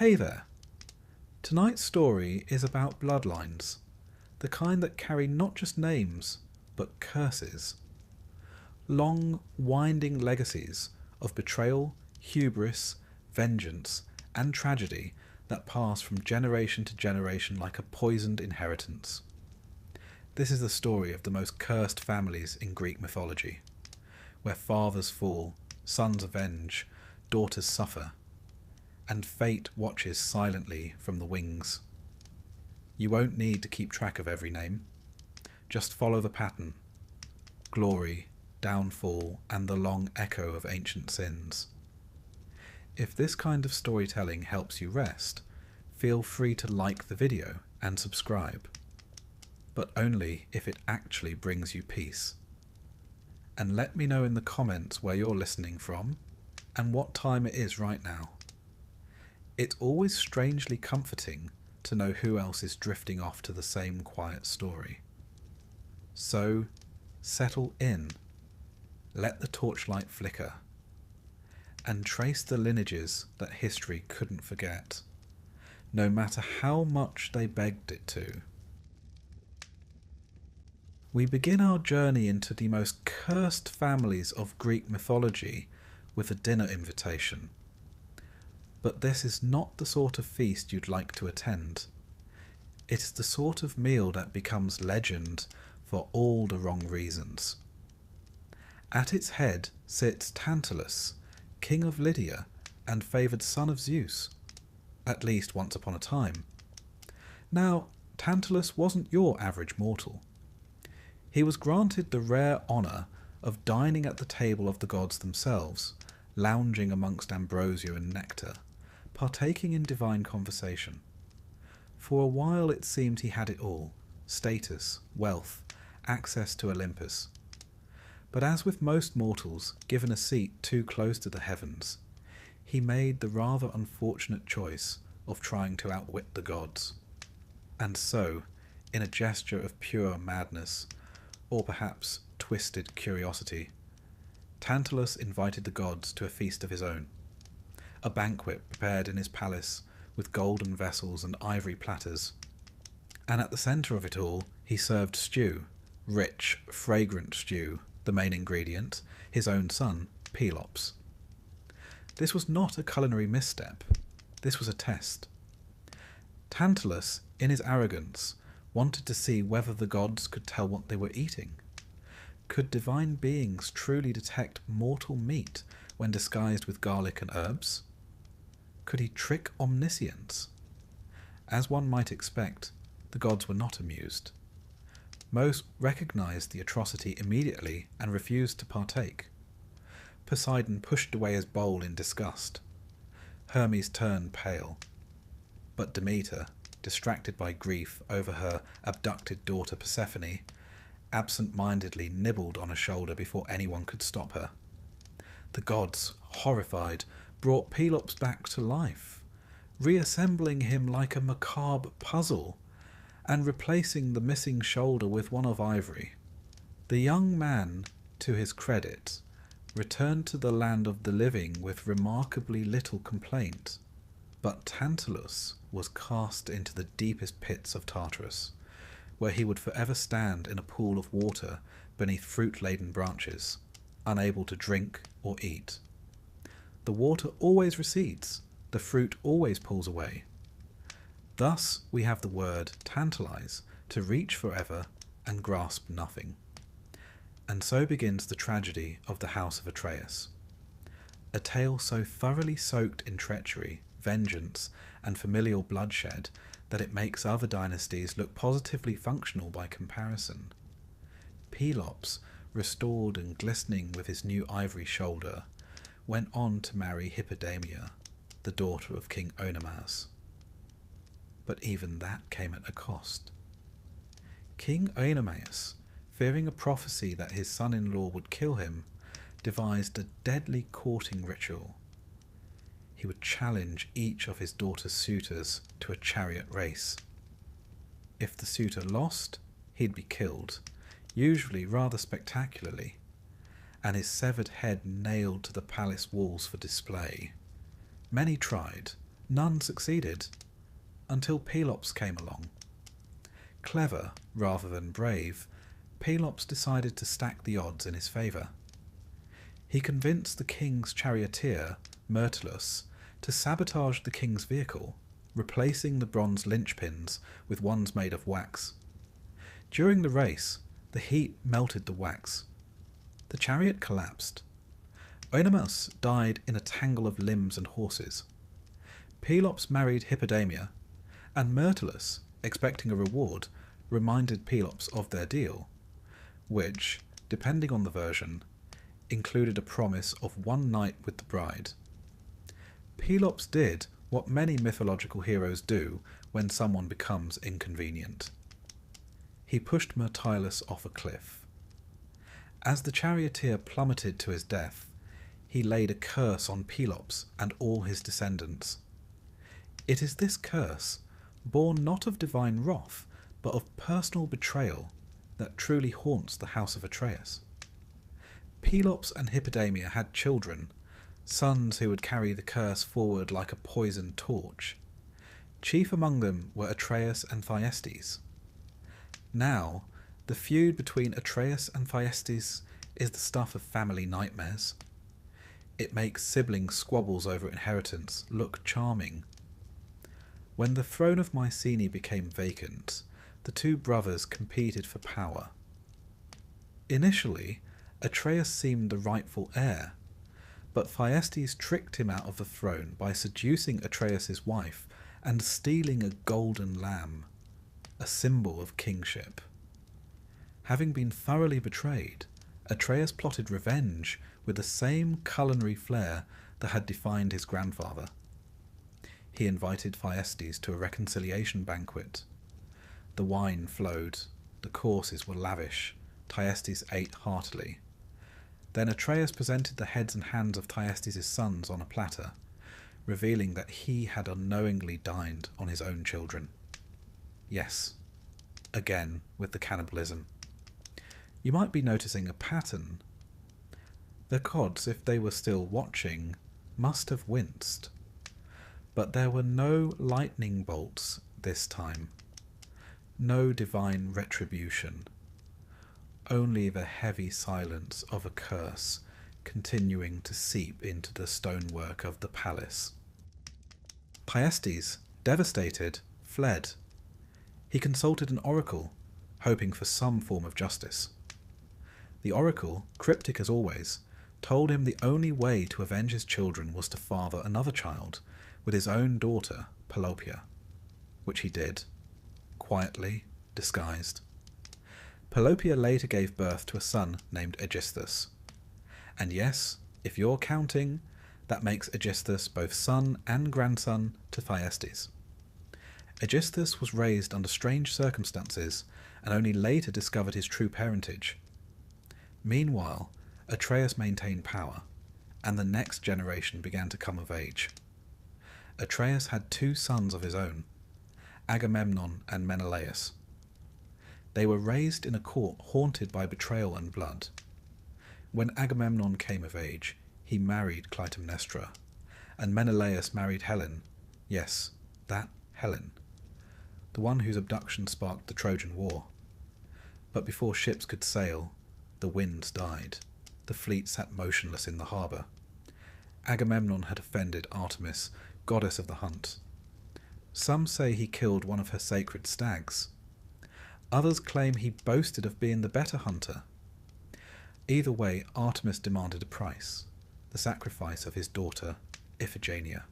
Hey there! Tonight's story is about bloodlines, the kind that carry not just names, but curses. Long, winding legacies of betrayal, hubris, vengeance, and tragedy that pass from generation to generation like a poisoned inheritance. This is the story of the most cursed families in Greek mythology, where fathers fall, sons avenge, daughters suffer, and fate watches silently from the wings. You won't need to keep track of every name. Just follow the pattern. Glory, downfall, and the long echo of ancient sins. If this kind of storytelling helps you rest, feel free to like the video and subscribe. But only if it actually brings you peace. And let me know in the comments where you're listening from and what time it is right now. It's always strangely comforting to know who else is drifting off to the same quiet story. So, settle in, let the torchlight flicker, and trace the lineages that history couldn't forget, no matter how much they begged it to. We begin our journey into the most cursed families of Greek mythology with a dinner invitation. But this is not the sort of feast you'd like to attend. It is the sort of meal that becomes legend for all the wrong reasons. At its head sits Tantalus, king of Lydia and favoured son of Zeus, at least once upon a time. Now, Tantalus wasn't your average mortal. He was granted the rare honour of dining at the table of the gods themselves, lounging amongst ambrosia and nectar, partaking in divine conversation. For a while it seemed he had it all: status, wealth, access to Olympus. But as with most mortals given a seat too close to the heavens, he made the rather unfortunate choice of trying to outwit the gods. And so, in a gesture of pure madness, or perhaps twisted curiosity, Tantalus invited the gods to a feast of his own. A banquet prepared in his palace with golden vessels and ivory platters. And at the centre of it all he served stew, rich, fragrant stew, the main ingredient, his own son, Pelops. This was not a culinary misstep. This was a test. Tantalus, in his arrogance, wanted to see whether the gods could tell what they were eating. Could divine beings truly detect mortal meat when disguised with garlic and herbs? Could he trick omniscience? As one might expect, the gods were not amused. Most recognized the atrocity immediately and refused to partake. Poseidon pushed away his bowl in disgust. Hermes turned pale. But Demeter, distracted by grief over her abducted daughter Persephone, absent-mindedly nibbled on a shoulder before anyone could stop her. The gods, horrified, brought Pelops back to life, reassembling him like a macabre puzzle, and replacing the missing shoulder with one of ivory. The young man, to his credit, returned to the land of the living with remarkably little complaint. But Tantalus was cast into the deepest pits of Tartarus, where he would forever stand in a pool of water beneath fruit-laden branches, unable to drink or eat. The water always recedes, the fruit always pulls away. Thus we have the word tantalize, to reach forever and grasp nothing. And so begins the tragedy of the House of Atreus. A tale so thoroughly soaked in treachery, vengeance, and familial bloodshed that it makes other dynasties look positively functional by comparison. Pelops, restored and glistening with his new ivory shoulder, went on to marry Hippodamia, the daughter of King Oenomaus. But even that came at a cost. King Oenomaus, fearing a prophecy that his son-in-law would kill him, devised a deadly courting ritual. He would challenge each of his daughter's suitors to a chariot race. If the suitor lost, he'd be killed, usually rather spectacularly, and his severed head nailed to the palace walls for display. Many tried, None succeeded, until Pelops came along. Clever rather than brave, Pelops decided to stack the odds in his favour. He convinced the king's charioteer, Myrtilus, to sabotage the king's vehicle, replacing the bronze linchpins with ones made of wax. During the race, the heat melted the wax. The chariot collapsed. Oenomus died in a tangle of limbs and horses. Pelops married Hippodamia, and Myrtilus, expecting a reward, reminded Pelops of their deal, which, depending on the version, included a promise of one night with the bride. Pelops did what many mythological heroes do when someone becomes inconvenient. He pushed Myrtilus off a cliff. As the charioteer plummeted to his death, he laid a curse on Pelops and all his descendants. It is this curse, born not of divine wrath, but of personal betrayal, that truly haunts the House of Atreus. Pelops and Hippodamia had children, sons who would carry the curse forward like a poisoned torch. Chief among them were Atreus and Thyestes. Now, the feud between Atreus and Thyestes is the stuff of family nightmares. It makes sibling squabbles over inheritance look charming. When the throne of Mycenae became vacant, the two brothers competed for power. Initially, Atreus seemed the rightful heir, but Thyestes tricked him out of the throne by seducing Atreus's wife and stealing a golden lamb, a symbol of kingship. Having been thoroughly betrayed, Atreus plotted revenge with the same culinary flair that had defined his grandfather. He invited Thyestes to a reconciliation banquet. The wine flowed, the courses were lavish, Thyestes ate heartily. Then Atreus presented the heads and hands of Thyestes' sons on a platter, revealing that he had unknowingly dined on his own children. Yes, again with the cannibalism. You might be noticing a pattern. The gods, if they were still watching, must have winced. But there were no lightning bolts this time. No divine retribution. Only the heavy silence of a curse continuing to seep into the stonework of the palace. Thyestes, devastated, fled. He consulted an oracle, hoping for some form of justice. The oracle, cryptic as always, told him the only way to avenge his children was to father another child with his own daughter, Pelopia, which he did, quietly, disguised. Pelopia later gave birth to a son named Aegisthus. And yes, if you're counting, that makes Aegisthus both son and grandson to Thyestes. Aegisthus was raised under strange circumstances and only later discovered his true parentage. Meanwhile, Atreus maintained power, and the next generation began to come of age. Atreus had two sons of his own, Agamemnon and Menelaus. They were raised in a court haunted by betrayal and blood. When Agamemnon came of age, he married Clytemnestra, and Menelaus married Helen. Yes, that Helen, the one whose abduction sparked the Trojan War. But before ships could sail, the winds died. The fleet sat motionless in the harbour. Agamemnon had offended Artemis, goddess of the hunt. Some say he killed one of her sacred stags. Others claim he boasted of being the better hunter. Either way, Artemis demanded a price, the sacrifice of his daughter, Iphigenia.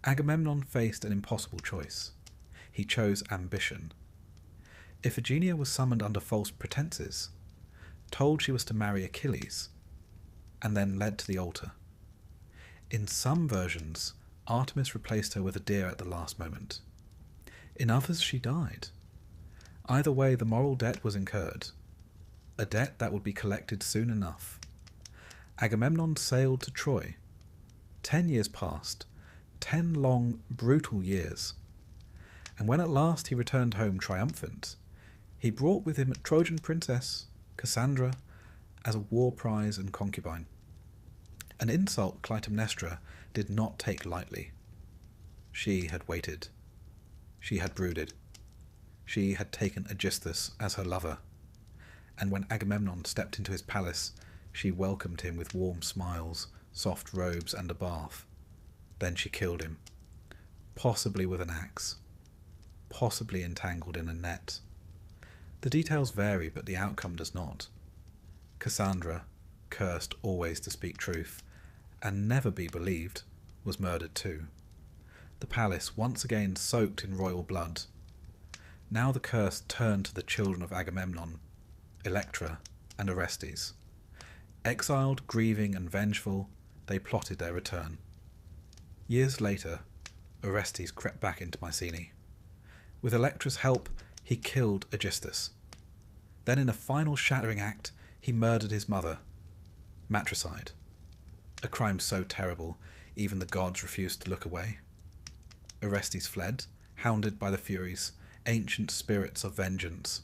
Agamemnon faced an impossible choice. He chose ambition. Iphigenia was summoned under false pretenses, told she was to marry Achilles, and then led to the altar. In some versions, Artemis replaced her with a deer at the last moment. In others, she died. Either way, the moral debt was incurred, a debt that would be collected soon enough. Agamemnon sailed to Troy. 10 years passed, 10 long, brutal years. And when at last he returned home triumphant, he brought with him a Trojan princess, Cassandra, as a war prize and concubine. An insult Clytemnestra did not take lightly. she had waited. She had brooded. She had taken Aegisthus as her lover, and when Agamemnon stepped into his palace, she welcomed him with warm smiles, soft robes, and a bath. Then she killed him, possibly with an axe, possibly entangled in a net. The details vary, but the outcome does not. Cassandra, cursed always to speak truth, and never be believed, was murdered too. The palace once again soaked in royal blood. Now the curse turned to the children of Agamemnon, Electra and Orestes. Exiled, grieving, and vengeful, they plotted their return. Years later, Orestes crept back into Mycenae. With Electra's help, he killed Aegisthus. Then in a final shattering act, he murdered his mother. Matricide. A crime so terrible, even the gods refused to look away. Orestes fled, hounded by the Furies, ancient spirits of vengeance.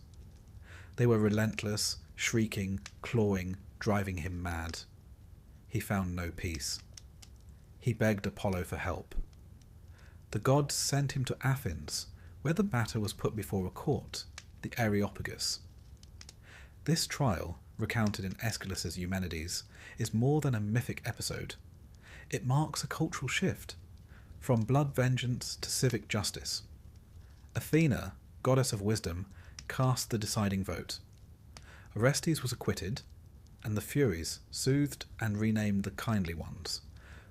They were relentless, shrieking, clawing, driving him mad. He found no peace. He begged Apollo for help. The gods sent him to Athens, where the matter was put before a court, the Areopagus. This trial, recounted in Aeschylus's Eumenides, is more than a mythic episode. It marks a cultural shift, from blood vengeance to civic justice. Athena, goddess of wisdom, cast the deciding vote. Orestes was acquitted, and the Furies, soothed and renamed the Kindly Ones,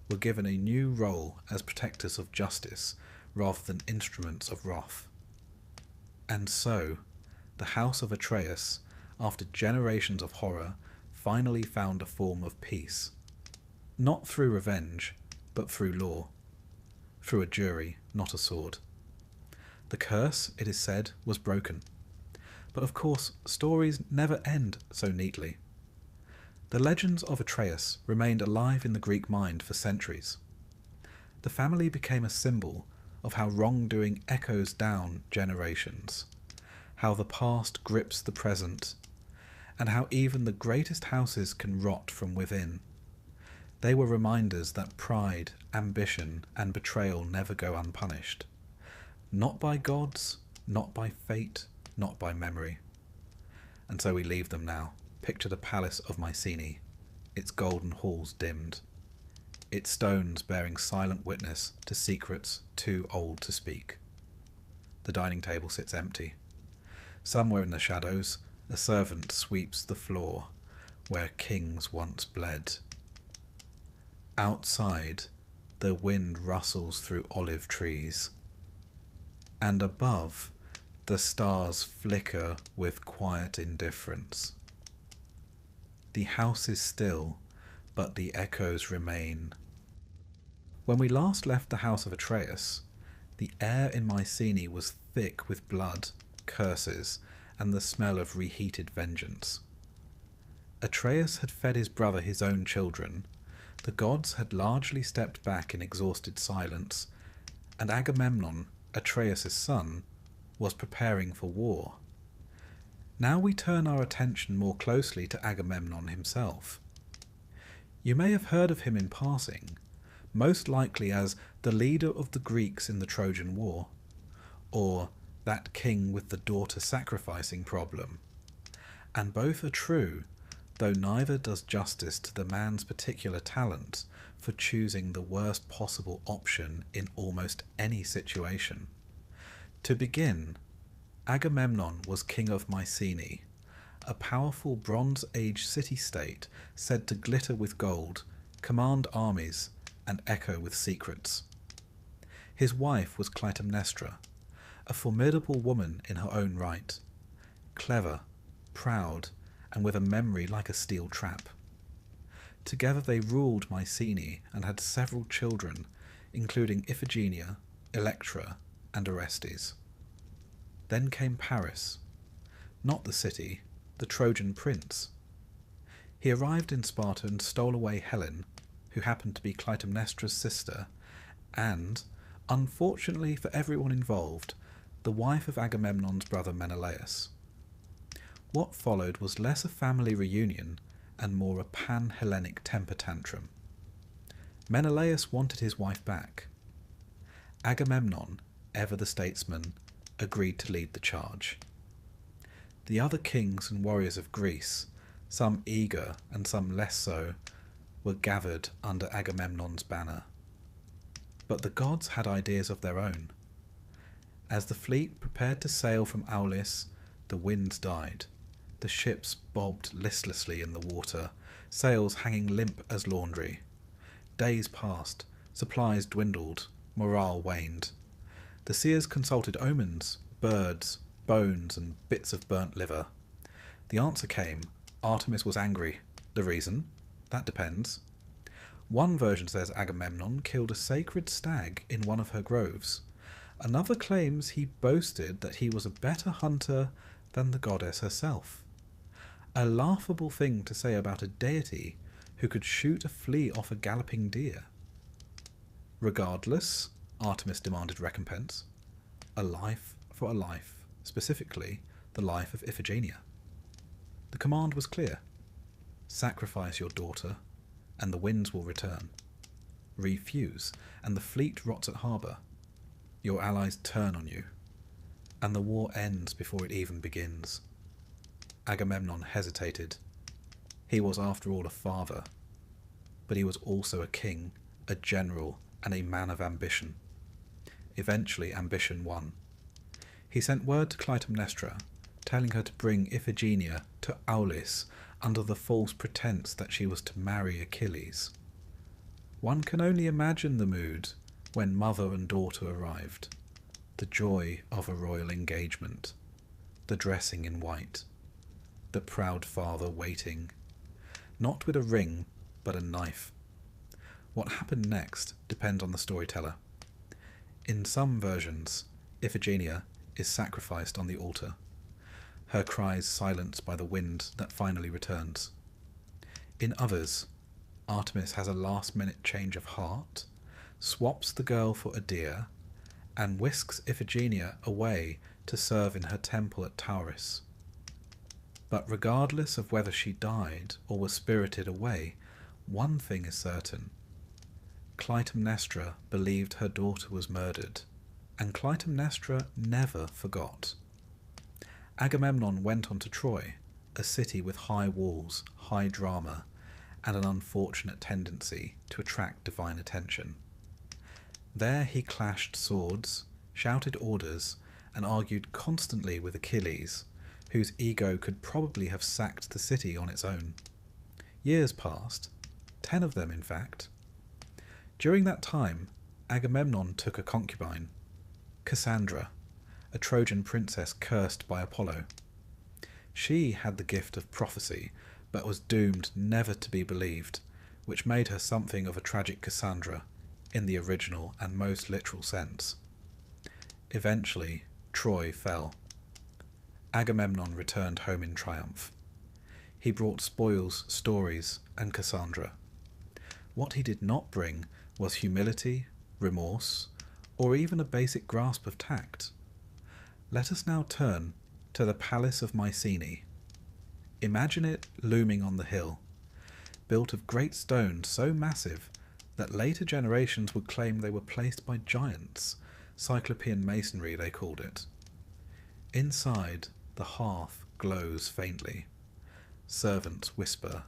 were given a new role as protectors of justice rather than instruments of wrath. And so, the House of Atreus, after generations of horror, finally found a form of peace. Not through revenge, but through law. Through a jury, not a sword. The curse, it is said, was broken. But of course, stories never end so neatly. The legends of Atreus remained alive in the Greek mind for centuries. The family became a symbol of how wrongdoing echoes down generations, how the past grips the present, and how even the greatest houses can rot from within. They were reminders that pride, ambition, and betrayal never go unpunished. Not by gods, not by fate, not by memory. And so we leave them now. Picture the palace of Mycenae, its golden halls dimmed, its stones bearing silent witness to secrets too old to speak. The dining table sits empty. Somewhere in the shadows, a servant sweeps the floor where kings once bled. Outside, the wind rustles through olive trees, and above, the stars flicker with quiet indifference. The house is still, but the echoes remain. When we last left the House of Atreus, the air in Mycenae was thick with blood, curses, and the smell of reheated vengeance. Atreus had fed his brother his own children, the gods had largely stepped back in exhausted silence, and Agamemnon, Atreus' son, was preparing for war. Now we turn our attention more closely to Agamemnon himself. You may have heard of him in passing, most likely as the leader of the Greeks in the Trojan War, or that king with the daughter sacrificing problem. And both are true, though neither does justice to the man's particular talent for choosing the worst possible option in almost any situation. To begin, Agamemnon was king of Mycenae, a powerful Bronze Age city-state said to glitter with gold, command armies, and echo with secrets. His wife was Clytemnestra, a formidable woman in her own right, clever, proud, and with a memory like a steel trap. Together they ruled Mycenae and had several children, including Iphigenia, Electra, and Orestes. Then came Paris, not the city, the Trojan prince. He arrived in Sparta and stole away Helen, who happened to be Clytemnestra's sister, and, unfortunately for everyone involved, the wife of Agamemnon's brother Menelaus. What followed was less a family reunion and more a pan-Hellenic temper tantrum. Menelaus wanted his wife back. Agamemnon, ever the statesman, agreed to lead the charge. The other kings and warriors of Greece, some eager and some less so, were gathered under Agamemnon's banner. But the gods had ideas of their own. As the fleet prepared to sail from Aeolus, the winds died. The ships bobbed listlessly in the water, sails hanging limp as laundry. Days passed, supplies dwindled, morale waned. The seers consulted omens, birds, bones, and bits of burnt liver. The answer came: Artemis was angry. The reason? That depends. One version says Agamemnon killed a sacred stag in one of her groves. Another claims he boasted that he was a better hunter than the goddess herself. A laughable thing to say about a deity who could shoot a flea off a galloping deer. Regardless, Artemis demanded recompense. A life for a life, specifically the life of Iphigenia. The command was clear. Sacrifice your daughter, and the winds will return. Refuse, and the fleet rots at harbour. Your allies turn on you, and the war ends before it even begins. Agamemnon hesitated. He was, after all, a father, but he was also a king, a general, and a man of ambition. Eventually, ambition won. He sent word to Clytemnestra, telling her to bring Iphigenia to Aeolus under the false pretense that she was to marry Achilles. One can only imagine the mood when mother and daughter arrived. The joy of a royal engagement, the dressing in white, the proud father waiting, not with a ring, but a knife. What happened next depends on the storyteller. In some versions, Iphigenia is sacrificed on the altar, her cries silenced by the wind that finally returns. In others, Artemis has a last-minute change of heart, swaps the girl for a deer, and whisks Iphigenia away to serve in her temple at Tauris. But regardless of whether she died or was spirited away, one thing is certain. Clytemnestra believed her daughter was murdered, and Clytemnestra never forgot. Agamemnon went on to Troy, a city with high walls, high drama, and an unfortunate tendency to attract divine attention. There he clashed swords, shouted orders, and argued constantly with Achilles, whose ego could probably have sacked the city on its own. Years passed, 10 of them in fact. During that time, Agamemnon took a concubine, Cassandra, a Trojan princess cursed by Apollo. She had the gift of prophecy, but was doomed never to be believed, which made her something of a tragic Cassandra, in the original and most literal sense. Eventually, Troy fell. Agamemnon returned home in triumph. He brought spoils, stories, and Cassandra. What he did not bring was humility, remorse, or even a basic grasp of tact. Let us now turn to the Palace of Mycenae. Imagine it looming on the hill, built of great stones so massive that later generations would claim they were placed by giants. Cyclopean masonry, they called it. Inside, the hearth glows faintly. Servants whisper,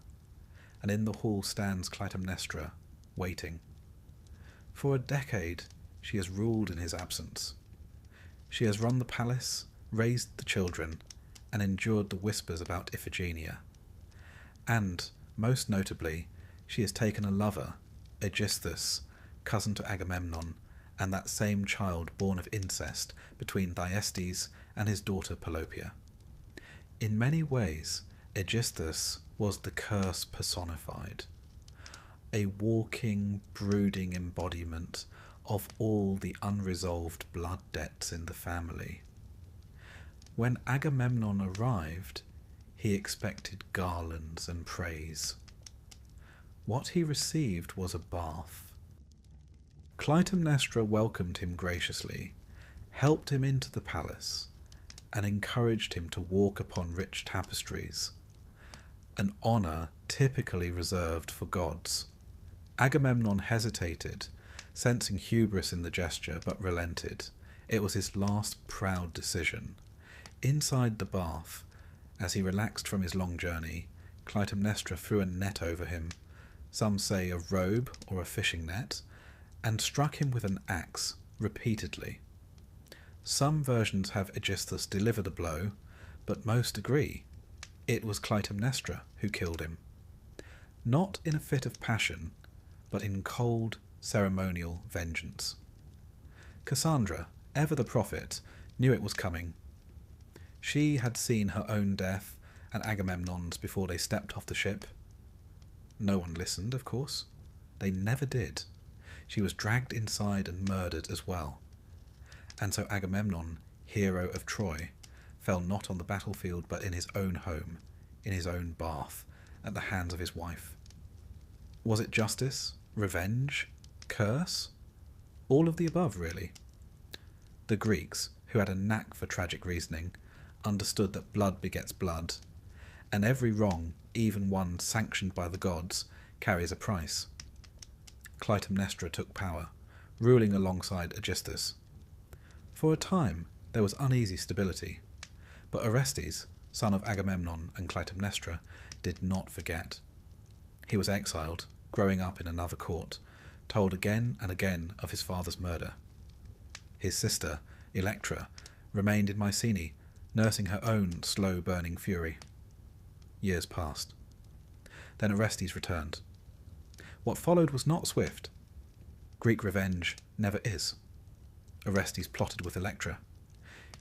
and in the hall stands Clytemnestra, waiting. For a decade, she has ruled in his absence. She has run the palace, raised the children, and endured the whispers about Iphigenia. And, most notably, she has taken a lover, Aegisthus, cousin to Agamemnon, and that same child born of incest between Thyestes and his daughter Pelopia. In many ways, Aegisthus was the curse personified, a walking, brooding embodiment of all the unresolved blood debts in the family. When Agamemnon arrived, he expected garlands and praise. What he received was a bath. Clytemnestra welcomed him graciously, helped him into the palace, and encouraged him to walk upon rich tapestries, an honour typically reserved for gods. Agamemnon hesitated, sensing hubris in the gesture, but relented. It was his last proud decision. Inside the bath, as he relaxed from his long journey, Clytemnestra threw a net over him, some say a robe or a fishing net, and struck him with an axe repeatedly. Some versions have Aegisthus deliver the blow, but most agree it was Clytemnestra who killed him. Not in a fit of passion, but in cold, ceremonial vengeance. Cassandra, ever the prophet, knew it was coming. She had seen her own death and Agamemnon's before they stepped off the ship. No one listened, of course. They never did. She was dragged inside and murdered as well. And so Agamemnon, hero of Troy, fell not on the battlefield but in his own home, in his own bath, at the hands of his wife. Was it justice? Revenge? Curse? All of the above, really. The Greeks, who had a knack for tragic reasoning, understood that blood begets blood, and every wrong, even one sanctioned by the gods, carries a price. Clytemnestra took power, ruling alongside Aegisthus. For a time there was uneasy stability, but Orestes, son of Agamemnon and Clytemnestra, did not forget. He was exiled, growing up in another court, told again and again of his father's murder. His sister, Electra, remained in Mycenae, nursing her own slow-burning fury. Years passed. Then Orestes returned. What followed was not swift. Greek revenge never is. Orestes plotted with Electra.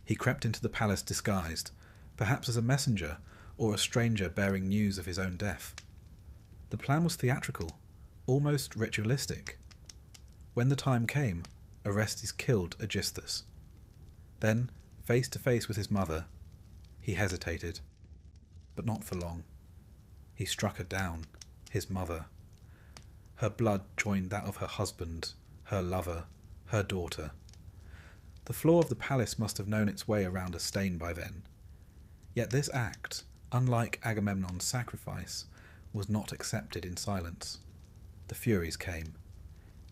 He crept into the palace disguised, perhaps as a messenger or a stranger bearing news of his own death. The plan was theatrical, almost ritualistic. When the time came, Orestes killed Aegisthus. Then, face to face with his mother, he hesitated, but not for long. He struck her down, his mother. Her blood joined that of her husband, her lover, her daughter. The floor of the palace must have known its way around a stain by then. Yet this act, unlike Agamemnon's sacrifice, was not accepted in silence. The Furies came.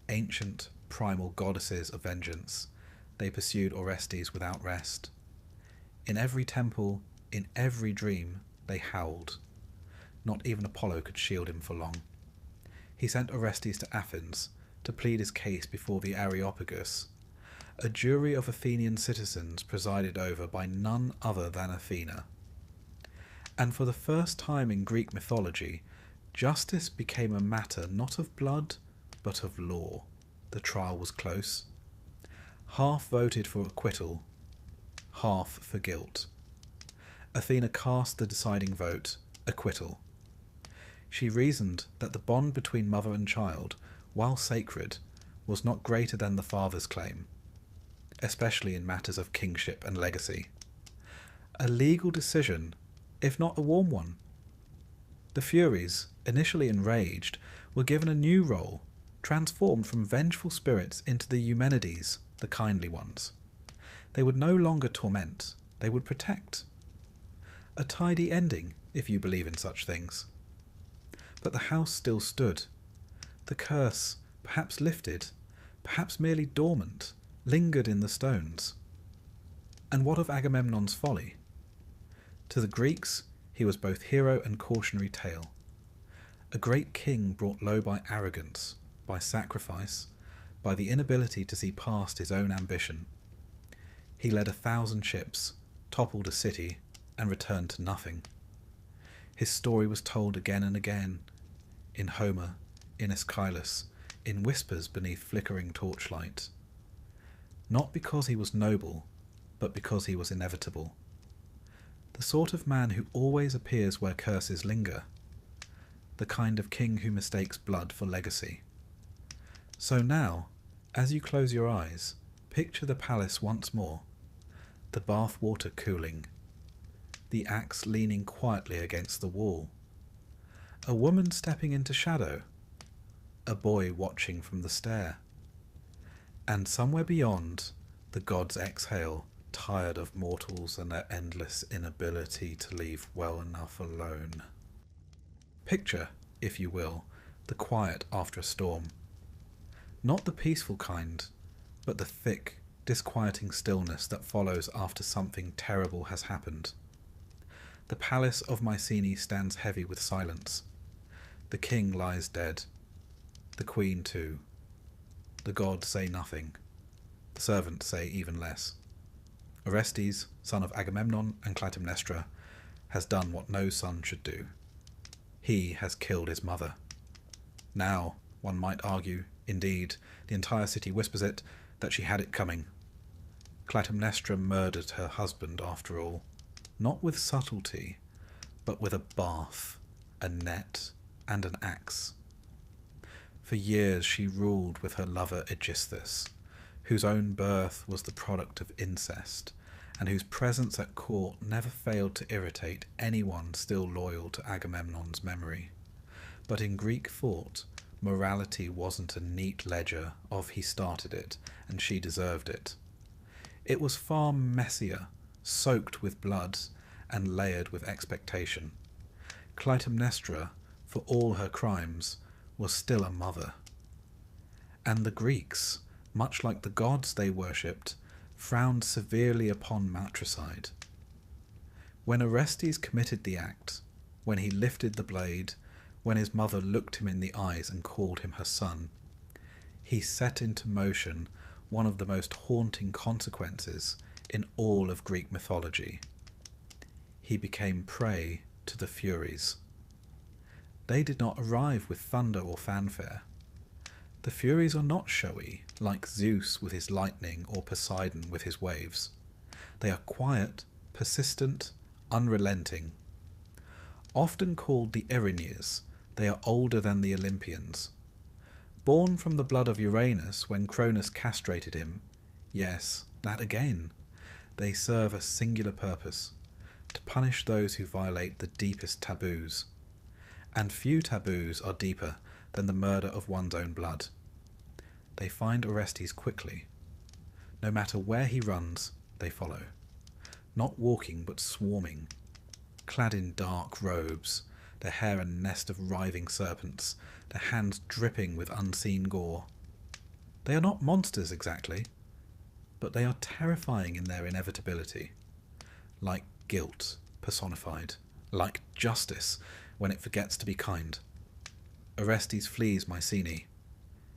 Ancient, primal goddesses of vengeance, they pursued Orestes without rest. In every temple, in every dream, they howled. Not even Apollo could shield him for long. He sent Orestes to Athens to plead his case before the Areopagus, a jury of Athenian citizens presided over by none other than Athena. And for the first time in Greek mythology, justice became a matter not of blood, but of law. The trial was close. Half voted for acquittal, half for guilt. Athena cast the deciding vote, acquittal. She reasoned that the bond between mother and child, while sacred, was not greater than the father's claim, especially in matters of kingship and legacy. A legal decision, if not a warm one. The Furies, initially enraged, were given a new role, transformed from vengeful spirits into the Eumenides, the kindly ones. They would no longer torment, they would protect. A tidy ending, if you believe in such things. But the house still stood. The curse, perhaps lifted, perhaps merely dormant, lingered in the stones. And what of Agamemnon's folly? To the Greeks, he was both hero and cautionary tale. A great king brought low by arrogance, by sacrifice, by the inability to see past his own ambition. He led 1,000 ships, toppled a city, and returned to nothing. His story was told again and again, in Homer, in Aeschylus, in whispers beneath flickering torchlight. Not because he was noble, but because he was inevitable. The sort of man who always appears where curses linger. The kind of king who mistakes blood for legacy. So now, as you close your eyes, picture the palace once more, the bath water cooling, the axe leaning quietly against the wall, a woman stepping into shadow, a boy watching from the stair, and somewhere beyond, the gods exhale, tired of mortals and their endless inability to leave well enough alone. Picture, if you will, the quiet after a storm. Not the peaceful kind, but the thick, disquieting stillness that follows after something terrible has happened. The palace of Mycenae stands heavy with silence. The king lies dead. The queen too. The gods say nothing. The servants say even less. Orestes, son of Agamemnon and Clytemnestra, has done what no son should do. He has killed his mother. Now, one might argue, indeed, the entire city whispers it, that she had it coming. Clytemnestra murdered her husband after all, not with subtlety, but with a bath, a net, and an axe. For years she ruled with her lover Aegisthus, whose own birth was the product of incest, and whose presence at court never failed to irritate anyone still loyal to Agamemnon's memory. But in Greek thought, morality wasn't a neat ledger of he started it and she deserved it. It was far messier, soaked with blood and layered with expectation. Clytemnestra, for all her crimes, was still a mother. And the Greeks, much like the gods they worshipped, frowned severely upon matricide. When Orestes committed the act, when he lifted the blade, when his mother looked him in the eyes and called him her son, he set into motion one of the most haunting consequences in all of Greek mythology. He became prey to the Furies. They did not arrive with thunder or fanfare. The Furies are not showy, like Zeus with his lightning or Poseidon with his waves. They are quiet, persistent, unrelenting. Often called the Erinyes, they are older than the Olympians. Born from the blood of Uranus when Cronus castrated him, yes, that again, they serve a singular purpose, to punish those who violate the deepest taboos. And few taboos are deeper than the murder of one's own blood. They find Orestes quickly. No matter where he runs, they follow. Not walking, but swarming. Clad in dark robes, their hair a nest of writhing serpents, their hands dripping with unseen gore. They are not monsters exactly, but they are terrifying in their inevitability. Like guilt personified, like justice when it forgets to be kind. Orestes flees Mycenae.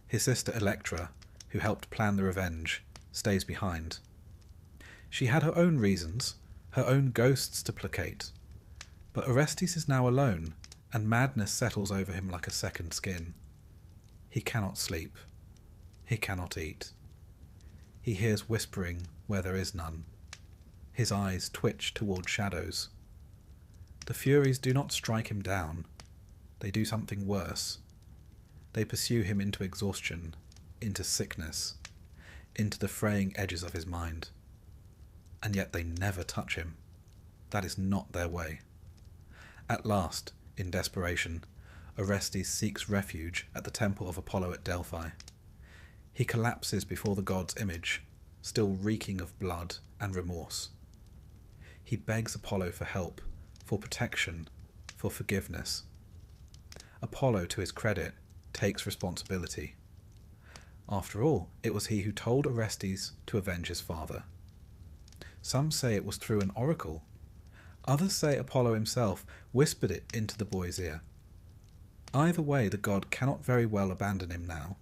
His sister Electra, who helped plan the revenge, stays behind. She had her own reasons, her own ghosts to placate. But Orestes is now alone, and madness settles over him like a second skin. He cannot sleep. He cannot eat. He hears whispering where there is none. His eyes twitch toward shadows. The Furies do not strike him down. They do something worse. They pursue him into exhaustion, into sickness, into the fraying edges of his mind. And yet they never touch him. That is not their way. At last, in desperation, Orestes seeks refuge at the temple of Apollo at Delphi. He collapses before the god's image, still reeking of blood and remorse. He begs Apollo for help, for protection, for forgiveness. Apollo, to his credit, takes responsibility. After all, it was he who told Orestes to avenge his father. Some say it was through an oracle. Others say Apollo himself whispered it into the boy's ear. Either way, the god cannot very well abandon him now.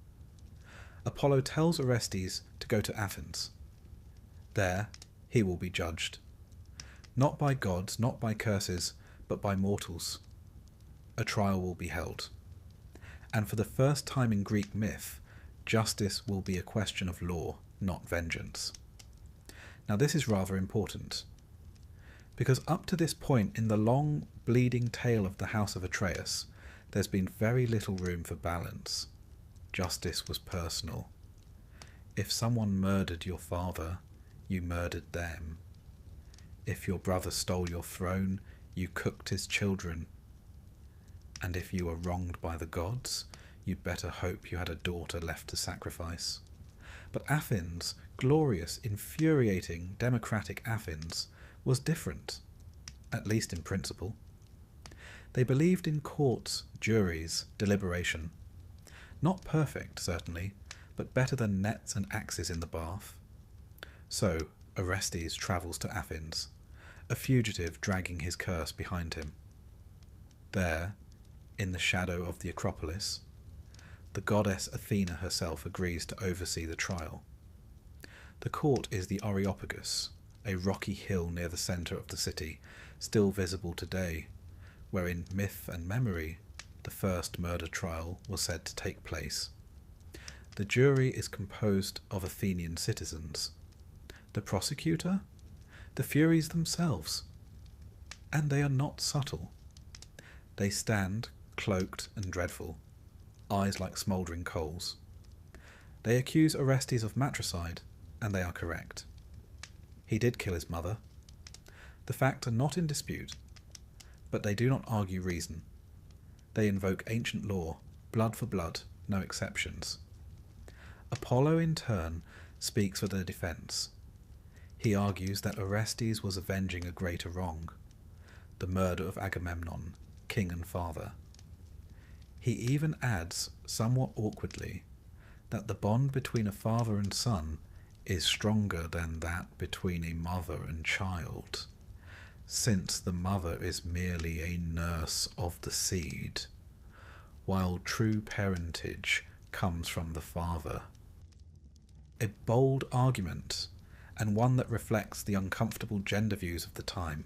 Apollo tells Orestes to go to Athens. There, he will be judged. Not by gods, not by curses, but by mortals. A trial will be held. And for the first time in Greek myth, justice will be a question of law, not vengeance. Now this is rather important, because up to this point in the long, bleeding tale of the House of Atreus, there's been very little room for balance. Justice was personal. If someone murdered your father, you murdered them. If your brother stole your throne, you cooked his children. And if you were wronged by the gods, you'd better hope you had a daughter left to sacrifice. But Athens, glorious, infuriating, democratic Athens, was different, at least in principle. They believed in courts, juries, deliberation. Not perfect, certainly, but better than nets and axes in the bath. So Orestes travels to Athens, a fugitive dragging his curse behind him. There, in the shadow of the Acropolis, the goddess Athena herself agrees to oversee the trial. The court is the Areopagus, a rocky hill near the centre of the city, still visible today, where in myth and memory the first murder trial was said to take place. The jury is composed of Athenian citizens. The prosecutor? The Furies themselves. And they are not subtle. They stand, cloaked and dreadful, eyes like smouldering coals. They accuse Orestes of matricide, and they are correct. He did kill his mother. The facts are not in dispute, but they do not argue reason. They invoke ancient law, blood for blood, no exceptions. Apollo, in turn, speaks for their defence. He argues that Orestes was avenging a greater wrong, the murder of Agamemnon, king and father. He even adds, somewhat awkwardly, that the bond between a father and son is stronger than that between a mother and child, since the mother is merely a nurse of the seed, while true parentage comes from the father. A bold argument, and one that reflects the uncomfortable gender views of the time,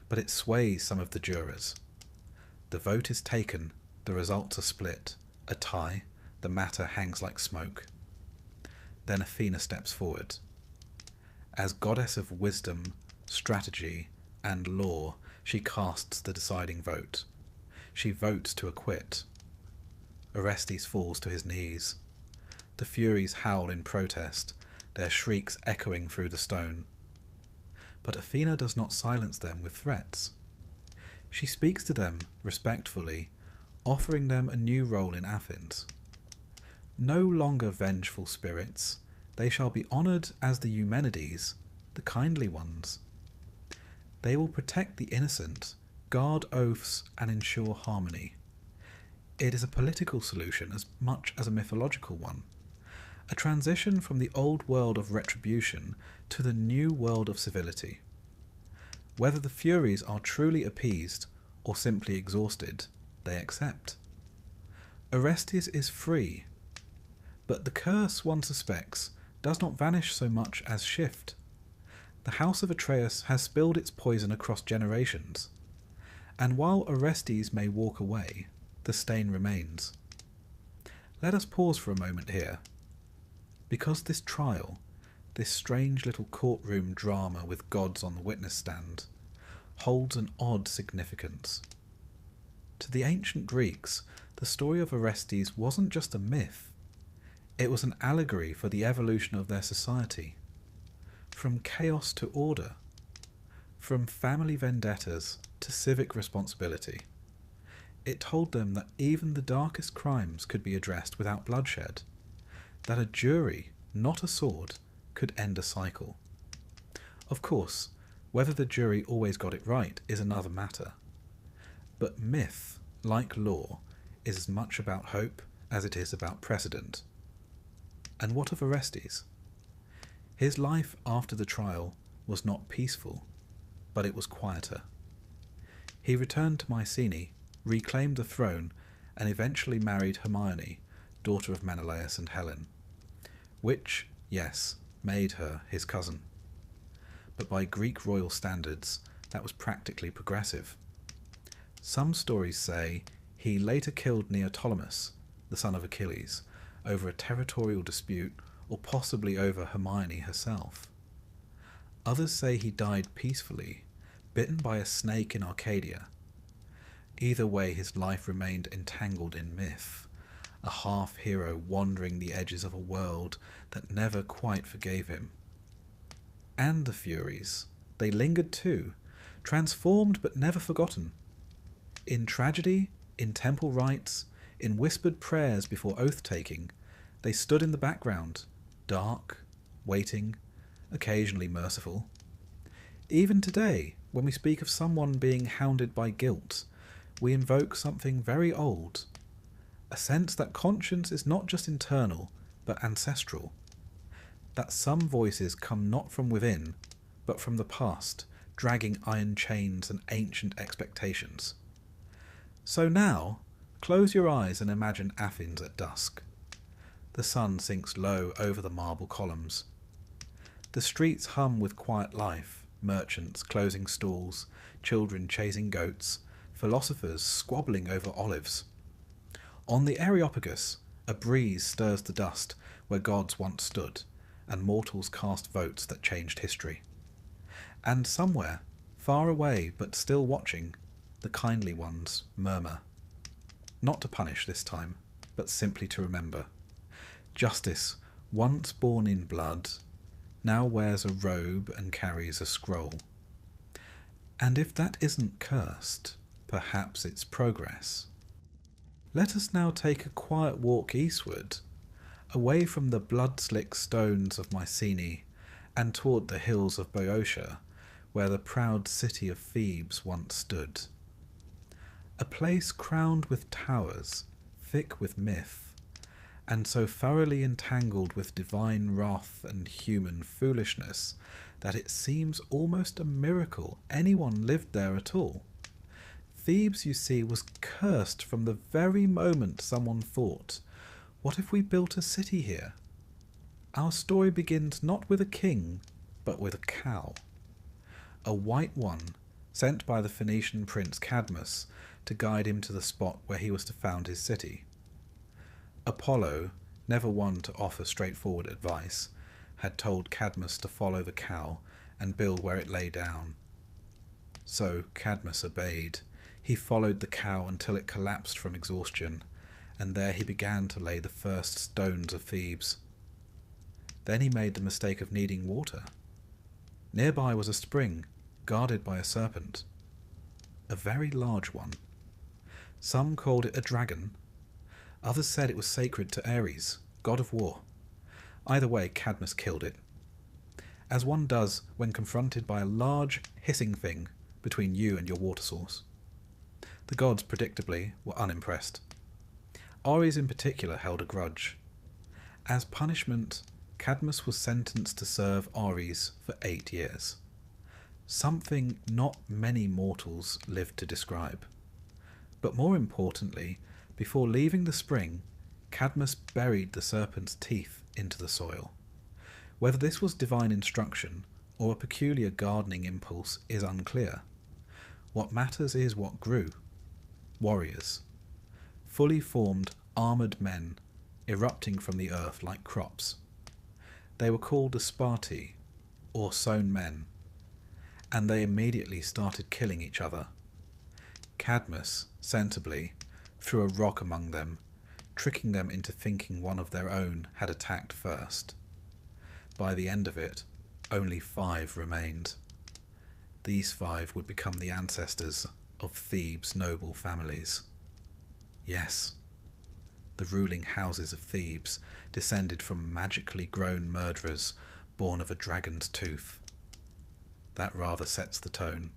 but it sways some of the jurors. The vote is taken, the results are split, a tie, the matter hangs like smoke. Then Athena steps forward. As goddess of wisdom, strategy, and law, she casts the deciding vote. She votes to acquit. Orestes falls to his knees. The Furies howl in protest, their shrieks echoing through the stone. But Athena does not silence them with threats. She speaks to them respectfully, offering them a new role in Athens. No longer vengeful spirits, they shall be honoured as the Eumenides, the kindly ones. They will protect the innocent, guard oaths, and ensure harmony. It is a political solution as much as a mythological one, a transition from the old world of retribution to the new world of civility. Whether the Furies are truly appeased or simply exhausted, they accept. Orestes is free, but the curse, one suspects, does not vanish so much as shift. The House of Atreus has spilled its poison across generations, and while Orestes may walk away, the stain remains. Let us pause for a moment here, because this trial, this strange little courtroom drama with gods on the witness stand, holds an odd significance. To the ancient Greeks, the story of Orestes wasn't just a myth, it was an allegory for the evolution of their society. From chaos to order, from family vendettas to civic responsibility. It told them that even the darkest crimes could be addressed without bloodshed, that a jury, not a sword, could end a cycle. Of course, whether the jury always got it right is another matter. But myth, like law, is as much about hope as it is about precedent. And what of Orestes? His life after the trial was not peaceful, but it was quieter. He returned to Mycenae, reclaimed the throne, and eventually married Hermione, daughter of Menelaus and Helen, which, yes, made her his cousin. But by Greek royal standards, that was practically progressive. Some stories say he later killed Neoptolemus, the son of Achilles, over a territorial dispute or possibly over Hermione herself. Others say he died peacefully, bitten by a snake in Arcadia. Either way, his life remained entangled in myth, a half-hero wandering the edges of a world that never quite forgave him. And the Furies, they lingered too, transformed but never forgotten. In tragedy, in temple rites, in whispered prayers before oath-taking, they stood in the background, dark, waiting, occasionally merciful. Even today, when we speak of someone being hounded by guilt, we invoke something very old, a sense that conscience is not just internal, but ancestral. That some voices come not from within, but from the past, dragging iron chains and ancient expectations. So now, close your eyes and imagine Athens at dusk. The sun sinks low over the marble columns. The streets hum with quiet life, merchants closing stalls, children chasing goats, philosophers squabbling over olives. On the Areopagus, a breeze stirs the dust where gods once stood, and mortals cast votes that changed history. And somewhere, far away but still watching, the kindly ones murmur. Not to punish this time, but simply to remember. Justice, once born in blood, now wears a robe and carries a scroll. And if that isn't cursed, perhaps it's progress. Let us now take a quiet walk eastward, away from the blood-slick stones of Mycenae and toward the hills of Boeotia, where the proud city of Thebes once stood. A place crowned with towers, thick with myth, and so thoroughly entangled with divine wrath and human foolishness that it seems almost a miracle anyone lived there at all. Thebes, you see, was cursed from the very moment someone thought, what if we built a city here? Our story begins not with a king, but with a cow. A white one, sent by the Phoenician prince Cadmus to guide him to the spot where he was to found his city. Apollo, never one to offer straightforward advice, had told Cadmus to follow the cow and build where it lay down. So Cadmus obeyed. He followed the cow until it collapsed from exhaustion, and there he began to lay the first stones of Thebes. Then he made the mistake of needing water. Nearby was a spring, guarded by a serpent. A very large one. Some called it a dragon. Others said it was sacred to Ares, god of war. Either way, Cadmus killed it, as one does when confronted by a large, hissing thing between you and your water source. The gods, predictably, were unimpressed. Ares in particular held a grudge. As punishment, Cadmus was sentenced to serve Ares for 8 years. Something not many mortals lived to describe. But more importantly, before leaving the spring, Cadmus buried the serpent's teeth into the soil. Whether this was divine instruction or a peculiar gardening impulse is unclear. What matters is what grew. Warriors. Fully formed, armoured men, erupting from the earth like crops. They were called the Sparti, or sown men, and they immediately started killing each other. Cadmus, sensibly, threw a rock among them, tricking them into thinking one of their own had attacked first. By the end of it, only 5 remained. These 5 would become the ancestors of Thebes' noble families. Yes, the ruling houses of Thebes descended from magically grown murderers born of a dragon's tooth. That rather sets the tone.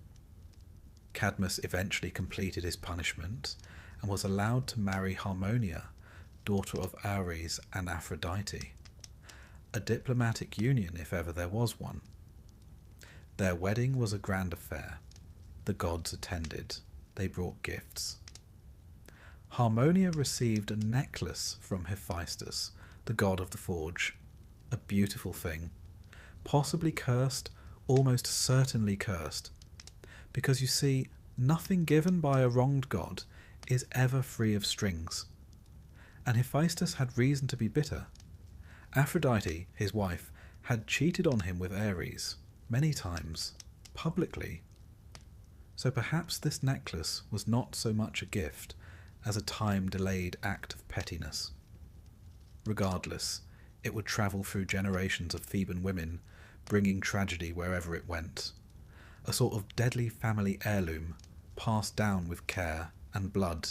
Cadmus eventually completed his punishment and was allowed to marry Harmonia, daughter of Ares and Aphrodite. A diplomatic union if ever there was one. Their wedding was a grand affair. The gods attended. They brought gifts. Harmonia received a necklace from Hephaestus, the god of the forge. A beautiful thing. Possibly cursed, almost certainly cursed. Because you see, nothing given by a wronged god is ever free of strings. And Hephaestus had reason to be bitter. Aphrodite, his wife, had cheated on him with Ares, many times, publicly. So perhaps this necklace was not so much a gift as a time-delayed act of pettiness. Regardless, it would travel through generations of Theban women, bringing tragedy wherever it went. A sort of deadly family heirloom, passed down with care and blood.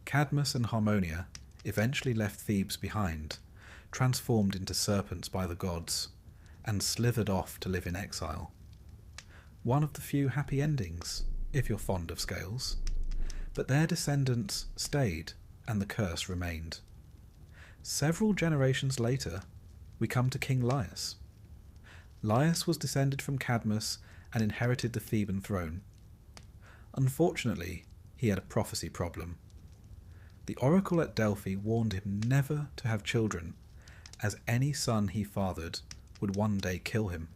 Cadmus and Harmonia eventually left Thebes behind, transformed into serpents by the gods, and slithered off to live in exile. One of the few happy endings, if you're fond of scales. But their descendants stayed, and the curse remained. Several generations later, we come to King Laius. Laius was descended from Cadmus and inherited the Theban throne. Unfortunately, he had a prophecy problem. The oracle at Delphi warned him never to have children, as any son he fathered would one day kill him.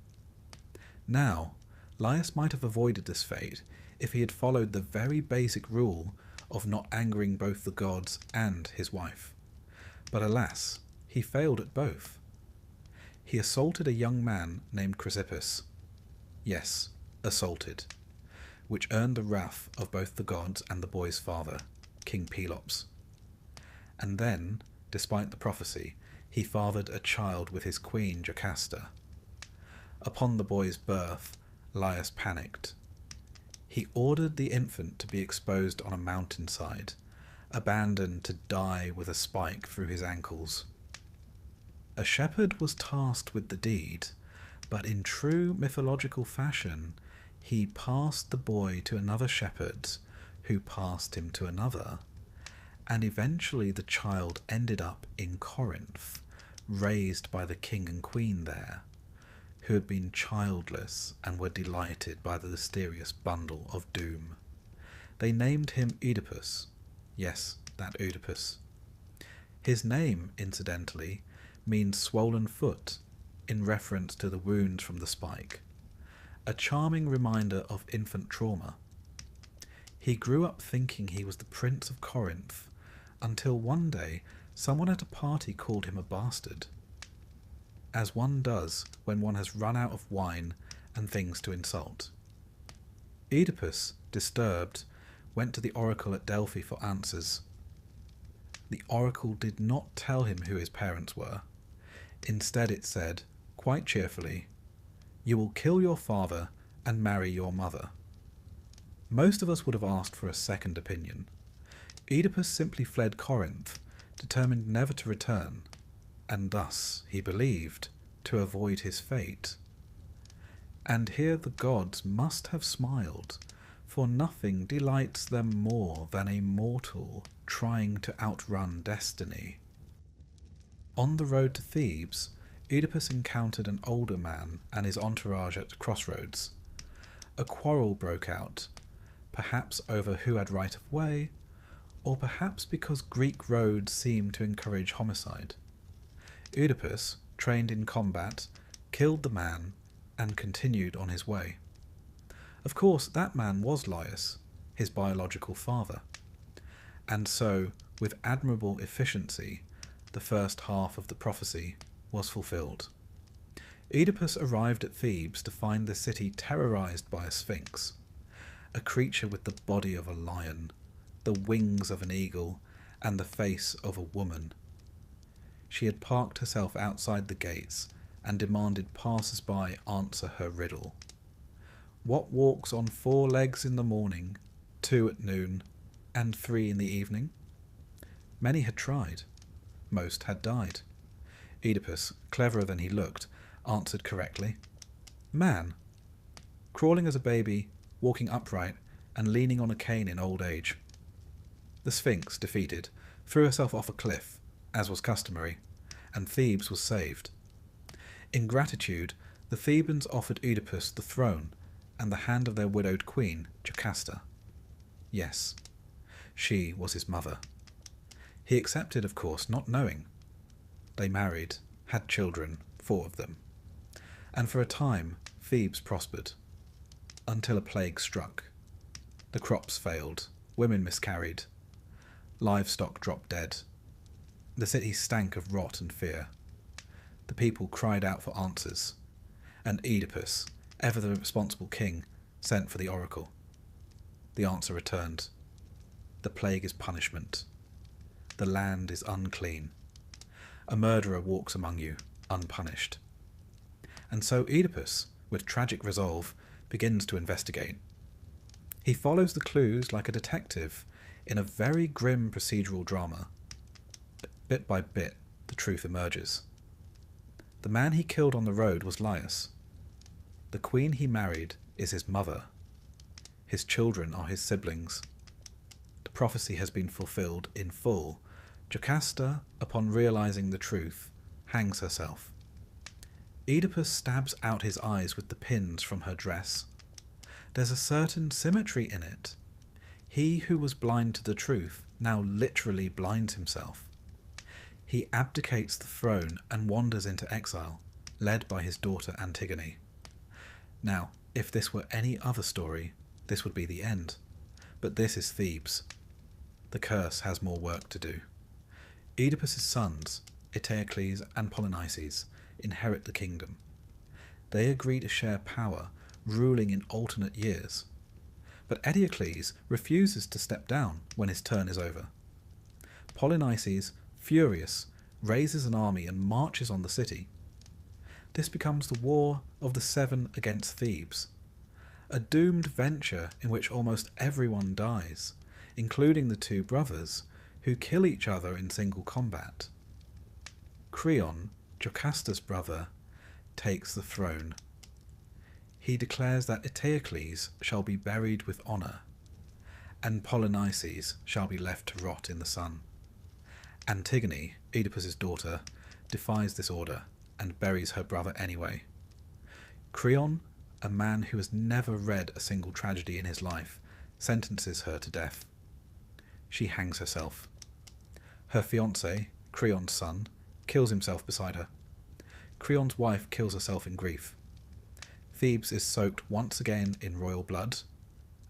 Now, Laius might have avoided this fate if he had followed the very basic rule of not angering both the gods and his wife. But alas, he failed at both. He assaulted a young man named Chrysippus. Yes, assaulted, which earned the wrath of both the gods and the boy's father, King Pelops. And then, despite the prophecy, he fathered a child with his queen Jocasta. Upon the boy's birth, Laius panicked. He ordered the infant to be exposed on a mountainside, abandoned to die with a spike through his ankles. A shepherd was tasked with the deed, but in true mythological fashion, he passed the boy to another shepherd, who passed him to another, and eventually the child ended up in Corinth, raised by the king and queen there, who had been childless and were delighted by the mysterious bundle of doom. They named him Oedipus. Yes, that Oedipus. His name, incidentally, means swollen foot, in reference to the wounds from the spike, a charming reminder of infant trauma. He grew up thinking he was the Prince of Corinth, until one day someone at a party called him a bastard, as one does when one has run out of wine and things to insult. Oedipus, disturbed, went to the oracle at Delphi for answers. The oracle did not tell him who his parents were. Instead it said, quite cheerfully, "You will kill your father and marry your mother." Most of us would have asked for a second opinion. Oedipus simply fled Corinth, determined never to return, and thus, he believed, to avoid his fate. And here the gods must have smiled, for nothing delights them more than a mortal trying to outrun destiny. On the road to Thebes, Oedipus encountered an older man and his entourage at crossroads. A quarrel broke out, perhaps over who had right of way, or perhaps because Greek roads seemed to encourage homicide. Oedipus, trained in combat, killed the man and continued on his way. Of course, that man was Laius, his biological father. And so, with admirable efficiency, the first half of the prophecy was fulfilled. Oedipus arrived at Thebes to find the city terrorized by a sphinx, a creature with the body of a lion, the wings of an eagle, and the face of a woman. She had parked herself outside the gates and demanded passers-by answer her riddle. What walks on 4 legs in the morning, 2 at noon, and 3 in the evening? Many had tried. Most had died. Oedipus, cleverer than he looked, answered correctly. Man, crawling as a baby, walking upright, and leaning on a cane in old age. The Sphinx, defeated, threw herself off a cliff, as was customary, and Thebes was saved. In gratitude, the Thebans offered Oedipus the throne and the hand of their widowed queen, Jocasta. Yes, she was his mother. He accepted, of course, not knowing. They married, had children, 4 of them. And for a time, Thebes prospered, until a plague struck. The crops failed, women miscarried, livestock dropped dead. The city stank of rot and fear. The people cried out for answers, and Oedipus, ever the responsible king, sent for the oracle. The answer returned. The plague is punishment. The land is unclean. A murderer walks among you, unpunished. And so Oedipus, with tragic resolve, begins to investigate. He follows the clues like a detective in a very grim procedural drama. Bit by bit, the truth emerges. The man he killed on the road was Laius. The queen he married is his mother. His children are his siblings. The prophecy has been fulfilled in full, Jocasta, upon realizing the truth, hangs herself. Oedipus stabs out his eyes with the pins from her dress. There's a certain symmetry in it. He who was blind to the truth now literally blinds himself. He abdicates the throne and wanders into exile, led by his daughter Antigone. Now, if this were any other story, this would be the end. But this is Thebes. The curse has more work to do. Oedipus's sons, Eteocles and Polynices, inherit the kingdom. They agree to share power, ruling in alternate years. But Eteocles refuses to step down when his turn is over. Polynices, furious, raises an army and marches on the city. This becomes the War of the Seven against Thebes, a doomed venture in which almost everyone dies, including the two brothers, who kill each other in single combat. Creon, Jocasta's brother, takes the throne. He declares that Eteocles shall be buried with honour, and Polynices shall be left to rot in the sun. Antigone, Oedipus's daughter, defies this order and buries her brother anyway. Creon, a man who has never read a single tragedy in his life, sentences her to death. She hangs herself. Her fiancé, Creon's son, kills himself beside her. Creon's wife kills herself in grief. Thebes is soaked once again in royal blood,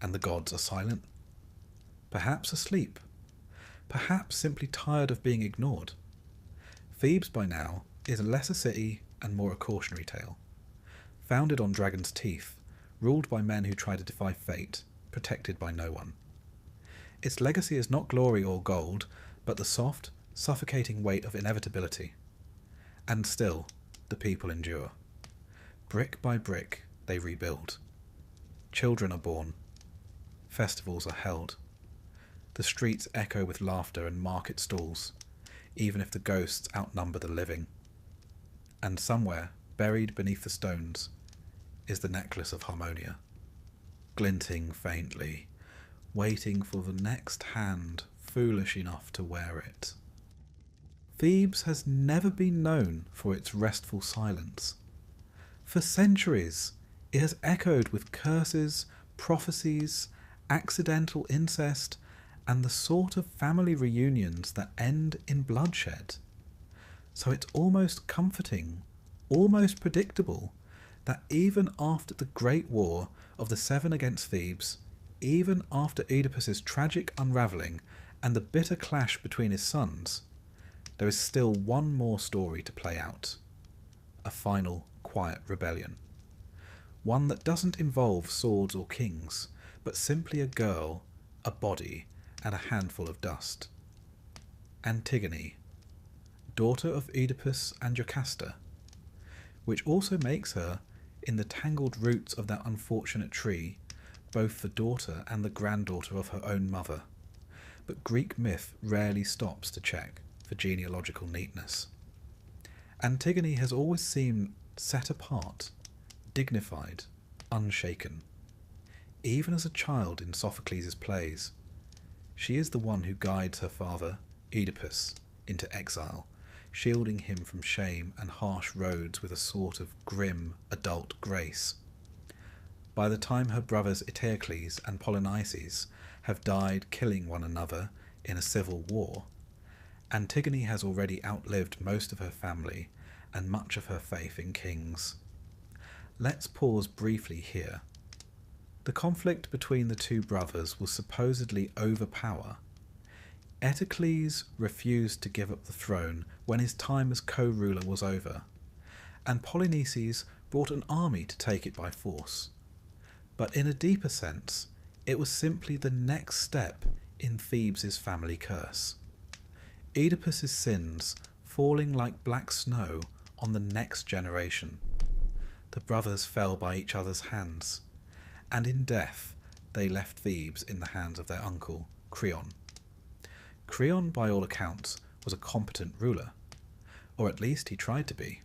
and the gods are silent. Perhaps asleep. Perhaps simply tired of being ignored. Thebes by now is less a city and more a cautionary tale. Founded on dragon's teeth, ruled by men who try to defy fate, protected by no one. Its legacy is not glory or gold, but the soft, suffocating weight of inevitability. And still, the people endure. Brick by brick, they rebuild. Children are born. Festivals are held. The streets echo with laughter and market stalls, even if the ghosts outnumber the living. And somewhere, buried beneath the stones, is the necklace of Harmonia, glinting faintly, waiting for the next hand foolish enough to wear it. Thebes has never been known for its restful silence. For centuries, it has echoed with curses, prophecies, accidental incest, and the sort of family reunions that end in bloodshed. So it's almost comforting, almost predictable, that even after the great war of the Seven against Thebes, even after Oedipus's tragic unravelling and the bitter clash between his sons, there is still one more story to play out. A final, quiet rebellion. One that doesn't involve swords or kings, but simply a girl, a body, and a handful of dust. Antigone, daughter of Oedipus and Jocasta, which also makes her, in the tangled roots of that unfortunate tree, both the daughter and the granddaughter of her own mother. But Greek myth rarely stops to check for genealogical neatness. Antigone has always seemed set apart, dignified, unshaken. Even as a child in Sophocles' plays, she is the one who guides her father, Oedipus, into exile, shielding him from shame and harsh roads with a sort of grim, adult grace. By the time her brothers Eteocles and Polynices have died killing one another in a civil war, Antigone has already outlived most of her family and much of her faith in kings. Let's pause briefly here. The conflict between the two brothers was supposedly over power. Eteocles refused to give up the throne when his time as co-ruler was over, and Polynices brought an army to take it by force. But in a deeper sense, it was simply the next step in Thebes' family curse. Oedipus's sins falling like black snow on the next generation. The brothers fell by each other's hands, and in death they left Thebes in the hands of their uncle, Creon. Creon, by all accounts, was a competent ruler, or at least he tried to be.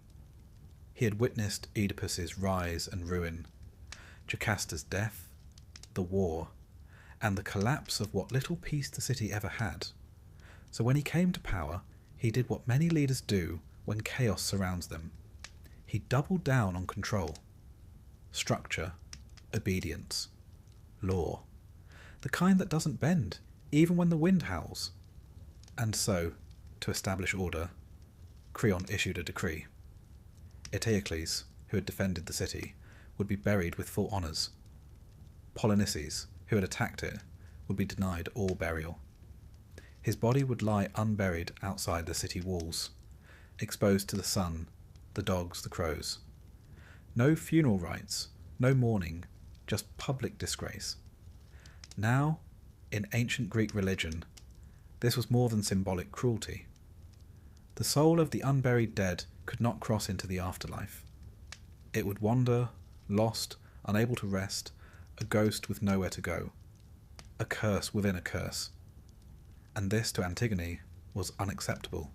He had witnessed Oedipus's rise and ruin, Jocasta's death, the war, and the collapse of what little peace the city ever had. So when he came to power, he did what many leaders do when chaos surrounds them. He doubled down on control, structure, obedience, law, the kind that doesn't bend, even when the wind howls. And so, to establish order, Creon issued a decree. Aeolus, who had defended the city, would be buried with full honours. Polynices, who had attacked it, would be denied all burial. His body would lie unburied outside the city walls, exposed to the sun, the dogs, the crows. No funeral rites, no mourning, just public disgrace. Now, in ancient Greek religion, this was more than symbolic cruelty. The soul of the unburied dead could not cross into the afterlife. It would wander, lost, unable to rest, a ghost with nowhere to go, a curse within a curse. And this to Antigone was unacceptable.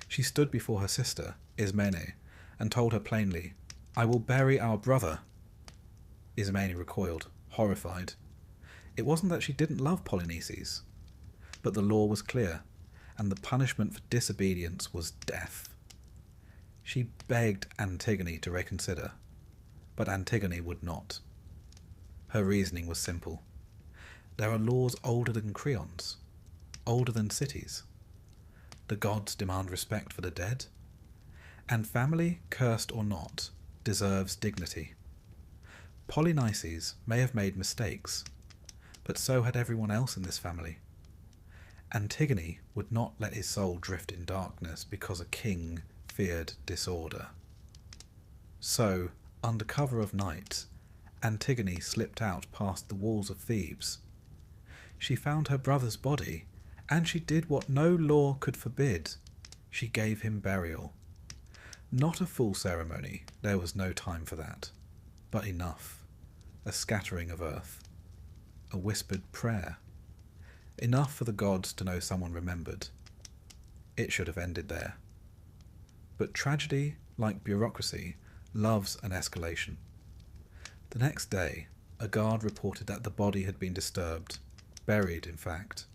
She stood before her sister, Ismene, and told her plainly, "I will bury our brother." Ismene recoiled, horrified. It wasn't that she didn't love Polynices, but the law was clear, and the punishment for disobedience was death. She begged Antigone to reconsider, but Antigone would not. Her reasoning was simple. There are laws older than Creon's, older than cities. The gods demand respect for the dead, and family, cursed or not, deserves dignity. Polynices may have made mistakes, but so had everyone else in this family. Antigone would not let his soul drift in darkness because a king feared disorder. So, under cover of night, Antigone slipped out past the walls of Thebes. She found her brother's body, and she did what no law could forbid. She gave him burial. Not a full ceremony, there was no time for that, but enough. A scattering of earth. A whispered prayer. Enough for the gods to know someone remembered. It should have ended there. But tragedy, like bureaucracy, loves an escalation. The next day, a guard reported that the body had been disturbed, buried in fact,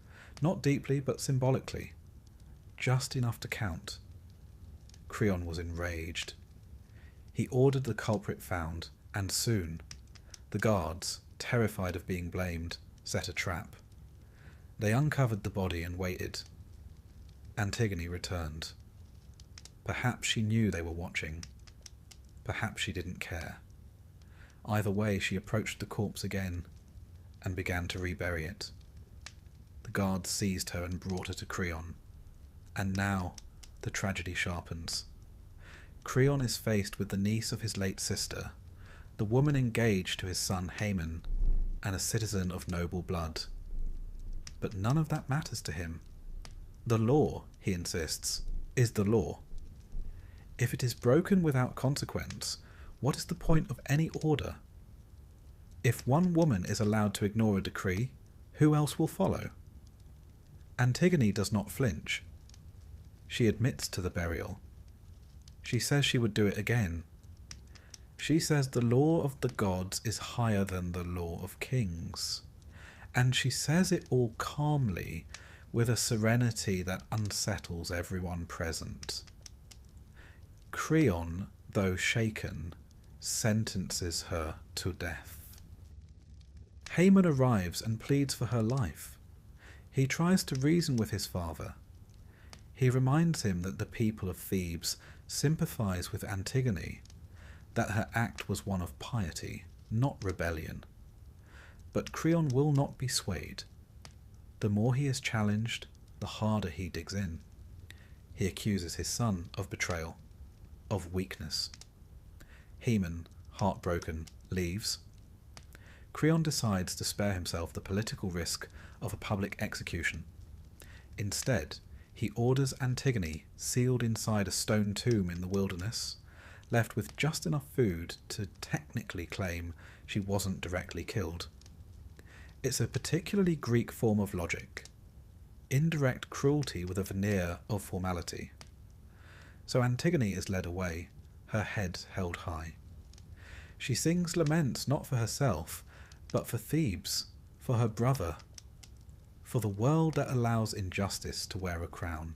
not deeply but symbolically, just enough to count. Creon was enraged. He ordered the culprit found, and soon, the guards, terrified of being blamed, set a trap. They uncovered the body and waited. Antigone returned. Perhaps she knew they were watching. Perhaps she didn't care. Either way, she approached the corpse again and began to rebury it. The guards seized her and brought her to Creon. And now the tragedy sharpens. Creon is faced with the niece of his late sister, the woman engaged to his son Haman, and a citizen of noble blood. But none of that matters to him. The law, he insists, is the law. If it is broken without consequence, what is the point of any order? If one woman is allowed to ignore a decree, who else will follow? Antigone does not flinch. She admits to the burial. She says she would do it again. She says the law of the gods is higher than the law of kings. And she says it all calmly, with a serenity that unsettles everyone present. Creon, though shaken, sentences her to death. Haman arrives and pleads for her life. He tries to reason with his father. He reminds him that the people of Thebes sympathize with Antigone, that her act was one of piety, not rebellion. But Creon will not be swayed. The more he is challenged, the harder he digs in. He accuses his son of betrayal, of weakness. Haman, heartbroken, leaves. Creon decides to spare himself the political risk of a public execution. Instead, he orders Antigone sealed inside a stone tomb in the wilderness, left with just enough food to technically claim she wasn't directly killed. It's a particularly Greek form of logic. Indirect cruelty with a veneer of formality. So Antigone is led away, her head held high. She sings laments not for herself, but for Thebes, for her brother, for the world that allows injustice to wear a crown.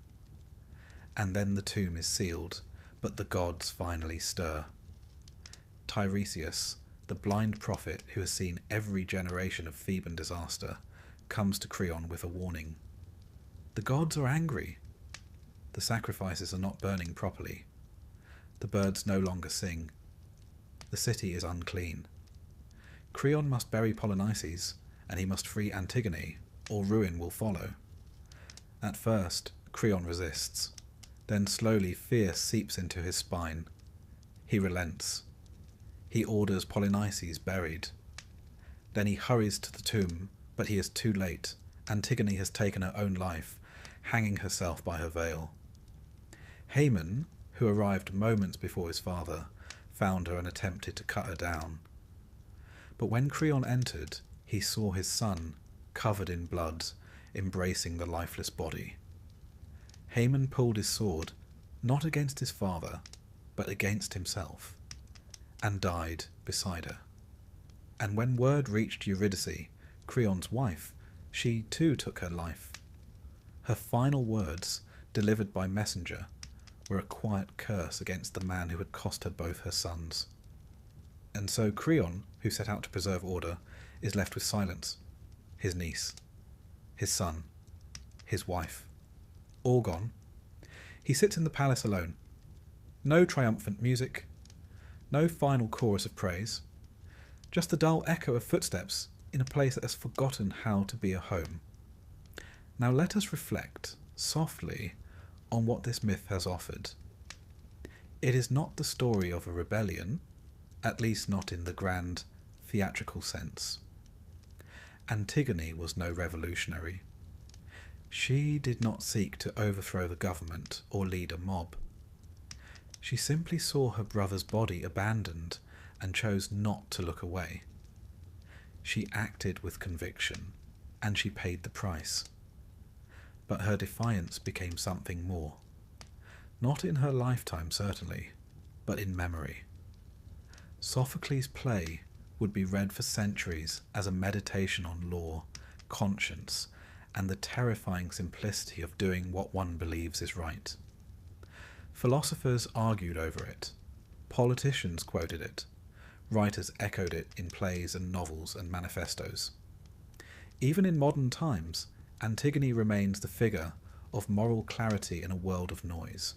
And then the tomb is sealed, but the gods finally stir. Tiresias, the blind prophet who has seen every generation of Theban disaster, comes to Creon with a warning. The gods are angry. The sacrifices are not burning properly. The birds no longer sing. The city is unclean. Creon must bury Polynices, and he must free Antigone, or ruin will follow. At first, Creon resists. Then slowly fear seeps into his spine. He relents. He orders Polynices buried. Then he hurries to the tomb, but he is too late. Antigone has taken her own life, hanging herself by her veil. Haman, who arrived moments before his father, found her and attempted to cut her down. But when Creon entered, he saw his son, covered in blood, embracing the lifeless body. Haman pulled his sword, not against his father, but against himself, and died beside her. And when word reached Eurydice, Creon's wife, she too took her life. Her final words, delivered by messenger, were a quiet curse against the man who had cost her both her sons. And so Creon, who set out to preserve order, is left with silence. His niece, his son, his wife, all gone. He sits in the palace alone. No triumphant music, no final chorus of praise, just the dull echo of footsteps in a place that has forgotten how to be a home. Now let us reflect, softly, on what this myth has offered. It is not the story of a rebellion, at least not in the grand, theatrical sense. Antigone was no revolutionary. She did not seek to overthrow the government or lead a mob. She simply saw her brother's body abandoned and chose not to look away. She acted with conviction, and she paid the price. But her defiance became something more. Not in her lifetime, certainly, but in memory. Sophocles' play would be read for centuries as a meditation on law, conscience, and the terrifying simplicity of doing what one believes is right. Philosophers argued over it. Politicians quoted it. Writers echoed it in plays and novels and manifestos. Even in modern times, Antigone remains the figure of moral clarity in a world of noise.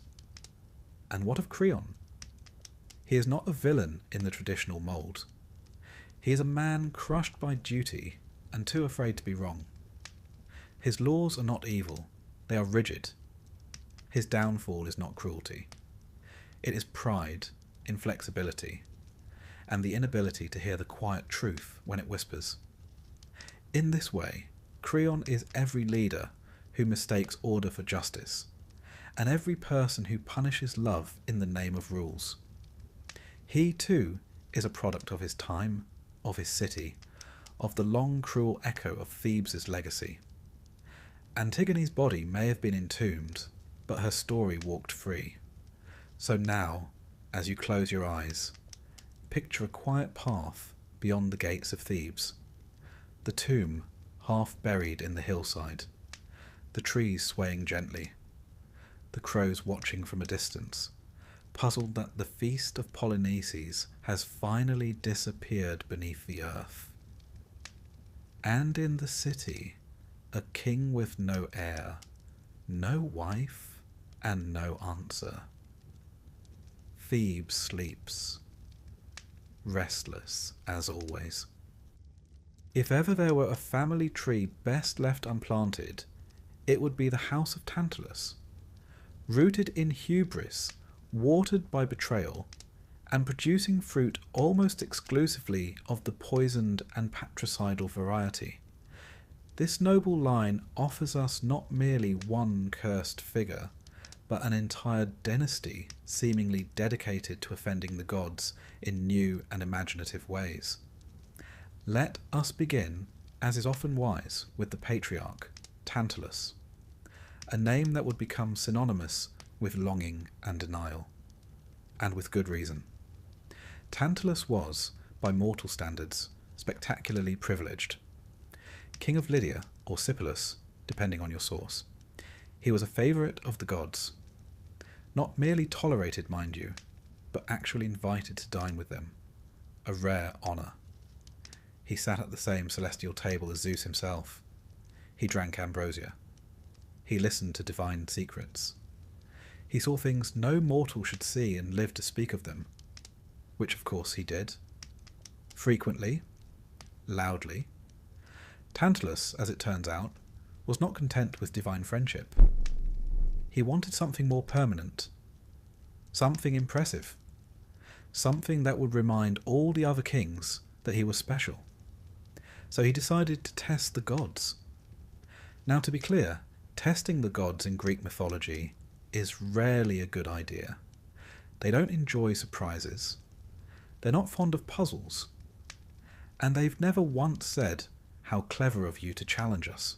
And what of Creon? He is not a villain in the traditional mould. He is a man crushed by duty and too afraid to be wrong. His laws are not evil, they are rigid. His downfall is not cruelty. It is pride, inflexibility, and the inability to hear the quiet truth when it whispers. In this way, Creon is every leader who mistakes order for justice, and every person who punishes love in the name of rules. He, too, is a product of his time, of his city, of the long cruel echo of Thebes' legacy. Antigone's body may have been entombed, but her story walked free. So now, as you close your eyes, picture a quiet path beyond the gates of Thebes, the tomb half buried in the hillside, the trees swaying gently, the crows watching from a distance, puzzled that the feast of Polynices has finally disappeared beneath the earth. And in the city, a king with no heir, no wife, and no answer. Thebes sleeps, restless as always. If ever there were a family tree best left unplanted, it would be the House of Tantalus. Rooted in hubris, watered by betrayal, and producing fruit almost exclusively of the poisoned and patricidal variety. This noble line offers us not merely one cursed figure, but an entire dynasty seemingly dedicated to offending the gods in new and imaginative ways. Let us begin, as is often wise, with the patriarch, Tantalus, a name that would become synonymous with longing and denial, and with good reason. Tantalus was, by mortal standards, spectacularly privileged. King of Lydia, or Sipylus, depending on your source. He was a favourite of the gods. Not merely tolerated, mind you, but actually invited to dine with them. A rare honour. He sat at the same celestial table as Zeus himself. He drank ambrosia. He listened to divine secrets. He saw things no mortal should see and live to speak of them, which of course he did. Frequently, loudly. Tantalus, as it turns out, was not content with divine friendship. He wanted something more permanent, something impressive, something that would remind all the other kings that he was special. So he decided to test the gods. Now, to be clear, testing the gods in Greek mythology is rarely a good idea. They don't enjoy surprises. They're not fond of puzzles. And they've never once said, "How clever of you to challenge us."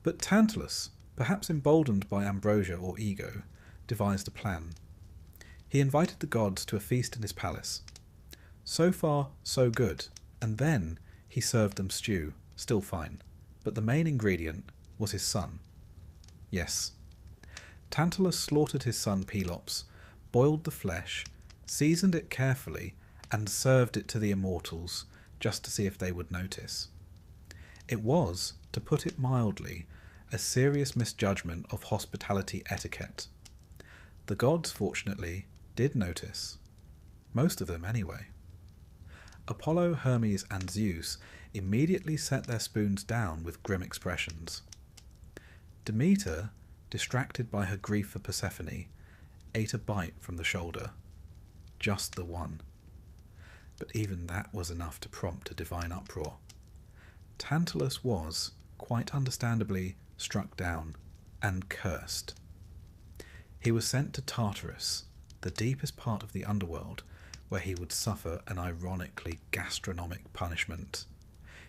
But Tantalus, perhaps emboldened by ambrosia or ego, devised a plan. He invited the gods to a feast in his palace. So far, so good, and then he served them stew, still fine, but the main ingredient was his son. Yes, Tantalus slaughtered his son Pelops, boiled the flesh, seasoned it carefully, and served it to the immortals, just to see if they would notice. It was, to put it mildly, a serious misjudgment of hospitality etiquette. The gods, fortunately, did notice. Most of them, anyway. Apollo, Hermes, and Zeus immediately set their spoons down with grim expressions. Demeter, distracted by her grief for Persephone, ate a bite from the shoulder. Just the one. But even that was enough to prompt a divine uproar. Tantalus was, quite understandably, struck down and cursed. He was sent to Tartarus, the deepest part of the underworld, where he would suffer an ironically gastronomic punishment.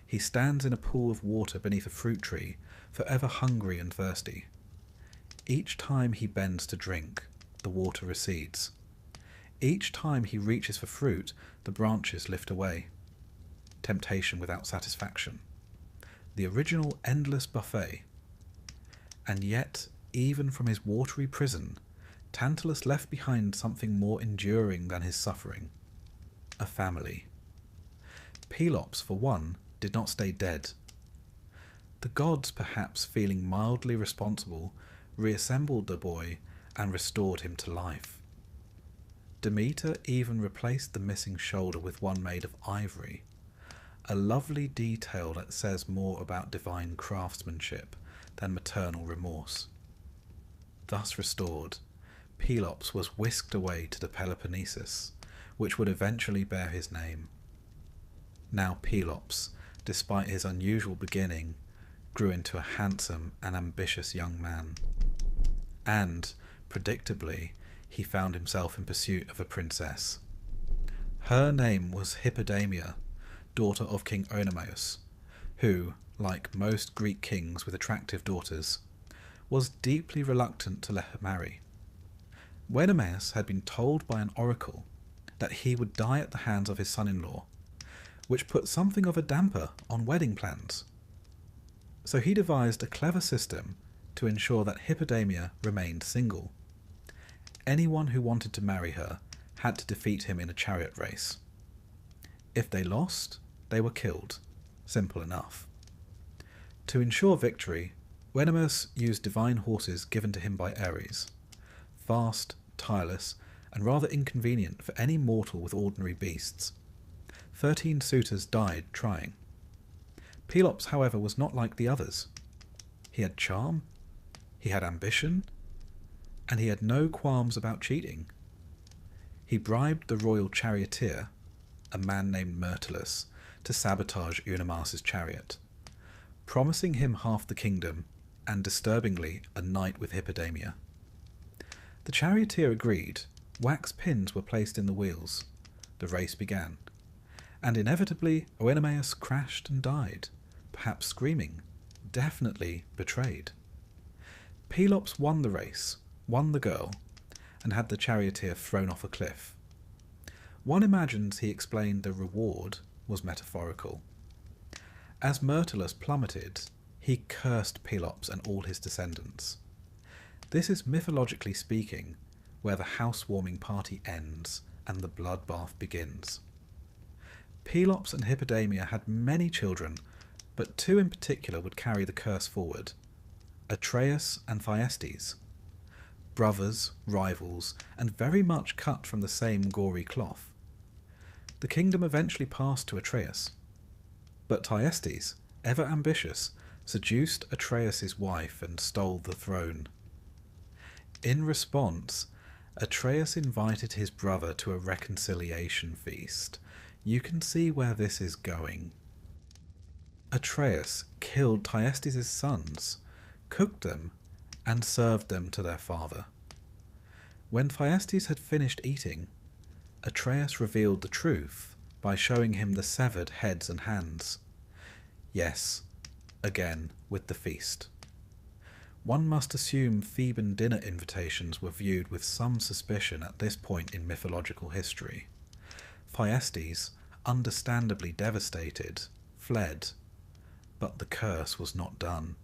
He stands in a pool of water beneath a fruit tree, forever hungry and thirsty. Each time he bends to drink, the water recedes. Each time he reaches for fruit, the branches lift away. Temptation without satisfaction. The original endless buffet. And yet, even from his watery prison, Tantalus left behind something more enduring than his suffering. A family. Pelops, for one, did not stay dead. The gods, perhaps feeling mildly responsible, reassembled the boy and restored him to life. Demeter even replaced the missing shoulder with one made of ivory, a lovely detail that says more about divine craftsmanship than maternal remorse. Thus restored, Pelops was whisked away to the Peloponnesus, which would eventually bear his name. Now Pelops, despite his unusual beginning, grew into a handsome and ambitious young man. And, predictably, he found himself in pursuit of a princess. Her name was Hippodamia, daughter of King Oenomaus, who, like most Greek kings with attractive daughters, was deeply reluctant to let her marry. Oenomaus had been told by an oracle that he would die at the hands of his son-in-law, which put something of a damper on wedding plans. So he devised a clever system to ensure that Hippodamia remained single. Anyone who wanted to marry her had to defeat him in a chariot race. If they lost, they were killed. Simple enough. To ensure victory, Oenomaus used divine horses given to him by Ares. Fast, tireless, and rather inconvenient for any mortal with ordinary beasts. 13 suitors died trying. Pelops, however, was not like the others. He had charm, he had ambition, and he had no qualms about cheating. He bribed the royal charioteer, a man named Myrtilus, to sabotage Oenomaus' chariot, promising him half the kingdom and, disturbingly, a night with Hippodamia. The charioteer agreed. Wax pins were placed in the wheels. The race began. And inevitably Oenomaus crashed and died, perhaps screaming, definitely betrayed. Pelops won the race, won the girl, and had the charioteer thrown off a cliff. One imagines he explained the reward was metaphorical. As Myrtilus plummeted, he cursed Pelops and all his descendants. This is, mythologically speaking, where the housewarming party ends and the bloodbath begins. Pelops and Hippodamia had many children, but two in particular would carry the curse forward: Atreus and Thyestes. Brothers, rivals, and very much cut from the same gory cloth. The kingdom eventually passed to Atreus, but Thyestes, ever ambitious, seduced Atreus's wife and stole the throne. In response, Atreus invited his brother to a reconciliation feast. You can see where this is going. Atreus killed Thyestes' sons, cooked them, and served them to their father. When Thyestes had finished eating, Atreus revealed the truth by showing him the severed heads and hands. Yes, again with the feast. One must assume Theban dinner invitations were viewed with some suspicion at this point in mythological history. Thyestes, understandably devastated, fled, but the curse was not done.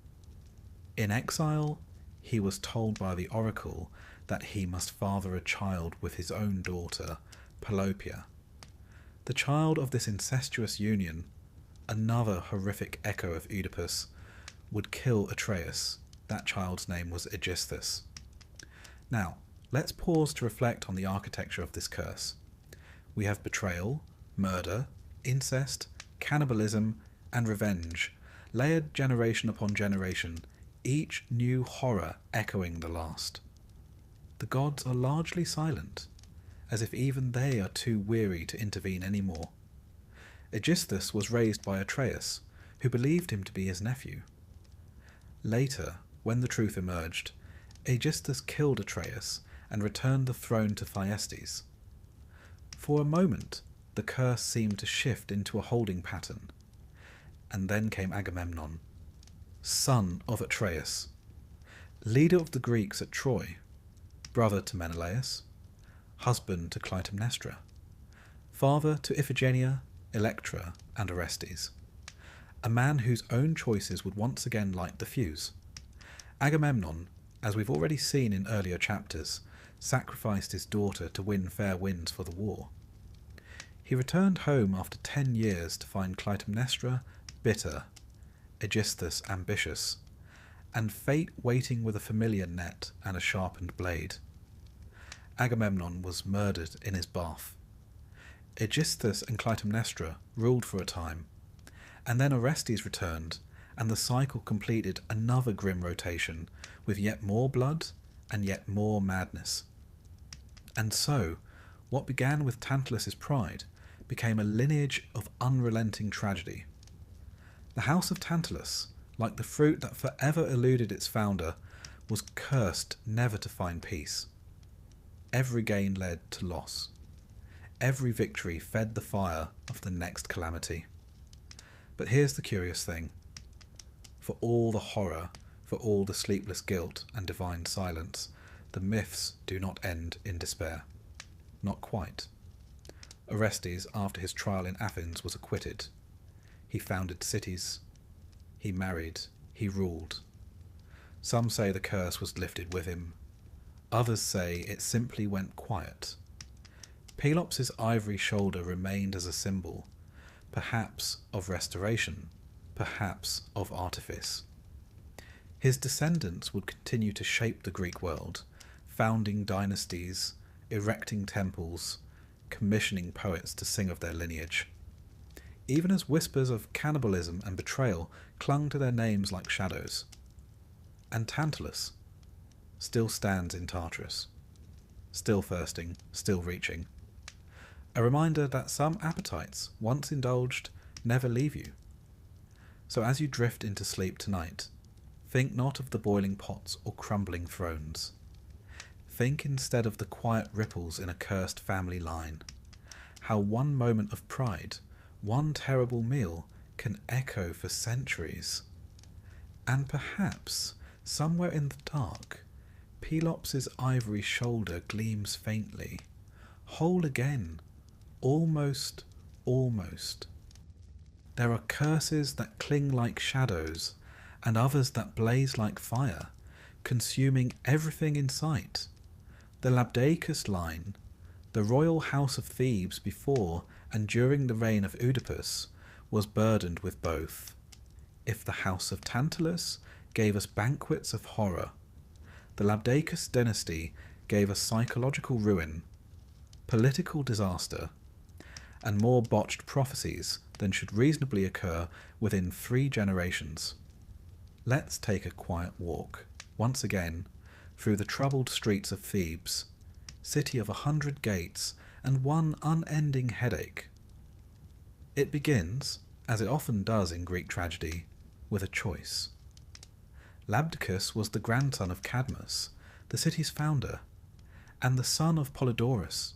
In exile, he was told by the oracle that he must father a child with his own daughter, Pelopia. The child of this incestuous union, another horrific echo of Oedipus, would kill Atreus. That child's name was Aegisthus. Now, let's pause to reflect on the architecture of this curse. We have betrayal, murder, incest, cannibalism, and revenge, layered generation upon generation, each new horror echoing the last. The gods are largely silent, as if even they are too weary to intervene any more. Aegisthus was raised by Atreus, who believed him to be his nephew. Later, when the truth emerged, Aegisthus killed Atreus and returned the throne to Thyestes. For a moment, the curse seemed to shift into a holding pattern. And then came Agamemnon, son of Atreus, leader of the Greeks at Troy, brother to Menelaus, husband to Clytemnestra, father to Iphigenia, Electra, and Orestes, a man whose own choices would once again light the fuse. Agamemnon, as we've already seen in earlier chapters, sacrificed his daughter to win fair winds for the war. He returned home after 10 years to find Clytemnestra bitter, Aegisthus ambitious, and fate waiting with a familiar net and a sharpened blade. Agamemnon was murdered in his bath. Aegisthus and Clytemnestra ruled for a time, and then Orestes returned, and the cycle completed another grim rotation with yet more blood and yet more madness. And so, what began with Tantalus's pride became a lineage of unrelenting tragedy. The house of Tantalus, like the fruit that forever eluded its founder, was cursed never to find peace. Every gain led to loss. Every victory fed the fire of the next calamity. But here's the curious thing. For all the horror, for all the sleepless guilt and divine silence, the myths do not end in despair. Not quite. Orestes, after his trial in Athens, was acquitted. He founded cities. He married. He ruled. Some say the curse was lifted with him. Others say it simply went quiet. Pelops' ivory shoulder remained as a symbol, perhaps of restoration, perhaps of artifice. His descendants would continue to shape the Greek world, founding dynasties, erecting temples, commissioning poets to sing of their lineage. Even as whispers of cannibalism and betrayal clung to their names like shadows. And Tantalus still stands in Tartarus, still thirsting, still reaching. A reminder that some appetites, once indulged, never leave you. So as you drift into sleep tonight, think not of the boiling pots or crumbling thrones. Think instead of the quiet ripples in a cursed family line. How one moment of pride, one terrible meal, can echo for centuries. And perhaps, somewhere in the dark, Pelops' ivory shoulder gleams faintly, whole again, almost. There are curses that cling like shadows, and others that blaze like fire, consuming everything in sight. The Labdacus line, the royal house of Thebes before and during the reign of Oedipus, was burdened with both. If the house of Tantalus gave us banquets of horror, the Labdacus dynasty gave us psychological ruin, political disaster, and more botched prophecies than should reasonably occur within 3 generations. Let's take a quiet walk, once again, through the troubled streets of Thebes, city of 100 gates and one unending headache. It begins, as it often does in Greek tragedy, with a choice. Labdacus was the grandson of Cadmus, the city's founder, and the son of Polydorus,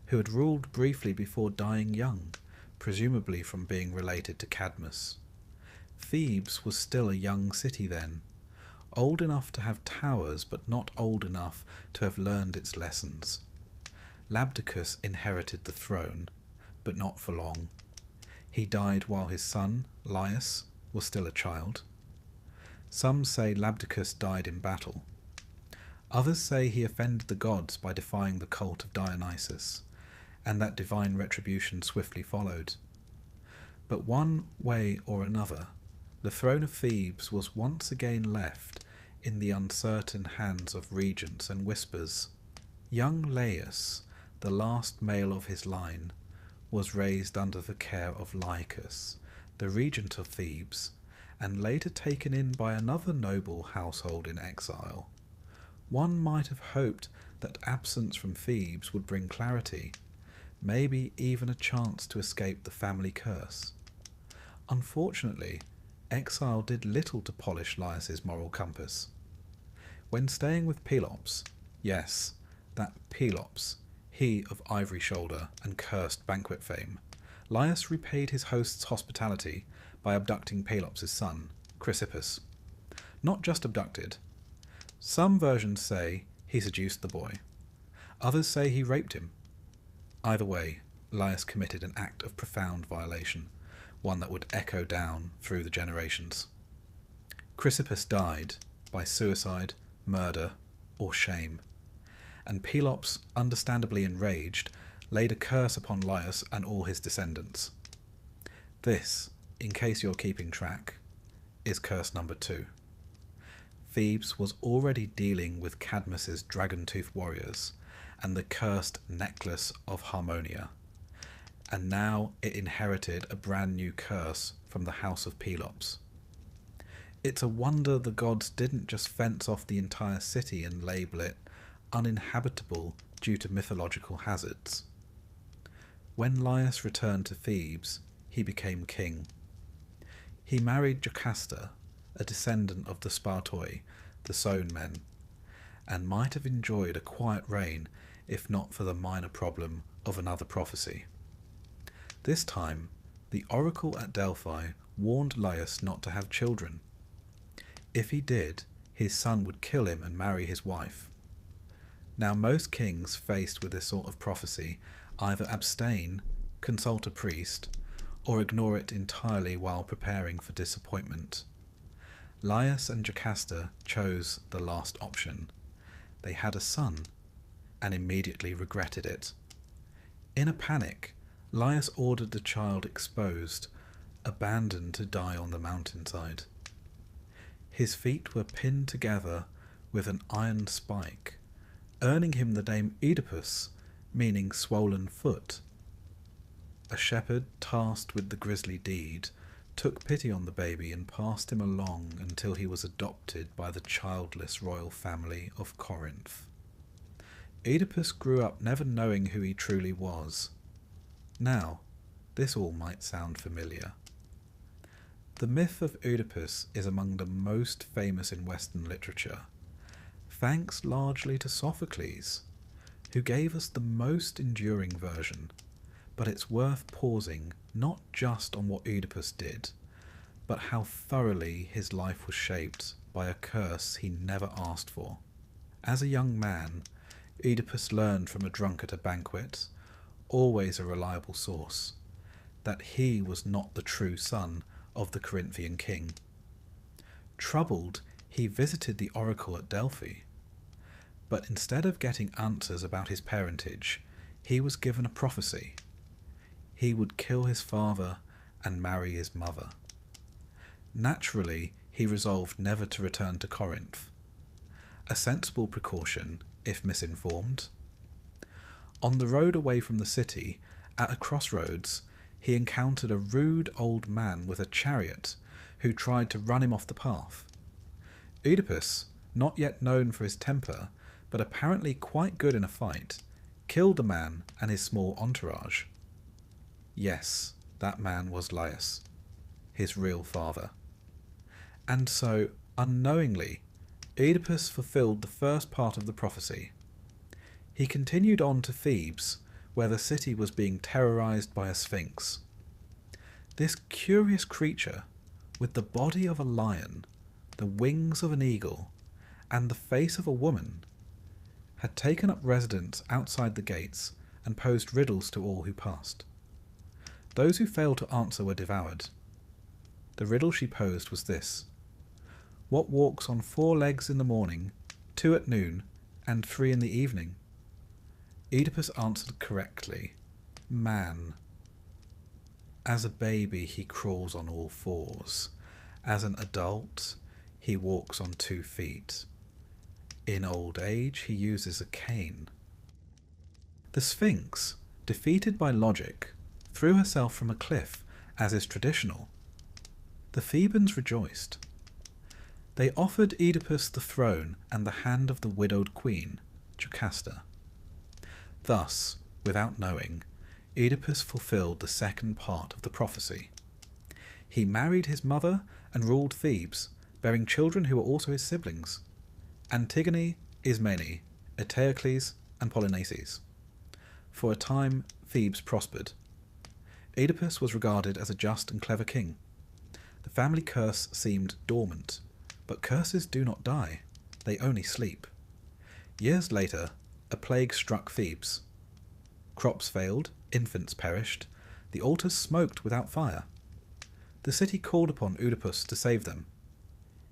who had ruled briefly before dying young, presumably from being related to Cadmus. Thebes was still a young city then, old enough to have towers but not old enough to have learned its lessons. Labdacus inherited the throne, but not for long. He died while his son, Laius, was still a child. Some say Labdacus died in battle. Others say he offended the gods by defying the cult of Dionysus, and that divine retribution swiftly followed. But one way or another, the throne of Thebes was once again left in the uncertain hands of regents and whispers. Young Laius, the last male of his line, was raised under the care of Lycus, the regent of Thebes, and later taken in by another noble household in exile. One might have hoped that absence from Thebes would bring clarity, maybe even a chance to escape the family curse. Unfortunately, exile did little to polish Laius's moral compass. When staying with Pelops, yes, that Pelops, he of ivory shoulder and cursed banquet fame, Laius repaid his host's hospitality by abducting Pelops' son, Chrysippus. Not just abducted. Some versions say he seduced the boy. Others say he raped him. Either way, Laius committed an act of profound violation, one that would echo down through the generations. Chrysippus died by suicide, murder, or shame, and Pelops, understandably enraged, laid a curse upon Laius and all his descendants. This, in case you're keeping track, is curse number 2. Thebes was already dealing with Cadmus's dragon-toothed warriors and the cursed necklace of Harmonia, and now it inherited a brand new curse from the House of Pelops. It's a wonder the gods didn't just fence off the entire city and label it uninhabitable due to mythological hazards. When Laius returned to Thebes, he became king. He married Jocasta, a descendant of the Spartoi, the Sown men, and might have enjoyed a quiet reign if not for the minor problem of another prophecy. This time, the oracle at Delphi warned Laius not to have children. If he did, his son would kill him and marry his wife. Now most kings faced with this sort of prophecy either abstain, consult a priest, or ignore it entirely while preparing for disappointment. Laius and Jocasta chose the last option. They had a son, and immediately regretted it. In a panic, Laius ordered the child exposed, abandoned to die on the mountainside. His feet were pinned together with an iron spike, earning him the name Oedipus, meaning swollen foot. A shepherd tasked with the grisly deed took pity on the baby and passed him along until he was adopted by the childless royal family of Corinth. Oedipus grew up never knowing who he truly was. Now, this all might sound familiar. The myth of Oedipus is among the most famous in Western literature, thanks largely to Sophocles, who gave us the most enduring version, but it's worth pausing not just on what Oedipus did, but how thoroughly his life was shaped by a curse he never asked for. As a young man, Oedipus learned from a drunk at a banquet, always a reliable source, that he was not the true son of the Corinthian king. Troubled, he visited the oracle at Delphi. But instead of getting answers about his parentage, he was given a prophecy. He would kill his father and marry his mother. Naturally, he resolved never to return to Corinth. A sensible precaution, if misinformed. On the road away from the city, at a crossroads, he encountered a rude old man with a chariot who tried to run him off the path. Oedipus, not yet known for his temper, but apparently quite good in a fight, killed the man and his small entourage. Yes, that man was Laius, his real father. And so, unknowingly, Oedipus fulfilled the first part of the prophecy. He continued on to Thebes, where the city was being terrorized by a sphinx. This curious creature, with the body of a lion, the wings of an eagle, and the face of a woman, had taken up residence outside the gates and posed riddles to all who passed. Those who failed to answer were devoured. The riddle she posed was this: what walks on 4 legs in the morning, 2 at noon, and 3 in the evening? Oedipus answered correctly: man. As a baby he crawls on all 4s. As an adult he walks on 2 feet. In old age he uses a cane. The Sphinx, defeated by logic, threw herself from a cliff, as is traditional. The Thebans rejoiced. They offered Oedipus the throne and the hand of the widowed queen, Jocasta. Thus, without knowing, Oedipus fulfilled the second part of the prophecy. He married his mother and ruled Thebes, bearing children who were also his siblings: Antigone, Ismene, Eteocles, and Polynices. For a time, Thebes prospered. Oedipus was regarded as a just and clever king. The family curse seemed dormant, but curses do not die, they only sleep. Years later, a plague struck Thebes. Crops failed, infants perished, the altars smoked without fire. The city called upon Oedipus to save them.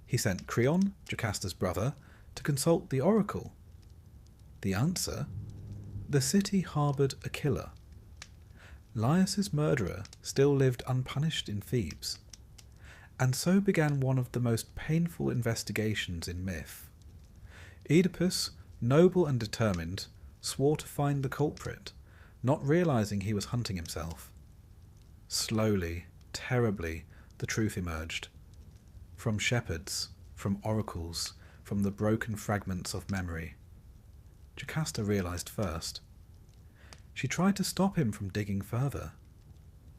He sent Creon, Jocasta's brother, to consult the oracle. The answer? The city harboured a killer. Laius's murderer still lived unpunished in Thebes. And so began one of the most painful investigations in myth. Oedipus, noble and determined, swore to find the culprit, not realizing he was hunting himself. Slowly, terribly, the truth emerged. From shepherds, from oracles, from the broken fragments of memory. Jocasta realized first. She tried to stop him from digging further.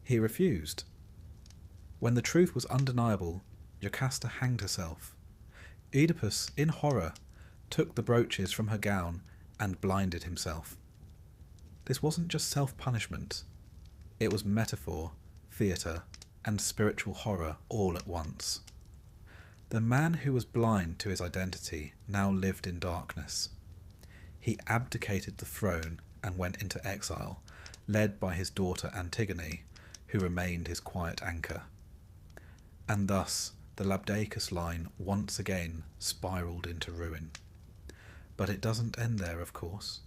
He refused. When the truth was undeniable, Jocasta hanged herself. Oedipus, in horror, took the brooches from her gown and blinded himself. This wasn't just self-punishment. It was metaphor, theatre, and spiritual horror all at once. The man who was blind to his identity now lived in darkness. He abdicated the throne and went into exile, led by his daughter Antigone, who remained his quiet anchor. And thus the Labdacus line once again spiralled into ruin. But it doesn't end there, of course.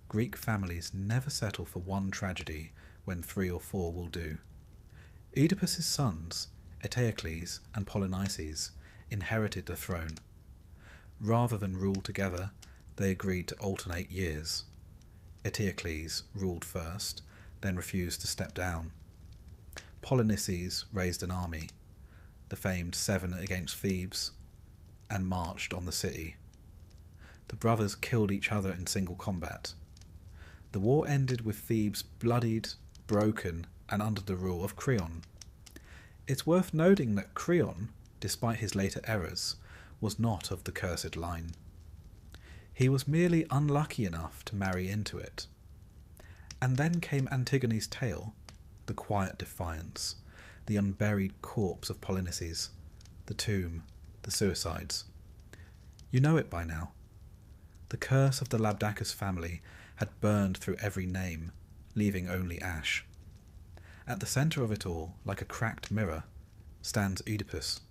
Greek families never settle for one tragedy when 3 or 4 will do. Oedipus's sons, Eteocles and Polynices, inherited the throne. Rather than rule together, they agreed to alternate years. Eteocles ruled first, then refused to step down. Polynices raised an army, the famed 7 against Thebes, and marched on the city. The brothers killed each other in single combat. The war ended with Thebes bloodied, broken, and under the rule of Creon. It's worth noting that Creon, despite his later errors, was not of the cursed line. He was merely unlucky enough to marry into it. And then came Antigone's tale, the quiet defiance, the unburied corpse of Polynices, the tomb, the suicides. You know it by now. The curse of the Labdacus family had burned through every name, leaving only ash. At the centre of it all, like a cracked mirror, stands Oedipus.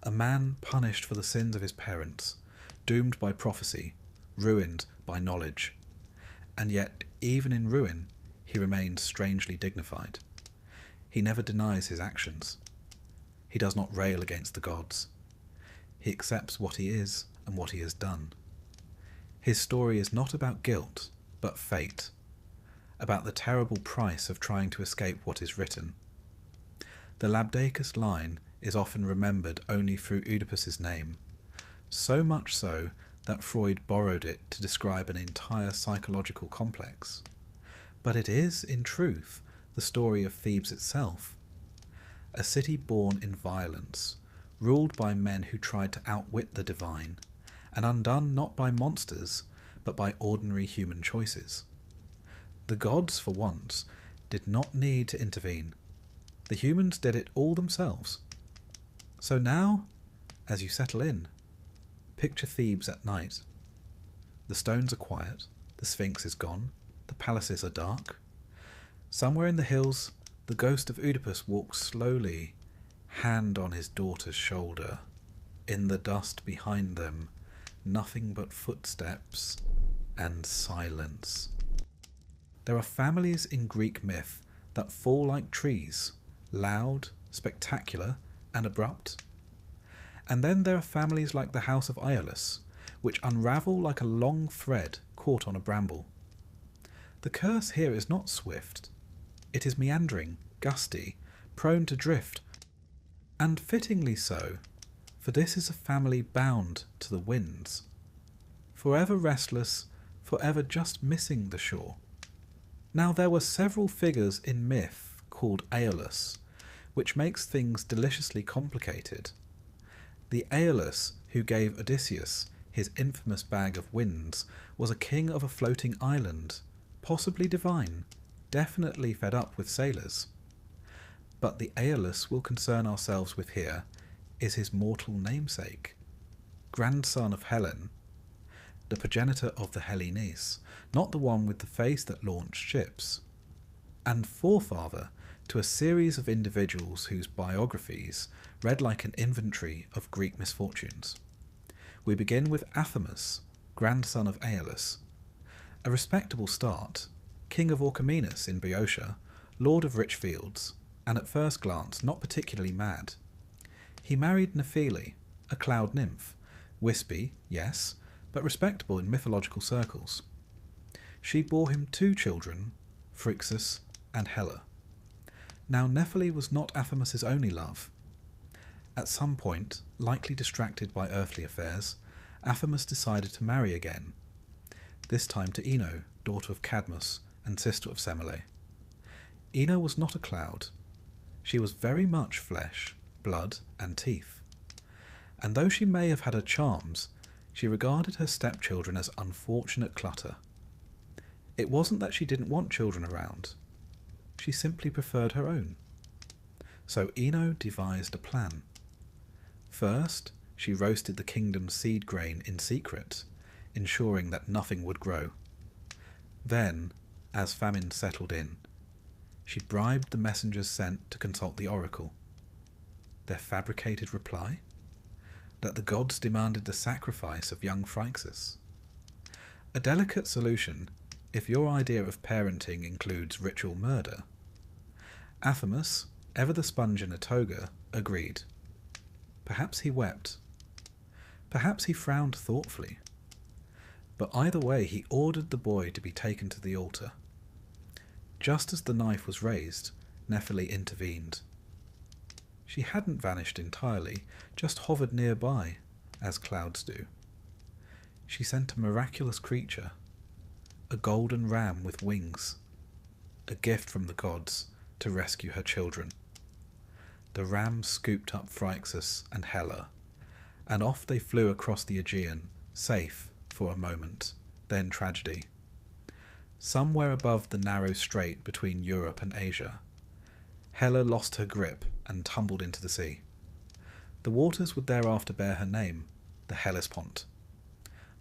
A man punished for the sins of his parents, doomed by prophecy, ruined by knowledge. And yet, even in ruin, he remains strangely dignified. He never denies his actions. He does not rail against the gods. He accepts what he is and what he has done. His story is not about guilt, but fate, about the terrible price of trying to escape what is written. The Labdacus line is often remembered only through Oedipus's name, so much so that Freud borrowed it to describe an entire psychological complex. But it is, in truth, the story of Thebes itself, a city born in violence, ruled by men who tried to outwit the divine, and undone not by monsters, but by ordinary human choices. The gods, for once, did not need to intervene. The humans did it all themselves. So now, as you settle in, picture Thebes at night. The stones are quiet, the Sphinx is gone, the palaces are dark. Somewhere in the hills, the ghost of Oedipus walks slowly, hand on his daughter's shoulder. In the dust behind them, nothing but footsteps and silence. There are families in Greek myth that fall like trees, loud, spectacular, and abrupt. And then there are families like the House of Aeolus, which unravel like a long thread caught on a bramble. The curse here is not swift. It is meandering, gusty, prone to drift, and fittingly so, for this is a family bound to the winds, forever restless, forever just missing the shore. Now there were several figures in myth called Aeolus, which makes things deliciously complicated. The Aeolus who gave Odysseus his infamous bag of winds was a king of a floating island, possibly divine, definitely fed up with sailors. But the Aeolus we'll concern ourselves with here is his mortal namesake, grandson of Helen, the progenitor of the Hellenes, not the one with the face that launched ships, and forefather to a series of individuals whose biographies read like an inventory of Greek misfortunes. We begin with Athamas, grandson of Aeolus, a respectable start, king of Orchomenus in Boeotia, lord of rich fields, and at first glance not particularly mad. He married Nephele, a cloud nymph, wispy, yes, but respectable in mythological circles. She bore him 2 children, Phrixus and Helle. Now Nephele was not Athamas's only love. At some point, likely distracted by earthly affairs, Athamas decided to marry again, this time to Ino, daughter of Cadmus and sister of Semele. Ino was not a cloud. She was very much flesh, blood, and teeth. And though she may have had her charms, she regarded her stepchildren as unfortunate clutter. It wasn't that she didn't want children around. She simply preferred her own. So Ino devised a plan. First, she roasted the kingdom's seed grain in secret, ensuring that nothing would grow. Then, as famine settled in, she bribed the messengers sent to consult the oracle. Their fabricated reply? That the gods demanded the sacrifice of young Phrixus. A delicate solution if your idea of parenting includes ritual murder. Athamas, ever the sponge in a toga, agreed. Perhaps he wept. Perhaps he frowned thoughtfully. But either way, he ordered the boy to be taken to the altar. Just as the knife was raised, Nephele intervened. She hadn't vanished entirely, just hovered nearby, as clouds do. She sent a miraculous creature, a golden ram with wings, a gift from the gods to rescue her children. The ram scooped up Phrixus and Helle, and off they flew across the Aegean, safe for a moment, then tragedy. Somewhere above the narrow strait between Europe and Asia, Helle lost her grip and tumbled into the sea. The waters would thereafter bear her name, the Hellespont.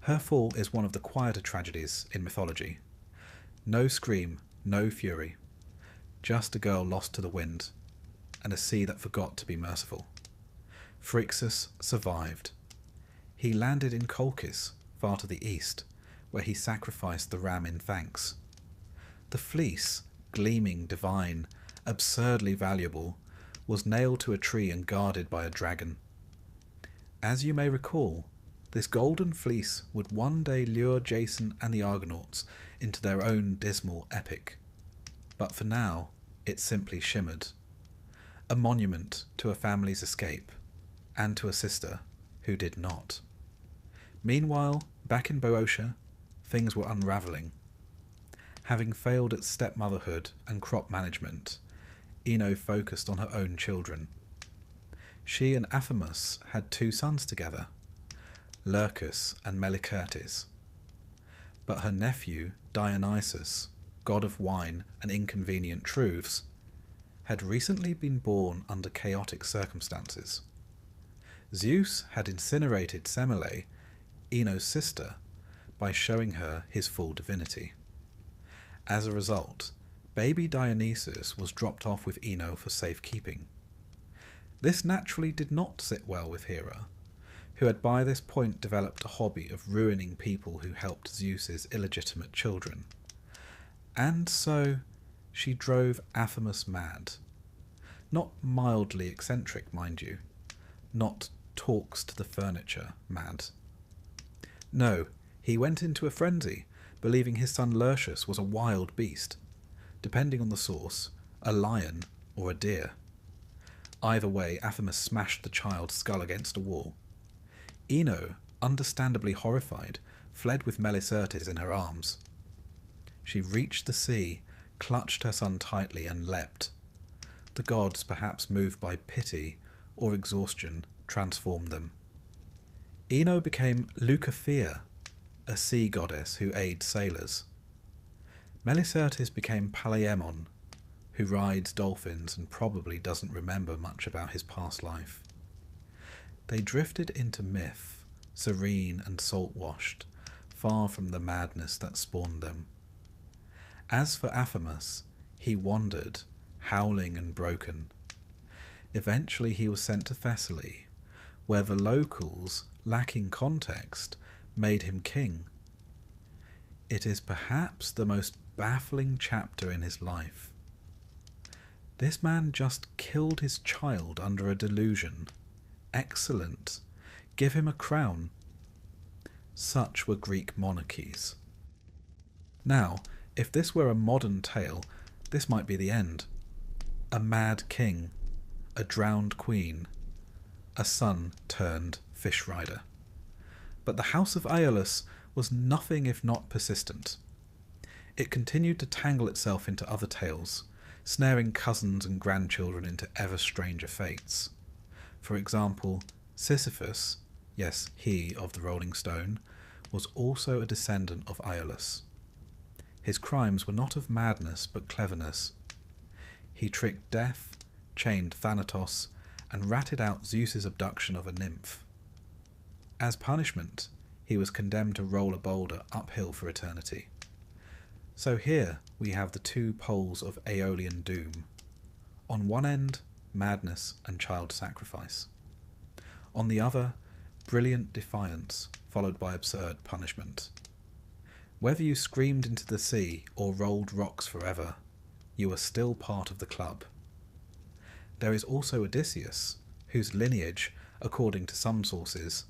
Her fall is one of the quieter tragedies in mythology. No scream, no fury, just a girl lost to the wind, and a sea that forgot to be merciful. Phrixus survived. He landed in Colchis, far to the east, where he sacrificed the ram in thanks. The fleece, gleaming divine, absurdly valuable, was nailed to a tree and guarded by a dragon. As you may recall, this golden fleece would one day lure Jason and the Argonauts into their own dismal epic. But for now, it simply shimmered. A monument to a family's escape, and to a sister who did not. Meanwhile, back in Boeotia, things were unravelling. Having failed at stepmotherhood and crop management, Ino focused on her own children. She and Athamas had 2 sons together, Lurcus and Melicertes. But her nephew, Dionysus, god of wine and inconvenient truths, had recently been born under chaotic circumstances. Zeus had incinerated Semele, Ino's sister, by showing her his full divinity. As a result, baby Dionysus was dropped off with Ino for safekeeping. This naturally did not sit well with Hera, who had by this point developed a hobby of ruining people who helped Zeus's illegitimate children. And so she drove Athamas mad. Not mildly eccentric, mind you. Not talks to the furniture mad. No, he went into a frenzy, believing his son Lurcus was a wild beast, depending on the source, a lion or a deer. Either way, Athamas smashed the child's skull against a wall. Ino, understandably horrified, fled with Melicertes in her arms. She reached the sea, clutched her son tightly, and leapt. The gods, perhaps moved by pity or exhaustion, transformed them. Ino became Leucothea, a sea goddess who aids sailors. Melicertes became Palaemon, who rides dolphins and probably doesn't remember much about his past life. They drifted into myth, serene and salt-washed, far from the madness that spawned them. As for Athamas, he wandered, howling and broken. Eventually he was sent to Thessaly, where the locals, lacking context, made him king. It is perhaps the most baffling chapter in his life. This man just killed his child under a delusion. Excellent. Give him a crown. Such were Greek monarchies. Now, if this were a modern tale, this might be the end. A mad king, a drowned queen, a son turned fish rider. But the House of Aeolus was nothing if not persistent. It continued to tangle itself into other tales, snaring cousins and grandchildren into ever stranger fates. For example, Sisyphus, yes, he of the Rolling Stone, was also a descendant of Aeolus. His crimes were not of madness but cleverness. He tricked death, chained Thanatos, and ratted out Zeus's abduction of a nymph. As punishment, he was condemned to roll a boulder uphill for eternity. So here we have the 2 poles of Aeolian doom. On one end, madness and child sacrifice. On the other, brilliant defiance, followed by absurd punishment. Whether you screamed into the sea or rolled rocks forever, you are still part of the club. There is also Odysseus, whose lineage, according to some sources,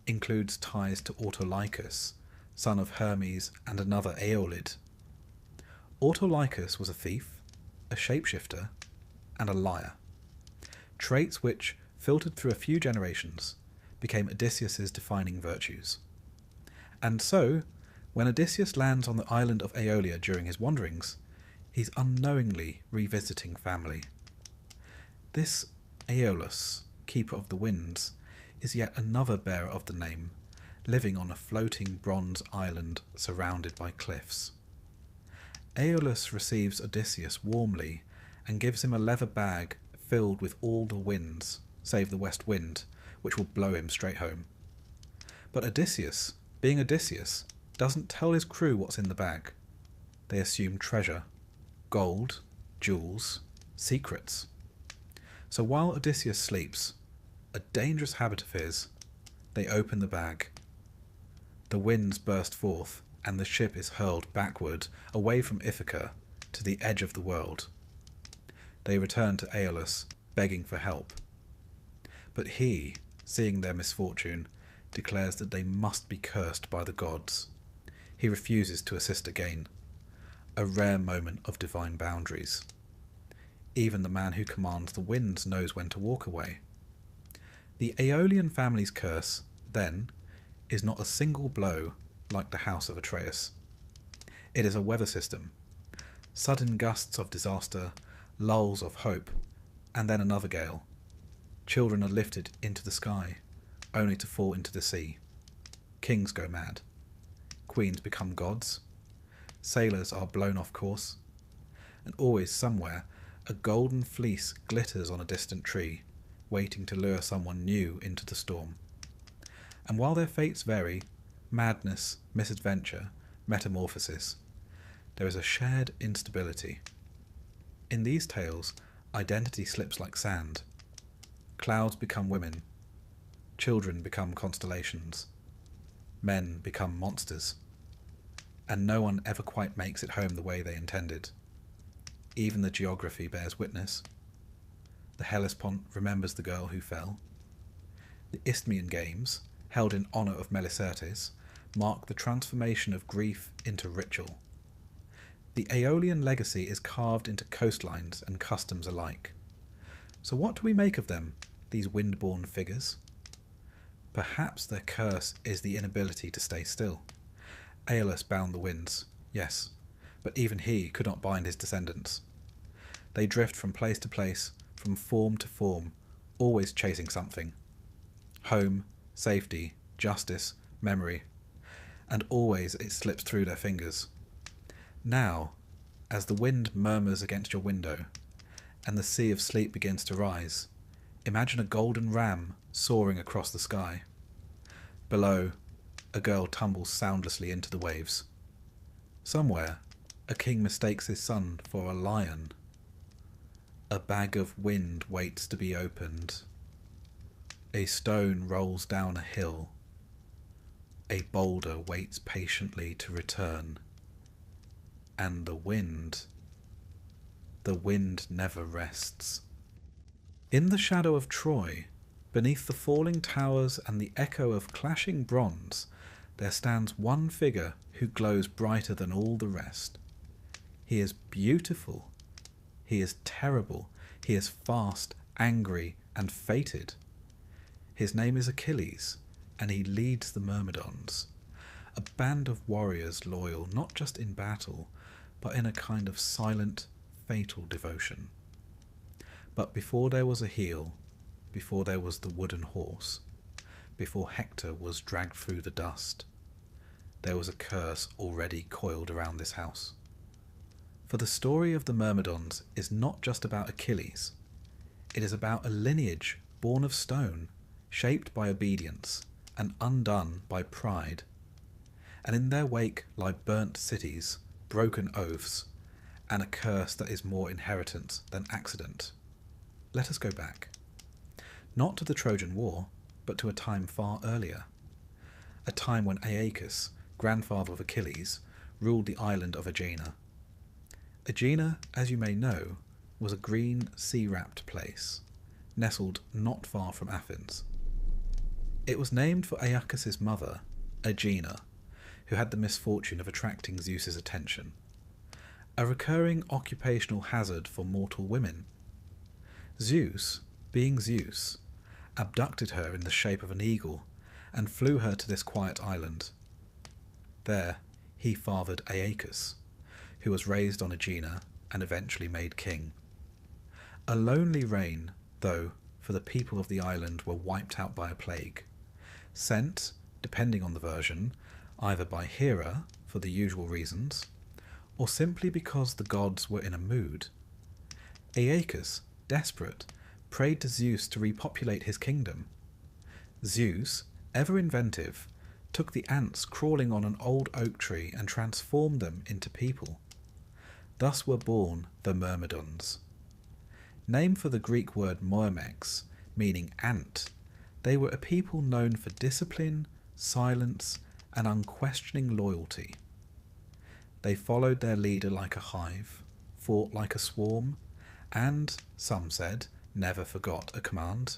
includes ties to Autolycus, son of Hermes and another Aeolid. Autolycus was a thief, a shapeshifter, and a liar. Traits which, filtered through a few generations, became Odysseus's defining virtues. And so, when Odysseus lands on the island of Aeolia during his wanderings, he's unknowingly revisiting family. This Aeolus, keeper of the winds, is yet another bearer of the name, living on a floating bronze island surrounded by cliffs. Aeolus receives Odysseus warmly and gives him a leather bag filled with all the winds, save the west wind, which will blow him straight home. But Odysseus, being Odysseus, doesn't tell his crew what's in the bag. They assume treasure, gold, jewels, secrets. So while Odysseus sleeps, a dangerous habit of his. They open the bag. The winds burst forth, and the ship is hurled backward, away from Ithaca, to the edge of the world. They return to Aeolus, begging for help. But he, seeing their misfortune, declares that they must be cursed by the gods. He refuses to assist again. A rare moment of divine boundaries. Even the man who commands the winds knows when to walk away. The Aeolian family's curse, then, is not a single blow like the House of Atreus. It is a weather system. Sudden gusts of disaster, lulls of hope, and then another gale. Children are lifted into the sky, only to fall into the sea. Kings go mad. Queens become gods. Sailors are blown off course. And always somewhere, a golden fleece glitters on a distant tree, waiting to lure someone new into the storm. And while their fates vary, madness, misadventure, metamorphosis, there is a shared instability. In these tales, identity slips like sand. Clouds become women. Children become constellations. Men become monsters. And no one ever quite makes it home the way they intended. Even the geography bears witness. The Hellespont remembers the girl who fell. The Isthmian Games, held in honour of Melicertes, mark the transformation of grief into ritual. The Aeolian legacy is carved into coastlines and customs alike. So what do we make of them, these wind-born figures? Perhaps their curse is the inability to stay still. Aeolus bound the winds, yes, but even he could not bind his descendants. They drift from place to place, from form to form, always chasing something. Home, safety, justice, memory, and always it slips through their fingers. Now, as the wind murmurs against your window, and the sea of sleep begins to rise, imagine a golden ram soaring across the sky. Below, a girl tumbles soundlessly into the waves. Somewhere, a king mistakes his son for a lion. A bag of wind waits to be opened. A stone rolls down a hill. A boulder waits patiently to return. And the wind never rests. In the shadow of Troy, beneath the falling towers and the echo of clashing bronze, there stands one figure who glows brighter than all the rest. He is beautiful. He is terrible. He is fast, angry, and fated. His name is Achilles, and he leads the Myrmidons, a band of warriors loyal not just in battle, but in a kind of silent, fatal devotion. But before there was a heel, before there was the wooden horse, before Hector was dragged through the dust, there was a curse already coiled around this house. For the story of the Myrmidons is not just about Achilles. It is about a lineage born of stone, shaped by obedience, and undone by pride. And in their wake lie burnt cities, broken oaths, and a curse that is more inheritance than accident. Let us go back. Not to the Trojan War, but to a time far earlier. A time when Aeacus, grandfather of Achilles, ruled the island of Aegina. Aegina, as you may know, was a green, sea-wrapped place, nestled not far from Athens. It was named for Aeacus' mother, Aegina, who had the misfortune of attracting Zeus's attention. A recurring occupational hazard for mortal women. Zeus, being Zeus, abducted her in the shape of an eagle and flew her to this quiet island. There he fathered Aeacus, who was raised on Aegina and eventually made king. A lonely reign, though, for the people of the island were wiped out by a plague, sent, depending on the version, either by Hera for the usual reasons, or simply because the gods were in a mood. Aeacus, desperate, prayed to Zeus to repopulate his kingdom. Zeus, ever inventive, took the ants crawling on an old oak tree and transformed them into people. Thus were born the Myrmidons. Name for the Greek word moimex, meaning ant, They were a people known for discipline, silence, and unquestioning loyalty. They followed their leader like a hive, fought like a swarm, and, some said, never forgot a command.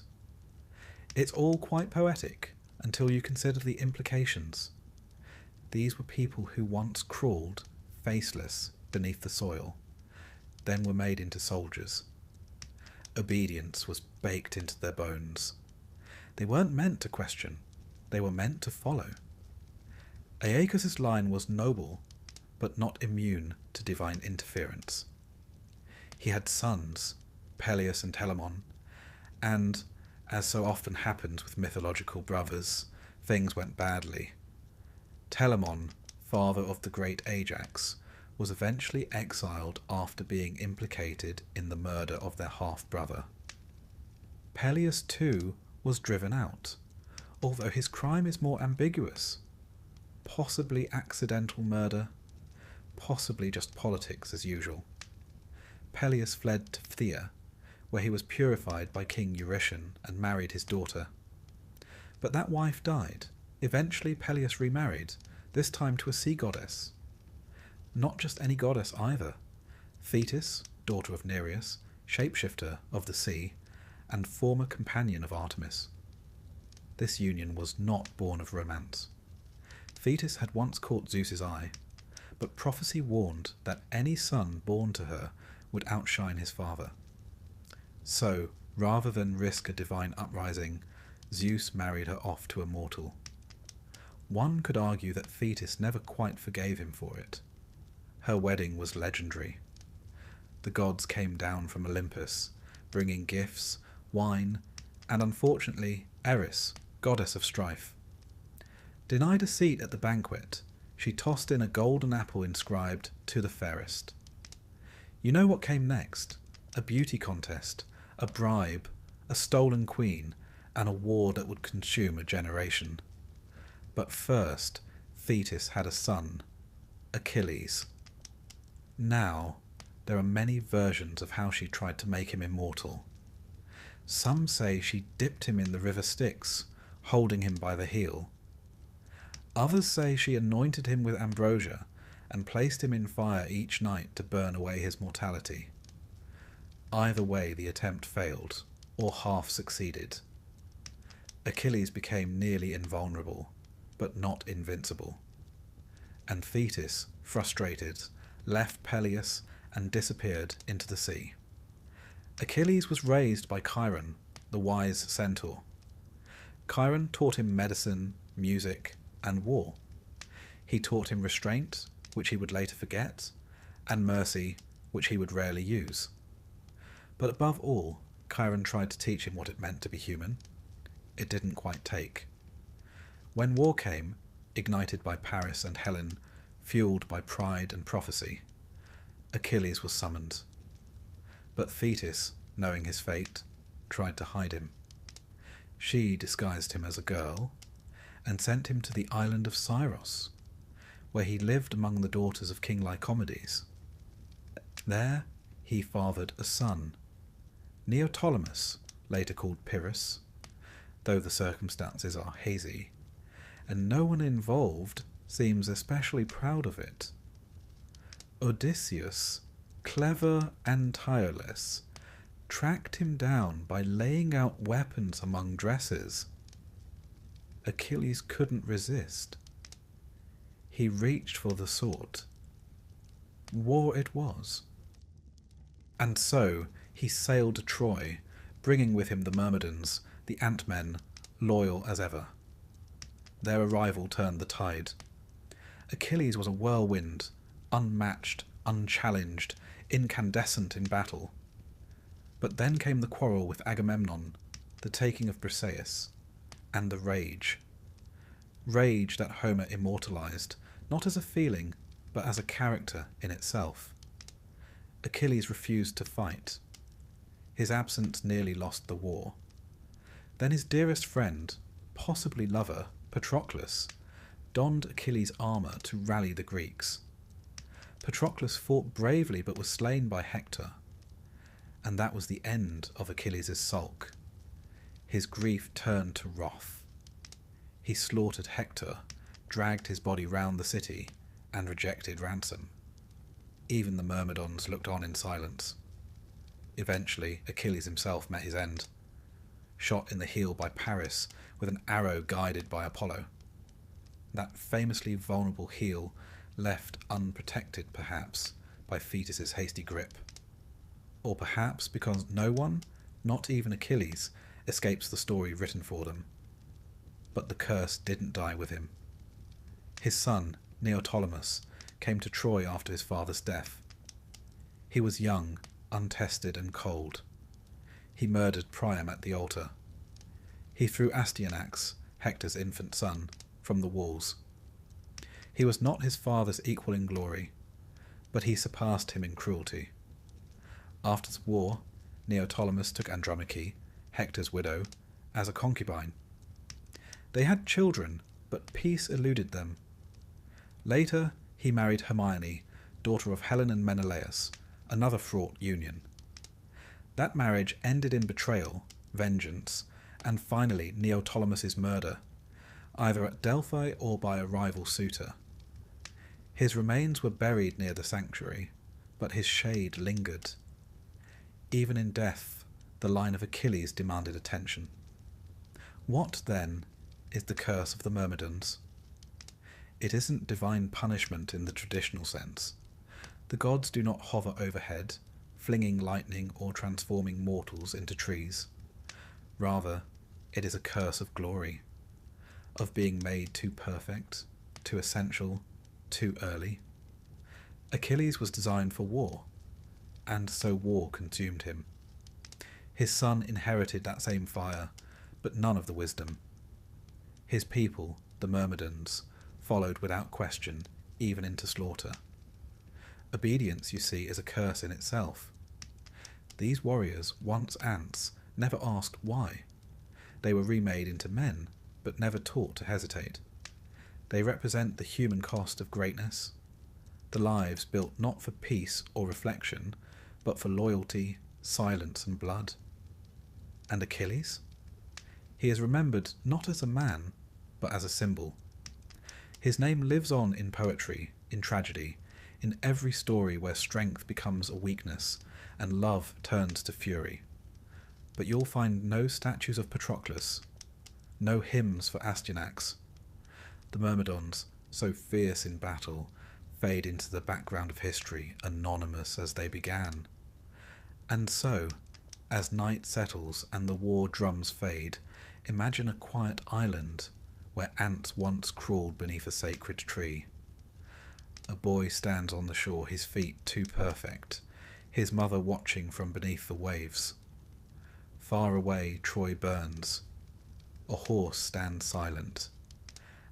It's all quite poetic until you consider the implications. These were people who once crawled, faceless, beneath the soil, then were made into soldiers. Obedience was baked into their bones. They weren't meant to question, they were meant to follow. Aeolus' line was noble, but not immune to divine interference. He had sons, Peleus and Telamon, and, as so often happens with mythological brothers, things went badly. Telamon, father of the great Ajax, was eventually exiled after being implicated in the murder of their half-brother. Peleus, too, was driven out, although his crime is more ambiguous. Possibly accidental murder, possibly just politics as usual. Peleus fled to Phthia, where he was purified by King Eurytion and married his daughter. But that wife died. Eventually Peleus remarried, this time to a sea goddess. Not just any goddess either. Thetis, daughter of Nereus, shapeshifter of the sea, and former companion of Artemis. This union was not born of romance. Thetis had once caught Zeus's eye, but prophecy warned that any son born to her would outshine his father. So, rather than risk a divine uprising, Zeus married her off to a mortal. One could argue that Thetis never quite forgave him for it. Her wedding was legendary. The gods came down from Olympus, bringing gifts, wine, and unfortunately, Eris, goddess of strife. Denied a seat at the banquet, she tossed in a golden apple inscribed, "To the fairest." You know what came next? A beauty contest, a bribe, a stolen queen, and a war that would consume a generation. But first, Thetis had a son, Achilles. Now, there are many versions of how she tried to make him immortal. Some say she dipped him in the river Styx, holding him by the heel. Others say she anointed him with ambrosia and placed him in fire each night to burn away his mortality. Either way, the attempt failed, or half succeeded. Achilles became nearly invulnerable, but not invincible. And Thetis, frustrated, left Peleus and disappeared into the sea. Achilles was raised by Chiron, the wise centaur. Chiron taught him medicine, music, and war. He taught him restraint, which he would later forget, and mercy, which he would rarely use. But above all, Chiron tried to teach him what it meant to be human. It didn't quite take. When war came, ignited by Paris and Helen, fueled by pride and prophecy, Achilles was summoned. But Thetis, knowing his fate, tried to hide him. She disguised him as a girl and sent him to the island of Syros, where he lived among the daughters of King Lycomedes. There he fathered a son, Neoptolemus, later called Pyrrhus, though the circumstances are hazy, and no one involved seems especially proud of it. Odysseus, clever and tireless, tracked him down by laying out weapons among dresses. Achilles couldn't resist. He reached for the sword. War it was. And so he sailed to Troy, bringing with him the Myrmidons, the Ant-Men, loyal as ever. Their arrival turned the tide. Achilles was a whirlwind, unmatched, unchallenged, incandescent in battle. But then came the quarrel with Agamemnon, the taking of Briseis, and the rage. Rage that Homer immortalized, not as a feeling, but as a character in itself. Achilles refused to fight. His absence nearly lost the war. Then his dearest friend, possibly lover, Patroclus, donned Achilles' armour to rally the Greeks. Patroclus fought bravely but was slain by Hector, and that was the end of Achilles' sulk. his grief turned to wrath. He slaughtered Hector, dragged his body round the city, and rejected ransom. Even the Myrmidons looked on in silence. Eventually, Achilles himself met his end, shot in the heel by Paris with an arrow guided by Apollo. That famously vulnerable heel left unprotected, perhaps, by Thetis's hasty grip. Or perhaps because no one, not even Achilles, escapes the story written for them. But the curse didn't die with him. His son, Neoptolemus, came to Troy after his father's death. He was young, untested and cold. He murdered Priam at the altar. He threw Astyanax, Hector's infant son, from the walls. He was not his father's equal in glory, but he surpassed him in cruelty. After the war, Neoptolemus took Andromache, Hector's widow, as a concubine. They had children, but peace eluded them. Later, he married Hermione, daughter of Helen and Menelaus, another fraught union. That marriage ended in betrayal, vengeance, and finally Neoptolemus's murder, either at Delphi or by a rival suitor. His remains were buried near the sanctuary, but his shade lingered. Even in death, the line of Achilles demanded attention. What, then, is the curse of the Myrmidons? It isn't divine punishment in the traditional sense. The gods do not hover overhead, flinging lightning or transforming mortals into trees. Rather, it is a curse of glory, of being made too perfect, too essential, too early. Achilles was designed for war, and so war consumed him. His son inherited that same fire, but none of the wisdom. His people, the Myrmidons, followed without question, even into slaughter. Obedience, you see, is a curse in itself. These warriors, once ants, never asked why. They were remade into men, but never taught to hesitate. They represent the human cost of greatness, the lives built not for peace or reflection, but for loyalty, silence and blood. And Achilles? He is remembered not as a man, but as a symbol. His name lives on in poetry, in tragedy, in every story where strength becomes a weakness and love turns to fury. But you'll find no statues of Patroclus, no hymns for Astyanax. The Myrmidons, so fierce in battle, fade into the background of history, anonymous as they began. And so, as night settles and the war drums fade, imagine a quiet island where ants once crawled beneath a sacred tree. A boy stands on the shore, his feet too perfect, his mother watching from beneath the waves. Far away Troy burns. A horse stands silent,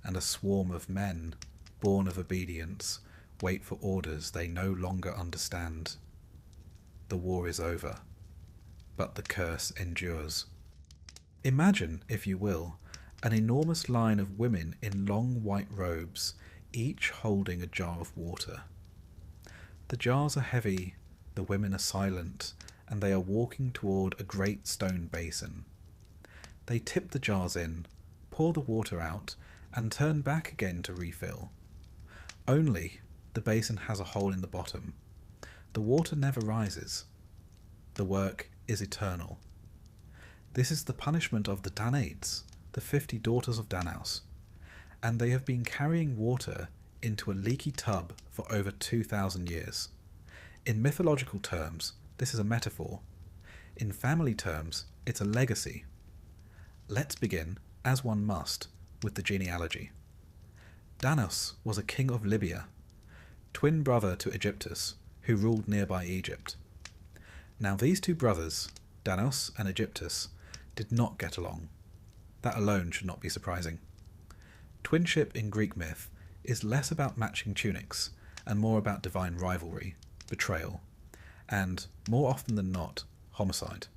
and a swarm of men, born of obedience, wait for orders they no longer understand. The war is over, but the curse endures. Imagine, if you will, an enormous line of women in long white robes, each holding a jar of water. The jars are heavy, the women are silent, and they are walking toward a great stone basin. They tip the jars in, pour the water out, and turn back again to refill. Only the basin has a hole in the bottom. The water never rises. The work is eternal. This is the punishment of the Danaids, the 50 daughters of Danaus, and they have been carrying water into a leaky tub for over 2,000 years. In mythological terms, this is a metaphor. In family terms, it's a legacy. Let's begin, as one must, with the genealogy. Danaus was a king of Libya, twin brother to Aegyptus, who ruled nearby Egypt. Now these two brothers, Danaus and Aegyptus, did not get along. That alone should not be surprising. Twinship in Greek myth is less about matching tunics and more about divine rivalry, betrayal, and, more often than not, homicide.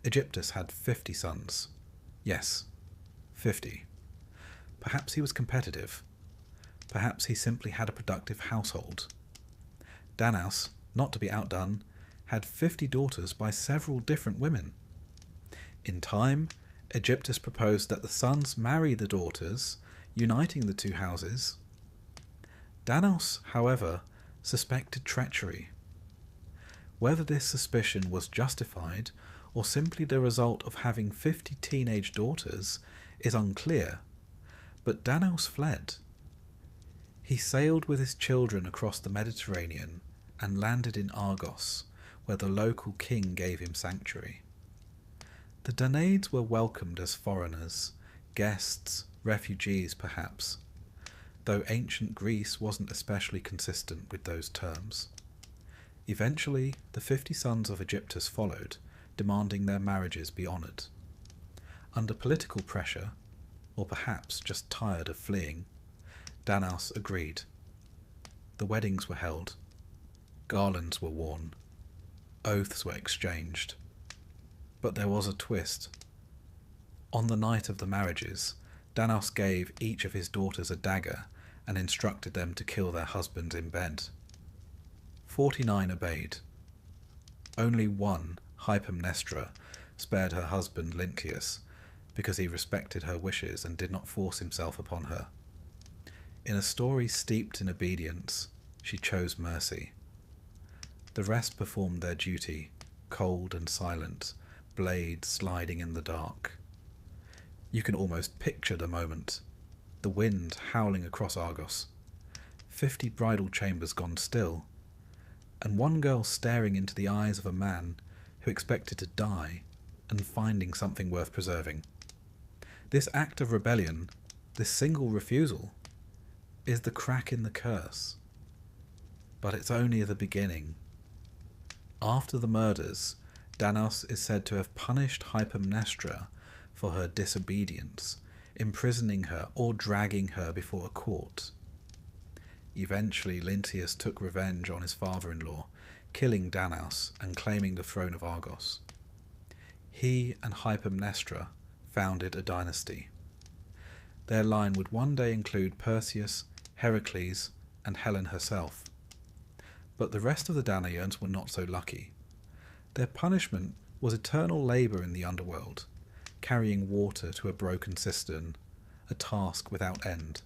Aegyptus had 50 sons. Yes, 50. Perhaps he was competitive. Perhaps he simply had a productive household. Danaus, not to be outdone, had 50 daughters by several different women. In time, Aegyptus proposed that the sons marry the daughters, uniting the two houses. Danaus, however, suspected treachery. Whether this suspicion was justified or simply the result of having 50 teenage daughters is unclear, but Danaus fled. He sailed with his children across the Mediterranean and landed in Argos, where the local king gave him sanctuary. The Danaids were welcomed as foreigners, guests, refugees perhaps, though ancient Greece wasn't especially consistent with those terms. Eventually, the 50 sons of Aegyptus followed, demanding their marriages be honoured. Under political pressure, or perhaps just tired of fleeing, Danaus agreed. The weddings were held, garlands were worn, oaths were exchanged. But there was a twist. On the night of the marriages, Danaus gave each of his daughters a dagger and instructed them to kill their husbands in bed. 49 obeyed. Only one, Hypermnestra, spared her husband Lynceus because he respected her wishes and did not force himself upon her. In a story steeped in obedience, she chose mercy. The rest performed their duty, cold and silent, blades sliding in the dark. You can almost picture the moment, the wind howling across Argos, 50 bridal chambers gone still, and one girl staring into the eyes of a man who expected to die and finding something worth preserving. This act of rebellion, this single refusal, is the crack in the curse. But it's only the beginning. After the murders, Danaus is said to have punished Hypermnestra for her disobedience, imprisoning her or dragging her before a court. Eventually, Lynceus took revenge on his father-in-law, killing Danaus and claiming the throne of Argos. He and Hypermnestra founded a dynasty. Their line would one day include Perseus, Heracles, and Helen herself. But the rest of the Danaians were not so lucky. Their punishment was eternal labour in the underworld, carrying water to a broken cistern, a task without end.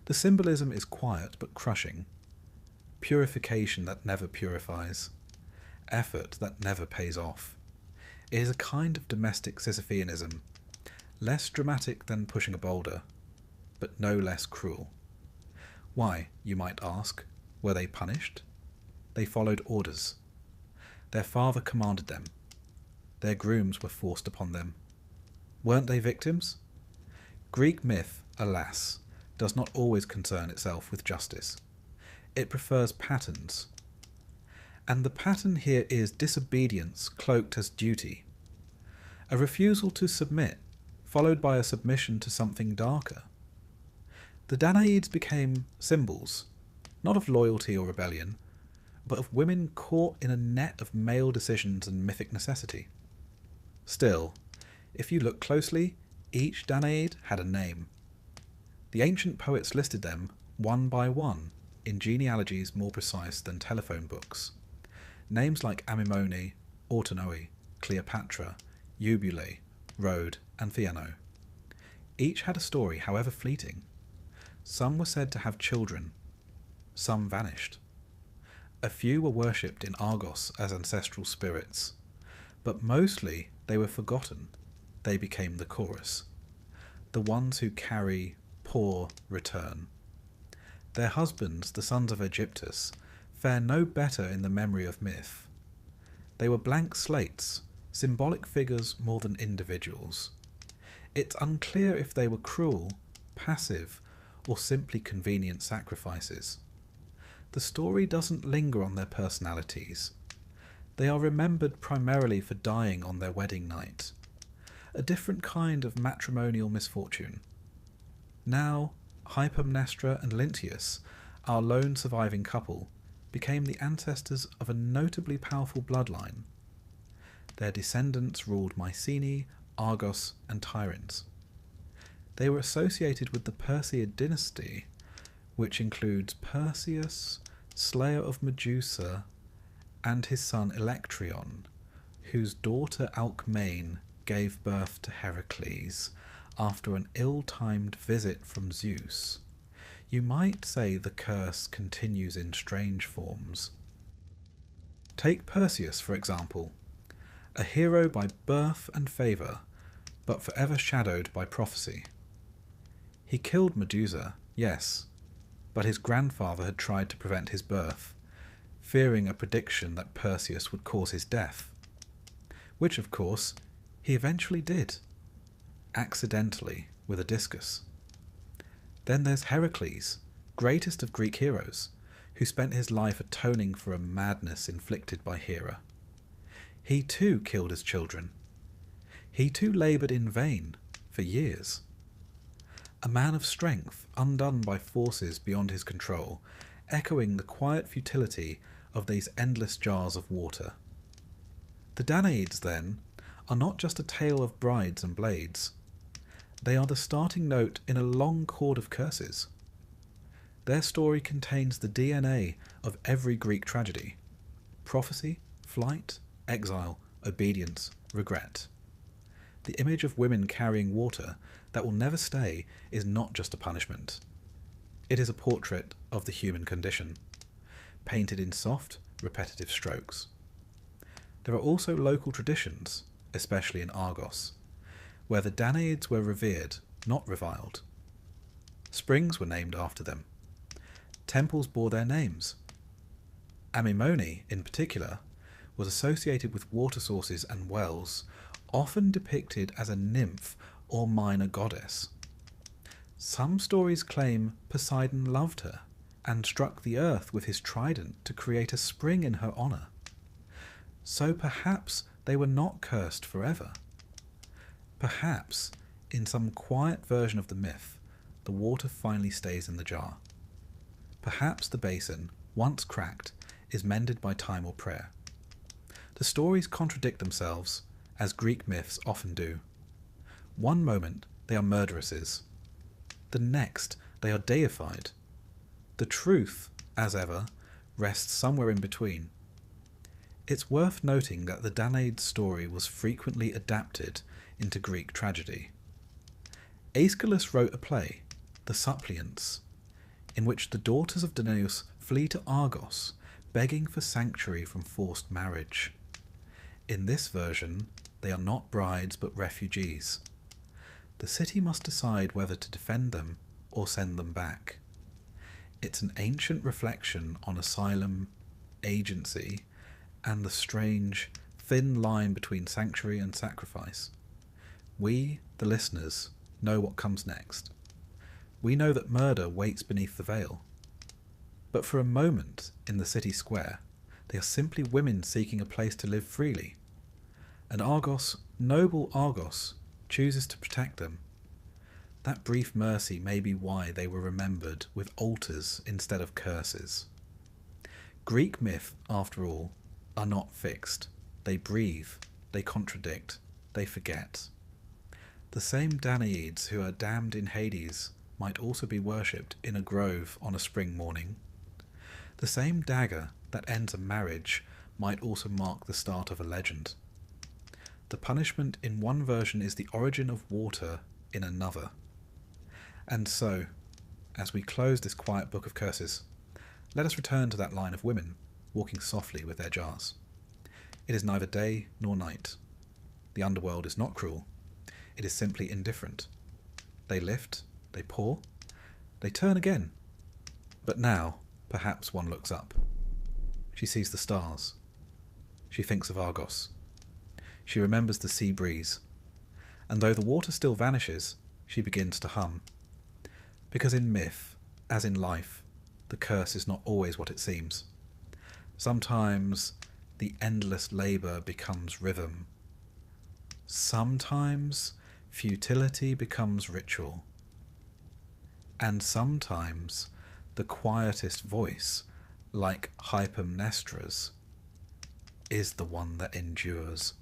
The symbolism is quiet but crushing. Purification that never purifies. Effort that never pays off. It is a kind of domestic Sisypheanism, less dramatic than pushing a boulder, but no less cruel. Why, you might ask, were they punished? They followed orders. Their father commanded them. Their grooms were forced upon them. Weren't they victims? Greek myth, alas, does not always concern itself with justice. It prefers patterns. And the pattern here is disobedience cloaked as duty. A refusal to submit, followed by a submission to something darker. The Danaids became symbols, not of loyalty or rebellion, but of women caught in a net of male decisions and mythic necessity. Still, if you look closely, each Danaid had a name. The ancient poets listed them one by one in genealogies more precise than telephone books. Names like Amymone, Autonoe, Cleopatra, Eubule, Rhode, and Theano. Each had a story, however fleeting. Some were said to have children. Some vanished. A few were worshipped in Argos as ancestral spirits, but mostly they were forgotten. They became the chorus, the ones who carry poor return. Their husbands, the sons of Aegyptus, fare no better in the memory of myth. They were blank slates, symbolic figures more than individuals. It's unclear if they were cruel, passive, or simply convenient sacrifices. The story doesn't linger on their personalities. They are remembered primarily for dying on their wedding night, a different kind of matrimonial misfortune. Now, Hypermnestra and Lynceus, our lone surviving couple, became the ancestors of a notably powerful bloodline. Their descendants ruled Mycenae, Argos, and Tiryns. They were associated with the Perseid dynasty, which includes Perseus, slayer of Medusa, and his son Electrion, whose daughter Alcmaeon gave birth to Heracles after an ill-timed visit from Zeus, you might say the curse continues in strange forms. Take Perseus, for example, a hero by birth and favour, but forever shadowed by prophecy. He killed Medusa, yes, but his grandfather had tried to prevent his birth, fearing a prediction that Perseus would cause his death, which, of course, he eventually did, accidentally with a discus. Then there's Heracles, greatest of Greek heroes, who spent his life atoning for a madness inflicted by Hera. He too killed his children. He too laboured in vain for years. A man of strength, undone by forces beyond his control, echoing the quiet futility of these endless jars of water. The Danaids, then, are not just a tale of brides and blades. They are the starting note in a long chord of curses. Their story contains the DNA of every Greek tragedy: prophecy, flight, exile, obedience, regret. The image of women carrying water that will never stay is not just a punishment. It is a portrait of the human condition, painted in soft, repetitive strokes. There are also local traditions, especially in Argos, where the Danaids were revered, not reviled. Springs were named after them. Temples bore their names. Amymone, in particular, was associated with water sources and wells, often depicted as a nymph or minor goddess. Some stories claim Poseidon loved her and struck the earth with his trident to create a spring in her honour. So perhaps they were not cursed forever. Perhaps, in some quiet version of the myth, the water finally stays in the jar. Perhaps the basin, once cracked, is mended by time or prayer. The stories contradict themselves, as Greek myths often do. One moment they are murderesses. The next they are deified. The truth, as ever, rests somewhere in between. It's worth noting that the Danaid story was frequently adapted into Greek tragedy. Aeschylus wrote a play, The Suppliants, in which the daughters of Danaus flee to Argos, begging for sanctuary from forced marriage. In this version, they are not brides but refugees. The city must decide whether to defend them or send them back. It's an ancient reflection on asylum, agency, and the strange, thin line between sanctuary and sacrifice. We, the listeners, know what comes next. We know that murder waits beneath the veil. But for a moment in the city square, they are simply women seeking a place to live freely. And Argos, noble Argos, chooses to protect them. That brief mercy may be why they were remembered with altars instead of curses. Greek myth, after all, are not fixed. They breathe, they contradict, they forget. The same Danaids who are damned in Hades might also be worshipped in a grove on a spring morning. The same dagger that ends a marriage might also mark the start of a legend. The punishment in one version is the origin of water in another. And so, as we close this quiet book of curses, let us return to that line of women walking softly with their jars. It is neither day nor night. The underworld is not cruel. It is simply indifferent. They lift, they pour, they turn again. But now, perhaps one looks up. She sees the stars. She thinks of Argos. She remembers the sea breeze. And though the water still vanishes, she begins to hum. Because in myth, as in life, the curse is not always what it seems. Sometimes the endless labour becomes rhythm. Sometimes futility becomes ritual. And sometimes the quietest voice, like Hypermnestra's, is the one that endures.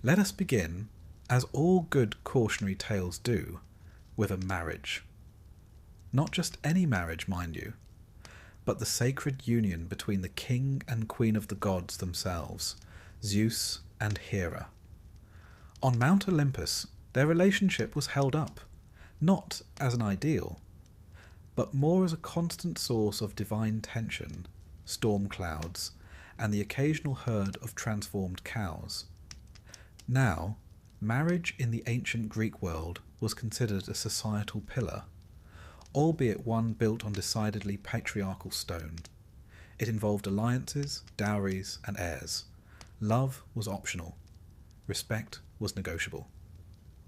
Let us begin, as all good cautionary tales do, with a marriage. Not just any marriage, mind you, but the sacred union between the king and queen of the gods themselves, Zeus and Hera. On Mount Olympus, their relationship was held up, not as an ideal, but more as a constant source of divine tension, storm clouds, and the occasional herd of transformed cows. Now, marriage in the ancient Greek world was considered a societal pillar, albeit one built on decidedly patriarchal stone. It involved alliances, dowries, and heirs. Love was optional. Respect was negotiable.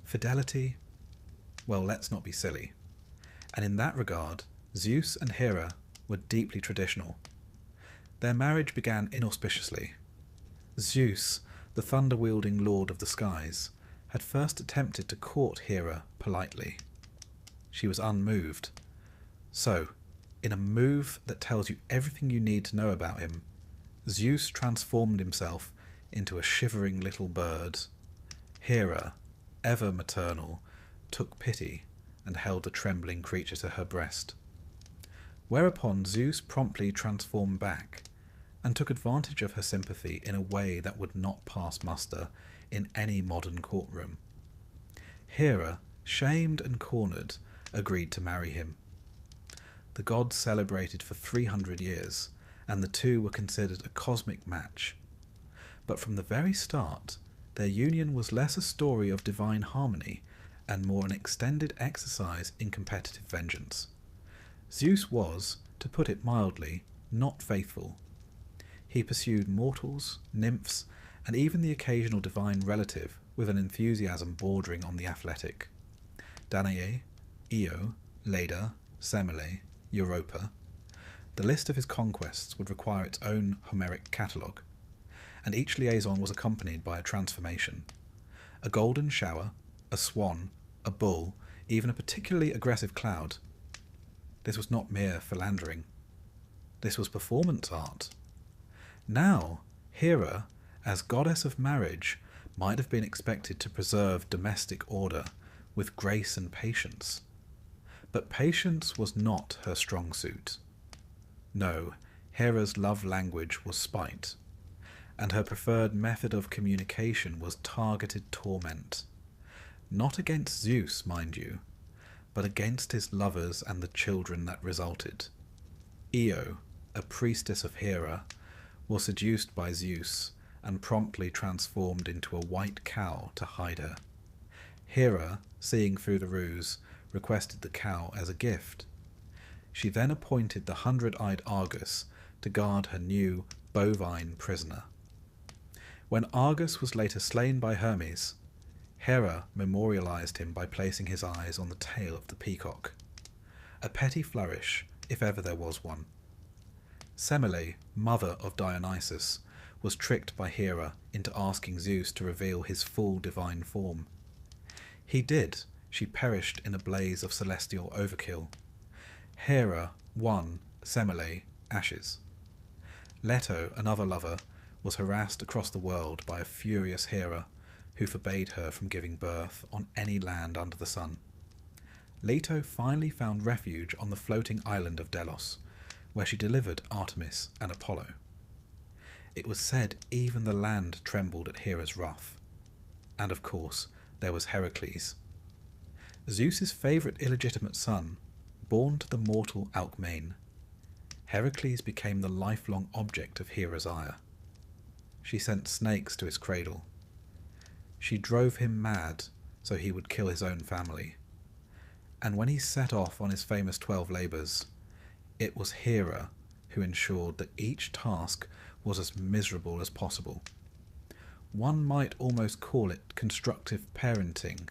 Fidelity, well, let's not be silly. And in that regard, Zeus and Hera were deeply traditional. Their marriage began inauspiciously. Zeus, the thunder-wielding lord of the skies, had first attempted to court Hera politely. She was unmoved. So, in a move that tells you everything you need to know about him, Zeus transformed himself into a shivering little bird. Hera, ever maternal, took pity and held the trembling creature to her breast. Whereupon Zeus promptly transformed back and took advantage of her sympathy in a way that would not pass muster in any modern courtroom. Hera, shamed and cornered, agreed to marry him. The gods celebrated for 300 years, and the two were considered a cosmic match. But from the very start, their union was less a story of divine harmony and more an extended exercise in competitive vengeance. Zeus was, to put it mildly, not faithful. He pursued mortals, nymphs, and even the occasional divine relative with an enthusiasm bordering on the athletic. Danae, Io, Leda, Semele, Europa. The list of his conquests would require its own Homeric catalogue, and each liaison was accompanied by a transformation. A golden shower, a swan, a bull, even a particularly aggressive cloud. This was not mere philandering. This was performance art. Now, Hera, as goddess of marriage, might have been expected to preserve domestic order with grace and patience. But patience was not her strong suit. No, Hera's love language was spite, and her preferred method of communication was targeted torment. Not against Zeus, mind you, but against his lovers and the children that resulted. Io, a priestess of Hera, was seduced by Zeus and promptly transformed into a white cow to hide her. Hera, seeing through the ruse, requested the cow as a gift. She then appointed the 100-eyed Argus to guard her new bovine prisoner. When Argus was later slain by Hermes, Hera memorialized him by placing his eyes on the tail of the peacock. A petty flourish, if ever there was one. Semele, mother of Dionysus, was tricked by Hera into asking Zeus to reveal his full divine form. He did. She perished in a blaze of celestial overkill. Hera won Semele ashes. Leto, another lover, was harassed across the world by a furious Hera who forbade her from giving birth on any land under the sun. Leto finally found refuge on the floating island of Delos, where she delivered Artemis and Apollo. It was said even the land trembled at Hera's wrath. And of course, there was Heracles. Zeus's favourite illegitimate son, born to the mortal Alcmene. Heracles became the lifelong object of Hera's ire. She sent snakes to his cradle. She drove him mad so he would kill his own family. And when he set off on his famous 12 labours, it was Hera who ensured that each task was as miserable as possible. One might almost call it constructive parenting,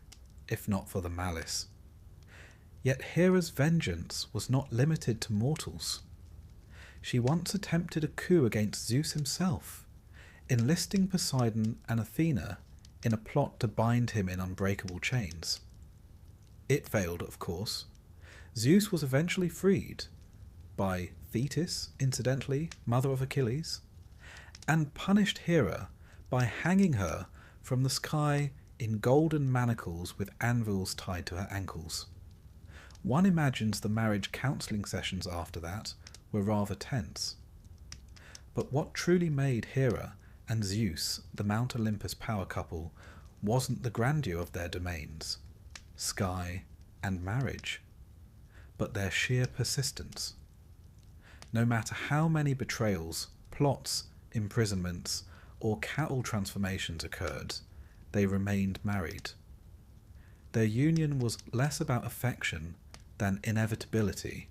if not for the malice. Yet Hera's vengeance was not limited to mortals. She once attempted a coup against Zeus himself, enlisting Poseidon and Athena in a plot to bind him in unbreakable chains. It failed, of course. Zeus was eventually freed by Thetis, incidentally, mother of Achilles, and punished Hera by hanging her from the sky in golden manacles with anvils tied to her ankles. One imagines the marriage counselling sessions after that were rather tense. But what truly made Hera and Zeus, the Mount Olympus power couple, wasn't the grandeur of their domains, sky, and marriage, but their sheer persistence. No matter how many betrayals, plots, imprisonments, or cattle transformations occurred, they remained married. Their union was less about affection than inevitability,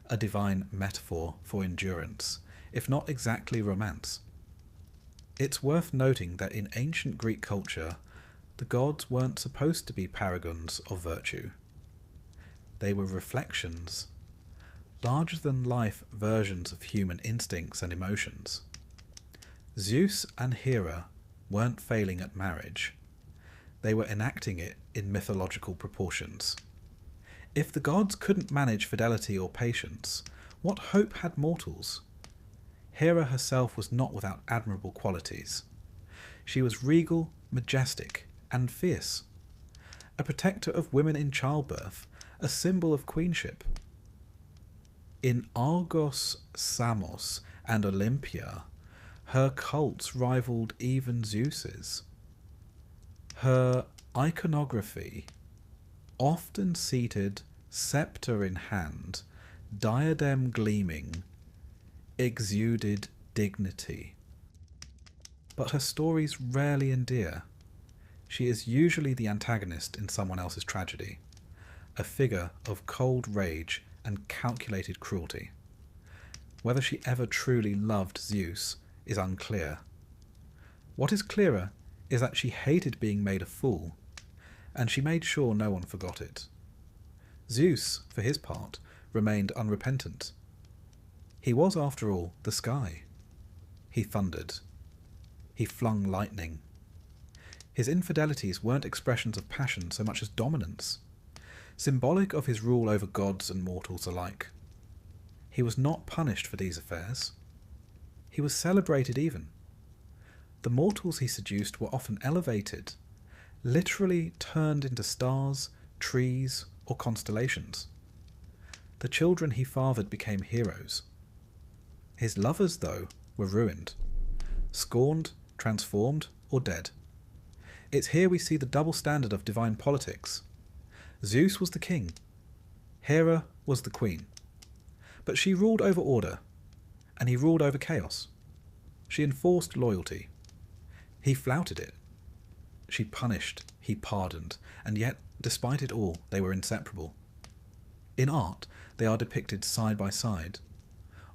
a divine metaphor for endurance, if not exactly romance. It's worth noting that in ancient Greek culture, the gods weren't supposed to be paragons of virtue. They were reflections, larger-than-life versions of human instincts and emotions. Zeus and Hera weren't failing at marriage. They were enacting it in mythological proportions. If the gods couldn't manage fidelity or patience, what hope had mortals? Hera herself was not without admirable qualities. She was regal, majestic, and fierce. A protector of women in childbirth, a symbol of queenship. In Argos, Samos, and Olympia, her cults rivaled even Zeus's. Her iconography, often seated, sceptre in hand, diadem gleaming, exuded dignity. But her stories rarely endear. She is usually the antagonist in someone else's tragedy, a figure of cold rage and calculated cruelty. Whether she ever truly loved Zeus is unclear. What is clearer is that she hated being made a fool, and she made sure no one forgot it. Zeus, for his part, remained unrepentant. He was, after all, the sky. He thundered. He flung lightning. His infidelities weren't expressions of passion so much as dominance, symbolic of his rule over gods and mortals alike. He was not punished for these affairs. He was celebrated even. The mortals he seduced were often elevated, literally turned into stars, trees, or constellations. The children he fathered became heroes. His lovers, though, were ruined, scorned, transformed, or dead. It's here we see the double standard of divine politics. Zeus was the king. Hera was the queen. But she ruled over order, and he ruled over chaos. She enforced loyalty. He flouted it. She punished, he pardoned, and yet, despite it all, they were inseparable. In art, they are depicted side by side,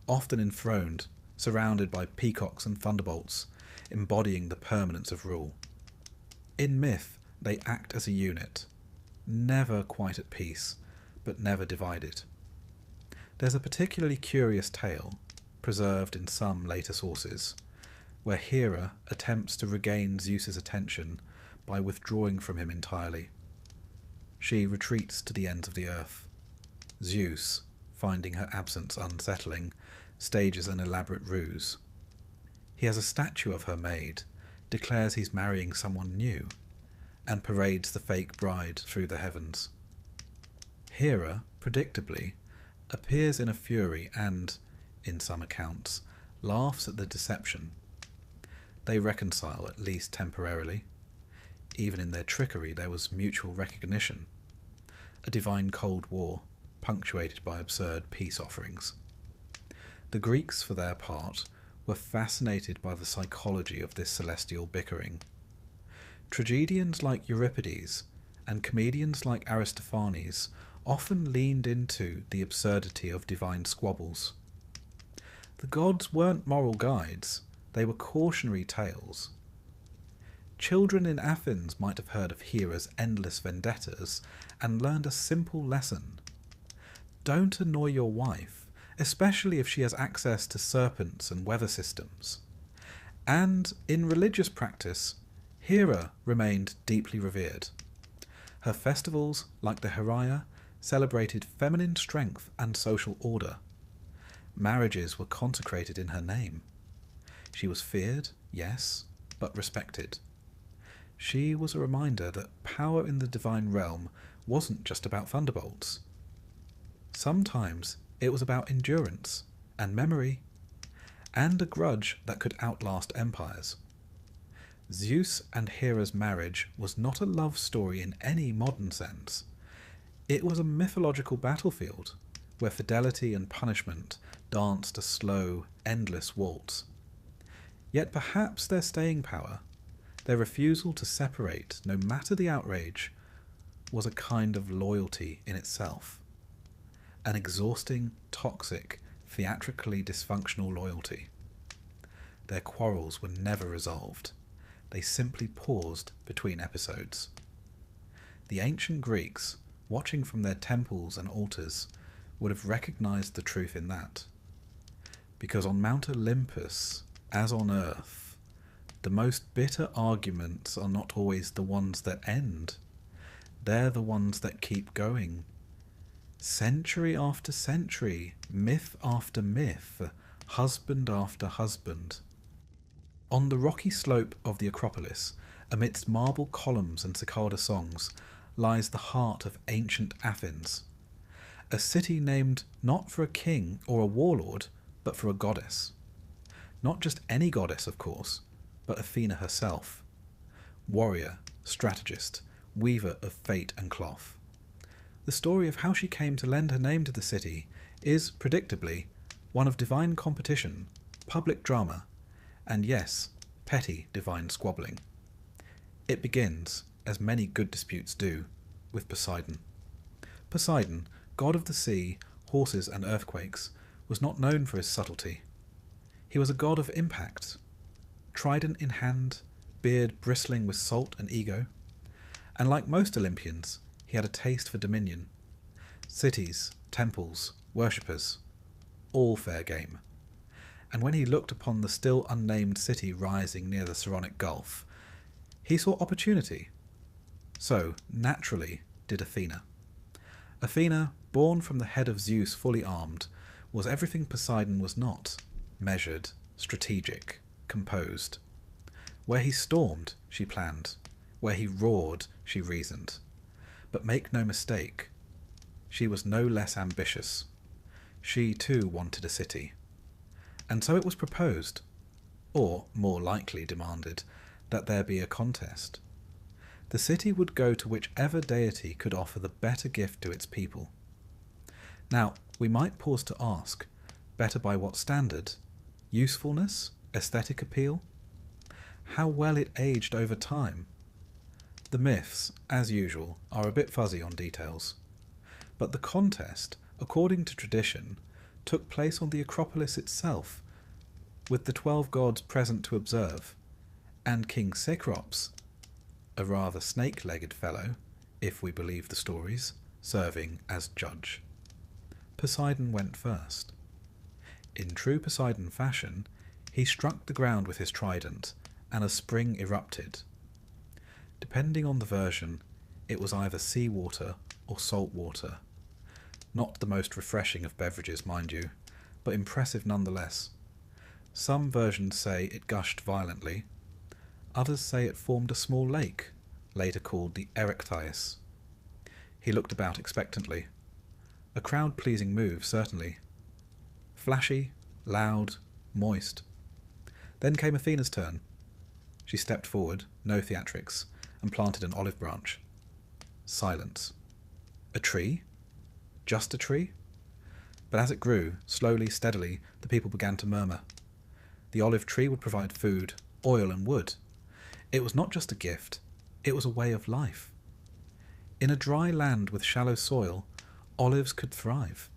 often enthroned, surrounded by peacocks and thunderbolts, embodying the permanence of rule. In myth, they act as a unit, never quite at peace, but never divided. There's a particularly curious tale, preserved in some later sources, where Hera attempts to regain Zeus's attention by withdrawing from him entirely. She retreats to the ends of the earth. Zeus, finding her absence unsettling, stages an elaborate ruse. He has a statue of her made, declares he's marrying someone new, and parades the fake bride through the heavens. Hera, predictably, appears in a fury and, in some accounts, laughs at the deception. They reconcile, at least temporarily. Even in their trickery there was mutual recognition, a divine Cold War, punctuated by absurd peace offerings. The Greeks, for their part, were fascinated by the psychology of this celestial bickering. Tragedians like Euripides and comedians like Aristophanes often leaned into the absurdity of divine squabbles. The gods weren't moral guides, they were cautionary tales. Children in Athens might have heard of Hera's endless vendettas and learned a simple lesson. Don't annoy your wife, especially if she has access to serpents and weather systems. And in religious practice, Hera remained deeply revered. Her festivals, like the Heraia, celebrated feminine strength and social order. Marriages were consecrated in her name. She was feared, yes, but respected. She was a reminder that power in the divine realm wasn't just about thunderbolts. Sometimes it was about endurance and memory and a grudge that could outlast empires. Zeus and Hera's marriage was not a love story in any modern sense. It was a mythological battlefield where fidelity and punishment danced a slow, endless waltz. Yet perhaps their staying power, their refusal to separate no matter the outrage, was a kind of loyalty in itself. An exhausting, toxic, theatrically dysfunctional loyalty. Their quarrels were never resolved. They simply paused between episodes. The ancient Greeks, watching from their temples and altars, would have recognized the truth in that. Because on Mount Olympus, as on earth, the most bitter arguments are not always the ones that end. They're the ones that keep going. Century after century, myth after myth, husband after husband. On the rocky slope of the Acropolis, amidst marble columns and cicada songs, lies the heart of ancient Athens, a city named not for a king or a warlord, but for a goddess. Not just any goddess, of course, but Athena herself. Warrior, strategist, weaver of fate and cloth. The story of how she came to lend her name to the city is, predictably, one of divine competition, public drama, and yes, petty divine squabbling. It begins, as many good disputes do, with Poseidon. Poseidon, god of the sea, horses and earthquakes, was not known for his subtlety. He was a god of impact, trident in hand, beard bristling with salt and ego, and like most Olympians, he had a taste for dominion. Cities, temples, worshippers, all fair game. And when he looked upon the still unnamed city rising near the Saronic Gulf, he saw opportunity. So, naturally, did Athena. Athena, born from the head of Zeus fully armed, was everything Poseidon was not: measured, strategic, composed. Where he stormed, she planned. Where he roared, she reasoned. But make no mistake, she was no less ambitious. She too wanted a city. And so it was proposed, or more likely demanded, that there be a contest. The city would go to whichever deity could offer the better gift to its people. Now, we might pause to ask, better by what standard? Usefulness? Aesthetic appeal? How well it aged over time? The myths, as usual, are a bit fuzzy on details. But the contest, according to tradition, took place on the Acropolis itself, with the 12 gods present to observe, and King Cecrops, a rather snake-legged fellow, if we believe the stories, serving as judge. Poseidon went first. In true Poseidon fashion, he struck the ground with his trident, and a spring erupted. Depending on the version, it was either seawater or salt water. Not the most refreshing of beverages, mind you, but impressive nonetheless. Some versions say it gushed violently. Others say it formed a small lake, later called the Erectheis. He looked about expectantly. A crowd-pleasing move, certainly. Flashy, loud, moist. Then came Athena's turn. She stepped forward, no theatrics, and planted an olive branch. Silence. A tree? Just a tree? But as it grew, slowly, steadily, the people began to murmur. The olive tree would provide food, oil and wood. It was not just a gift, it was a way of life. In a dry land with shallow soil, olives could thrive.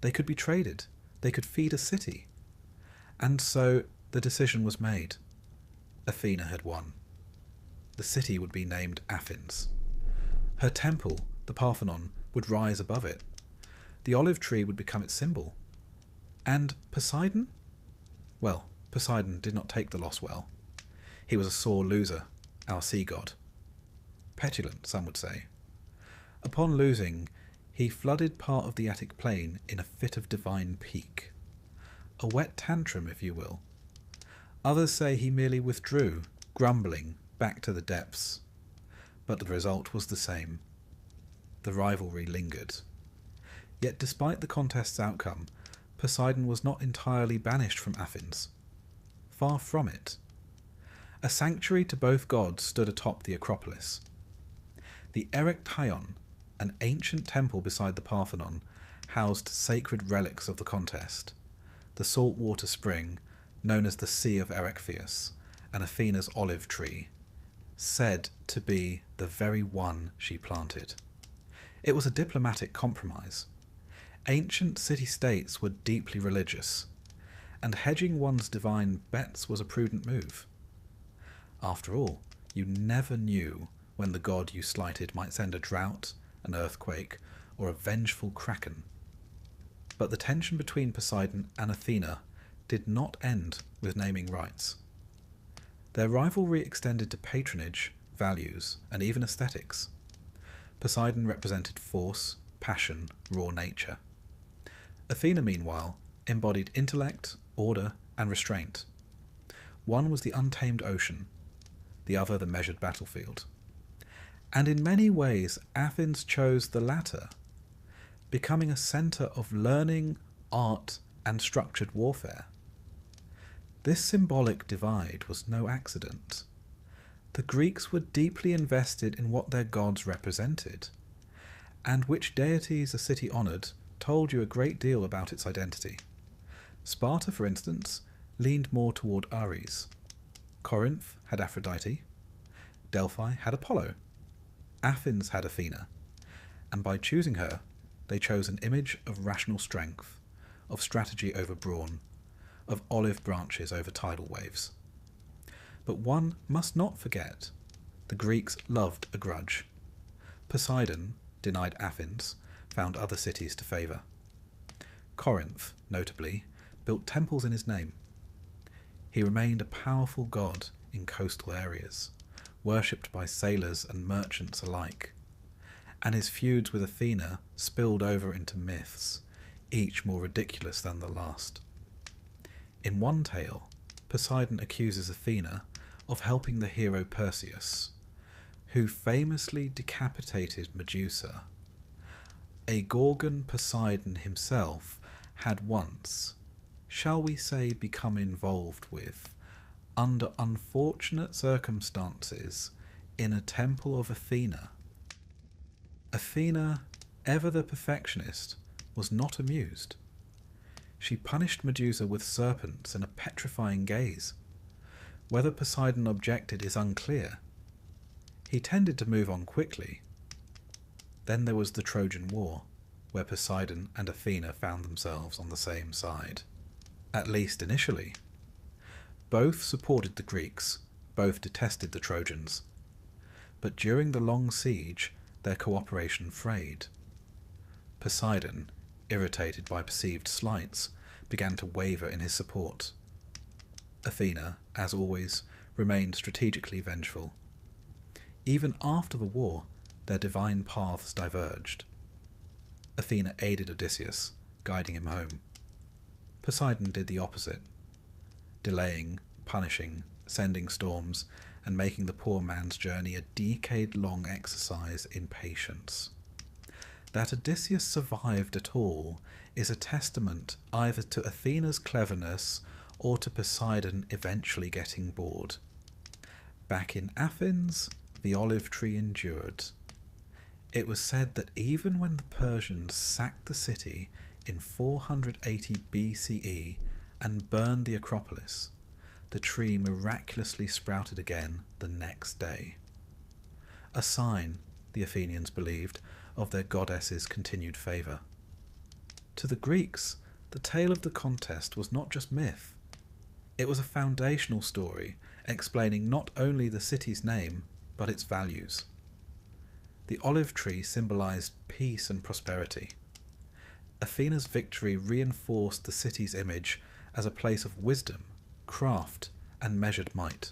They could be traded, they could feed a city. And so the decision was made. Athena had won. The city would be named Athens. Her temple, the Parthenon, would rise above it. The olive tree would become its symbol. And Poseidon? Well, Poseidon did not take the loss well. He was a sore loser, our sea god. Petulant, some would say. Upon losing, he flooded part of the Attic plain in a fit of divine pique. A wet tantrum, if you will. Others say he merely withdrew, grumbling, back to the depths. But the result was the same. The rivalry lingered. Yet despite the contest's outcome, Poseidon was not entirely banished from Athens. Far from it. A sanctuary to both gods stood atop the Acropolis. The Erechtheion, an ancient temple beside the Parthenon, housed sacred relics of the contest, the saltwater spring known as the Sea of Erechtheus, and Athena's olive tree, said to be the very one she planted. It was a diplomatic compromise. Ancient city-states were deeply religious, and hedging one's divine bets was a prudent move. After all, you never knew when the god you slighted might send a drought, an earthquake, or a vengeful kraken. But the tension between Poseidon and Athena did not end with naming rights. Their rivalry extended to patronage, values, and even aesthetics. Poseidon represented force, passion, raw nature. Athena, meanwhile, embodied intellect, order, and restraint. One was the untamed ocean, the other the measured battlefield. And in many ways, Athens chose the latter, becoming a centre of learning, art, and structured warfare. This symbolic divide was no accident. The Greeks were deeply invested in what their gods represented, and which deities a city honoured told you a great deal about its identity. Sparta, for instance, leaned more toward Ares. Corinth had Aphrodite. Delphi had Apollo. Athens had Athena, and by choosing her, they chose an image of rational strength, of strategy over brawn, of olive branches over tidal waves. But one must not forget, the Greeks loved a grudge. Poseidon, denied Athens, found other cities to favour. Corinth, notably, built temples in his name. He remained a powerful god in coastal areas, worshipped by sailors and merchants alike, and his feuds with Athena spilled over into myths, each more ridiculous than the last. In one tale, Poseidon accuses Athena of helping the hero Perseus, who famously decapitated Medusa. A Gorgon Poseidon himself had once, shall we say, become involved with, under unfortunate circumstances, in a temple of Athena. Athena, ever the perfectionist, was not amused. She punished Medusa with serpents and a petrifying gaze. Whether Poseidon objected is unclear. He tended to move on quickly. Then there was the Trojan War, where Poseidon and Athena found themselves on the same side. At least initially. Both supported the Greeks, both detested the Trojans. But during the long siege, their cooperation frayed. Poseidon, irritated by perceived slights, began to waver in his support. Athena, as always, remained strategically vengeful. Even after the war, their divine paths diverged. Athena aided Odysseus, guiding him home. Poseidon did the opposite, delaying, punishing, sending storms, and making the poor man's journey a decade-long exercise in patience. That Odysseus survived at all is a testament either to Athena's cleverness or to Poseidon eventually getting bored. Back in Athens, the olive tree endured. It was said that even when the Persians sacked the city in 480 BCE and burned the Acropolis, the tree miraculously sprouted again the next day. A sign, the Athenians believed, of their goddess's continued favour. To the Greeks, the tale of the contest was not just myth. It was a foundational story explaining not only the city's name, but its values. The olive tree symbolised peace and prosperity. Athena's victory reinforced the city's image as a place of wisdom, craft, and measured might.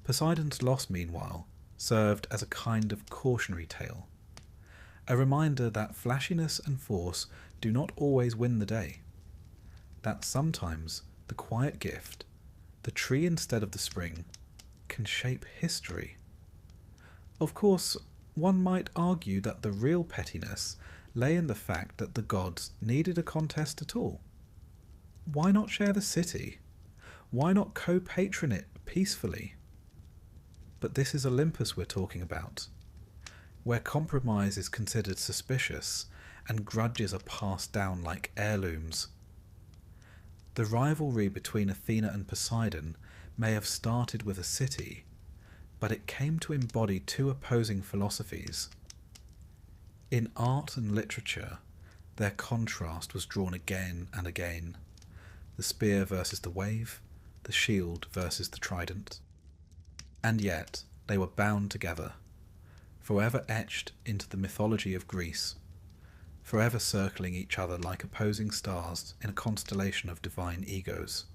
Poseidon's loss, meanwhile, served as a kind of cautionary tale, a reminder that flashiness and force do not always win the day, that sometimes the quiet gift, the tree instead of the spring, can shape history. Of course, one might argue that the real pettiness lay in the fact that the gods needed a contest at all. Why not share the city? Why not co-patron it peacefully? But this is Olympus we're talking about, where compromise is considered suspicious and grudges are passed down like heirlooms. The rivalry between Athena and Poseidon may have started with a city, but it came to embody two opposing philosophies. In art and literature, their contrast was drawn again and again. The spear versus the wave, the shield versus the trident. And yet, they were bound together, forever etched into the mythology of Greece, forever circling each other like opposing stars in a constellation of divine egos.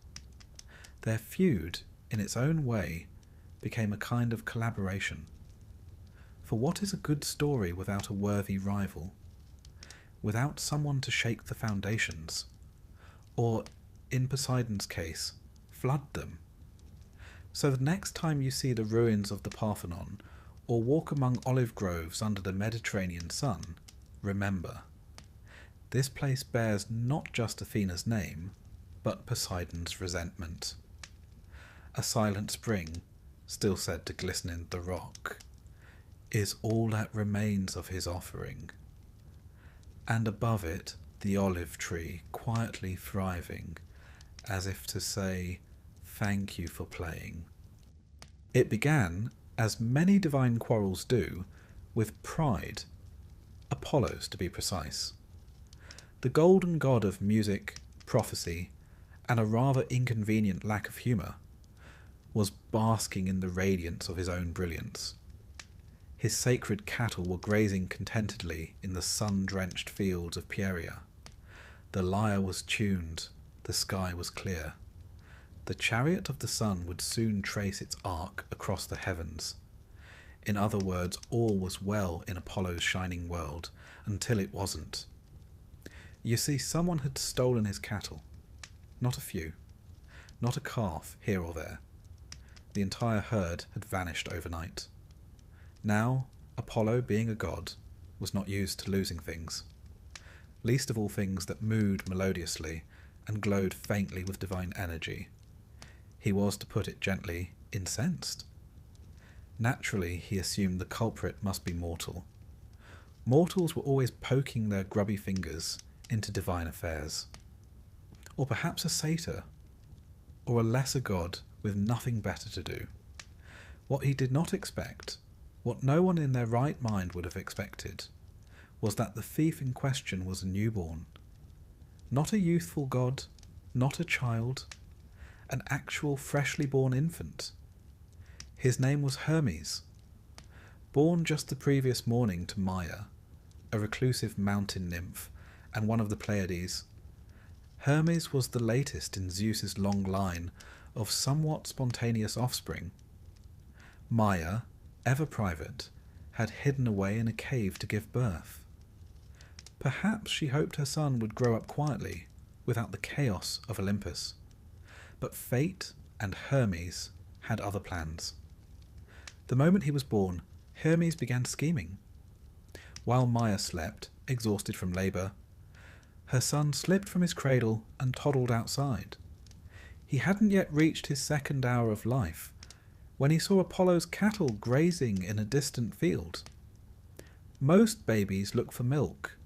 Their feud, in its own way, became a kind of collaboration. For what is a good story without a worthy rival? Without someone to shake the foundations? Or, in Poseidon's case, flood them? So the next time you see the ruins of the Parthenon, or walk among olive groves under the Mediterranean sun, remember, this place bears not just Athena's name, but Poseidon's resentment. A silent spring, still said to glisten in the rock, is all that remains of his offering. And above it the olive tree quietly thriving, as if to say, thank you for playing. It began, as many divine quarrels do, with pride, Apollo's to be precise. The golden god of music, prophecy, and a rather inconvenient lack of humour, was basking in the radiance of his own brilliance. His sacred cattle were grazing contentedly in the sun-drenched fields of Pieria. The lyre was tuned, the sky was clear. The chariot of the sun would soon trace its arc across the heavens. In other words, all was well in Apollo's shining world, until it wasn't. You see, someone had stolen his cattle. Not a few. Not a calf here or there. The entire herd had vanished overnight. Now, Apollo, being a god, was not used to losing things. Least of all things that mooed melodiously and glowed faintly with divine energy. He was, to put it gently, incensed. Naturally, he assumed the culprit must be mortal. Mortals were always poking their grubby fingers into divine affairs. Or perhaps a satyr, or a lesser god with nothing better to do. What he did not expect, what no one in their right mind would have expected, was that the thief in question was a newborn. Not a youthful god, not a child, an actual freshly born infant. His name was Hermes. Born just the previous morning to Maia, a reclusive mountain nymph and one of the Pleiades, Hermes was the latest in Zeus's long line of somewhat spontaneous offspring. Maia, ever private, had hidden away in a cave to give birth. Perhaps she hoped her son would grow up quietly, without the chaos of Olympus. But fate and Hermes had other plans. The moment he was born, Hermes began scheming. While Maia slept, exhausted from labour, her son slipped from his cradle and toddled outside. He hadn't yet reached his second hour of life, when he saw Apollo's cattle grazing in a distant field. Most babies look for milk.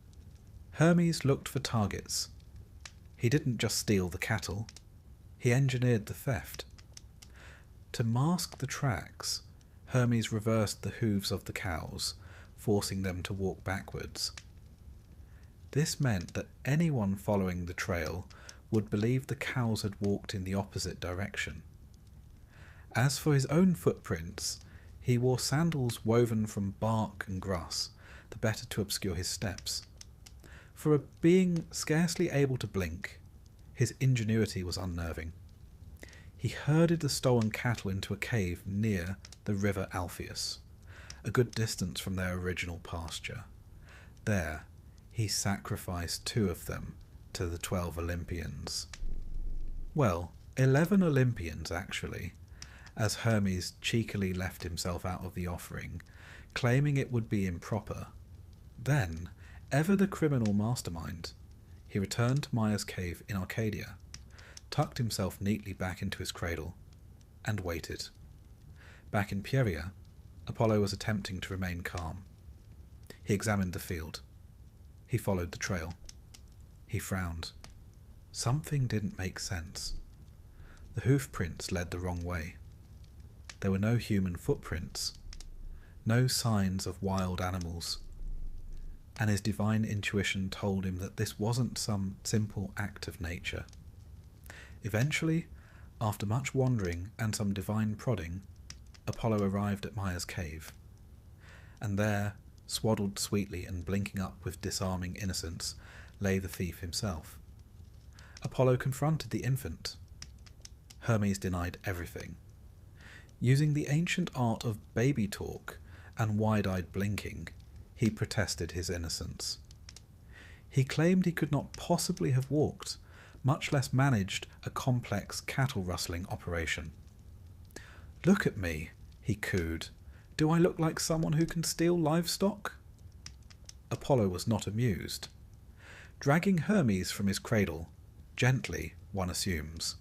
Hermes looked for targets. He didn't just steal the cattle, he engineered the theft. To mask the tracks, Hermes reversed the hooves of the cows, forcing them to walk backwards. This meant that anyone following the trail would believe the cows had walked in the opposite direction. As for his own footprints, he wore sandals woven from bark and grass, the better to obscure his steps. For a being scarcely able to blink, his ingenuity was unnerving. He herded the stolen cattle into a cave near the river Alpheus, a good distance from their original pasture. There, he sacrificed 2 of them to the 12 Olympians. Well, 11 Olympians, actually, as Hermes cheekily left himself out of the offering, claiming it would be improper. Then, ever the criminal mastermind, he returned to Maia's cave in Arcadia, tucked himself neatly back into his cradle, and waited. Back in Pieria, Apollo was attempting to remain calm. He examined the field. He followed the trail. He frowned. Something didn't make sense. The hoof prints led the wrong way. There were no human footprints, no signs of wild animals, and his divine intuition told him that this wasn't some simple act of nature. Eventually, after much wandering and some divine prodding, Apollo arrived at Maia's cave, and there, swaddled sweetly and blinking up with disarming innocence, lay the thief himself. Apollo confronted the infant. Hermes denied everything. Using the ancient art of baby talk and wide-eyed blinking, he protested his innocence. He claimed he could not possibly have walked, much less managed a complex cattle-rustling operation. "Look at me," he cooed. "Do I look like someone who can steal livestock?" Apollo was not amused. Dragging Hermes from his cradle, gently, one assumes,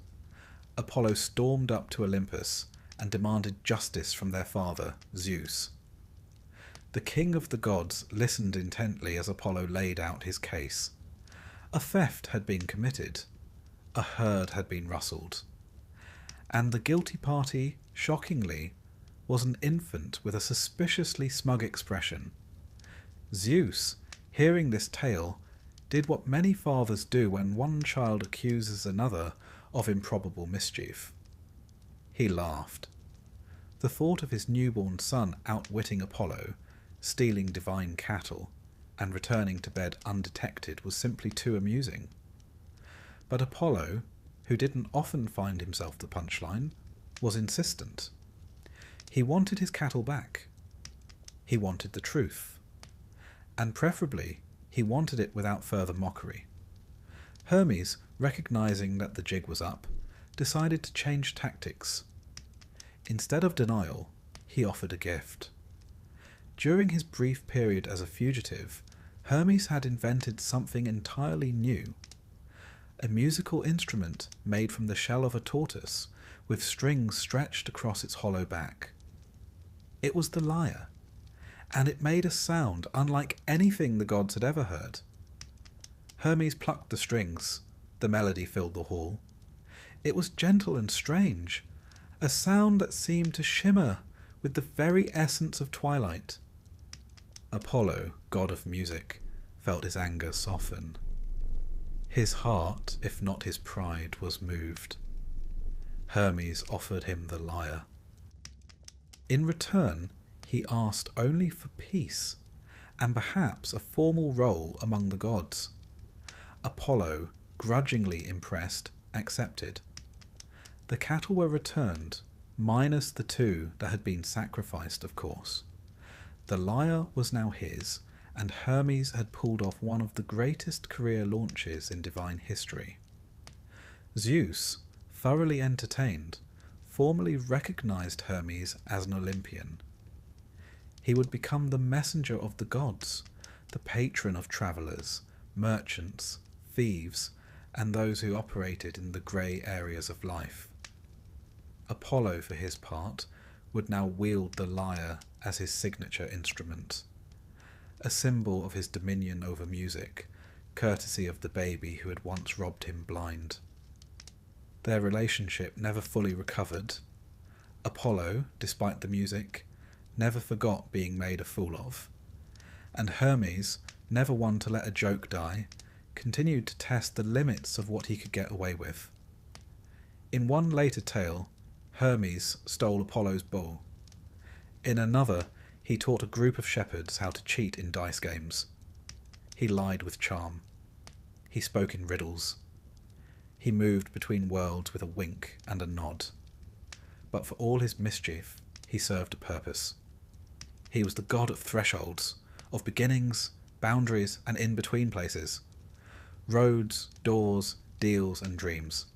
Apollo stormed up to Olympus and demanded justice from their father, Zeus. The king of the gods listened intently as Apollo laid out his case. A theft had been committed. A herd had been rustled. And the guilty party, shockingly, was an infant with a suspiciously smug expression. Zeus, hearing this tale, did what many fathers do when one child accuses another of improbable mischief. He laughed. The thought of his newborn son outwitting Apollo, stealing divine cattle, and returning to bed undetected was simply too amusing. But Apollo, who didn't often find himself the punchline, was insistent. He wanted his cattle back. He wanted the truth. And preferably, he wanted it without further mockery. Hermes, recognizing that the jig was up, decided to change tactics. Instead of denial, he offered a gift. During his brief period as a fugitive, Hermes had invented something entirely new. A musical instrument made from the shell of a tortoise, with strings stretched across its hollow back. It was the lyre, and it made a sound unlike anything the gods had ever heard. Hermes plucked the strings. The melody filled the hall. It was gentle and strange, a sound that seemed to shimmer with the very essence of twilight. Apollo, god of music, felt his anger soften. His heart, if not his pride, was moved. Hermes offered him the lyre. In return, he asked only for peace, and perhaps a formal role among the gods. Apollo, grudgingly impressed, accepted. The cattle were returned, minus the 2 that had been sacrificed, of course. The lyre was now his, and Hermes had pulled off one of the greatest career launches in divine history. Zeus, thoroughly entertained, formally recognized Hermes as an Olympian. He would become the messenger of the gods, the patron of travellers, merchants, thieves, and those who operated in the grey areas of life. Apollo, for his part, would now wield the lyre as his signature instrument, a symbol of his dominion over music, courtesy of the baby who had once robbed him blind. Their relationship never fully recovered. Apollo, despite the music, never forgot being made a fool of, and Hermes, never one to let a joke die, continued to test the limits of what he could get away with. In one later tale, Hermes stole Apollo's bow. In another, he taught a group of shepherds how to cheat in dice games. He lied with charm. He spoke in riddles. He moved between worlds with a wink and a nod. But for all his mischief, he served a purpose. He was the god of thresholds, of beginnings, boundaries, and in-between places. Roads, doors, deals, and dreams.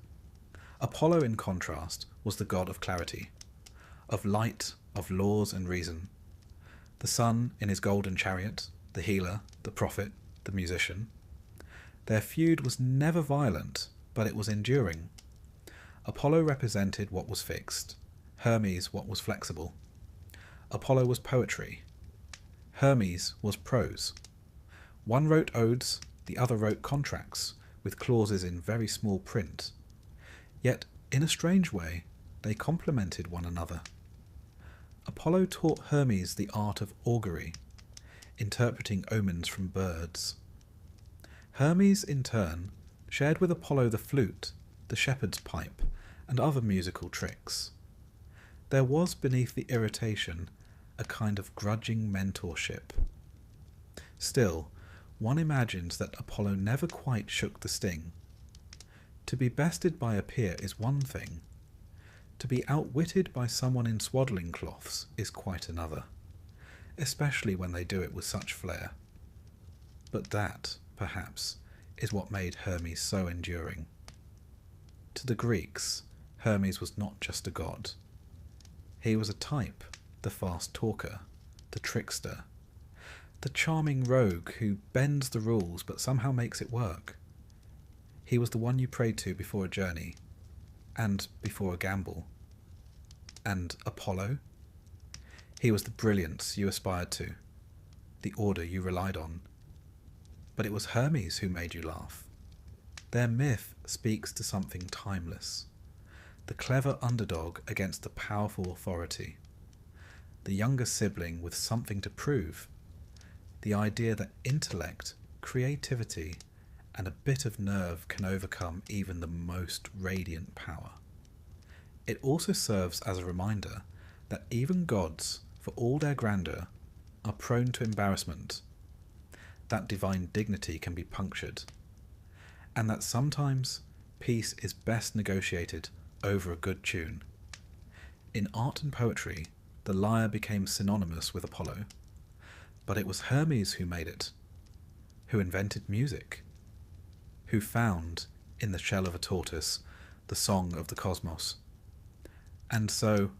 Apollo, in contrast, was the god of clarity, of light, of laws and reason. The sun in his golden chariot, the healer, the prophet, the musician. Their feud was never violent, but it was enduring. Apollo represented what was fixed, Hermes what was flexible. Apollo was poetry, Hermes was prose. One wrote odes, the other wrote contracts, with clauses in very small print. Yet, in a strange way, they complemented one another. Apollo taught Hermes the art of augury, interpreting omens from birds. Hermes, in turn, shared with Apollo the flute, the shepherd's pipe, and other musical tricks. There was beneath the irritation a kind of grudging mentorship. Still, one imagines that Apollo never quite shook the sting. To be bested by a peer is one thing. To be outwitted by someone in swaddling cloths is quite another, especially when they do it with such flair. But that, perhaps, is what made Hermes so enduring. To the Greeks, Hermes was not just a god. He was a type, the fast talker, the trickster, the charming rogue who bends the rules but somehow makes it work. He was the one you prayed to before a journey, and before a gamble. And Apollo? He was the brilliance you aspired to, the order you relied on. But it was Hermes who made you laugh. Their myth speaks to something timeless. The clever underdog against the powerful authority. The younger sibling with something to prove. The idea that intellect, creativity, and a bit of nerve can overcome even the most radiant power. It also serves as a reminder that even gods, for all their grandeur, are prone to embarrassment, that divine dignity can be punctured, and that sometimes peace is best negotiated over a good tune. In art and poetry, the lyre became synonymous with Apollo, but it was Hermes who made it, who invented music, who found, in the shell of a tortoise, the song of the cosmos. And so,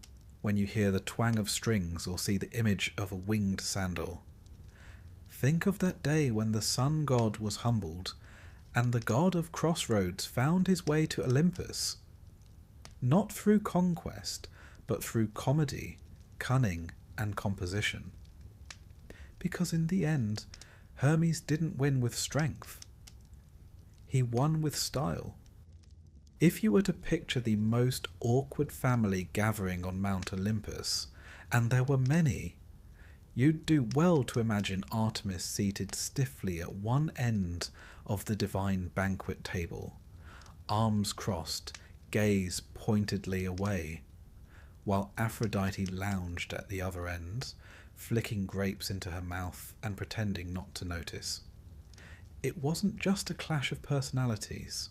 when you hear the twang of strings or see the image of a winged sandal, think of that day when the sun god was humbled and the god of crossroads found his way to Olympus, not through conquest, but through comedy, cunning, and composition. Because in the end, Hermes didn't win with strength. He won with style. If you were to picture the most awkward family gathering on Mount Olympus, and there were many, you'd do well to imagine Artemis seated stiffly at one end of the divine banquet table, arms crossed, gaze pointedly away, while Aphrodite lounged at the other end, flicking grapes into her mouth and pretending not to notice. It wasn't just a clash of personalities.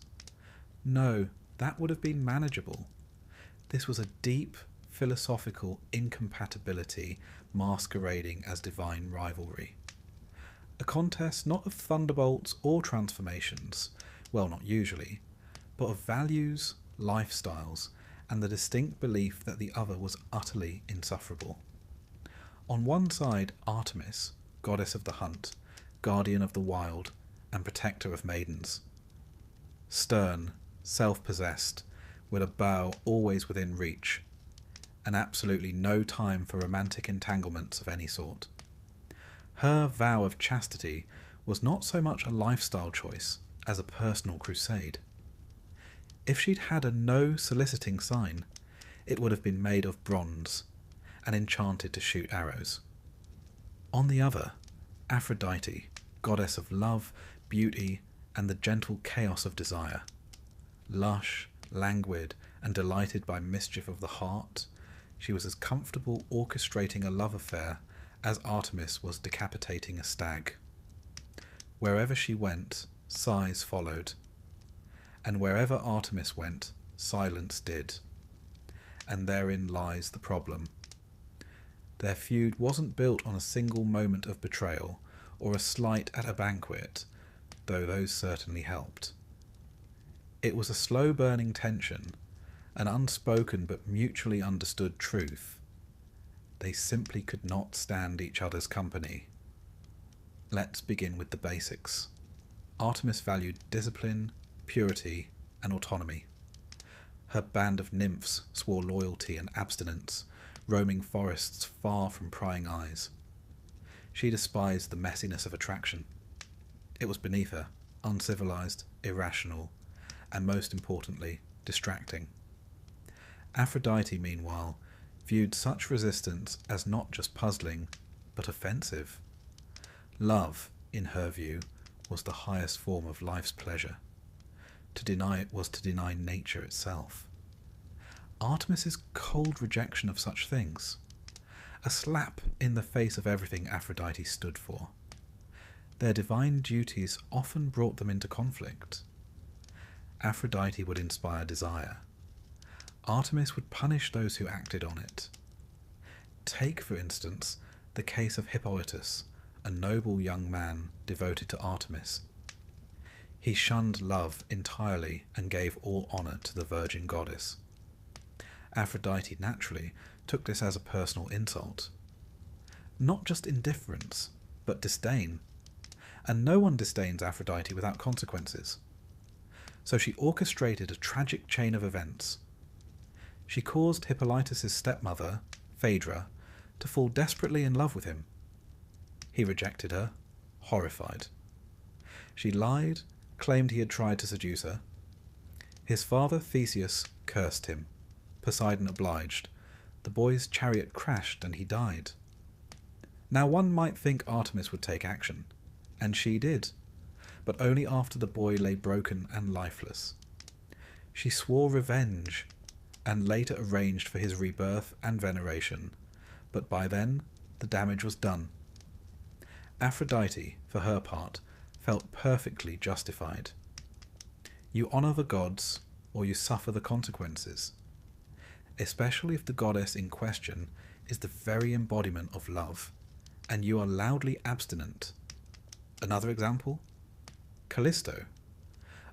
No, that would have been manageable. This was a deep, philosophical incompatibility masquerading as divine rivalry. A contest not of thunderbolts or transformations, well, not usually, but of values, lifestyles, and the distinct belief that the other was utterly insufferable. On one side, Artemis, goddess of the hunt, guardian of the wild, and protector of maidens. Stern, self-possessed, with a bow always within reach, and absolutely no time for romantic entanglements of any sort. Her vow of chastity was not so much a lifestyle choice as a personal crusade. If she'd had a no soliciting sign, it would have been made of bronze and enchanted to shoot arrows. On the other, Aphrodite, goddess of love, beauty, and the gentle chaos of desire. Lush, languid, and delighted by mischief of the heart, she was as comfortable orchestrating a love affair as Artemis was decapitating a stag. Wherever she went, sighs followed, and wherever Artemis went, silence did. And therein lies the problem. Their feud wasn't built on a single moment of betrayal or a slight at a banquet, though those certainly helped. It was a slow-burning tension, an unspoken but mutually understood truth. They simply could not stand each other's company. Let's begin with the basics. Artemis valued discipline, purity, and autonomy. Her band of nymphs swore loyalty and abstinence, roaming forests far from prying eyes. She despised the messiness of attraction. It was beneath her, uncivilized, irrational, and most importantly, distracting. Aphrodite, meanwhile, viewed such resistance as not just puzzling, but offensive. Love, in her view, was the highest form of life's pleasure. To deny it was to deny nature itself. Artemis's cold rejection of such things, a slap in the face of everything Aphrodite stood for. Their divine duties often brought them into conflict. Aphrodite would inspire desire. Artemis would punish those who acted on it. Take, for instance, the case of Hippolytus, a noble young man devoted to Artemis. He shunned love entirely and gave all honour to the virgin goddess. Aphrodite naturally took this as a personal insult. Not just indifference, but disdain. And no one disdains Aphrodite without consequences. So she orchestrated a tragic chain of events. She caused Hippolytus' stepmother, Phaedra, to fall desperately in love with him. He rejected her, horrified. She lied, claimed he had tried to seduce her. His father, Theseus, cursed him. Poseidon obliged. The boy's chariot crashed and he died. Now one might think Artemis would take action, and she did, but only after the boy lay broken and lifeless. She swore revenge, and later arranged for his rebirth and veneration, but by then the damage was done. Aphrodite, for her part, felt perfectly justified. You honour the gods, or you suffer the consequences, especially if the goddess in question is the very embodiment of love, and you are loudly abstinent. Another example? Callisto,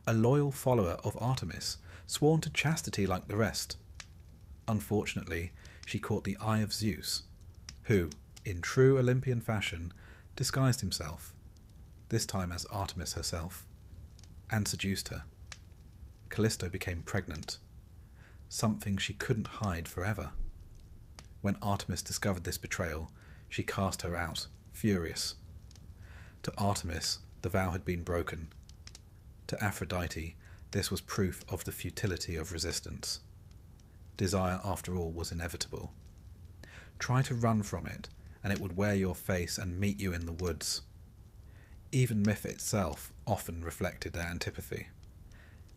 a loyal follower of Artemis, sworn to chastity like the rest. Unfortunately, she caught the eye of Zeus, who, in true Olympian fashion, disguised himself, this time as Artemis herself, and seduced her. Callisto became pregnant, something she couldn't hide forever. When Artemis discovered this betrayal, she cast her out, furious. To Artemis, the vow had been broken. To Aphrodite, this was proof of the futility of resistance. Desire, after all, was inevitable. Try to run from it, and it would wear your face and meet you in the woods. Even myth itself often reflected their antipathy.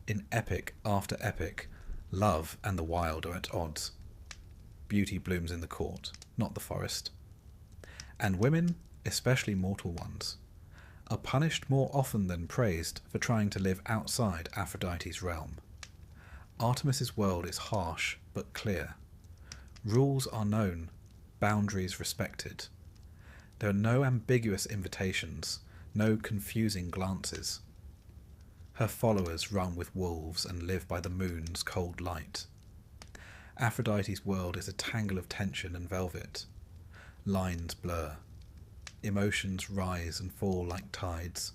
In epic after epic, love and the wild are at odds. Beauty blooms in the court, not the forest. And women, especially mortal ones, are punished more often than praised for trying to live outside Aphrodite's realm. Artemis's world is harsh but clear. Rules are known, boundaries respected. There are no ambiguous invitations, no confusing glances. Her followers run with wolves and live by the moon's cold light. Aphrodite's world is a tangle of tension and velvet. Lines blur. Emotions rise and fall like tides.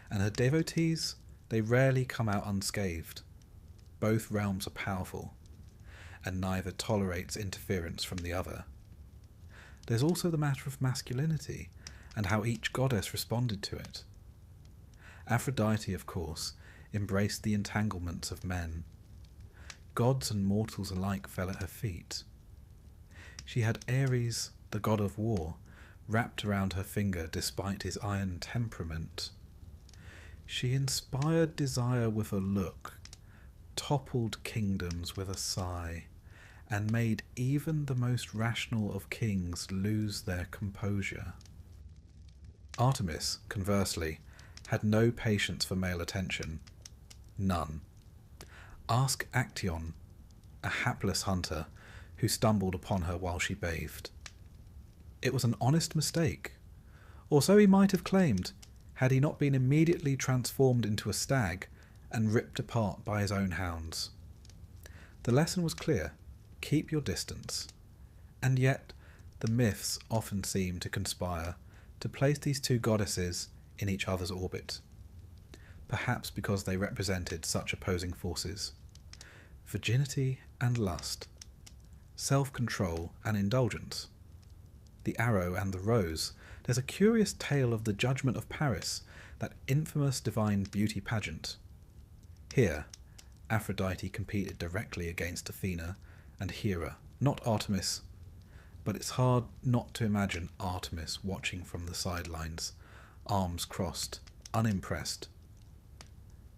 And her devotees, they rarely come out unscathed. Both realms are powerful, and neither tolerates interference from the other. There's also the matter of masculinity, and how each goddess responded to it. Aphrodite, of course, embraced the entanglements of men. Gods and mortals alike fell at her feet. She had Ares, the god of war, wrapped around her finger despite his iron temperament. She inspired desire with a look, toppled kingdoms with a sigh, and made even the most rational of kings lose their composure. Artemis, conversely, had no patience for male attention. None. Ask Actaeon, a hapless hunter who stumbled upon her while she bathed. It was an honest mistake, or so he might have claimed, had he not been immediately transformed into a stag and ripped apart by his own hounds. The lesson was clear: keep your distance. And yet, the myths often seem to conspire to place these two goddesses in each other's orbit, perhaps because they represented such opposing forces. virginity and lust, self-control and indulgence. The Arrow and the Rose, there's a curious tale of the judgment of Paris, that infamous divine beauty pageant. Here, Aphrodite competed directly against Athena and Hera, not Artemis, but it's hard not to imagine Artemis watching from the sidelines, arms crossed, unimpressed.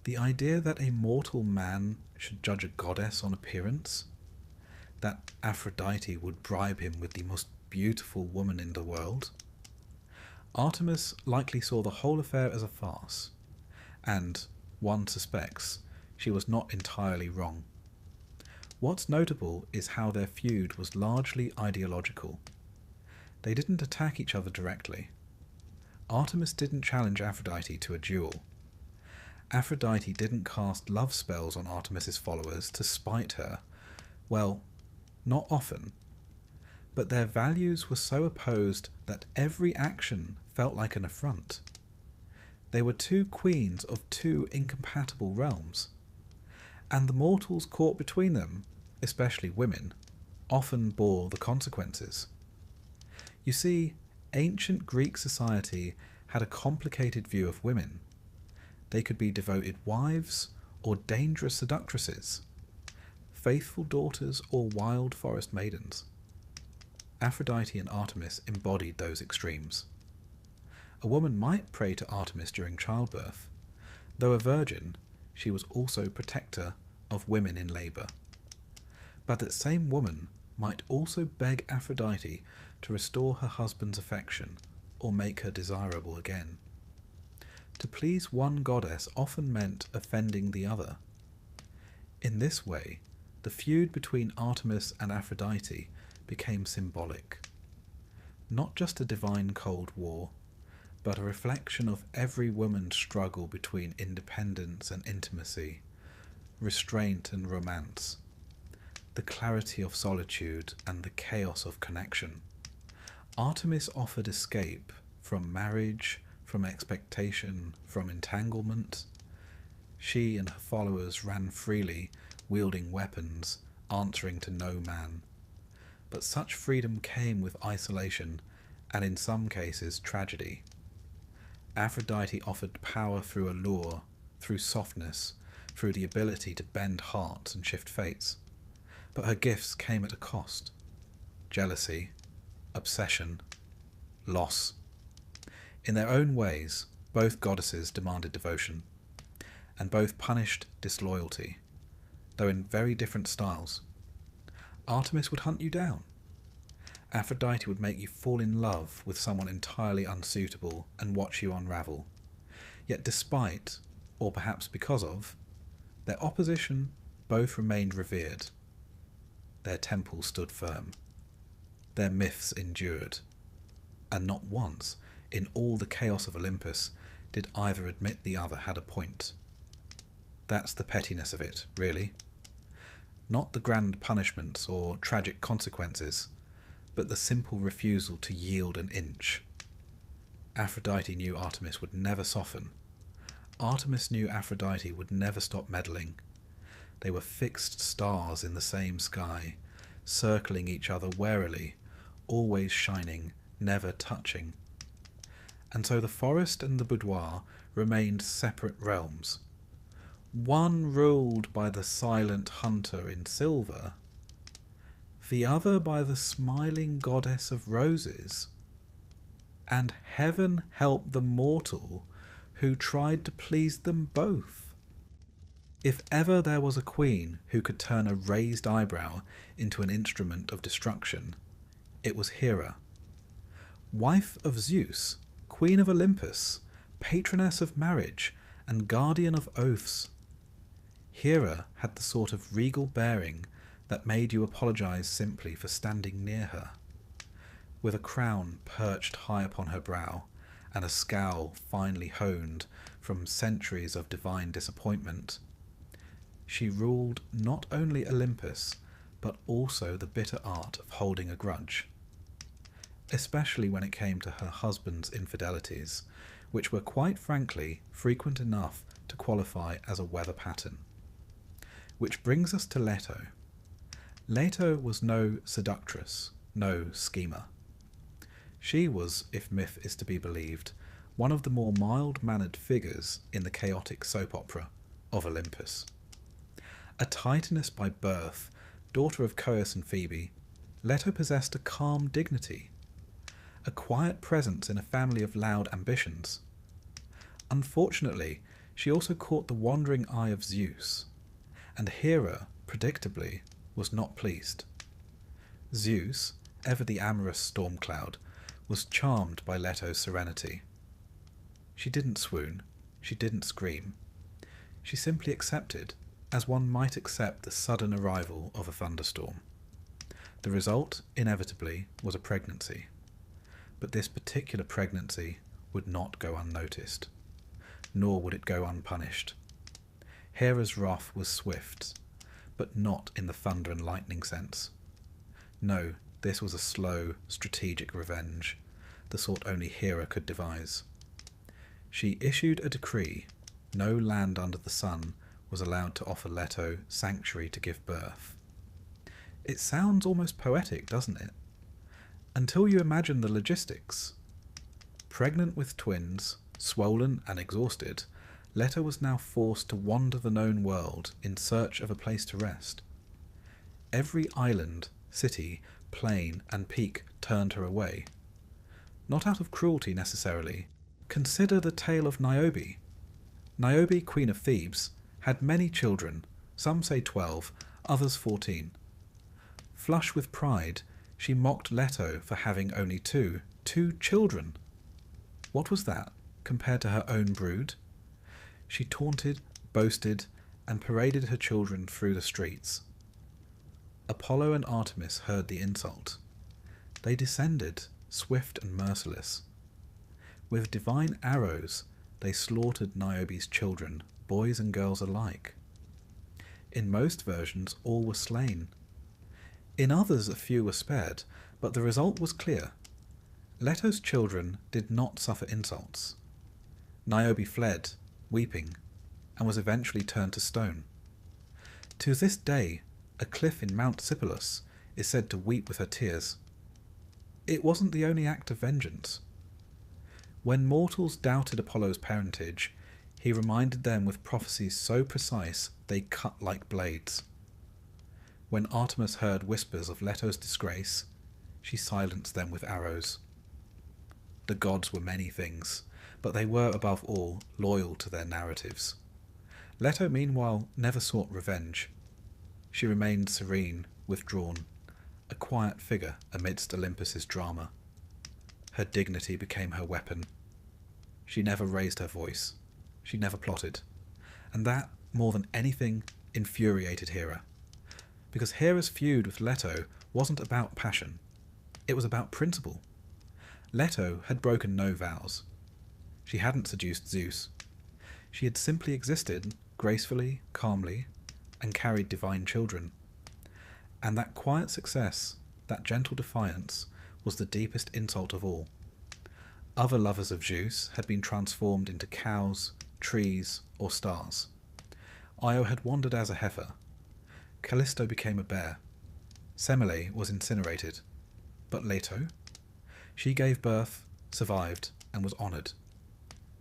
The idea that a mortal man should judge a goddess on appearance, that Aphrodite would bribe him with the most beautiful woman in the world. Artemis likely saw the whole affair as a farce, and, one suspects, she was not entirely wrong. What's notable is how their feud was largely ideological. They didn't attack each other directly. Artemis didn't challenge Aphrodite to a duel. Aphrodite didn't cast love spells on Artemis's followers to spite her. Well, not often. But their values were so opposed that every action felt like an affront. They were two queens of two incompatible realms, and the mortals caught between them, especially women, often bore the consequences. You see, ancient Greek society had a complicated view of women. They could be devoted wives or dangerous seductresses, faithful daughters or wild forest maidens. Aphrodite and Artemis embodied those extremes. A woman might pray to Artemis during childbirth. Though a virgin, she was also protector of women in labour. But that same woman might also beg Aphrodite to restore her husband's affection or make her desirable again. To please one goddess often meant offending the other. In this way, the feud between Artemis and Aphrodite became symbolic. Not just a divine cold war, but a reflection of every woman's struggle between independence and intimacy, restraint and romance, the clarity of solitude and the chaos of connection. Artemis offered escape from marriage, from expectation, from entanglement. She and her followers ran freely, wielding weapons, answering to no man. But such freedom came with isolation, and in some cases tragedy. Aphrodite offered power through allure, through softness, through the ability to bend hearts and shift fates. But her gifts came at a cost. Jealousy, obsession, loss. In their own ways, both goddesses demanded devotion, and both punished disloyalty, though in very different styles. Artemis would hunt you down. Aphrodite would make you fall in love with someone entirely unsuitable and watch you unravel. Yet despite, or perhaps because of, their opposition, both remained revered. Their temples stood firm. Their myths endured. And not once, in all the chaos of Olympus, did either admit the other had a point. That's the pettiness of it, really. Not the grand punishments or tragic consequences, but the simple refusal to yield an inch. Aphrodite knew Artemis would never soften. Artemis knew Aphrodite would never stop meddling. They were fixed stars in the same sky, circling each other warily, always shining, never touching. And so the forest and the boudoir remained separate realms. One ruled by the silent hunter in silver, the other by the smiling goddess of roses. And heaven help the mortal who tried to please them both. If ever there was a queen who could turn a raised eyebrow into an instrument of destruction, it was Hera. Wife of Zeus, queen of Olympus, patroness of marriage, and guardian of oaths. Hera had the sort of regal bearing that made you apologize simply for standing near her. With a crown perched high upon her brow, and a scowl finely honed from centuries of divine disappointment, she ruled not only Olympus, but also the bitter art of holding a grudge, especially when it came to her husband's infidelities, which were quite frankly frequent enough to qualify as a weather pattern. Which brings us to Leto. Leto was no seductress, no schemer. She was, if myth is to be believed, one of the more mild-mannered figures in the chaotic soap opera of Olympus. A Titaness by birth, daughter of Coeus and Phoebe, Leto possessed a calm dignity, a quiet presence in a family of loud ambitions. Unfortunately, she also caught the wandering eye of Zeus, and Hera, predictably, was not pleased. Zeus, ever the amorous storm cloud, was charmed by Leto's serenity. She didn't swoon, she didn't scream. She simply accepted, as one might accept the sudden arrival of a thunderstorm. The result, inevitably, was a pregnancy. But this particular pregnancy would not go unnoticed, nor would it go unpunished. Hera's wrath was swift, but not in the thunder and lightning sense. No, this was a slow, strategic revenge, the sort only Hera could devise. She issued a decree: no land under the sun was allowed to offer Leto sanctuary to give birth. It sounds almost poetic, doesn't it? Until you imagine the logistics. Pregnant with twins, swollen and exhausted, Leto was now forced to wander the known world in search of a place to rest. Every island, city, plain and peak turned her away. Not out of cruelty necessarily. Consider the tale of Niobe. Niobe, queen of Thebes, had many children, some say 12, others 14. Flush with pride, she mocked Leto for having only two children. What was that compared to her own brood? She taunted, boasted, and paraded her children through the streets. Apollo and Artemis heard the insult. They descended, swift and merciless. With divine arrows, they slaughtered Niobe's children, boys and girls alike. In most versions, all were slain. In others, a few were spared, but the result was clear. Leto's children did not suffer insults. Niobe fled, weeping, and was eventually turned to stone. To this day, a cliff in Mount Sipylus is said to weep with her tears. It wasn't the only act of vengeance. When mortals doubted Apollo's parentage, he reminded them with prophecies so precise they cut like blades. When Artemis heard whispers of Leto's disgrace, she silenced them with arrows. The gods were many things, but they were above all loyal to their narratives. Leto, meanwhile, never sought revenge. She remained serene, withdrawn, a quiet figure amidst Olympus's drama. Her dignity became her weapon. She never raised her voice. She never plotted. And that, more than anything, infuriated Hera. Because Hera's feud with Leto wasn't about passion. It was about principle. Leto had broken no vows. She hadn't seduced Zeus. She had simply existed, gracefully, calmly, and carried divine children. And that quiet success, that gentle defiance, was the deepest insult of all. Other lovers of Zeus had been transformed into cows, trees, or stars. Io had wandered as a heifer. Callisto became a bear. Semele was incinerated. But Leto? She gave birth, survived, and was honoured.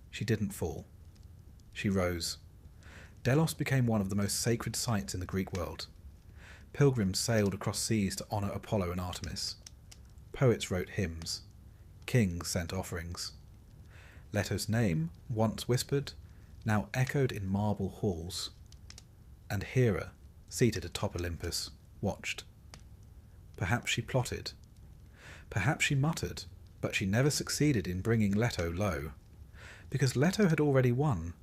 She didn't fall. She rose. Delos became one of the most sacred sites in the Greek world. Pilgrims sailed across seas to honour Apollo and Artemis. Poets wrote hymns. Kings sent offerings. Leto's name, once whispered, now echoed in marble halls. And Hera, seated atop Olympus, watched. Perhaps she plotted. Perhaps she muttered, but she never succeeded in bringing Leto low. Because Leto had already won,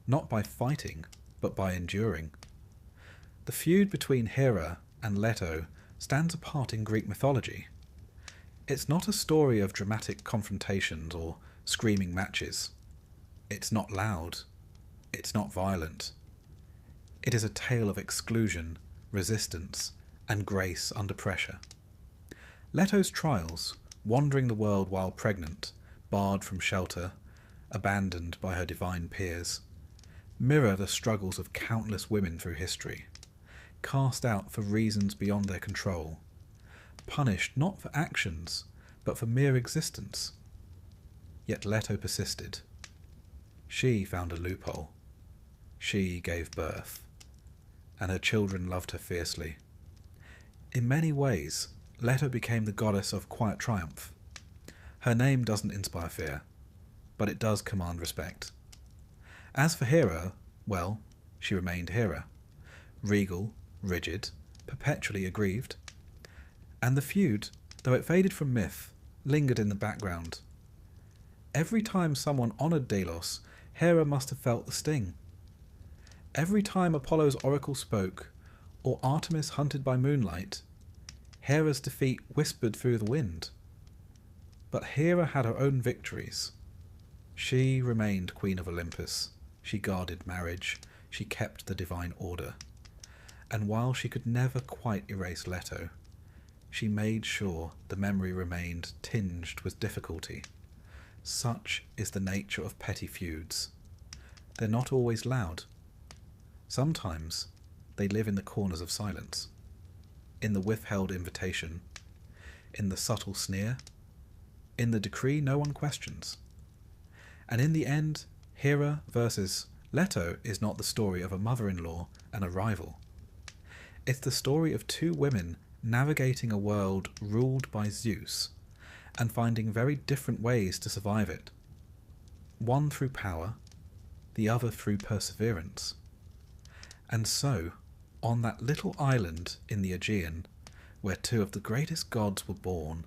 not by fighting, but by enduring. The feud between Hera and Leto stands apart in Greek mythology. It's not a story of dramatic confrontations or screaming matches. It's not loud. It's not violent. It is a tale of exclusion, resistance, and grace under pressure. Leto's trials, wandering the world while pregnant, barred from shelter, abandoned by her divine peers, mirror the struggles of countless women through history, cast out for reasons beyond their control, punished not for actions, but for mere existence. Yet Leto persisted. She found a loophole. She gave birth, and her children loved her fiercely. In many ways, Leto became the goddess of quiet triumph. Her name doesn't inspire fear, but it does command respect. As for Hera, well, she remained Hera, regal, rigid, perpetually aggrieved. And the feud, though it faded from myth, lingered in the background. Every time someone honoured Delos, Hera must have felt the sting. Every time Apollo's oracle spoke, or Artemis hunted by moonlight, Hera's defeat whispered through the wind. But Hera had her own victories. She remained Queen of Olympus. She guarded marriage. She kept the divine order. And while she could never quite erase Leto, she made sure the memory remained tinged with difficulty. Such is the nature of petty feuds. They're not always loud. Sometimes they live in the corners of silence, in the withheld invitation, in the subtle sneer, in the decree no one questions. And in the end, Hera versus Leto is not the story of a mother-in-law and a rival. It's the story of two women navigating a world ruled by Zeus and finding very different ways to survive it. One through power, the other through perseverance. And so, on that little island in the Aegean, where two of the greatest gods were born,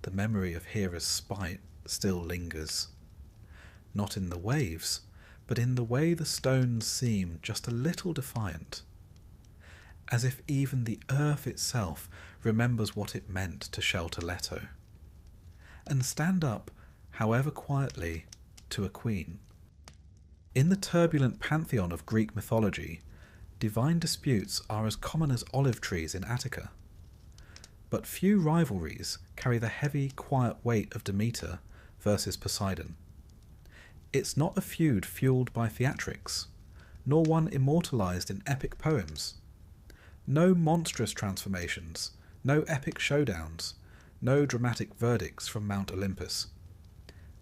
the memory of Hera's spite still lingers. Not in the waves, but in the way the stones seem just a little defiant. As if even the earth itself remembers what it meant to shelter Leto. And stand up, however quietly, to a queen. In the turbulent pantheon of Greek mythology, divine disputes are as common as olive trees in Attica. But few rivalries carry the heavy, quiet weight of Demeter versus Poseidon. It's not a feud fueled by theatrics, nor one immortalized in epic poems. No monstrous transformations, no epic showdowns, no dramatic verdicts from Mount Olympus.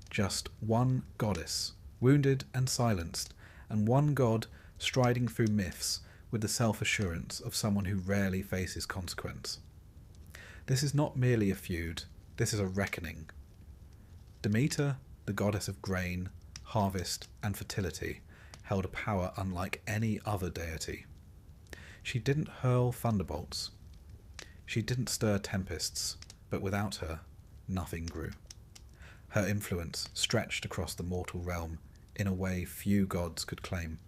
Just one goddess, wounded and silenced, and one god striding through myths with the self-assurance of someone who rarely faces consequence. This is not merely a feud, this is a reckoning. Demeter, the goddess of grain, harvest, and fertility, held a power unlike any other deity. She didn't hurl thunderbolts. She didn't stir tempests, but without her, nothing grew. Her influence stretched across the mortal realm in a way few gods could claim.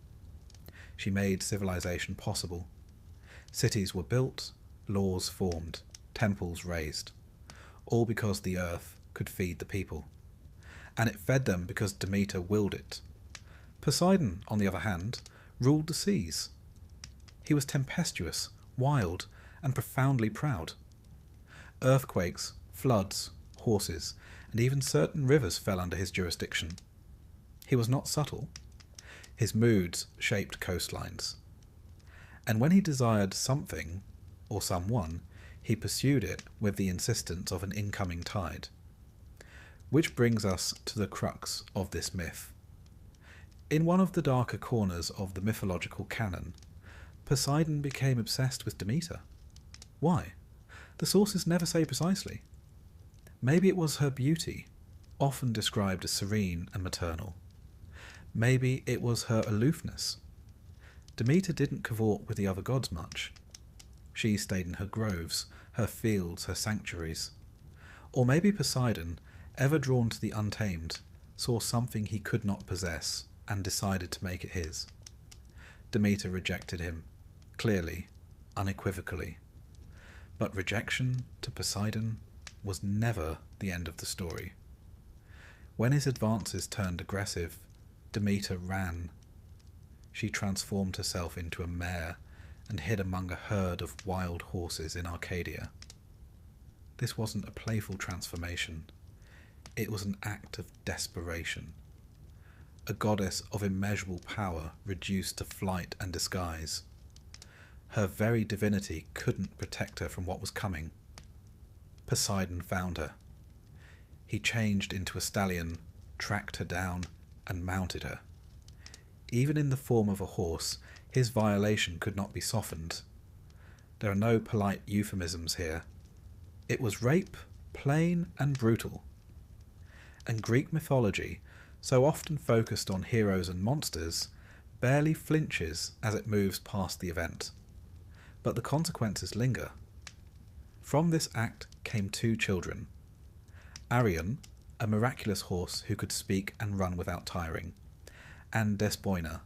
She made civilization possible. Cities were built, laws formed, temples raised, all because the earth could feed the people. And it fed them because Demeter willed it. Poseidon, on the other hand, ruled the seas. He was tempestuous, wild, and profoundly proud. Earthquakes, floods, horses, and even certain rivers fell under his jurisdiction. He was not subtle. His moods shaped coastlines. And when he desired something, or someone, he pursued it with the insistence of an incoming tide. Which brings us to the crux of this myth. In one of the darker corners of the mythological canon, Poseidon became obsessed with Demeter. Why? The sources never say precisely. Maybe it was her beauty, often described as serene and maternal. Maybe it was her aloofness. Demeter didn't cavort with the other gods much. She stayed in her groves, her fields, her sanctuaries. Or maybe Poseidon, ever drawn to the untamed, saw something he could not possess and decided to make it his. Demeter rejected him, clearly, unequivocally. But rejection to Poseidon was never the end of the story. When his advances turned aggressive, Demeter ran. She transformed herself into a mare and hid among a herd of wild horses in Arcadia. This wasn't a playful transformation. It was an act of desperation. A goddess of immeasurable power reduced to flight and disguise. Her very divinity couldn't protect her from what was coming. Poseidon found her. He changed into a stallion, tracked her down, and mounted her. Even in the form of a horse, his violation could not be softened. There are no polite euphemisms here. It was rape, plain and brutal. And Greek mythology, so often focused on heroes and monsters, barely flinches as it moves past the event. But the consequences linger. From this act came 2 children. Arion, a miraculous horse who could speak and run without tiring, and Despoina,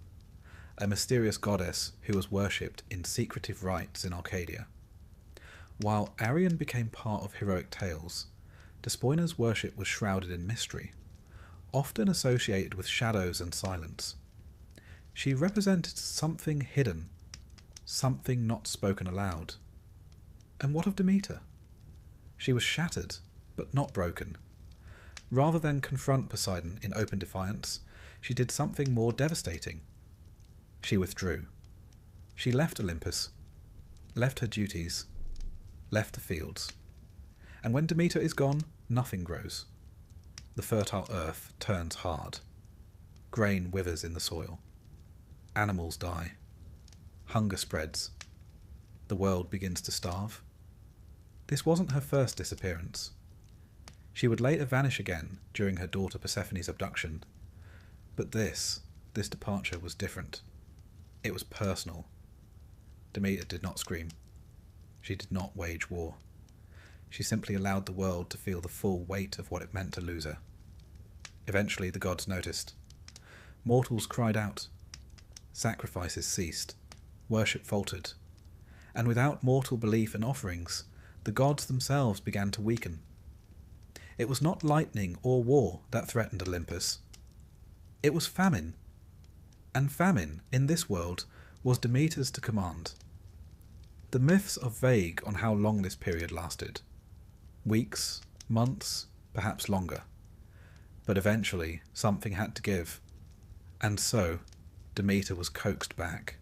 a mysterious goddess who was worshipped in secretive rites in Arcadia. While Arion became part of heroic tales, Despoina's worship was shrouded in mystery, often associated with shadows and silence. She represented something hidden, something not spoken aloud. And what of Demeter? She was shattered, but not broken. Rather than confront Poseidon in open defiance, she did something more devastating. She withdrew. She left Olympus, left her duties, left the fields. And when Demeter is gone, nothing grows. The fertile earth turns hard. Grain withers in the soil. Animals die. Hunger spreads. The world begins to starve. This wasn't her first disappearance. She would later vanish again during her daughter Persephone's abduction. But this departure was different. It was personal. Demeter did not scream. She did not wage war. She simply allowed the world to feel the full weight of what it meant to lose her. Eventually the gods noticed. Mortals cried out. Sacrifices ceased. Worship faltered. And without mortal belief and offerings, the gods themselves began to weaken. It was not lightning or war that threatened Olympus. It was famine. And famine, in this world, was Demeter's to command. The myths are vague on how long this period lasted. Weeks, months, perhaps longer. But eventually, something had to give. And so, Demeter was coaxed back.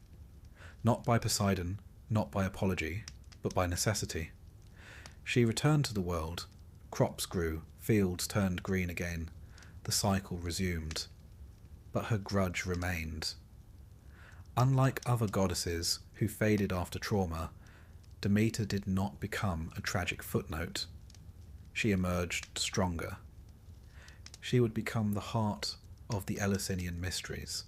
Not by Poseidon, not by apology, but by necessity. She returned to the world. Crops grew, fields turned green again. The cycle resumed. But her grudge remained. Unlike other goddesses who faded after trauma, Demeter did not become a tragic footnote. She emerged stronger. She would become the heart of the Eleusinian mysteries,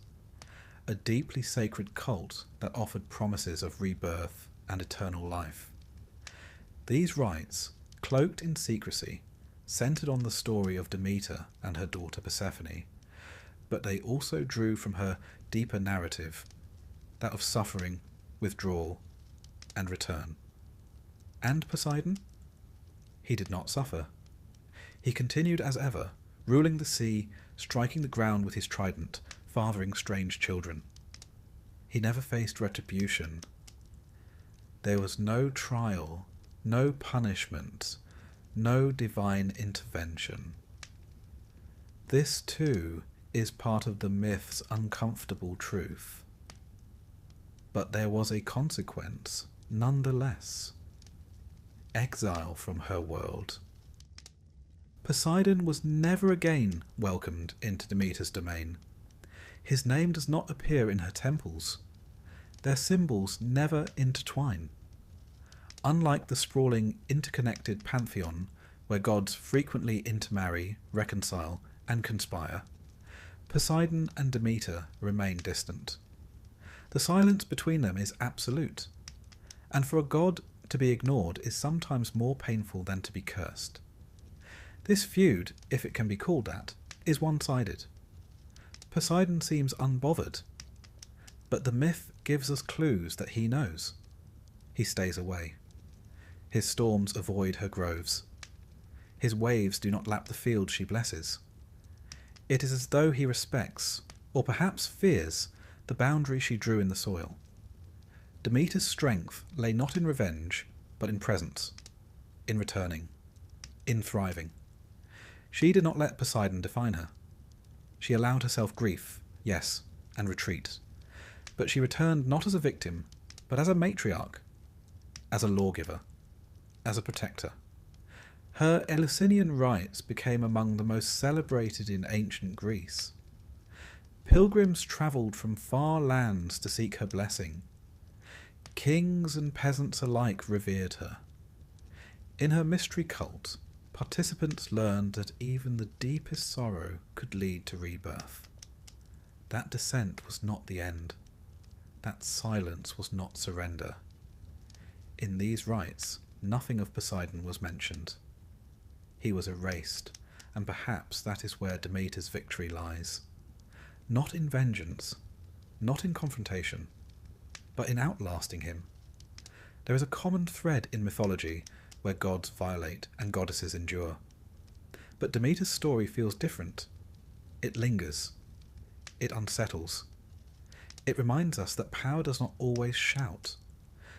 a deeply sacred cult that offered promises of rebirth and eternal life. These rites, cloaked in secrecy, centered on the story of Demeter and her daughter Persephone, but they also drew from her deeper narrative, that of suffering, withdrawal, and return. And Poseidon? He did not suffer. He continued as ever, ruling the sea, striking the ground with his trident, fathering strange children. He never faced retribution. There was no trial, no punishment, no divine intervention. This, too, is part of the myth's uncomfortable truth. But there was a consequence, nonetheless. Exile from her world. Poseidon was never again welcomed into Demeter's domain. His name does not appear in her temples. Their symbols never intertwine. Unlike the sprawling, interconnected pantheon, where gods frequently intermarry, reconcile, and conspire, Poseidon and Demeter remain distant. The silence between them is absolute, and for a god to be ignored is sometimes more painful than to be cursed. This feud, if it can be called that, is one-sided. Poseidon seems unbothered, but the myth gives us clues that he knows. He stays away. His storms avoid her groves. His waves do not lap the fields she blesses. It is as though he respects, or perhaps fears, the boundary she drew in the soil. Demeter's strength lay not in revenge, but in presence, in returning, in thriving. She did not let Poseidon define her. She allowed herself grief, yes, and retreat. But she returned not as a victim, but as a matriarch, as a lawgiver, as a protector. Her Eleusinian rites became among the most celebrated in ancient Greece. Pilgrims travelled from far lands to seek her blessing. Kings and peasants alike revered her. In her mystery cult, participants learned that even the deepest sorrow could lead to rebirth. That descent was not the end. That silence was not surrender. In these rites, nothing of Poseidon was mentioned. He was erased, and perhaps that is where Demeter's victory lies. Not in vengeance, not in confrontation, but in outlasting him. There is a common thread in mythology where gods violate and goddesses endure. But Demeter's story feels different. It lingers. It unsettles. It reminds us that power does not always shout.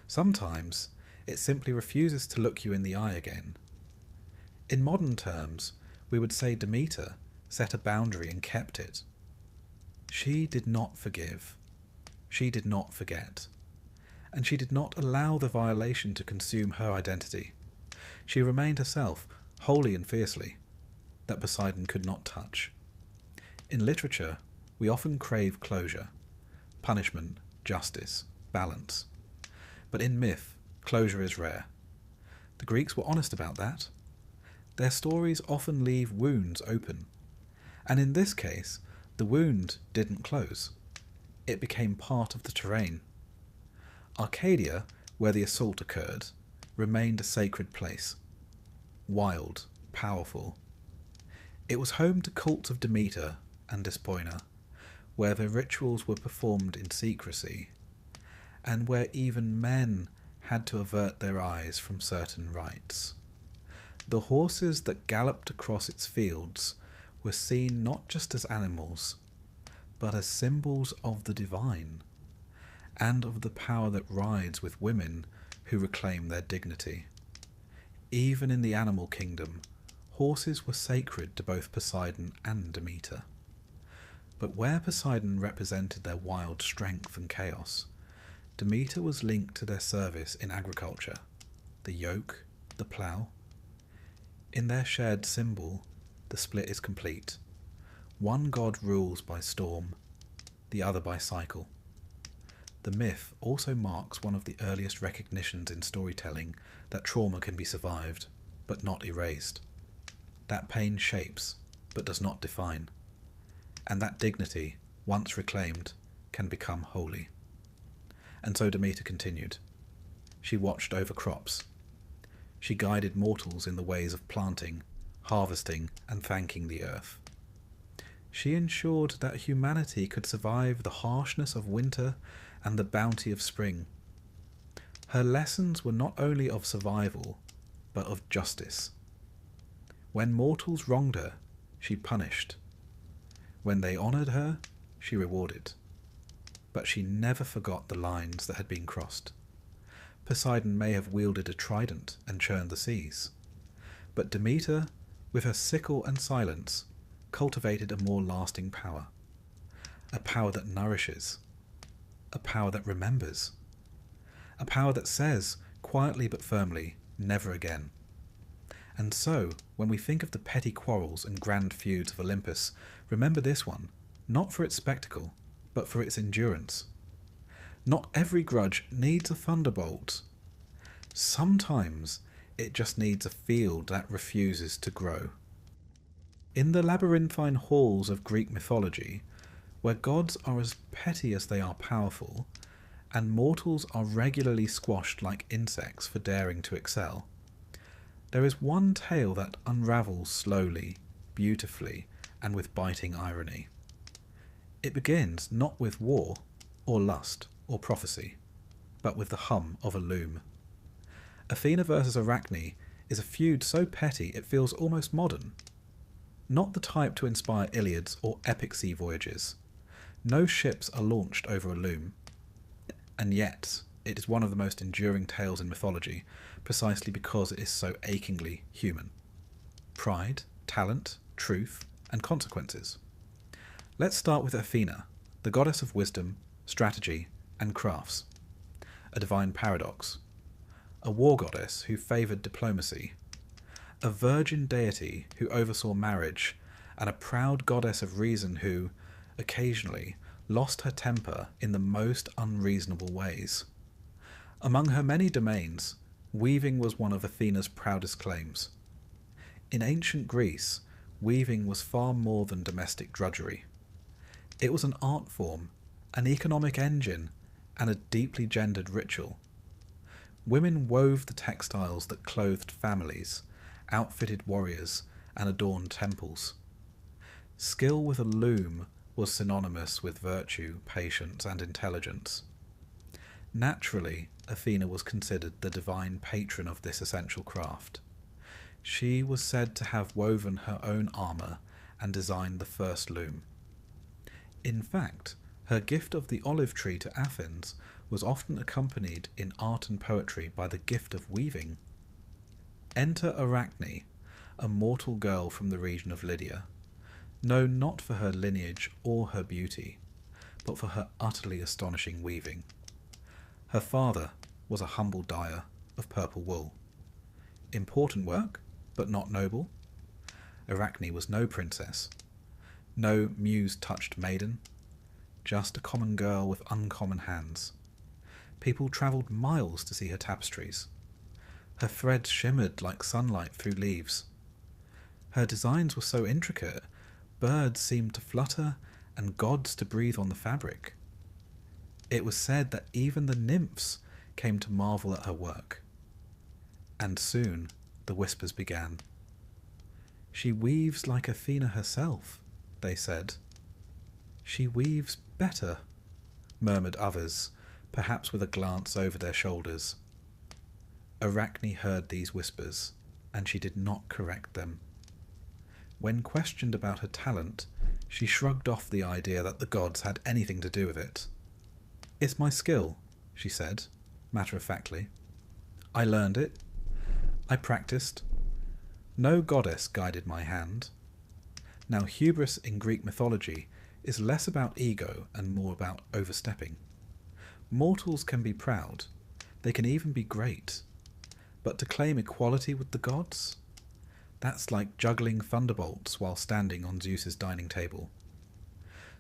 Sometimes it simply refuses to look you in the eye again. In modern terms, we would say Demeter set a boundary and kept it. She did not forgive. She did not forget. And she did not allow the violation to consume her identity. She remained herself, wholly and fiercely, that Poseidon could not touch. In literature, we often crave closure, punishment, justice, balance. But in myth, closure is rare. The Greeks were honest about that. Their stories often leave wounds open. And in this case, the wound didn't close. It became part of the terrain. Arcadia, where the assault occurred, remained a sacred place. Wild, powerful. It was home to cults of Demeter and Despoina, where the rituals were performed in secrecy, and where even men had to avert their eyes from certain rites. The horses that galloped across its fields were seen not just as animals, but as symbols of the divine, and of the power that rides with women who reclaim their dignity. Even in the animal kingdom, horses were sacred to both Poseidon and Demeter. But where Poseidon represented their wild strength and chaos, Demeter was linked to their service in agriculture, the yoke, the plough. In their shared symbol, the split is complete. One god rules by storm, the other by cycle. The myth also marks one of the earliest recognitions in storytelling that trauma can be survived, but not erased. That pain shapes, but does not define. And that dignity, once reclaimed, can become holy. And so Demeter continued. She watched over crops. She guided mortals in the ways of planting, harvesting, and thanking the earth. She ensured that humanity could survive the harshness of winter and the bounty of spring. Her lessons were not only of survival, but of justice. When mortals wronged her, she punished. When they honoured her, she rewarded. But she never forgot the lines that had been crossed. Poseidon may have wielded a trident and churned the seas, but Demeter, with her sickle and silence, cultivated a more lasting power. A power that nourishes. A power that remembers. A power that says, quietly but firmly, never again. And so, when we think of the petty quarrels and grand feuds of Olympus, remember this one, not for its spectacle, but for its endurance. Not every grudge needs a thunderbolt. Sometimes it just needs a field that refuses to grow. In the labyrinthine halls of Greek mythology, where gods are as petty as they are powerful, and mortals are regularly squashed like insects for daring to excel, there is one tale that unravels slowly, beautifully, and with biting irony. It begins not with war, or lust, or prophecy, but with the hum of a loom. Athena versus Arachne is a feud so petty it feels almost modern. Not the type to inspire Iliads or epic sea voyages. No ships are launched over a loom. And yet, it is one of the most enduring tales in mythology, precisely because it is so achingly human. Pride, talent, truth, and consequences. Let's start with Athena, the goddess of wisdom, strategy, and crafts. a divine paradox, a war goddess who favoured diplomacy, a virgin deity who oversaw marriage, and a proud goddess of reason who, occasionally, lost her temper in the most unreasonable ways. Among her many domains, weaving was one of Athena's proudest claims. In ancient Greece, weaving was far more than domestic drudgery. It was an art form, an economic engine, and a deeply gendered ritual. Women wove the textiles that clothed families, outfitted warriors, and adorned temples. Skill with a loom was synonymous with virtue, patience, and intelligence. Naturally, Athena was considered the divine patron of this essential craft. She was said to have woven her own armour and designed the first loom. In fact, her gift of the olive tree to Athens was often accompanied in art and poetry by the gift of weaving. Enter Arachne, a mortal girl from the region of Lydia, known not for her lineage or her beauty, but for her utterly astonishing weaving. Her father was a humble dyer of purple wool. Important work, but not noble. Arachne was no princess, no muse-touched maiden, just a common girl with uncommon hands. People travelled miles to see her tapestries. Her threads shimmered like sunlight through leaves. Her designs were so intricate, birds seemed to flutter and gods to breathe on the fabric. It was said that even the nymphs came to marvel at her work. And soon the whispers began. She weaves like Athena herself, they said. She weaves better, murmured others, perhaps with a glance over their shoulders. Arachne heard these whispers, and she did not correct them. When questioned about her talent, she shrugged off the idea that the gods had anything to do with it. "It's my skill," she said, matter-of-factly. "I learned it. I practiced. No goddess guided my hand." Now, hubris in Greek mythology is less about ego and more about overstepping. Mortals can be proud. They can even be great. But to claim equality with the gods? That's like juggling thunderbolts while standing on Zeus's dining table.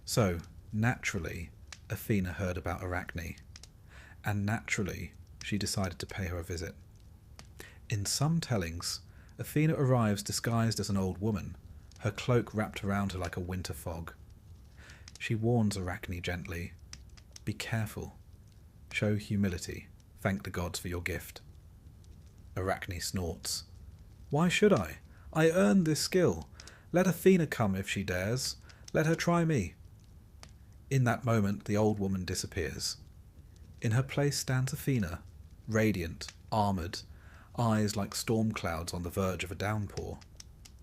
So, naturally, Athena heard about Arachne, and naturally, she decided to pay her a visit. In some tellings, Athena arrives disguised as an old woman, her cloak wrapped around her like a winter fog. She warns Arachne gently, "Be careful. Show humility. Thank the gods for your gift." Arachne snorts. "Why should I? I earned this skill. Let Athena come if she dares. Let her try me." In that moment, the old woman disappears. In her place stands Athena, radiant, armoured, eyes like storm clouds on the verge of a downpour.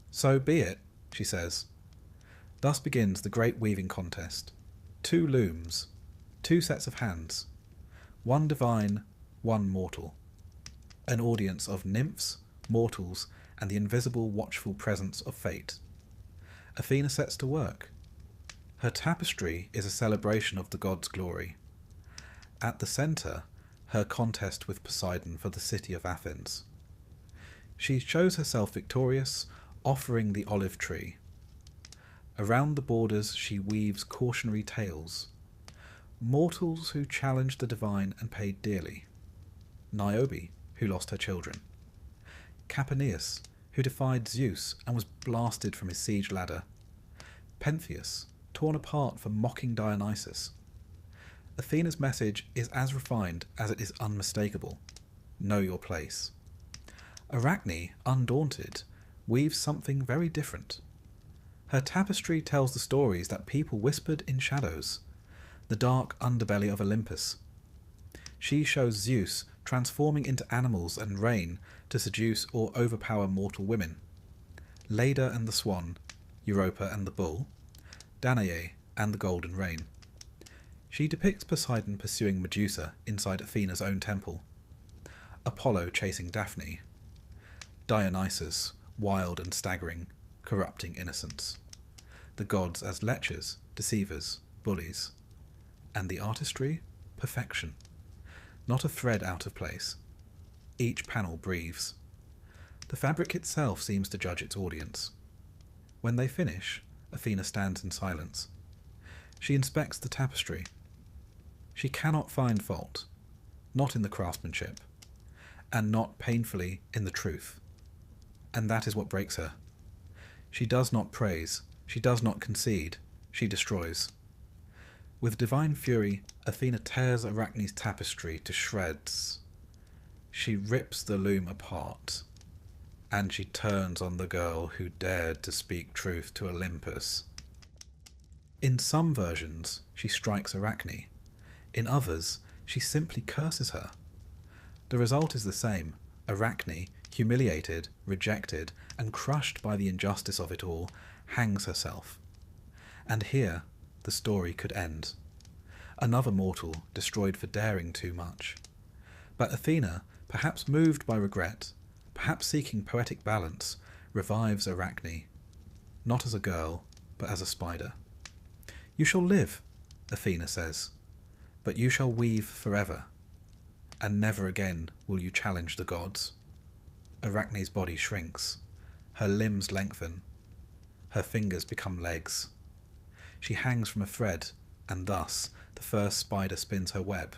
"So be it," she says. Thus begins the great weaving contest. 2 looms, 2 sets of hands, one divine, one mortal. An audience of nymphs, mortals, and the invisible watchful presence of fate. Athena sets to work. Her tapestry is a celebration of the god's glory. At the centre, her contest with Poseidon for the city of Athens. She shows herself victorious, offering the olive tree. Around the borders she weaves cautionary tales. Mortals who challenged the divine and paid dearly. Niobe, who lost her children. Capaneus, who defied Zeus and was blasted from his siege ladder. Pentheus, torn apart for mocking Dionysus. Athena's message is as refined as it is unmistakable. Know your place. Arachne, undaunted, weaves something very different. Her tapestry tells the stories that people whispered in shadows, the dark underbelly of Olympus. She shows Zeus transforming into animals and rain to seduce or overpower mortal women. Leda and the swan, Europa and the bull, Danae and the golden rain. She depicts Poseidon pursuing Medusa inside Athena's own temple, Apollo chasing Daphne, Dionysus, wild and staggering, corrupting innocence, the gods as lechers, deceivers, bullies, and the artistry, perfection. not a thread out of place. Each panel breathes. The fabric itself seems to judge its audience. When they finish, Athena stands in silence. She inspects the tapestry. She cannot find fault, not in the craftsmanship, and not painfully in the truth. And that is what breaks her. She does not praise, she does not concede, she destroys. With divine fury, Athena tears Arachne's tapestry to shreds. She rips the loom apart, and she turns on the girl who dared to speak truth to Olympus. In some versions, she strikes Arachne. In others, she simply curses her. The result is the same. Arachne, humiliated, rejected, and crushed by the injustice of it all, hangs herself. And here, the story could end. Another mortal destroyed for daring too much. But Athena, perhaps moved by regret, perhaps seeking poetic balance, revives Arachne, not as a girl, but as a spider. You shall live, Athena says, but you shall weave forever, and never again will you challenge the gods. Arachne's body shrinks, her limbs lengthen, her fingers become legs. She hangs from a thread, and thus the first spider spins her web.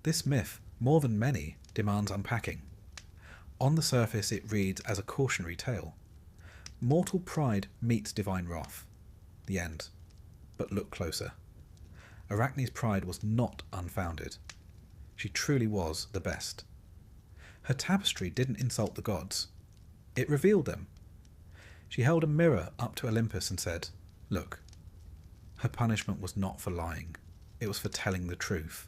This myth, more than many, demands unpacking. On the surface it reads as a cautionary tale. Mortal pride meets divine wrath. The end. But look closer. Arachne's pride was not unfounded. She truly was the best. Her tapestry didn't insult the gods. It revealed them. She held a mirror up to Olympus and said, "Look." Her punishment was not for lying. It was for telling the truth.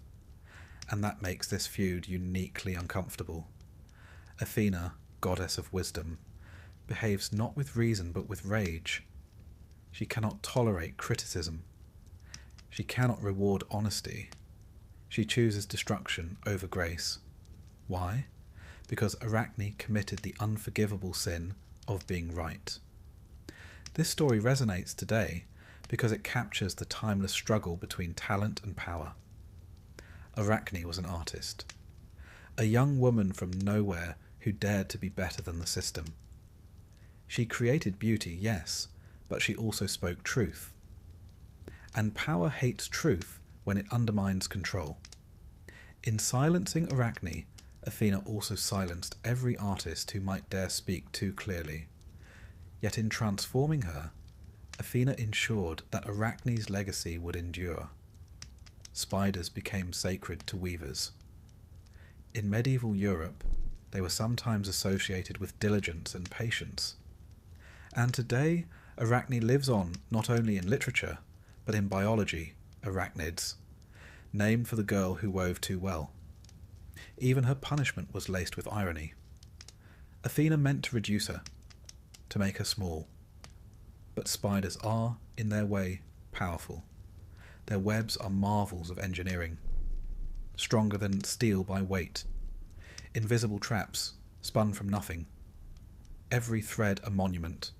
And that makes this feud uniquely uncomfortable. Athena, goddess of wisdom, behaves not with reason but with rage. She cannot tolerate criticism. She cannot reward honesty. She chooses destruction over grace. Why? Because Arachne committed the unforgivable sin of being right. This story resonates today because it captures the timeless struggle between talent and power. Arachne was an artist, a young woman from nowhere who dared to be better than the system. She created beauty, yes, but she also spoke truth. And power hates truth when it undermines control. In silencing Arachne, Athena also silenced every artist who might dare speak too clearly. Yet in transforming her, Athena ensured that Arachne's legacy would endure. Spiders became sacred to weavers. In medieval Europe, they were sometimes associated with diligence and patience. And today, Arachne lives on not only in literature, but in biology, arachnids, named for the girl who wove too well. Even her punishment was laced with irony. Athena meant to reduce her, to make her small. But spiders are, in their way, powerful. Their webs are marvels of engineering, stronger than steel by weight. Invisible traps, spun from nothing. Every thread a monument.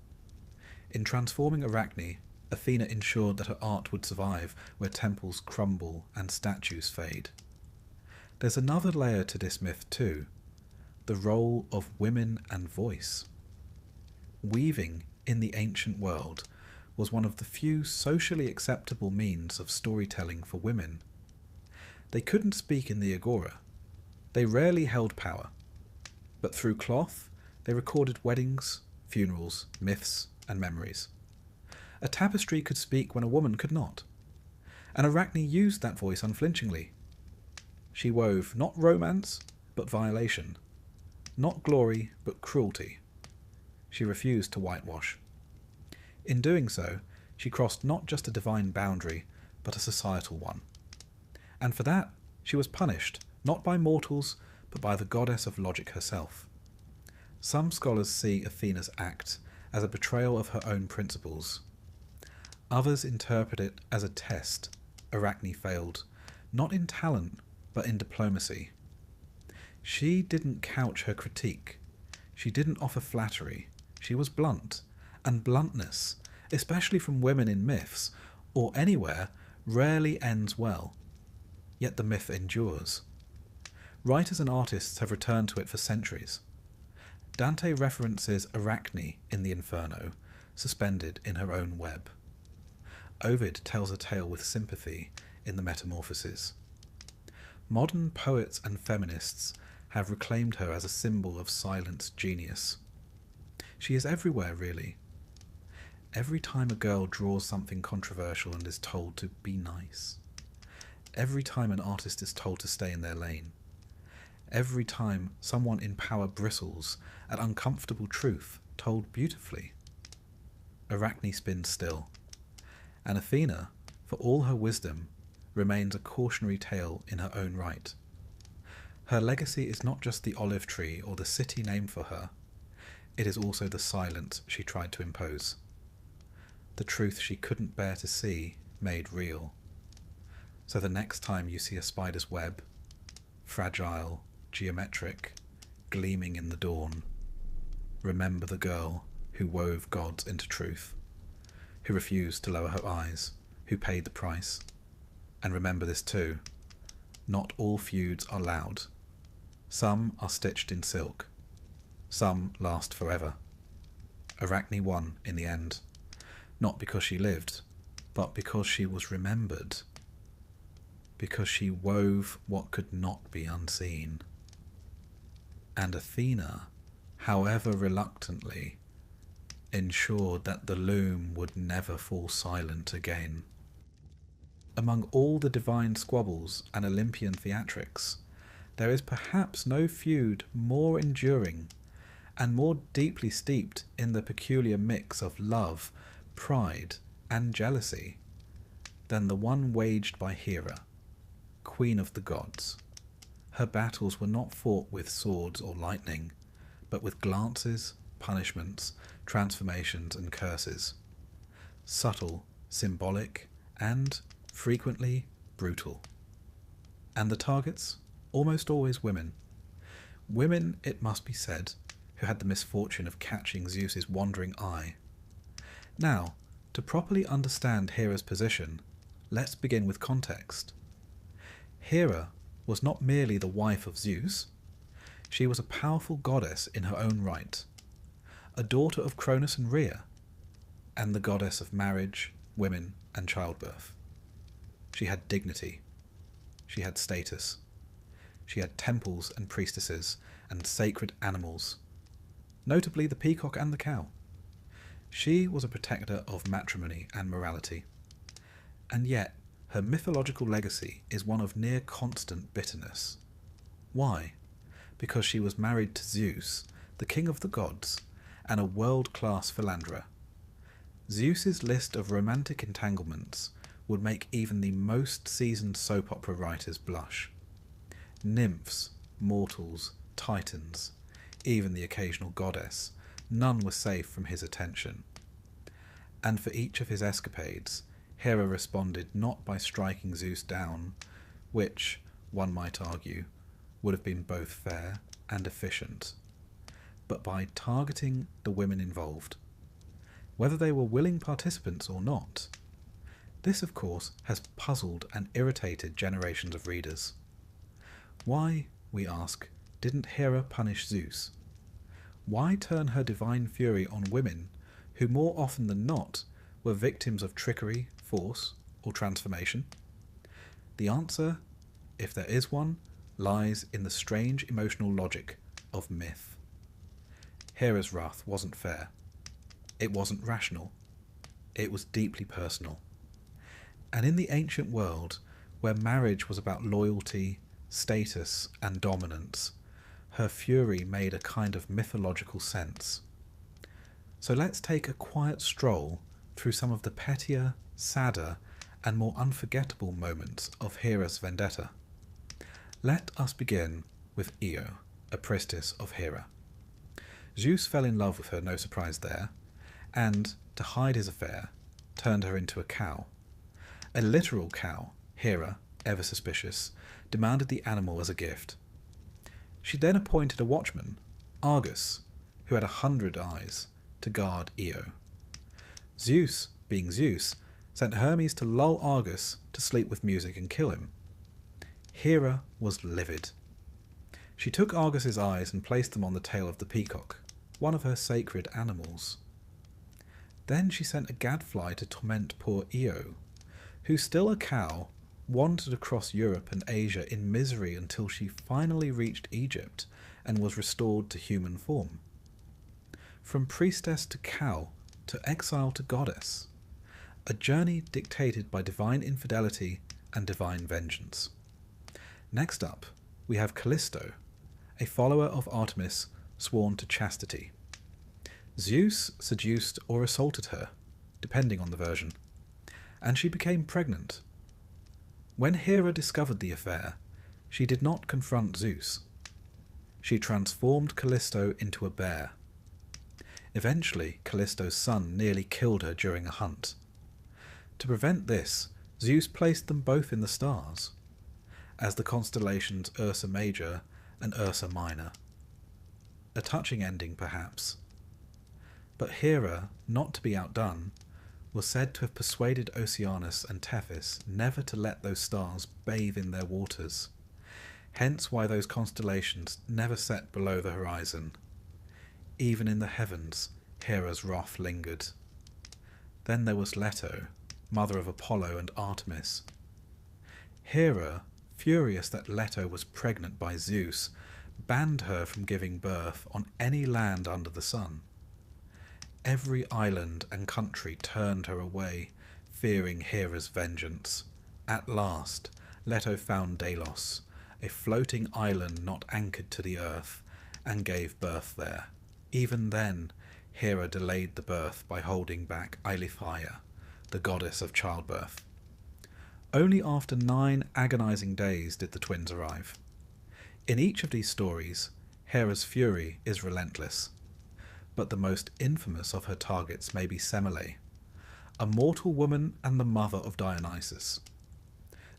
In transforming Arachne, Athena ensured that her art would survive where temples crumble and statues fade. There's another layer to this myth too, the role of women and voice. Weaving in the ancient world was one of the few socially acceptable means of storytelling for women. They couldn't speak in the agora. They rarely held power. But through cloth, they recorded weddings, funerals, myths, and memories. A tapestry could speak when a woman could not. And Arachne used that voice unflinchingly. She wove not romance, but violation. Not glory, but cruelty. She refused to whitewash. In doing so, she crossed not just a divine boundary, but a societal one. And for that, she was punished, not by mortals, but by the goddess of logic herself. Some scholars see Athena's act as a betrayal of her own principles. Others interpret it as a test. Arachne failed, not in talent, but in diplomacy. She didn't couch her critique. She didn't offer flattery. She was blunt, and bluntness, especially from women in myths, or anywhere, rarely ends well. Yet the myth endures. Writers and artists have returned to it for centuries. Dante references Arachne in the Inferno, suspended in her own web. Ovid tells a tale with sympathy in the Metamorphoses. Modern poets and feminists have reclaimed her as a symbol of silent genius. She is everywhere, really. Every time a girl draws something controversial and is told to be nice. Every time an artist is told to stay in their lane. Every time someone in power bristles at uncomfortable truth told beautifully. Arachne spins still, and Athena, for all her wisdom, remains a cautionary tale in her own right. Her legacy is not just the olive tree or the city named for her, it is also the silence she tried to impose. The truth she couldn't bear to see made real. So the next time you see a spider's web, fragile, geometric, gleaming in the dawn, remember the girl who wove gods into truth, who refused to lower her eyes, who paid the price. And remember this too, not all feuds are loud. Some are stitched in silk. Some last forever. Arachne won in the end, not because she lived, but because she was remembered. Because she wove what could not be unseen. And Athena, however reluctantly, ensured that the loom would never fall silent again. Among all the divine squabbles and Olympian theatrics, there is perhaps no feud more enduring and more deeply steeped in the peculiar mix of love, pride, and jealousy than the one waged by Hera, queen of the gods. Her battles were not fought with swords or lightning, but with glances, punishments, transformations, and curses. Subtle, symbolic, and, frequently, brutal. And the targets? Almost always women. Women, it must be said, who had the misfortune of catching Zeus's wandering eye. Now, to properly understand Hera's position, let's begin with context. Hera was not merely the wife of Zeus, she was a powerful goddess in her own right, a daughter of Cronus and Rhea, and the goddess of marriage, women, and childbirth. She had dignity. She had status. She had temples and priestesses and sacred animals, notably the peacock and the cow. She was a protector of matrimony and morality. And yet, her mythological legacy is one of near constant bitterness. Why? Because she was married to Zeus, the king of the gods, and a world-class philanderer. Zeus's list of romantic entanglements would make even the most seasoned soap opera writers blush. Nymphs, mortals, titans, even the occasional goddess, none were safe from his attention. And for each of his escapades, Hera responded not by striking Zeus down, which, one might argue, would have been both fair and efficient, but by targeting the women involved, whether they were willing participants or not. This, of course, has puzzled and irritated generations of readers. Why, we ask, didn't Hera punish Zeus? Why turn her divine fury on women who more often than not were victims of trickery, force, or transformation? The answer, if there is one, lies in the strange emotional logic of myth. Hera's wrath wasn't fair. It wasn't rational. It was deeply personal. And in the ancient world, where marriage was about loyalty, status, and dominance, her fury made a kind of mythological sense. So let's take a quiet stroll through some of the pettier, sadder, and more unforgettable moments of Hera's vendetta. Let us begin with Io, a priestess of Hera. Zeus fell in love with her, no surprise there, and, to hide his affair, turned her into a cow. A literal cow, Hera, ever suspicious, demanded the animal as a gift. She then appointed a watchman, Argus, who had 100 eyes, to guard Io. Zeus, being Zeus, sent Hermes to lull Argus to sleep with music and kill him. Hera was livid. She took Argus's eyes and placed them on the tail of the peacock, one of her sacred animals. Then she sent a gadfly to torment poor Io, who, still a cow, wandered across Europe and Asia in misery until she finally reached Egypt and was restored to human form. From priestess to cow, to exile to goddess, a journey dictated by divine infidelity and divine vengeance. Next up, we have Callisto, a follower of Artemis sworn to chastity. Zeus seduced or assaulted her, depending on the version, and she became pregnant. When Hera discovered the affair, she did not confront Zeus. She transformed Callisto into a bear. Eventually, Callisto's son nearly killed her during a hunt. To prevent this, Zeus placed them both in the stars, as the constellations Ursa Major and Ursa Minor. A touching ending, perhaps. But Hera, not to be outdone, was said to have persuaded Oceanus and Tethys never to let those stars bathe in their waters, hence why those constellations never set below the horizon. Even in the heavens, Hera's wrath lingered. Then there was Leto, mother of Apollo and Artemis. Hera, furious that Leto was pregnant by Zeus, banned her from giving birth on any land under the sun. Every island and country turned her away, fearing Hera's vengeance. At last, Leto found Delos, a floating island not anchored to the earth, and gave birth there. Even then, Hera delayed the birth by holding back Eileithyia, the goddess of childbirth. Only after 9 agonizing days did the twins arrive. In each of these stories, Hera's fury is relentless, but the most infamous of her targets may be Semele, a mortal woman and the mother of Dionysus.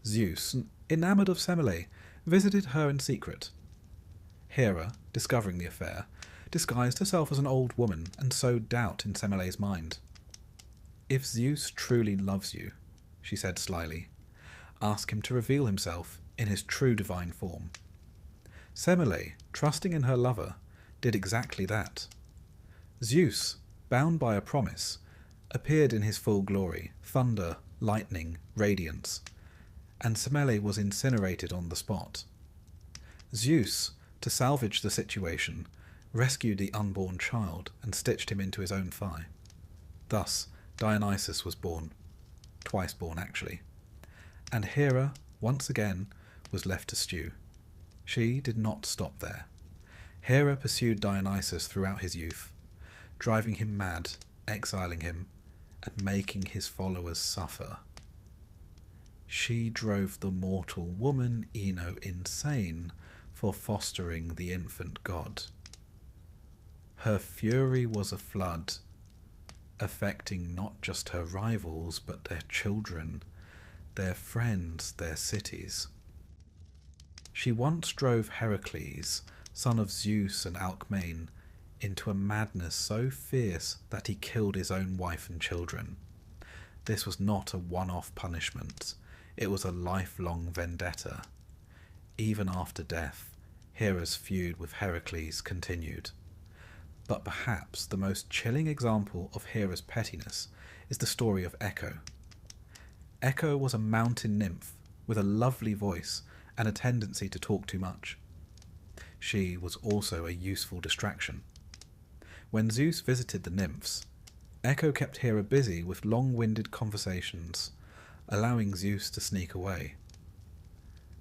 Zeus, enamoured of Semele, visited her in secret. Hera, discovering the affair, disguised herself as an old woman and sowed doubt in Semele's mind. "If Zeus truly loves you," she said slyly, "ask him to reveal himself in his true divine form." Semele, trusting in her lover, did exactly that. Zeus, bound by a promise, appeared in his full glory, thunder, lightning, radiance, and Semele was incinerated on the spot. Zeus, to salvage the situation, rescued the unborn child and stitched him into his own thigh. Thus, Dionysus was born, twice born actually, and Hera, once again, was left to stew. She did not stop there. Hera pursued Dionysus throughout his youth, driving him mad, exiling him, and making his followers suffer. She drove the mortal woman Ino insane for fostering the infant god. Her fury was a flood, affecting not just her rivals, but their children, their friends, their cities. She once drove Heracles, son of Zeus and Alcmene, into a madness so fierce that he killed his own wife and children. This was not a one-off punishment, it was a lifelong vendetta. Even after death, Hera's feud with Heracles continued. But perhaps the most chilling example of Hera's pettiness is the story of Echo. Echo was a mountain nymph with a lovely voice and a tendency to talk too much. She was also a useful distraction. When Zeus visited the nymphs, Echo kept Hera busy with long-winded conversations, allowing Zeus to sneak away.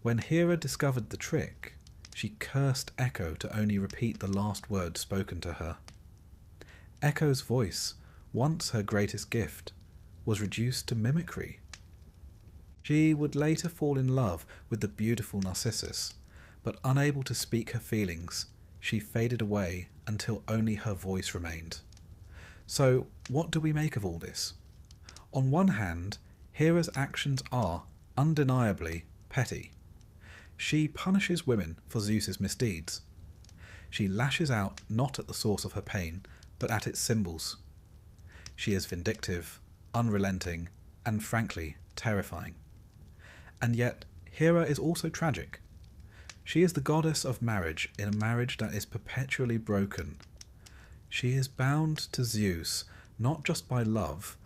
When Hera discovered the trick, she cursed Echo to only repeat the last word spoken to her. Echo's voice, once her greatest gift, was reduced to mimicry. She would later fall in love with the beautiful Narcissus, but unable to speak her feelings, she faded away until only her voice remained. So, what do we make of all this? On one hand, Hera's actions are, undeniably, petty. She punishes women for Zeus's misdeeds. She lashes out not at the source of her pain, but at its symbols. She is vindictive, unrelenting, and frankly, terrifying. And yet, Hera is also tragic. She is the goddess of marriage in a marriage that is perpetually broken. She is bound to Zeus not just by love,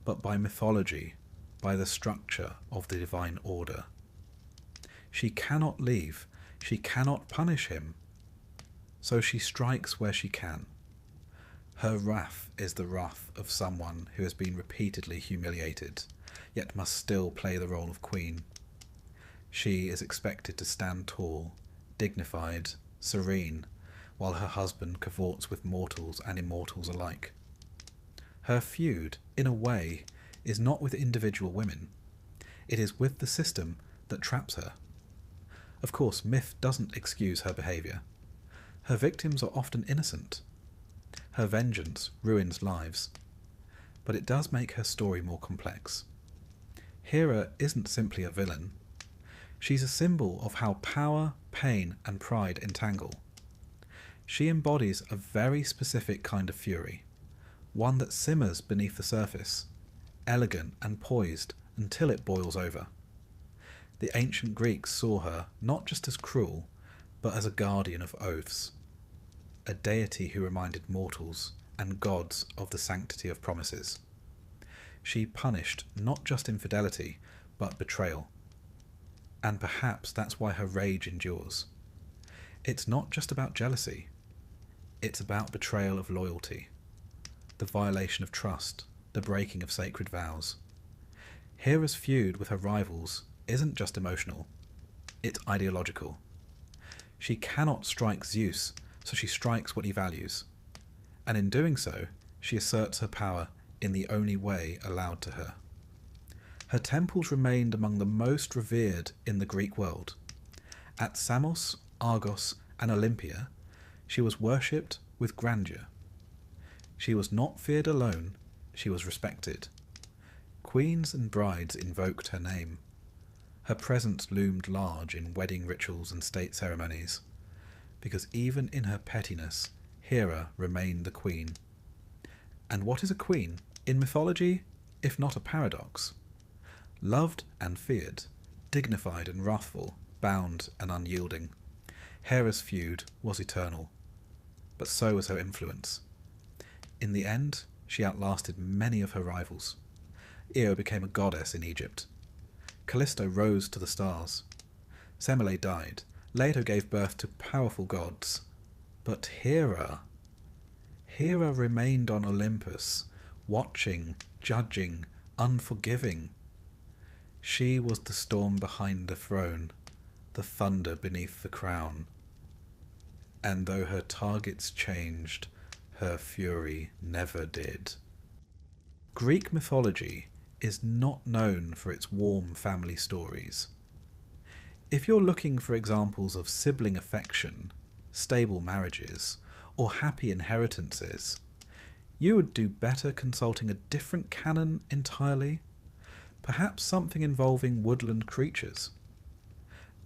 but by mythology, by the structure of the divine order. She cannot leave, she cannot punish him, so she strikes where she can. Her wrath is the wrath of someone who has been repeatedly humiliated, yet must still play the role of queen. She is expected to stand tall, dignified, serene, while her husband cavorts with mortals and immortals alike. Her feud, in a way, is not with individual women. It is with the system that traps her. Of course, myth doesn't excuse her behaviour. Her victims are often innocent. Her vengeance ruins lives. But it does make her story more complex. Hera isn't simply a villain. She's a symbol of how power, pain, and pride entangle. She embodies a very specific kind of fury, one that simmers beneath the surface, elegant and poised until it boils over. The ancient Greeks saw her not just as cruel, but as a guardian of oaths, a deity who reminded mortals and gods of the sanctity of promises. She punished not just infidelity, but betrayal. And perhaps that's why her rage endures. It's not just about jealousy. It's about betrayal of loyalty, the violation of trust, the breaking of sacred vows. Hera's feud with her rivals isn't just emotional, it's ideological. She cannot strike Zeus, so she strikes what he values. And in doing so, she asserts her power in the only way allowed to her. Her temples remained among the most revered in the Greek world. At Samos, Argos, and Olympia, she was worshipped with grandeur. She was not feared alone, she was respected. Queens and brides invoked her name. Her presence loomed large in wedding rituals and state ceremonies, because even in her pettiness, Hera remained the queen. And what is a queen, in mythology, if not a paradox? Loved and feared, dignified and wrathful, bound and unyielding. Hera's feud was eternal, but so was her influence. In the end, she outlasted many of her rivals. Io became a goddess in Egypt. Callisto rose to the stars. Semele died. Leto gave birth to powerful gods. But Hera remained on Olympus, watching, judging, unforgiving. She was the storm behind the throne, the thunder beneath the crown. And though her targets changed, her fury never did. Greek mythology is not known for its warm family stories. If you're looking for examples of sibling affection, stable marriages, or happy inheritances, you would do better consulting a different canon entirely, perhaps something involving woodland creatures.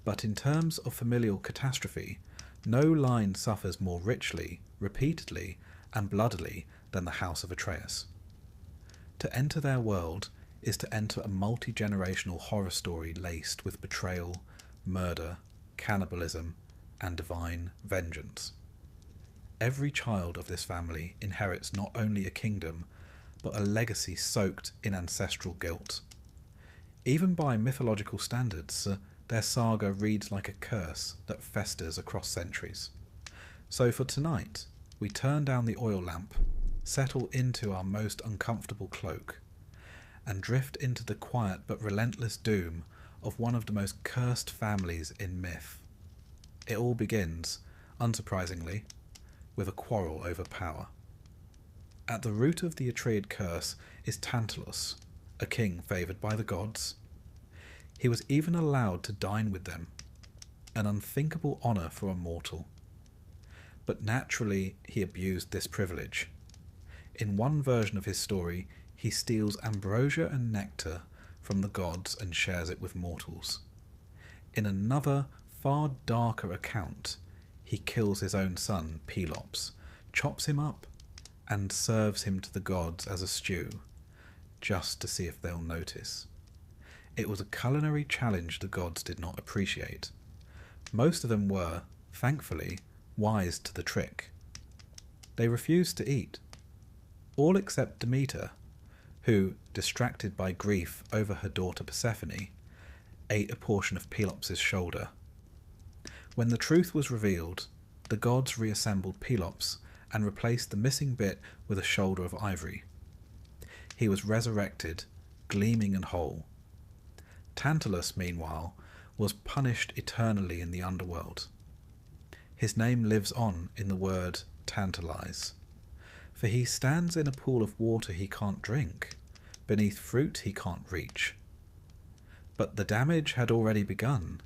But in terms of familial catastrophe, no line suffers more richly, repeatedly, and bloodily than the House of Atreus. To enter their world is to enter a multi-generational horror story laced with betrayal, murder, cannibalism, and divine vengeance. Every child of this family inherits not only a kingdom, but a legacy soaked in ancestral guilt. Even by mythological standards, their saga reads like a curse that festers across centuries. So for tonight, we turn down the oil lamp, settle into our most uncomfortable cloak, and drift into the quiet but relentless doom of one of the most cursed families in myth. It all begins, unsurprisingly, with a quarrel over power. At the root of the Atreid curse is Tantalus, a king favoured by the gods. He was even allowed to dine with them, an unthinkable honour for a mortal. But naturally he abused this privilege. In one version of his story, he steals ambrosia and nectar from the gods and shares it with mortals. In another, far darker account, he kills his own son, Pelops, chops him up, and serves him to the gods as a stew, just to see if they'll notice. It was a culinary challenge the gods did not appreciate, Most of them were, thankfully, wise to the trick. They refused to eat, all except Demeter, who, distracted by grief over her daughter Persephone, ate a portion of Pelops' shoulder. When the truth was revealed, the gods reassembled Pelops and replaced the missing bit with a shoulder of ivory. He was resurrected, gleaming and whole. Tantalus, meanwhile, was punished eternally in the underworld. His name lives on in the word tantalize, for he stands in a pool of water he can't drink, beneath fruit he can't reach. But the damage had already begun.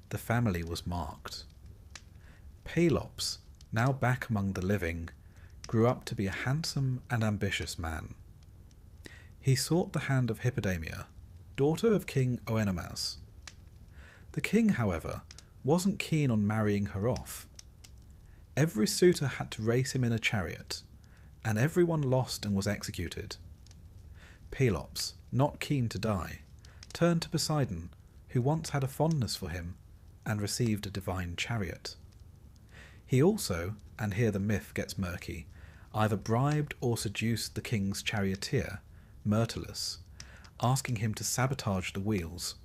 The family was marked. Pelops, now back among the living, grew up to be a handsome and ambitious man. He sought the hand of Hippodamia, daughter of King Oenomaus. The king, however, wasn't keen on marrying her off. Every suitor had to race him in a chariot, and everyone lost and was executed. Pelops, not keen to die, turned to Poseidon, who once had a fondness for him, and received a divine chariot. He also, and here the myth gets murky, either bribed or seduced the king's charioteer, Myrtilus, asking him to sabotage the wheels.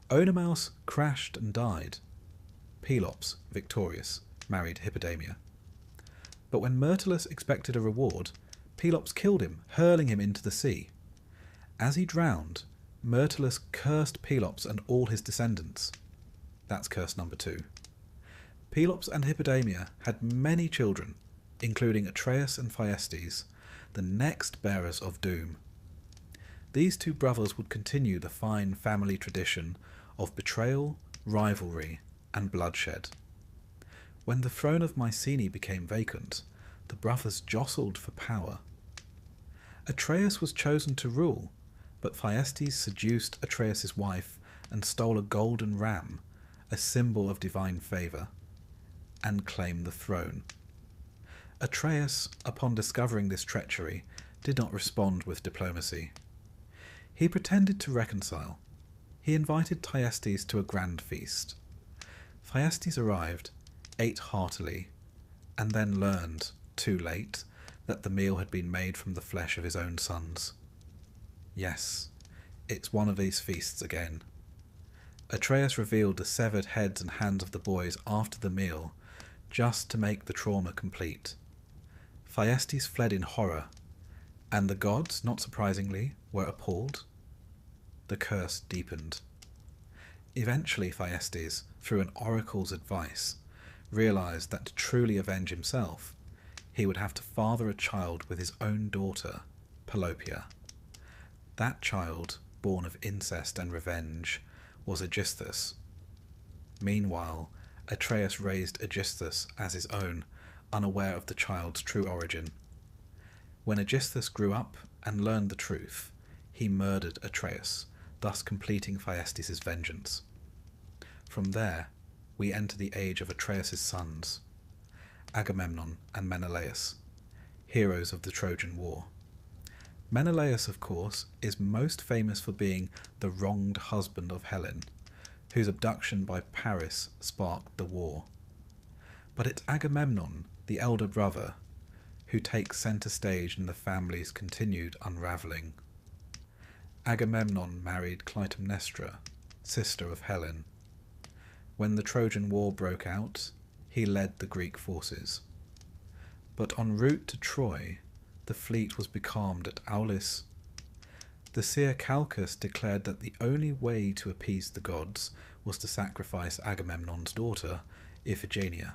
Oenomaus crashed and died. Pelops, victorious, married Hippodamia. But when Myrtilus expected a reward, Pelops killed him, hurling him into the sea. As he drowned, Myrtilus cursed Pelops and all his descendants. That's curse number 2. Pelops and Hippodamia had many children, including Atreus and Thyestes, the next bearers of doom. These two brothers would continue the fine family tradition of betrayal, rivalry, and bloodshed. When the throne of Mycenae became vacant, the brothers jostled for power. Atreus was chosen to rule, but Thyestes seduced Atreus' wife and stole a golden ram, a symbol of divine favour, and claimed the throne. Atreus, upon discovering this treachery, did not respond with diplomacy. He pretended to reconcile. He invited Thyestes to a grand feast. Thyestes arrived, ate heartily, and then learned, too late, that the meal had been made from the flesh of his own sons. Yes, it's one of these feasts again. Atreus revealed the severed heads and hands of the boys after the meal, just to make the trauma complete. Thyestes fled in horror, and the gods, not surprisingly, were appalled. The curse deepened. Eventually Thyestes, through an oracle's advice, realized that to truly avenge himself, he would have to father a child with his own daughter, Pelopia. That child, born of incest and revenge, was Aegisthus. Meanwhile, Atreus raised Aegisthus as his own, unaware of the child's true origin. When Aegisthus grew up and learned the truth, he murdered Atreus, thus completing Thyestes' vengeance. From there, we enter the age of Atreus' sons, Agamemnon and Menelaus, heroes of the Trojan War. Menelaus, of course, is most famous for being the wronged husband of Helen, whose abduction by Paris sparked the war. But it's Agamemnon, the elder brother, who takes centre stage in the family's continued unravelling. Agamemnon married Clytemnestra, sister of Helen. When the Trojan War broke out, he led the Greek forces. But en route to Troy, the fleet was becalmed at Aeolus. The seer Calchas declared that the only way to appease the gods was to sacrifice Agamemnon's daughter, Iphigenia.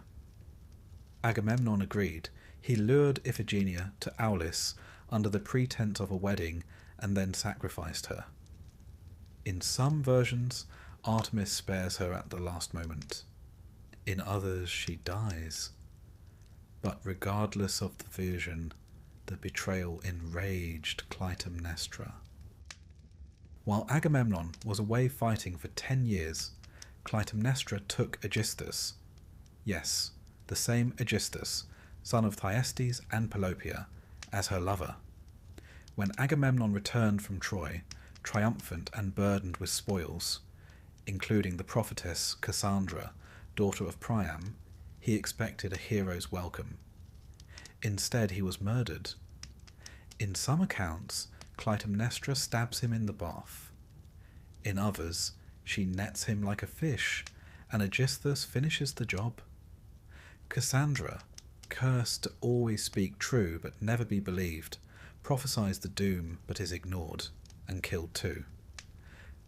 Agamemnon agreed. He lured Iphigenia to Aeolus under the pretense of a wedding and then sacrificed her. In some versions, Artemis spares her at the last moment. In others, she dies. But regardless of the version, the betrayal enraged Clytemnestra. While Agamemnon was away fighting for 10 years, Clytemnestra took Aegisthus. Yes, the same Aegisthus, son of Thyestes and Pelopia, as her lover. When Agamemnon returned from Troy, triumphant and burdened with spoils, including the prophetess Cassandra, daughter of Priam, he expected a hero's welcome. Instead, he was murdered. In some accounts, Clytemnestra stabs him in the bath. In others, she nets him like a fish, and Aegisthus finishes the job. Cassandra, cursed to always speak true but never be believed, prophesies the doom but is ignored, and killed too.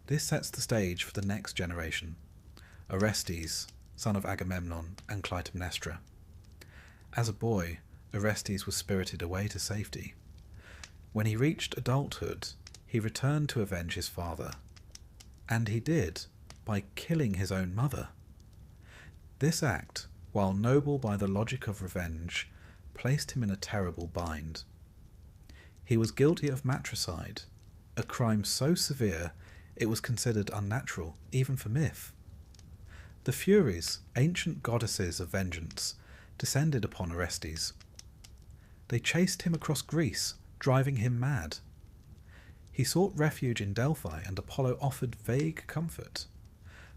This sets the stage for the next generation, Orestes, son of Agamemnon and Clytemnestra. As a boy, Orestes was spirited away to safety. When he reached adulthood, he returned to avenge his father, and he did by killing his own mother. This act, while noble by the logic of revenge, placed him in a terrible bind. He was guilty of matricide, a crime so severe it was considered unnatural, even for myth. The Furies, ancient goddesses of vengeance, descended upon Orestes. They chased him across Greece, driving him mad. He sought refuge in Delphi, and Apollo offered vague comfort.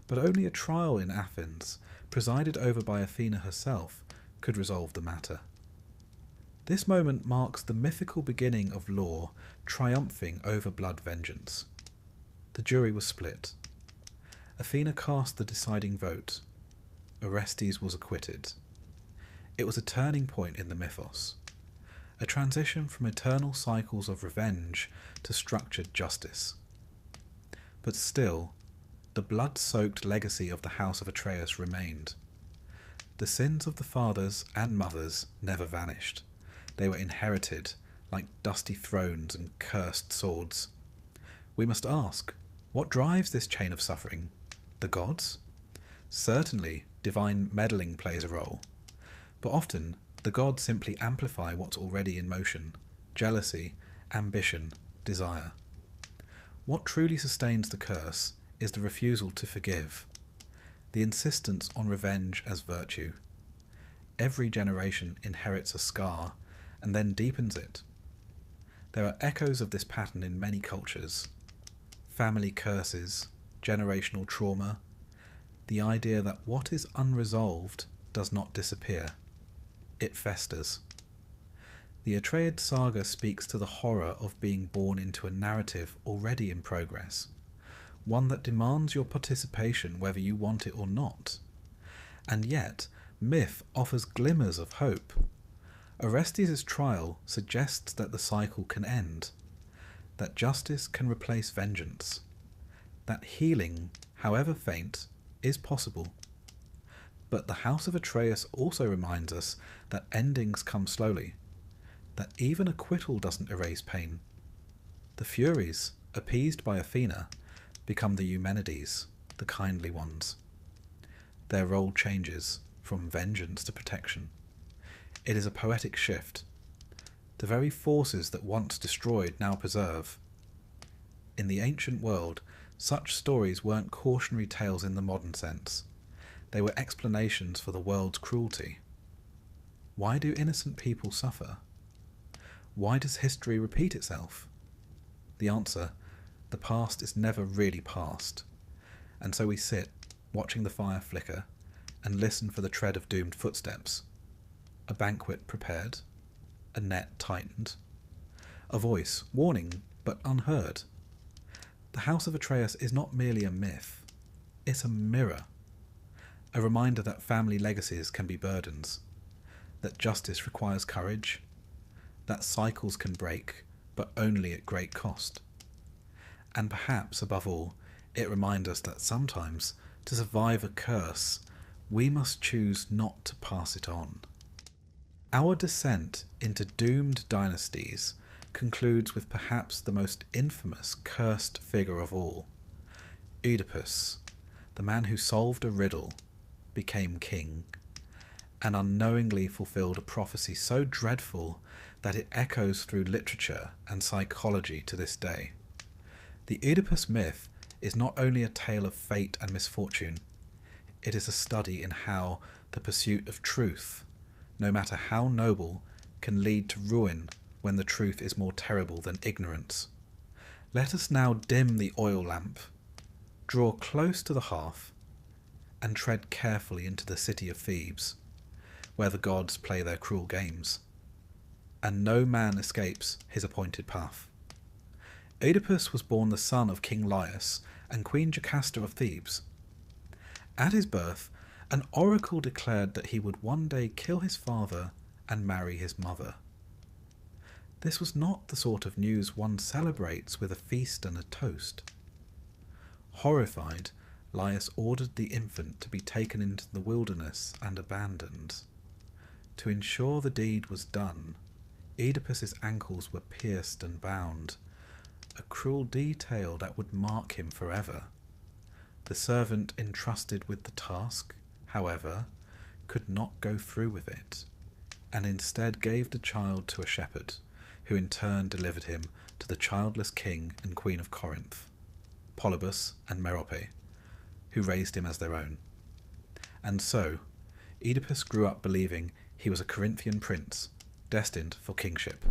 But only a trial in Athens, presided over by Athena herself, could resolve the matter. This moment marks the mythical beginning of law triumphing over blood vengeance. The jury was split. Athena cast the deciding vote. Orestes was acquitted. It was a turning point in the mythos, a transition from eternal cycles of revenge to structured justice. But still, the blood-soaked legacy of the House of Atreus remained. The sins of the fathers and mothers never vanished. They were inherited like dusty thrones and cursed swords. We must ask, what drives this chain of suffering? The gods? Certainly, divine meddling plays a role, but often the gods simply amplify what's already in motion: jealousy, ambition, desire. What truly sustains the curse is the refusal to forgive, the insistence on revenge as virtue. Every generation inherits a scar and then deepens it. There are echoes of this pattern in many cultures: family curses, generational trauma, the idea that what is unresolved does not disappear. It festers. The Atreid saga speaks to the horror of being born into a narrative already in progress, one that demands your participation whether you want it or not. And yet, myth offers glimmers of hope. Orestes' trial suggests that the cycle can end, that justice can replace vengeance, that healing, however faint, is possible. But the House of Atreus also reminds us that endings come slowly, that even acquittal doesn't erase pain. The Furies, appeased by Athena, become the Eumenides, the kindly ones. Their role changes from vengeance to protection. It is a poetic shift. The very forces that once destroyed now preserve. In the ancient world, such stories weren't cautionary tales in the modern sense. They were explanations for the world's cruelty. Why do innocent people suffer? Why does history repeat itself? The answer: the past is never really past. And so we sit, watching the fire flicker, and listen for the tread of doomed footsteps. A banquet prepared, a net tightened, a voice warning but unheard. The House of Atreus is not merely a myth, it's a mirror, a reminder that family legacies can be burdens, that justice requires courage, that cycles can break, but only at great cost. And perhaps, above all, it reminds us that sometimes, to survive a curse, we must choose not to pass it on. Our descent into doomed dynasties concludes with perhaps the most infamous cursed figure of all. Oedipus, the man who solved a riddle, became king, and unknowingly fulfilled a prophecy so dreadful that it echoes through literature and psychology to this day. The Oedipus myth is not only a tale of fate and misfortune, it is a study in how the pursuit of truth, no matter how noble, can lead to ruin when the truth is more terrible than ignorance. Let us now dim the oil lamp, Draw close to the hearth and tread carefully into the city of Thebes, where the gods play their cruel games, and no man escapes his appointed path. Oedipus was born the son of King Laius and Queen Jocasta of Thebes. At his birth, an oracle declared that he would one day kill his father and marry his mother. This was not the sort of news one celebrates with a feast and a toast. Horrified, Laius ordered the infant to be taken into the wilderness and abandoned. To ensure the deed was done, Oedipus's ankles were pierced and bound, a cruel detail that would mark him forever. The servant entrusted with the task, however, could not go through with it, and instead gave the child to a shepherd, who in turn delivered him to the childless king and queen of Corinth, Polybus and Merope, who raised him as their own. And so, Oedipus grew up believing he was a Corinthian prince, destined for kingship.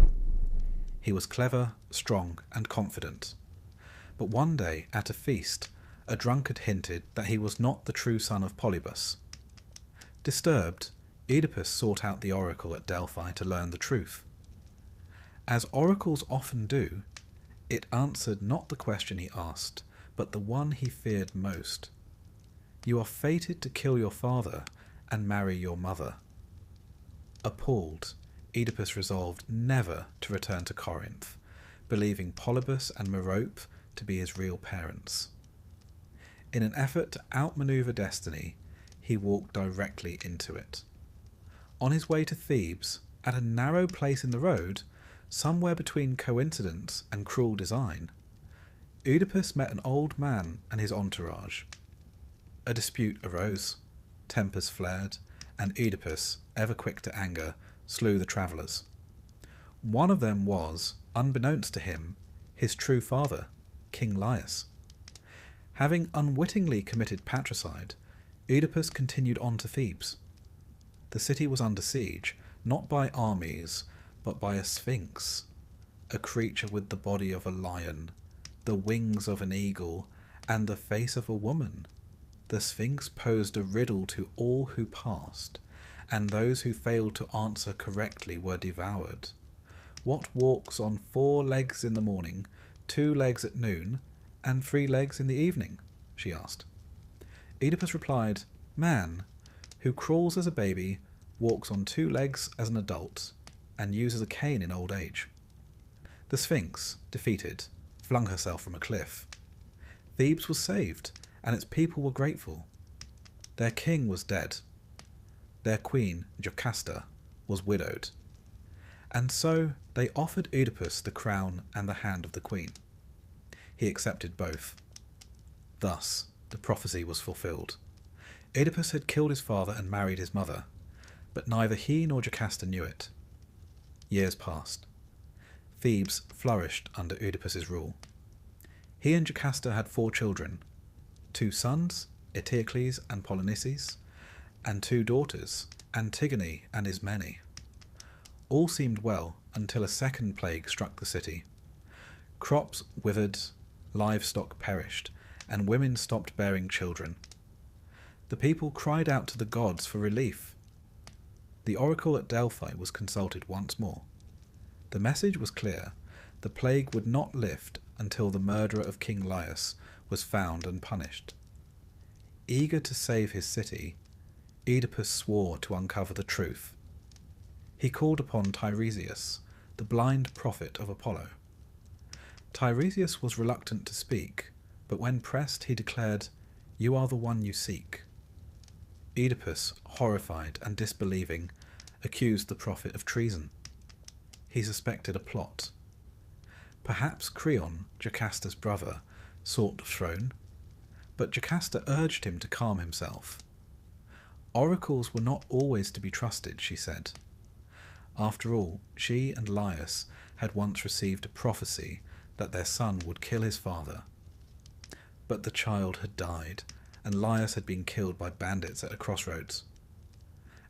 He was clever, strong, and confident. But one day, at a feast, a drunkard hinted that he was not the true son of Polybus. Disturbed, Oedipus sought out the oracle at Delphi to learn the truth. As oracles often do, it answered not the question he asked, but the one he feared most. You are fated to kill your father and marry your mother. Appalled, Oedipus resolved never to return to Corinth, believing Polybus and Merope to be his real parents. In an effort to outmaneuver destiny, he walked directly into it. On his way to Thebes, at a narrow place in the road, somewhere between coincidence and cruel design, Oedipus met an old man and his entourage. A dispute arose, tempers flared, and Oedipus, ever quick to anger, slew the travellers. One of them was, unbeknownst to him, his true father, King Laius. Having unwittingly committed patricide, Oedipus continued on to Thebes. The city was under siege, not by armies, but by a sphinx, a creature with the body of a lion, the wings of an eagle, and the face of a woman. The sphinx posed a riddle to all who passed, and those who failed to answer correctly were devoured. What walks on 4 legs in the morning, 2 legs at noon, and 3 legs in the evening? She asked. Oedipus replied, Man, who crawls as a baby, walks on 2 legs as an adult, and uses a cane in old age. The Sphinx, defeated, flung herself from a cliff. Thebes was saved, and its people were grateful. Their king was dead. Their queen, Jocasta, was widowed. And so they offered Oedipus the crown and the hand of the queen. He accepted both. Thus, the prophecy was fulfilled. Oedipus had killed his father and married his mother, but neither he nor Jocasta knew it. Years passed. Thebes flourished under Oedipus's rule. He and Jocasta had 4 children, 2 sons, Eteocles and Polynices, and 2 daughters, Antigone and Ismene. All seemed well until a second plague struck the city. Crops withered, livestock perished, and women stopped bearing children. The people cried out to the gods for relief. The oracle at Delphi was consulted once more. The message was clear. The plague would not lift until the murderer of King Laius was found and punished. Eager to save his city, Oedipus swore to uncover the truth. He called upon Tiresias, the blind prophet of Apollo. Tiresias was reluctant to speak, but when pressed he declared, "You are the one you seek." Oedipus, horrified and disbelieving, accused the prophet of treason. He suspected a plot. Perhaps Creon, Jocasta's brother, sought the throne, but Jocasta urged him to calm himself. Oracles were not always to be trusted, she said. After all, she and Laius had once received a prophecy that their son would kill his father. But the child had died, and Laius had been killed by bandits at a crossroads.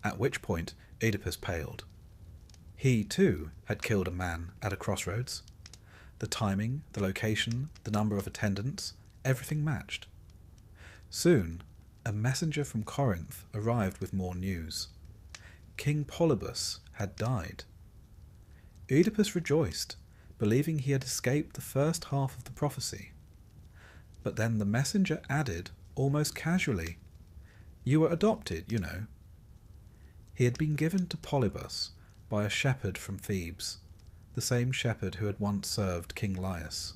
At which point Oedipus paled. He, too, had killed a man at a crossroads. The timing, the location, the number of attendants, everything matched. Soon, a messenger from Corinth arrived with more news. King Polybus had died. Oedipus rejoiced, believing he had escaped the first half of the prophecy. But then the messenger added, almost casually, "You were adopted, you know." He had been given to Polybus by a shepherd from Thebes, the same shepherd who had once served King Laius.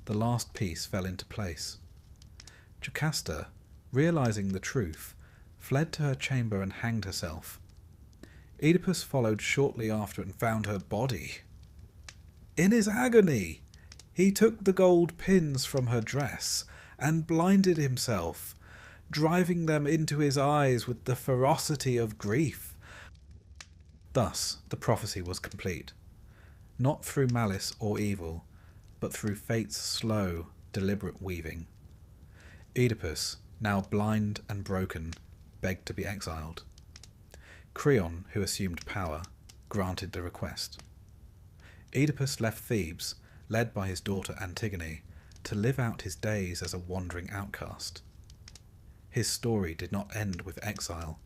The last piece fell into place. Jocasta, realizing the truth, fled to her chamber and hanged herself. Oedipus followed shortly after and found her body. In his agony, he took the gold pins from her dress and blinded himself, driving them into his eyes with the ferocity of grief. Thus the prophecy was complete, not through malice or evil, but through fate's slow, deliberate weaving. Oedipus, now blind and broken, begged to be exiled. Creon, who assumed power, granted the request. Oedipus left Thebes, led by his daughter Antigone, to live out his days as a wandering outcast. His story did not end with exile.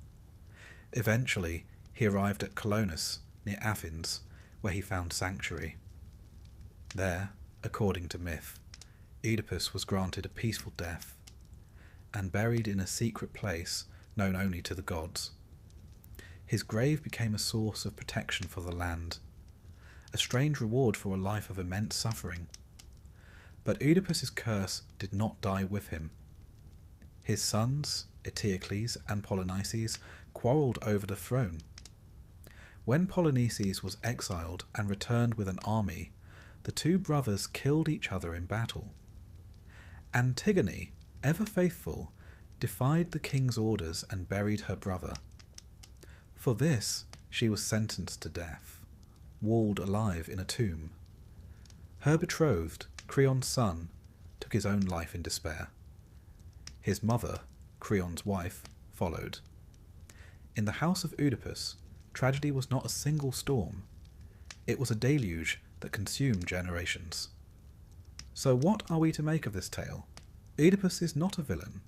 Eventually, he arrived at Colonus, near Athens, where he found sanctuary. There, according to myth, Oedipus was granted a peaceful death, and buried in a secret place known only to the gods. His grave became a source of protection for the land, a strange reward for a life of immense suffering. But Oedipus's curse did not die with him. His sons, Eteocles and Polynices, quarrelled over the throne. When Polynices was exiled and returned with an army, the two brothers killed each other in battle. Antigone, ever faithful, defied the king's orders and buried her brother. For this, she was sentenced to death, walled alive in a tomb. Her betrothed, Creon's son, took his own life in despair. His mother, Creon's wife, followed. In the house of Oedipus, tragedy was not a single storm. It was a deluge that consumed generations. So what are we to make of this tale? Oedipus is not a villain.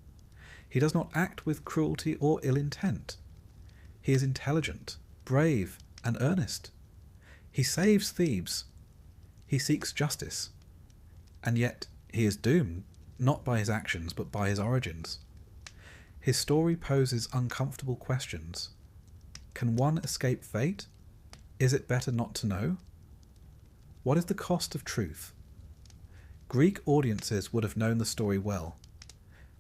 He does not act with cruelty or ill intent. He is intelligent, brave, and earnest. He saves Thebes. He seeks justice. And yet he is doomed, not by his actions, but by his origins. His story poses uncomfortable questions. Can one escape fate? Is it better not to know? What is the cost of truth? Greek audiences would have known the story well.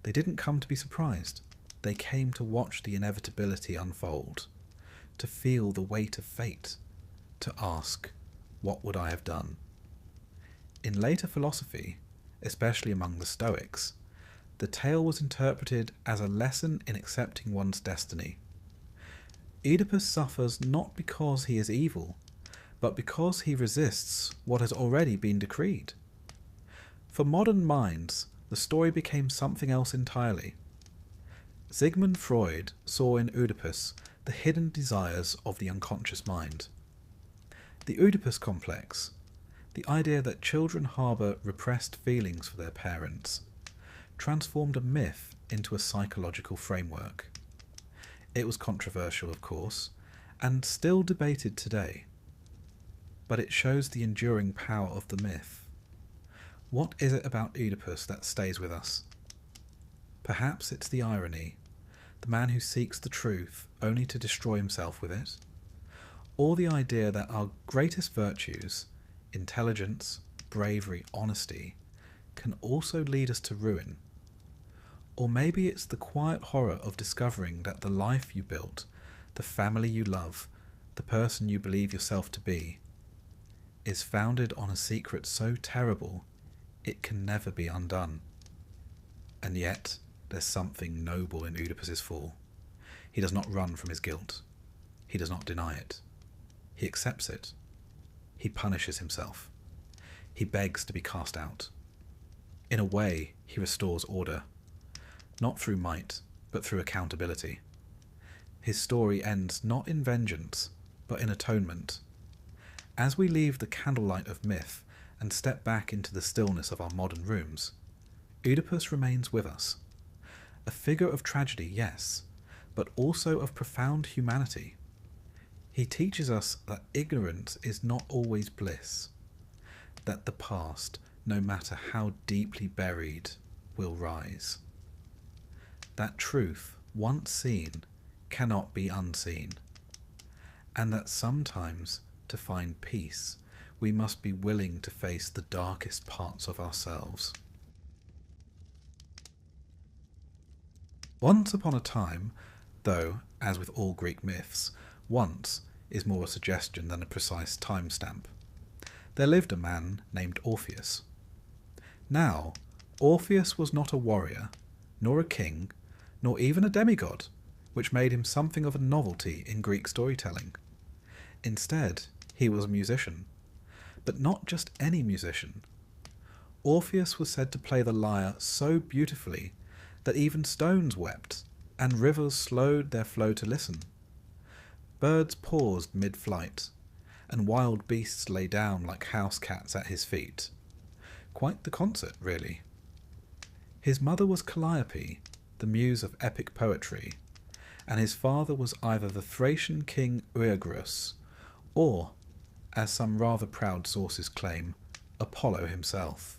They didn't come to be surprised. They came to watch the inevitability unfold, to feel the weight of fate, to ask, what would I have done? In later philosophy, especially among the Stoics, the tale was interpreted as a lesson in accepting one's destiny. Oedipus suffers not because he is evil, but because he resists what has already been decreed. For modern minds, the story became something else entirely. Sigmund Freud saw in Oedipus the hidden desires of the unconscious mind. The Oedipus complex, the idea that children harbour repressed feelings for their parents, transformed a myth into a psychological framework. It was controversial, of course, and still debated today. But it shows the enduring power of the myth. What is it about Oedipus that stays with us? Perhaps it's the irony, the man who seeks the truth only to destroy himself with it, or the idea that our greatest virtues, intelligence, bravery, honesty, can also lead us to ruin. Or maybe it's the quiet horror of discovering that the life you built, the family you love, the person you believe yourself to be, is founded on a secret so terrible it can never be undone. And yet, there's something noble in Oedipus's fall. He does not run from his guilt. He does not deny it. He accepts it. He punishes himself. He begs to be cast out. In a way, he restores order, not through might, but through accountability. His story ends not in vengeance, but in atonement. As we leave the candlelight of myth and step back into the stillness of our modern rooms, Oedipus remains with us, A figure of tragedy, yes, but also of profound humanity. He teaches us that ignorance is not always bliss, that the past, no matter how deeply buried, will rise. That truth, once seen, cannot be unseen, and that sometimes, to find peace, we must be willing to face the darkest parts of ourselves. Once upon a time, though, as with all Greek myths, once is more a suggestion than a precise timestamp, there lived a man named Orpheus. Now, Orpheus was not a warrior, nor a king, nor even a demigod, which made him something of a novelty in Greek storytelling. Instead, he was a musician, but not just any musician. Orpheus was said to play the lyre so beautifully that even stones wept, and rivers slowed their flow to listen. Birds paused mid-flight, and wild beasts lay down like house cats at his feet. Quite the concert, really. His mother was Calliope, the muse of epic poetry, and his father was either the Thracian king Aeolus, or, as some rather proud sources claim, Apollo himself.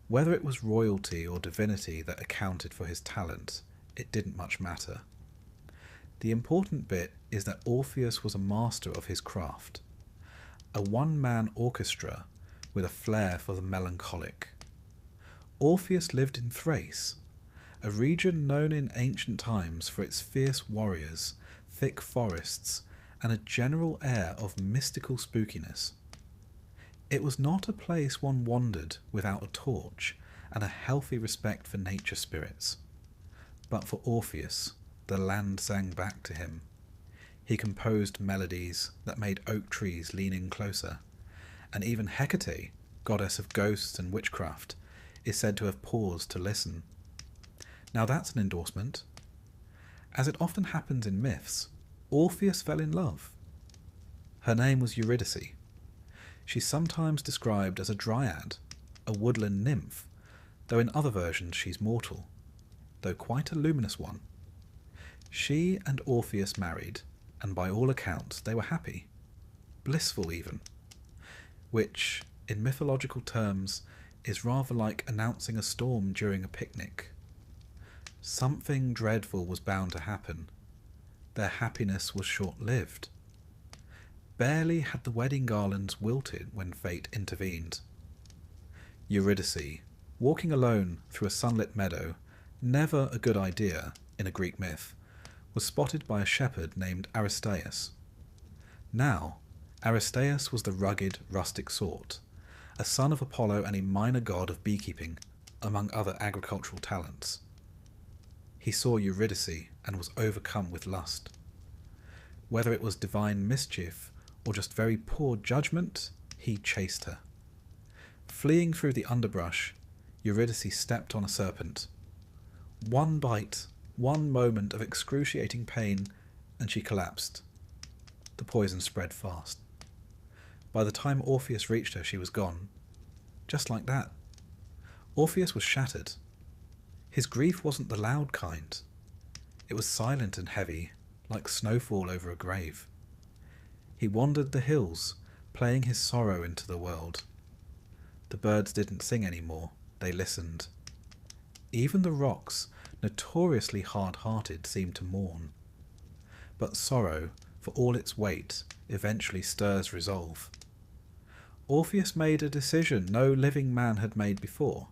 Whether it was royalty or divinity that accounted for his talent, it didn't much matter. The important bit is that Orpheus was a master of his craft, a one-man orchestra with a flair for the melancholic. Orpheus lived in Thrace, a region known in ancient times for its fierce warriors, thick forests, and a general air of mystical spookiness. It was not a place one wandered without a torch and a healthy respect for nature spirits. But for Orpheus, the land sang back to him. He composed melodies that made oak trees lean in closer, and even Hecate, goddess of ghosts and witchcraft, is said to have paused to listen. Now that's an endorsement. As it often happens in myths, Orpheus fell in love. Her name was Eurydice. She's sometimes described as a dryad, a woodland nymph, though in other versions she's mortal, though quite a luminous one. She and Orpheus married, and by all accounts they were happy, blissful even, which, in mythological terms, is rather like announcing a storm during a picnic. Something dreadful was bound to happen. Their happiness was short-lived. Barely had the wedding garlands wilted when fate intervened. Eurydice, walking alone through a sunlit meadow, never a good idea in a Greek myth, was spotted by a shepherd named Aristaeus. Now, Aristaeus was the rugged, rustic sort, a son of Apollo and a minor god of beekeeping, among other agricultural talents. He saw Eurydice and was overcome with lust. Whether it was divine mischief or just very poor judgment, he chased her. Fleeing through the underbrush, Eurydice stepped on a serpent. One bite, one moment of excruciating pain, and she collapsed. The poison spread fast. By the time Orpheus reached her, she was gone. Just like that. Orpheus was shattered. His grief wasn't the loud kind. It was silent and heavy, like snowfall over a grave. He wandered the hills, playing his sorrow into the world. The birds didn't sing anymore, they listened. Even the rocks, notoriously hard-hearted, seemed to mourn. But sorrow, for all its weight, eventually stirs resolve. Orpheus made a decision no living man had made before.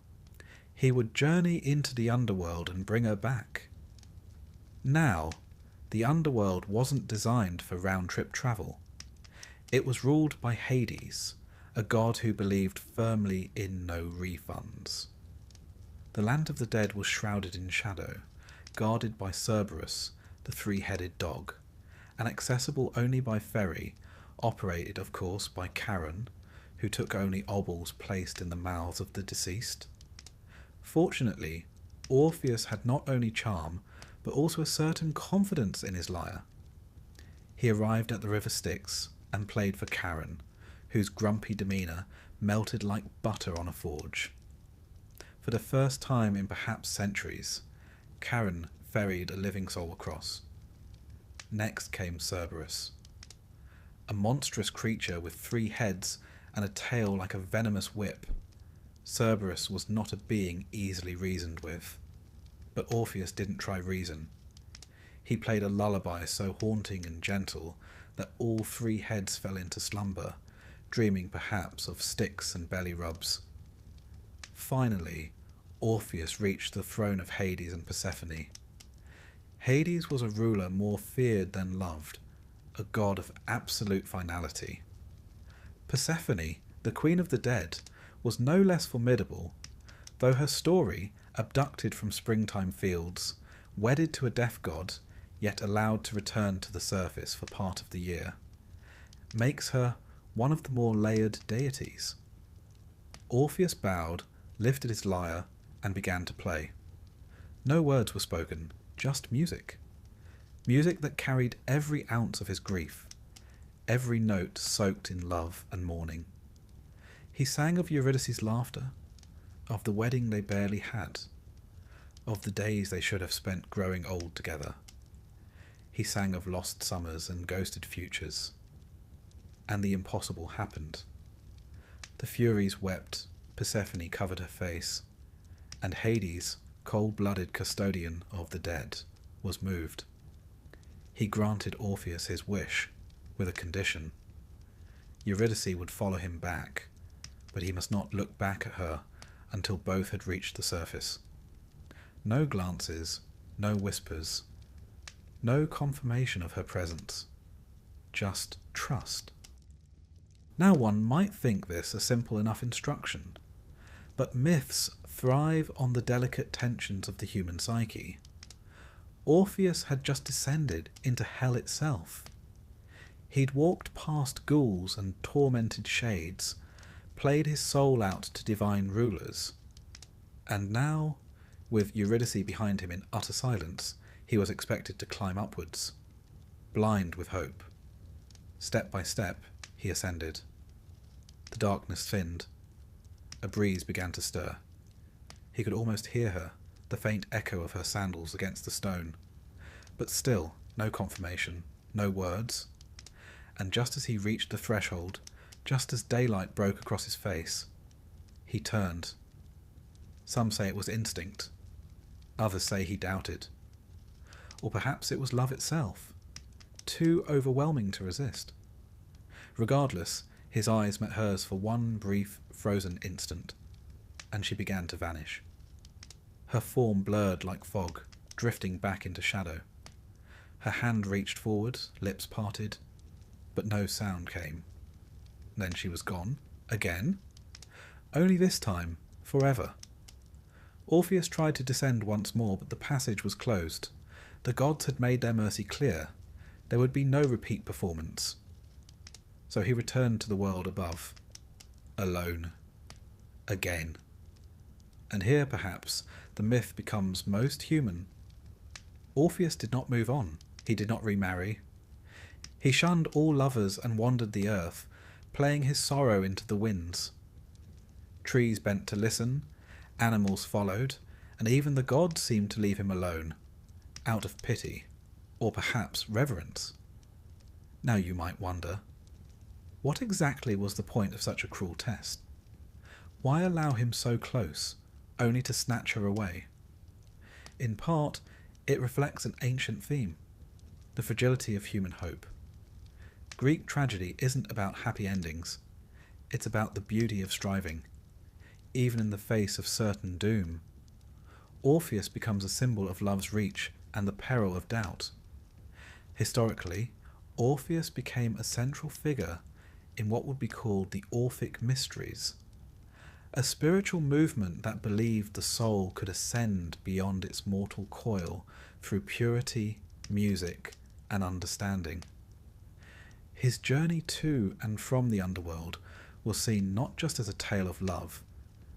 He would journey into the underworld and bring her back. Now, the underworld wasn't designed for round-trip travel. It was ruled by Hades, a god who believed firmly in no refunds. The land of the dead was shrouded in shadow, guarded by Cerberus, the three-headed dog, and accessible only by ferry, operated, of course, by Charon, who took only obels placed in the mouths of the deceased. Fortunately, Orpheus had not only charm, but also a certain confidence in his lyre. He arrived at the river Styx and played for Charon, whose grumpy demeanour melted like butter on a forge. For the first time in perhaps centuries, Charon ferried a living soul across. Next came Cerberus, a monstrous creature with 3 heads and a tail like a venomous whip. Cerberus was not a being easily reasoned with, but Orpheus didn't try reason. He played a lullaby so haunting and gentle that all 3 heads fell into slumber, dreaming perhaps of sticks and belly rubs. Finally, Orpheus reached the throne of Hades and Persephone. Hades was a ruler more feared than loved, a god of absolute finality. Persephone, the queen of the dead, was no less formidable, though her story, abducted from springtime fields, wedded to a death god, yet allowed to return to the surface for part of the year, makes her one of the more layered deities. Orpheus bowed, lifted his lyre, and began to play. No words were spoken, just music. Music that carried every ounce of his grief, every note soaked in love and mourning. He sang of Eurydice's laughter, of the wedding they barely had, of the days they should have spent growing old together. He sang of lost summers and ghosted futures. And the impossible happened. The Furies wept, Persephone covered her face, and Hades, cold-blooded custodian of the dead, was moved. He granted Orpheus his wish, with a condition. Eurydice would follow him back, but he must not look back at her until both had reached the surface. No glances, no whispers, no confirmation of her presence, just trust. Now one might think this a simple enough instruction, but myths thrive on the delicate tensions of the human psyche. Orpheus had just descended into hell itself. He'd walked past ghouls and tormented shades, played his soul out to divine rulers, and now, with Eurydice behind him in utter silence, he was expected to climb upwards, blind with hope. Step by step, he ascended. The darkness thinned. A breeze began to stir. He could almost hear her, the faint echo of her sandals against the stone. But still, no confirmation, no words. And just as he reached the threshold, just as daylight broke across his face, he turned. Some say it was instinct. Others say he doubted. Or perhaps it was love itself, too overwhelming to resist. Regardless, his eyes met hers for one brief, frozen instant, and she began to vanish. Her form blurred like fog, drifting back into shadow. Her hand reached forward, lips parted, but no sound came. Then she was gone, again. Only this time, forever. Orpheus tried to descend once more, but the passage was closed. The gods had made their mercy clear. There would be no repeat performance. So he returned to the world above, alone, again. And here, perhaps, the myth becomes most human. Orpheus did not move on. He did not remarry. He shunned all lovers and wandered the earth, playing his sorrow into the winds. Trees bent to listen, animals followed, and even the gods seemed to leave him alone, out of pity, or perhaps reverence. Now you might wonder, what exactly was the point of such a cruel test? Why allow him so close, only to snatch her away? In part, it reflects an ancient theme, the fragility of human hope. Greek tragedy isn't about happy endings, it's about the beauty of striving, even in the face of certain doom. Orpheus becomes a symbol of love's reach and the peril of doubt. Historically, Orpheus became a central figure in what would be called the Orphic Mysteries, a spiritual movement that believed the soul could ascend beyond its mortal coil through purity, music, and understanding. His journey to and from the underworld was seen not just as a tale of love,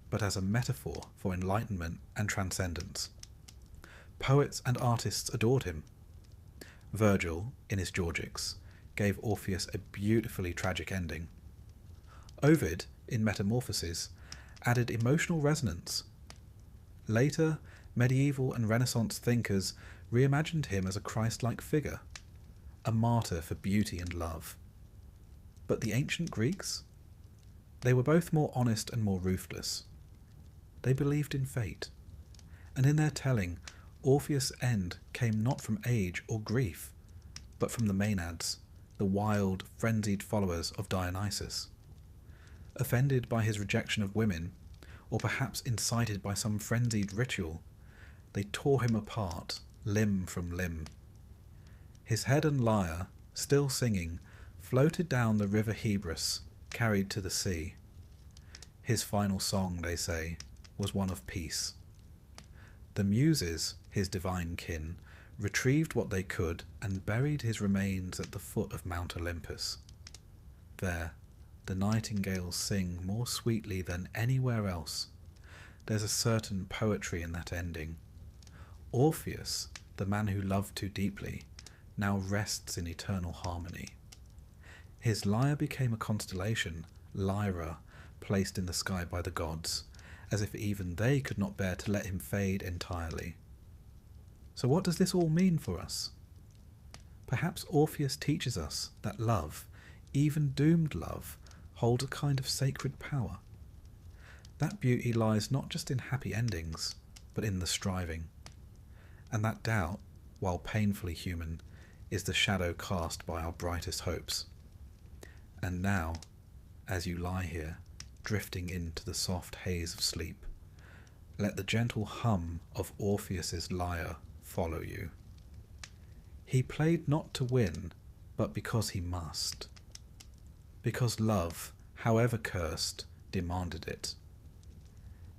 but as a metaphor for enlightenment and transcendence. Poets and artists adored him. Virgil, in his Georgics, gave Orpheus a beautifully tragic ending. Ovid, in Metamorphoses, added emotional resonance. Later, medieval and Renaissance thinkers reimagined him as a Christ-like figure, a martyr for beauty and love. But the ancient Greeks? They were both more honest and more ruthless. They believed in fate, and in their telling, Orpheus' end came not from age or grief, but from the Maenads, the wild, frenzied followers of Dionysus. Offended by his rejection of women, or perhaps incited by some frenzied ritual, they tore him apart, limb from limb. His head and lyre, still singing, floated down the river Hebrus, carried to the sea. His final song, they say, was one of peace. The Muses, his divine kin, retrieved what they could and buried his remains at the foot of Mount Olympus. There, the nightingales sing more sweetly than anywhere else. There's a certain poetry in that ending. Orpheus, the man who loved too deeply, now rests in eternal harmony. His lyre became a constellation, Lyra, placed in the sky by the gods, as if even they could not bear to let him fade entirely. So what does this all mean for us? Perhaps Orpheus teaches us that love, even doomed love, holds a kind of sacred power. That beauty lies not just in happy endings, but in the striving. And that doubt, while painfully human, is the shadow cast by our brightest hopes. And now, as you lie here, drifting into the soft haze of sleep, let the gentle hum of Orpheus's lyre follow you. He played not to win, but because he must. Because love, however cursed, demanded it.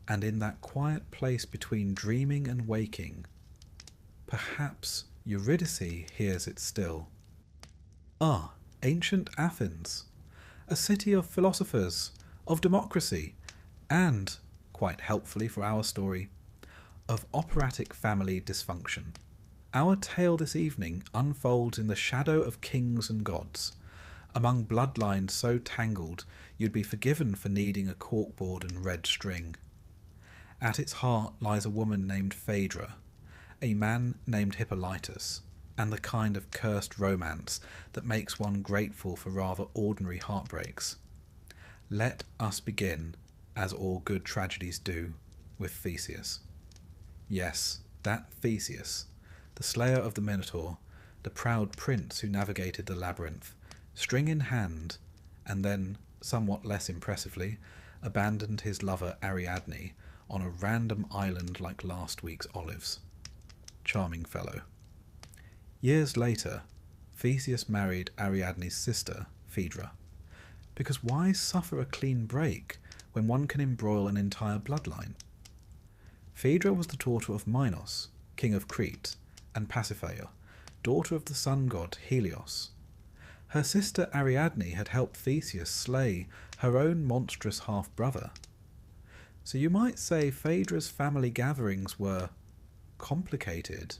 And in that quiet place between dreaming and waking, perhaps Eurydice hears it still. Ah, ancient Athens, a city of philosophers, of democracy, and, quite helpfully for our story, of operatic family dysfunction. Our tale this evening unfolds in the shadow of kings and gods, among bloodlines so tangled you'd be forgiven for needing a corkboard and red string. At its heart lies a woman named Phaedra, a man named Hippolytus, and the kind of cursed romance that makes one grateful for rather ordinary heartbreaks. Let us begin, as all good tragedies do, with Theseus. Yes, that Theseus, the slayer of the Minotaur, the proud prince who navigated the labyrinth, string in hand, and then, somewhat less impressively, abandoned his lover Ariadne on a random island like last week's olives. Charming fellow. Years later, Theseus married Ariadne's sister, Phaedra, because why suffer a clean break when one can embroil an entire bloodline? Phaedra was the daughter of Minos, king of Crete, and Pasiphae, daughter of the sun god Helios. Her sister Ariadne had helped Theseus slay her own monstrous half-brother. So you might say Phaedra's family gatherings were complicated.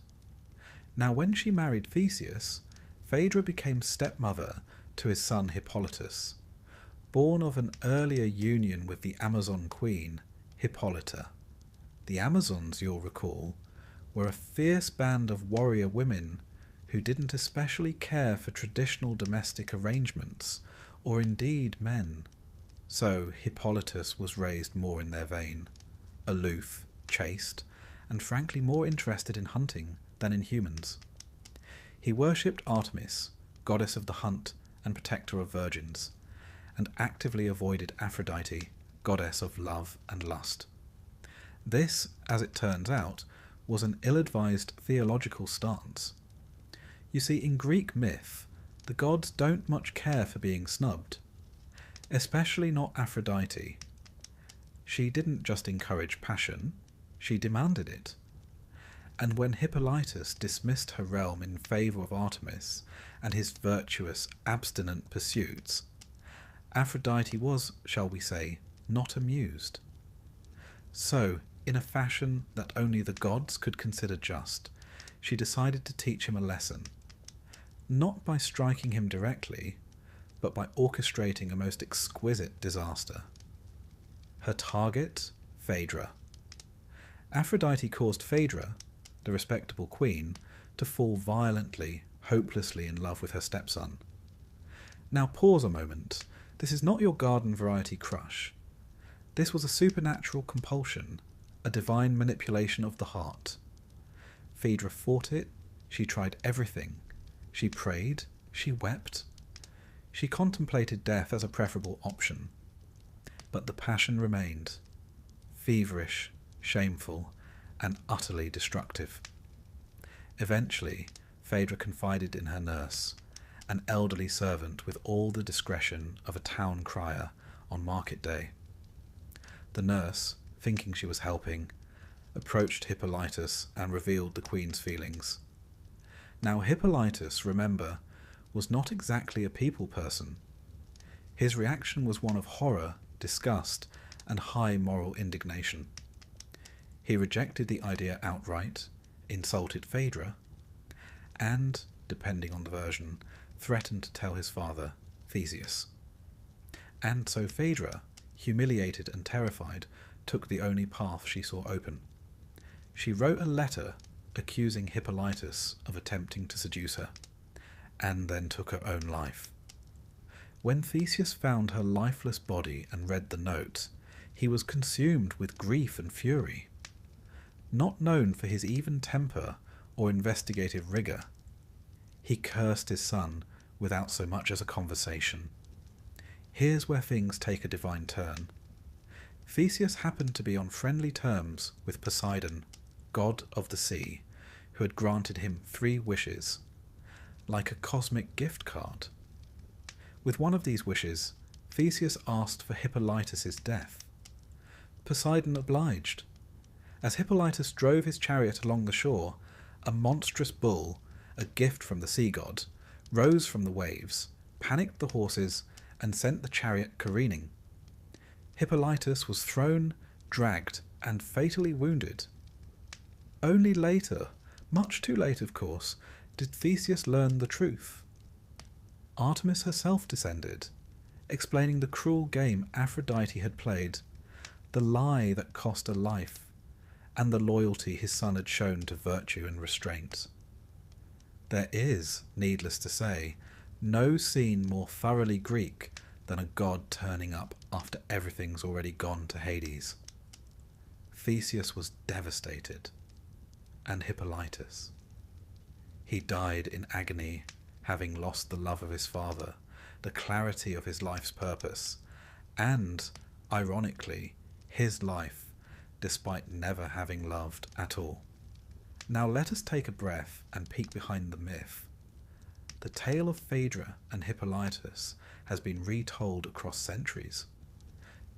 Now when she married Theseus, Phaedra became stepmother to his son Hippolytus, born of an earlier union with the Amazon queen, Hippolyta. The Amazons, you'll recall, were a fierce band of warrior women who didn't especially care for traditional domestic arrangements, or indeed men. So Hippolytus was raised more in their vein, aloof, chaste, and frankly more interested in hunting than in humans. He worshipped Artemis, goddess of the hunt and protector of virgins, and actively avoided Aphrodite, goddess of love and lust. This, as it turns out, was an ill-advised theological stance. You see, in Greek myth, the gods don't much care for being snubbed, especially not Aphrodite. She didn't just encourage passion, she demanded it. And when Hippolytus dismissed her realm in favour of Artemis and his virtuous, abstinent pursuits, Aphrodite was, shall we say, not amused. So, in a fashion that only the gods could consider just, she decided to teach him a lesson, not by striking him directly, but by orchestrating a most exquisite disaster. Her target, Phaedra. Aphrodite caused Phaedra, the respectable queen, to fall violently, hopelessly in love with her stepson. Now pause a moment. This is not your garden variety crush. This was a supernatural compulsion, a divine manipulation of the heart. Phaedra fought it, she tried everything. She prayed, she wept. She contemplated death as a preferable option. But the passion remained, feverish, shameful, and utterly destructive. Eventually, Phaedra confided in her nurse, an elderly servant with all the discretion of a town crier on market day. The nurse, thinking she was helping, approached Hippolytus and revealed the queen's feelings. Now Hippolytus, remember, was not exactly a people person. His reaction was one of horror, disgust, and high moral indignation. He rejected the idea outright, insulted Phaedra, and, depending on the version, threatened to tell his father, Theseus. And so Phaedra, humiliated and terrified, took the only path she saw open. She wrote a letter accusing Hippolytus of attempting to seduce her, and then took her own life. When Theseus found her lifeless body and read the note, he was consumed with grief and fury. Not known for his even temper or investigative rigour, he cursed his son without so much as a conversation. Here's where things take a divine turn. Theseus happened to be on friendly terms with Poseidon, god of the sea, who had granted him 3 wishes, like a cosmic gift card. With one of these wishes, Theseus asked for Hippolytus' death. Poseidon obliged. As Hippolytus drove his chariot along the shore, a monstrous bull, a gift from the sea god, rose from the waves, panicked the horses, and sent the chariot careening. Hippolytus was thrown, dragged, and fatally wounded. Only later, much too late of course, did Theseus learn the truth. Artemis herself descended, explaining the cruel game Aphrodite had played, the lie that cost a life, and the loyalty his son had shown to virtue and restraint. There is, needless to say, no scene more thoroughly Greek than a god turning up after everything's already gone to Hades. Theseus was devastated, and Hippolytus. He died in agony, having lost the love of his father, the clarity of his life's purpose, and, ironically, his life, despite never having loved at all. Now let us take a breath and peek behind the myth. The tale of Phaedra and Hippolytus has been retold across centuries.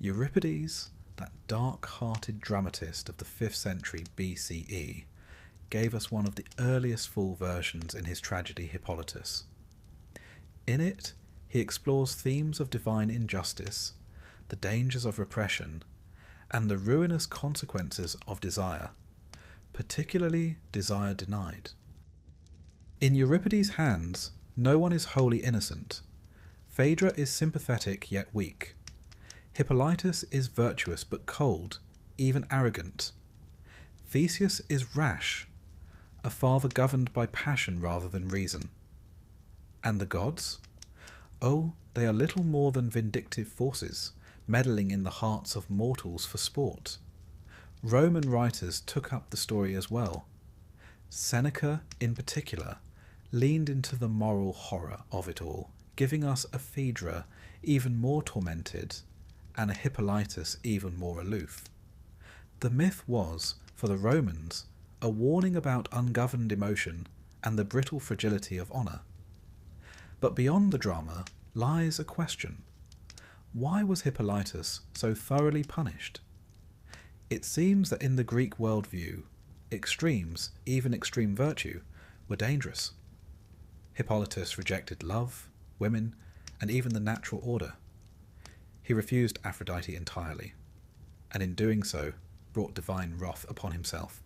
Euripides, that dark-hearted dramatist of the 5th century BCE, gave us one of the earliest full versions in his tragedy Hippolytus. In it, he explores themes of divine injustice, the dangers of repression, and the ruinous consequences of desire, particularly desire denied. In Euripides' hands, no one is wholly innocent. Phaedra is sympathetic yet weak. Hippolytus is virtuous but cold, even arrogant. Theseus is rash, a father governed by passion rather than reason. And the gods? Oh, they are little more than vindictive forces, meddling in the hearts of mortals for sport. Roman writers took up the story as well. Seneca, in particular, leaned into the moral horror of it all, giving us a Phaedra even more tormented and a Hippolytus even more aloof. The myth was, for the Romans, a warning about ungoverned emotion and the brittle fragility of honour. But beyond the drama lies a question. Why was Hippolytus so thoroughly punished? It seems that in the Greek worldview, extremes, even extreme virtue, were dangerous. Hippolytus rejected love, women, and even the natural order. He refused Aphrodite entirely, and in doing so brought divine wrath upon himself.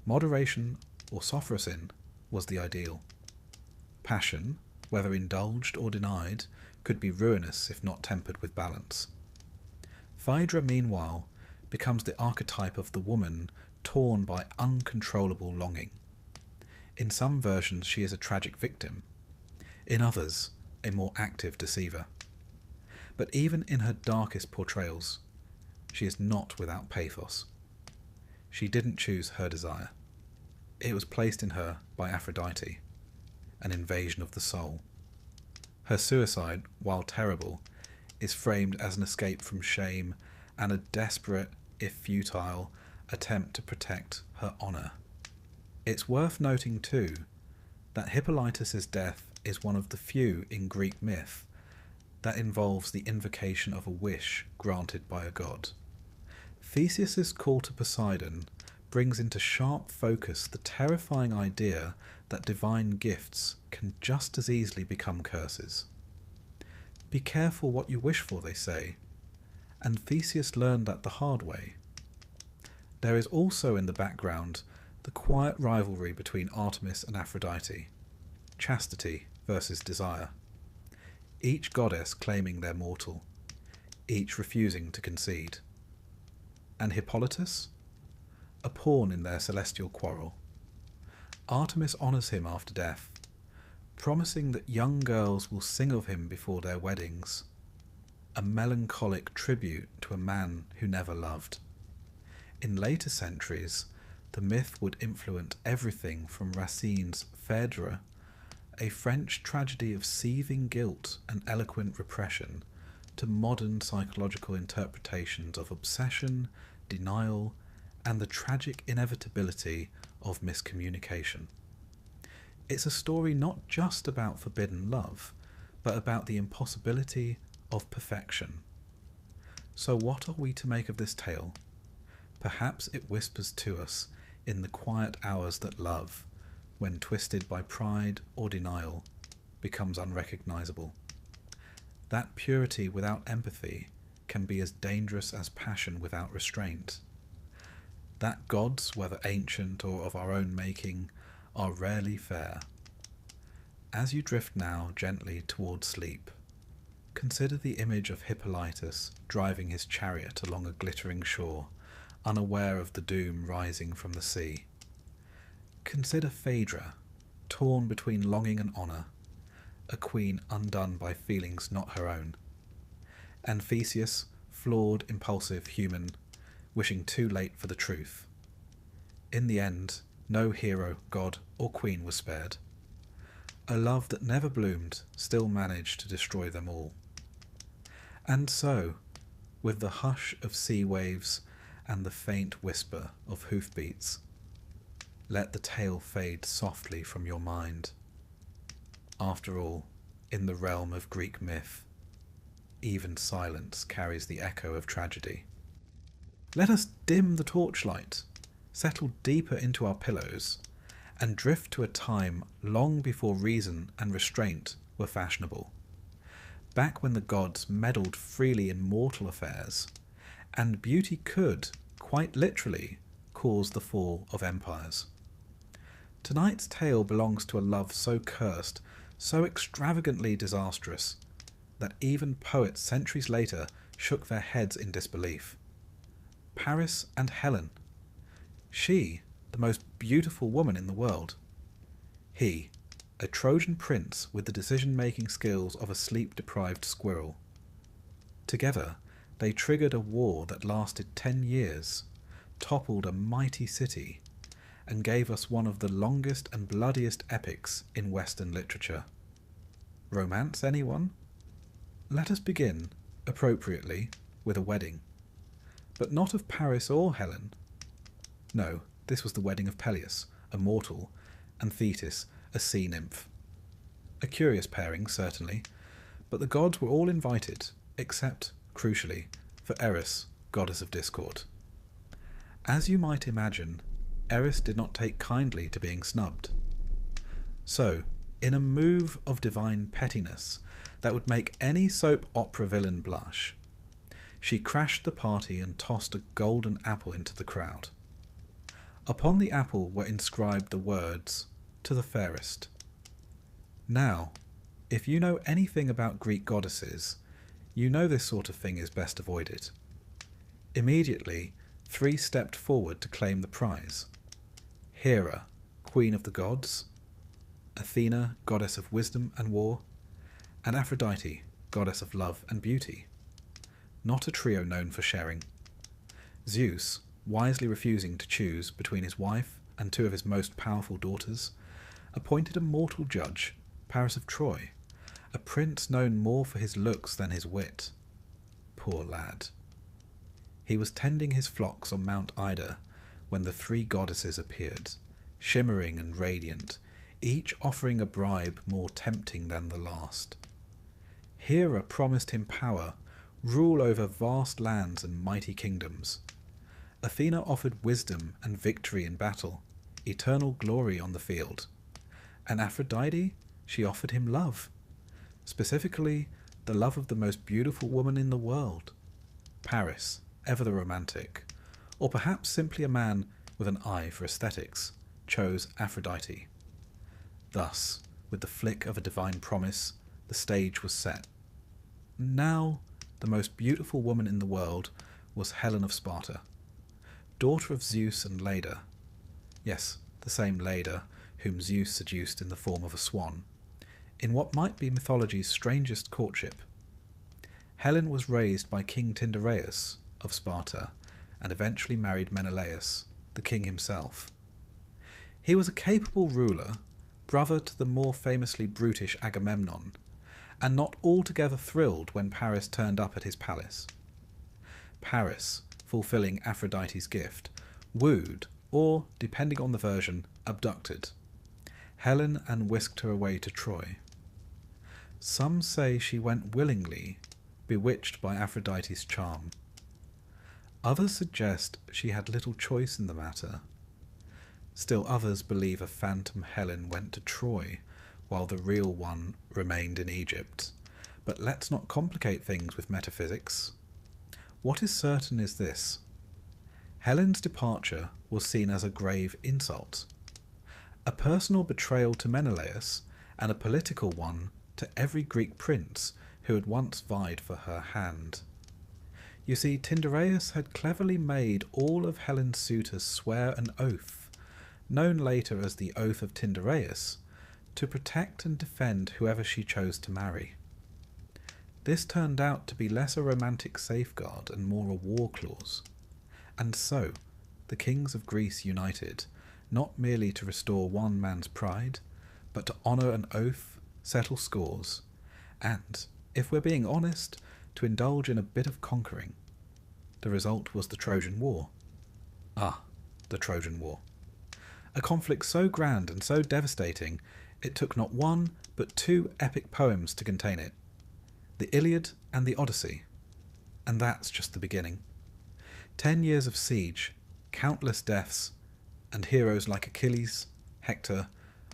Moderation, or sophrosin, was the ideal. Passion, whether indulged or denied, could be ruinous if not tempered with balance. Phaedra, meanwhile, becomes the archetype of the woman torn by uncontrollable longing. In some versions she is a tragic victim, in others a more active deceiver. But even in her darkest portrayals, she is not without pathos. She didn't choose her desire. It was placed in her by Aphrodite, an invasion of the soul. Her suicide, while terrible, is framed as an escape from shame and a desperate, if futile, attempt to protect her honour. It's worth noting too that Hippolytus's death is one of the few in Greek myth that involves the invocation of a wish granted by a god. Theseus's call to Poseidon brings into sharp focus the terrifying idea that divine gifts can just as easily become curses. Be careful what you wish for, they say, and Theseus learned that the hard way. There is also in the background the quiet rivalry between Artemis and Aphrodite, chastity versus desire, each goddess claiming their mortal, each refusing to concede. And Hippolytus? A pawn in their celestial quarrel. Artemis honours him after death, promising that young girls will sing of him before their weddings, a melancholic tribute to a man who never loved. In later centuries, the myth would influence everything from Racine's Phèdre, a French tragedy of seething guilt and eloquent repression, to modern psychological interpretations of obsession, denial, and the tragic inevitability of miscommunication. It's a story not just about forbidden love, but about the impossibility of perfection. So what are we to make of this tale? Perhaps it whispers to us in the quiet hours that love, when twisted by pride or denial, becomes unrecognizable. That purity without empathy can be as dangerous as passion without restraint. That gods, whether ancient or of our own making, are rarely fair. As you drift now gently toward sleep, consider the image of Hippolytus driving his chariot along a glittering shore, unaware of the doom rising from the sea. Consider Phèdre, torn between longing and honour, a queen undone by feelings not her own. And Theseus, flawed, impulsive, human, wishing too late for the truth. In the end, no hero, god, or queen was spared. A love that never bloomed still managed to destroy them all. And so, with the hush of sea waves and the faint whisper of hoofbeats, let the tale fade softly from your mind. After all, in the realm of Greek myth, even silence carries the echo of tragedy. Let us dim the torchlight, settle deeper into our pillows, and drift to a time long before reason and restraint were fashionable. Back when the gods meddled freely in mortal affairs, and beauty could, quite literally, cause the fall of empires. Tonight's tale belongs to a love so cursed, so extravagantly disastrous, that even poets centuries later shook their heads in disbelief. Paris and Helen. She, the most beautiful woman in the world. He, a Trojan prince with the decision-making skills of a sleep-deprived squirrel. Together, they triggered a war that lasted 10 years, toppled a mighty city, and gave us one of the longest and bloodiest epics in Western literature. Romance, anyone? Let us begin, appropriately, with a wedding. But not of Paris or Helen. No, this was the wedding of Peleus, a mortal, and Thetis, a sea nymph. A curious pairing, certainly, but the gods were all invited, except, crucially, for Eris, goddess of discord. As you might imagine, Eris did not take kindly to being snubbed. So, in a move of divine pettiness that would make any soap opera villain blush, she crashed the party and tossed a golden apple into the crowd. Upon the apple were inscribed the words, "To the fairest." Now, if you know anything about Greek goddesses, you know this sort of thing is best avoided. Immediately, 3 stepped forward to claim the prize. Hera, queen of the gods, Athena, goddess of wisdom and war, and Aphrodite, goddess of love and beauty. Not a trio known for sharing. Zeus, wisely refusing to choose between his wife and 2 of his most powerful daughters, appointed a mortal judge, Paris of Troy, a prince known more for his looks than his wit. Poor lad. He was tending his flocks on Mount Ida when the 3 goddesses appeared, shimmering and radiant, each offering a bribe more tempting than the last. Hera promised him power, rule over vast lands and mighty kingdoms. Athena offered wisdom and victory in battle, eternal glory on the field. And Aphrodite, she offered him love, specifically the love of the most beautiful woman in the world. Paris, ever the romantic, or perhaps simply a man with an eye for aesthetics, chose Aphrodite. Thus, with the flick of a divine promise, the stage was set. Now, the most beautiful woman in the world was Helen of Sparta, daughter of Zeus and Leda. Yes, the same Leda whom Zeus seduced in the form of a swan, in what might be mythology's strangest courtship. Helen was raised by King Tyndareus of Sparta and eventually married Menelaus, the king himself. He was a capable ruler, brother to the more famously brutish Agamemnon, and not altogether thrilled when Paris turned up at his palace. Paris, fulfilling Aphrodite's gift, wooed, or, depending on the version, abducted Helen and whisked her away to Troy. Some say she went willingly, bewitched by Aphrodite's charm. Others suggest she had little choice in the matter. Still others believe a phantom Helen went to Troy, while the real one remained in Egypt. But let's not complicate things with metaphysics. What is certain is this: Helen's departure was seen as a grave insult, a personal betrayal to Menelaus, and a political one to every Greek prince who had once vied for her hand. You see, Tyndareus had cleverly made all of Helen's suitors swear an oath, known later as the Oath of Tyndareus, to protect and defend whoever she chose to marry. This turned out to be less a romantic safeguard and more a war clause. And so, the kings of Greece united, not merely to restore one man's pride, but to honour an oath, settle scores, and, if we're being honest, to indulge in a bit of conquering. The result was the Trojan War. The Trojan War. A conflict so grand and so devastating, it took not 1 but 2 epic poems to contain it: the Iliad and the Odyssey. And that's just the beginning. 10 years of siege, countless deaths, and heroes like Achilles, Hector,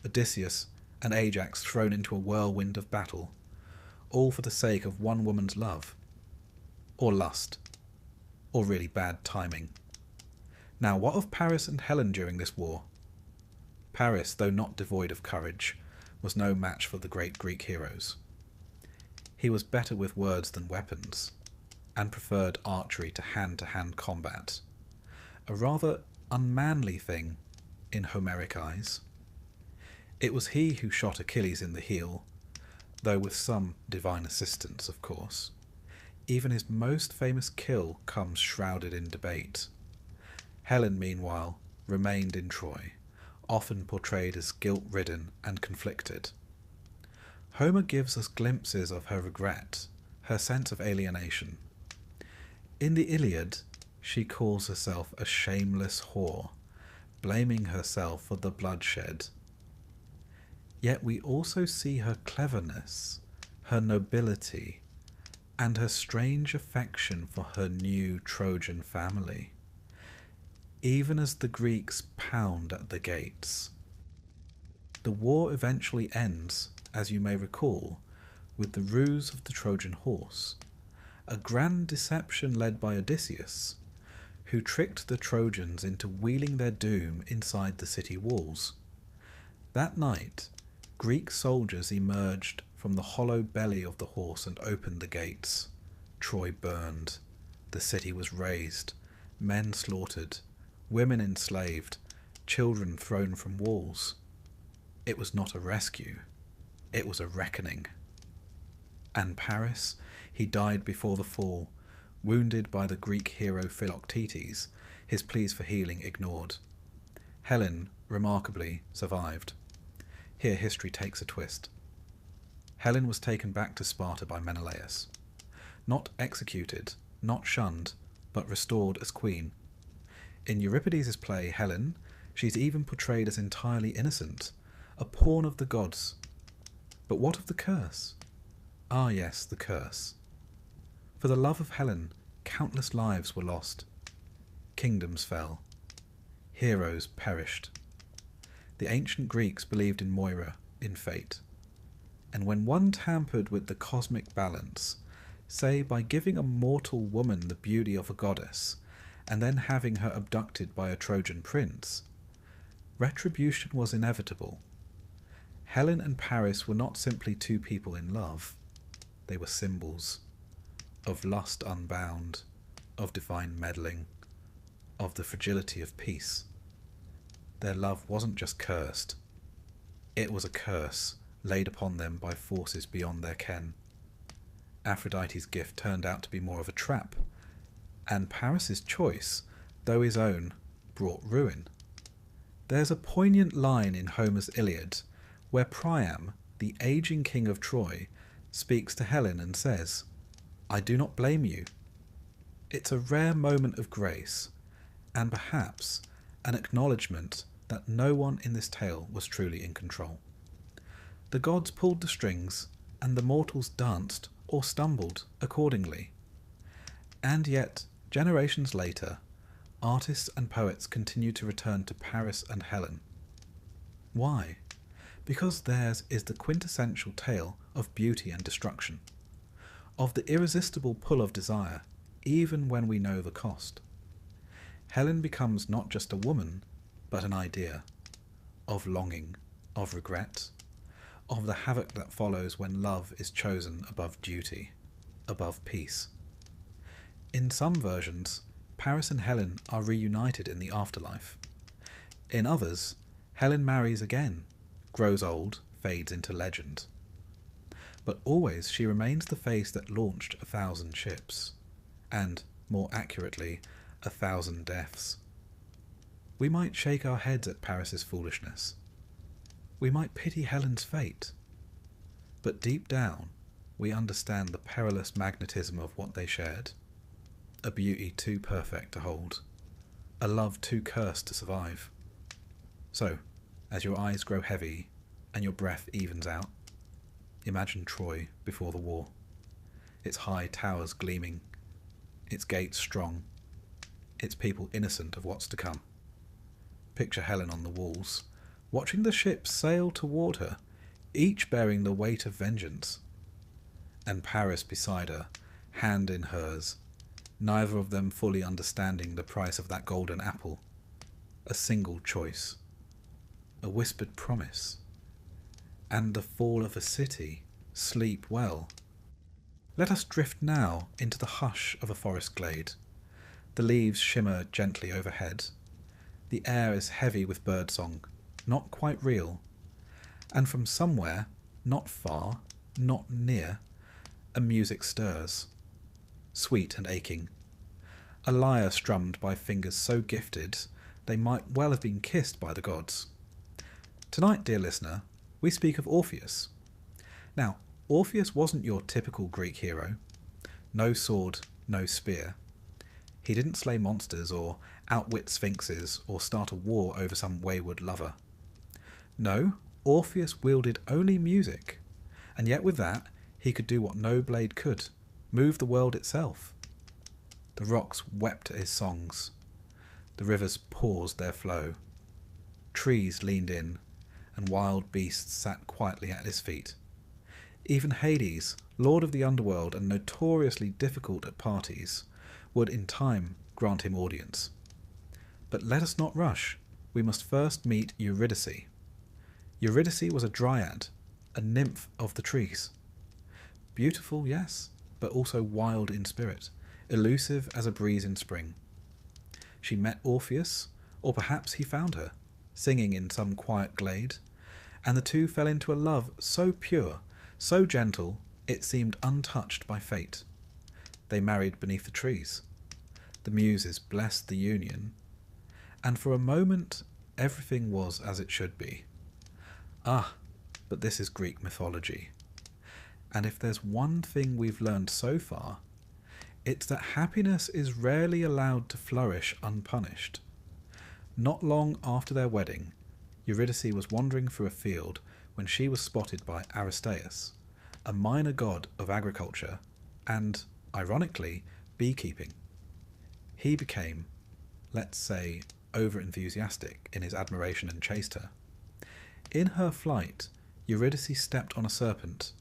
Odysseus, and Ajax thrown into a whirlwind of battle, all for the sake of one woman's love. Or lust. Or really bad timing. Now, what of Paris and Helen during this war? Paris, though not devoid of courage, was no match for the great Greek heroes. He was better with words than weapons, and preferred archery to hand-to-hand combat, a rather unmanly thing in Homeric eyes. It was he who shot Achilles in the heel, though with some divine assistance, of course. Even his most famous kill comes shrouded in debate. Helen, meanwhile, remained in Troy, often portrayed as guilt-ridden and conflicted. Homer gives us glimpses of her regret, her sense of alienation. In the Iliad, she calls herself a shameless whore, blaming herself for the bloodshed. Yet we also see her cleverness, her nobility, and her strange affection for her new Trojan family, even as the Greeks pound at the gates. The war eventually ends, as you may recall, with the ruse of the Trojan horse, a grand deception led by Odysseus, who tricked the Trojans into wheeling their doom inside the city walls. That night, Greek soldiers emerged from the hollow belly of the horse and opened the gates. Troy burned. The city was razed, men slaughtered, women enslaved, children thrown from walls. It was not a rescue, it was a reckoning. And Paris, he died before the fall, wounded by the Greek hero Philoctetes, his pleas for healing ignored. Helen, remarkably, survived. Here history takes a twist. Helen was taken back to Sparta by Menelaus. Not executed, not shunned, but restored as queen. In Euripides' play Helen, she's even portrayed as entirely innocent, a pawn of the gods. But what of the curse? Ah yes, the curse. For the love of Helen, countless lives were lost. Kingdoms fell. Heroes perished. The ancient Greeks believed in Moira, in fate. And when one tampered with the cosmic balance, say by giving a mortal woman the beauty of a goddess, and then having her abducted by a Trojan prince, retribution was inevitable. Helen and Paris were not simply two people in love. They were symbols of lust unbound, of divine meddling, of the fragility of peace. Their love wasn't just cursed. It was a curse laid upon them by forces beyond their ken. Aphrodite's gift turned out to be more of a trap, and Paris's choice, though his own, brought ruin. There's a poignant line in Homer's Iliad where Priam, the aging king of Troy, speaks to Helen and says, "I do not blame you." It's a rare moment of grace, and perhaps an acknowledgement that no one in this tale was truly in control. The gods pulled the strings, and the mortals danced or stumbled accordingly. And yet, generations later, artists and poets continue to return to Paris and Helen. Why? Because theirs is the quintessential tale of beauty and destruction, of the irresistible pull of desire, even when we know the cost. Helen becomes not just a woman, but an idea, of longing, of regret, of the havoc that follows when love is chosen above duty, above peace. In some versions, Paris and Helen are reunited in the afterlife. In others, Helen marries again, grows old, fades into legend. But always she remains the face that launched 1,000 ships, and, more accurately, 1,000 deaths. We might shake our heads at Paris's foolishness. We might pity Helen's fate. But deep down, we understand the perilous magnetism of what they shared. A beauty too perfect to hold. A love too cursed to survive. So, as your eyes grow heavy and your breath evens out, imagine Troy before the war. Its high towers gleaming, its gates strong, its people innocent of what's to come. Picture Helen on the walls, watching the ships sail toward her, each bearing the weight of vengeance. And Paris beside her, hand in hers, neither of them fully understanding the price of that golden apple. A single choice, a whispered promise, and the fall of a city. Sleep well. Let us drift now into the hush of a forest glade. The leaves shimmer gently overhead. The air is heavy with birdsong, not quite real. And from somewhere, not far, not near, a music stirs, sweet and aching. A lyre strummed by fingers so gifted they might well have been kissed by the gods. Tonight, dear listener, we speak of Orpheus. Now, Orpheus wasn't your typical Greek hero. No sword, no spear. He didn't slay monsters or outwit sphinxes or start a war over some wayward lover. No, Orpheus wielded only music, and yet with that he could do what no blade could, move the world itself. The rocks wept at his songs. The rivers paused their flow. Trees leaned in, and wild beasts sat quietly at his feet. Even Hades, lord of the underworld and notoriously difficult at parties, would in time grant him audience. But let us not rush. We must first meet Eurydice. Eurydice was a dryad, a nymph of the trees. Beautiful, yes, but also wild in spirit, elusive as a breeze in spring. She met Orpheus, or perhaps he found her, singing in some quiet glade, and the two fell into a love so pure, so gentle, it seemed untouched by fate. They married beneath the trees. The Muses blessed the union, and for a moment everything was as it should be. Ah, but this is Greek mythology. And if there's one thing we've learned so far, it's that happiness is rarely allowed to flourish unpunished. Not long after their wedding, Eurydice was wandering through a field when she was spotted by Aristaeus, a minor god of agriculture and, ironically, beekeeping. He became, let's say, over-enthusiastic in his admiration and chased her. In her flight, Eurydice stepped on a serpent.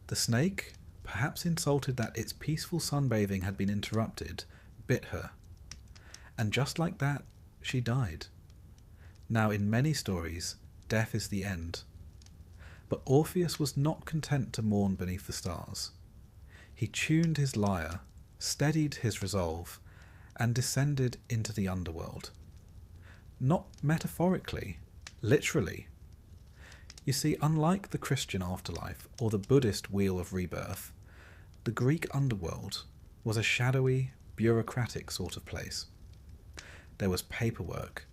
The snake, perhaps insulted that its peaceful sunbathing had been interrupted, bit her. And just like that, she died. Now, in many stories, death is the end. But Orpheus was not content to mourn beneath the stars. He tuned his lyre, steadied his resolve, and descended into the underworld. Not metaphorically, literally. You see, unlike the Christian afterlife or the Buddhist wheel of rebirth, the Greek underworld was a shadowy, bureaucratic sort of place. There was paperwork,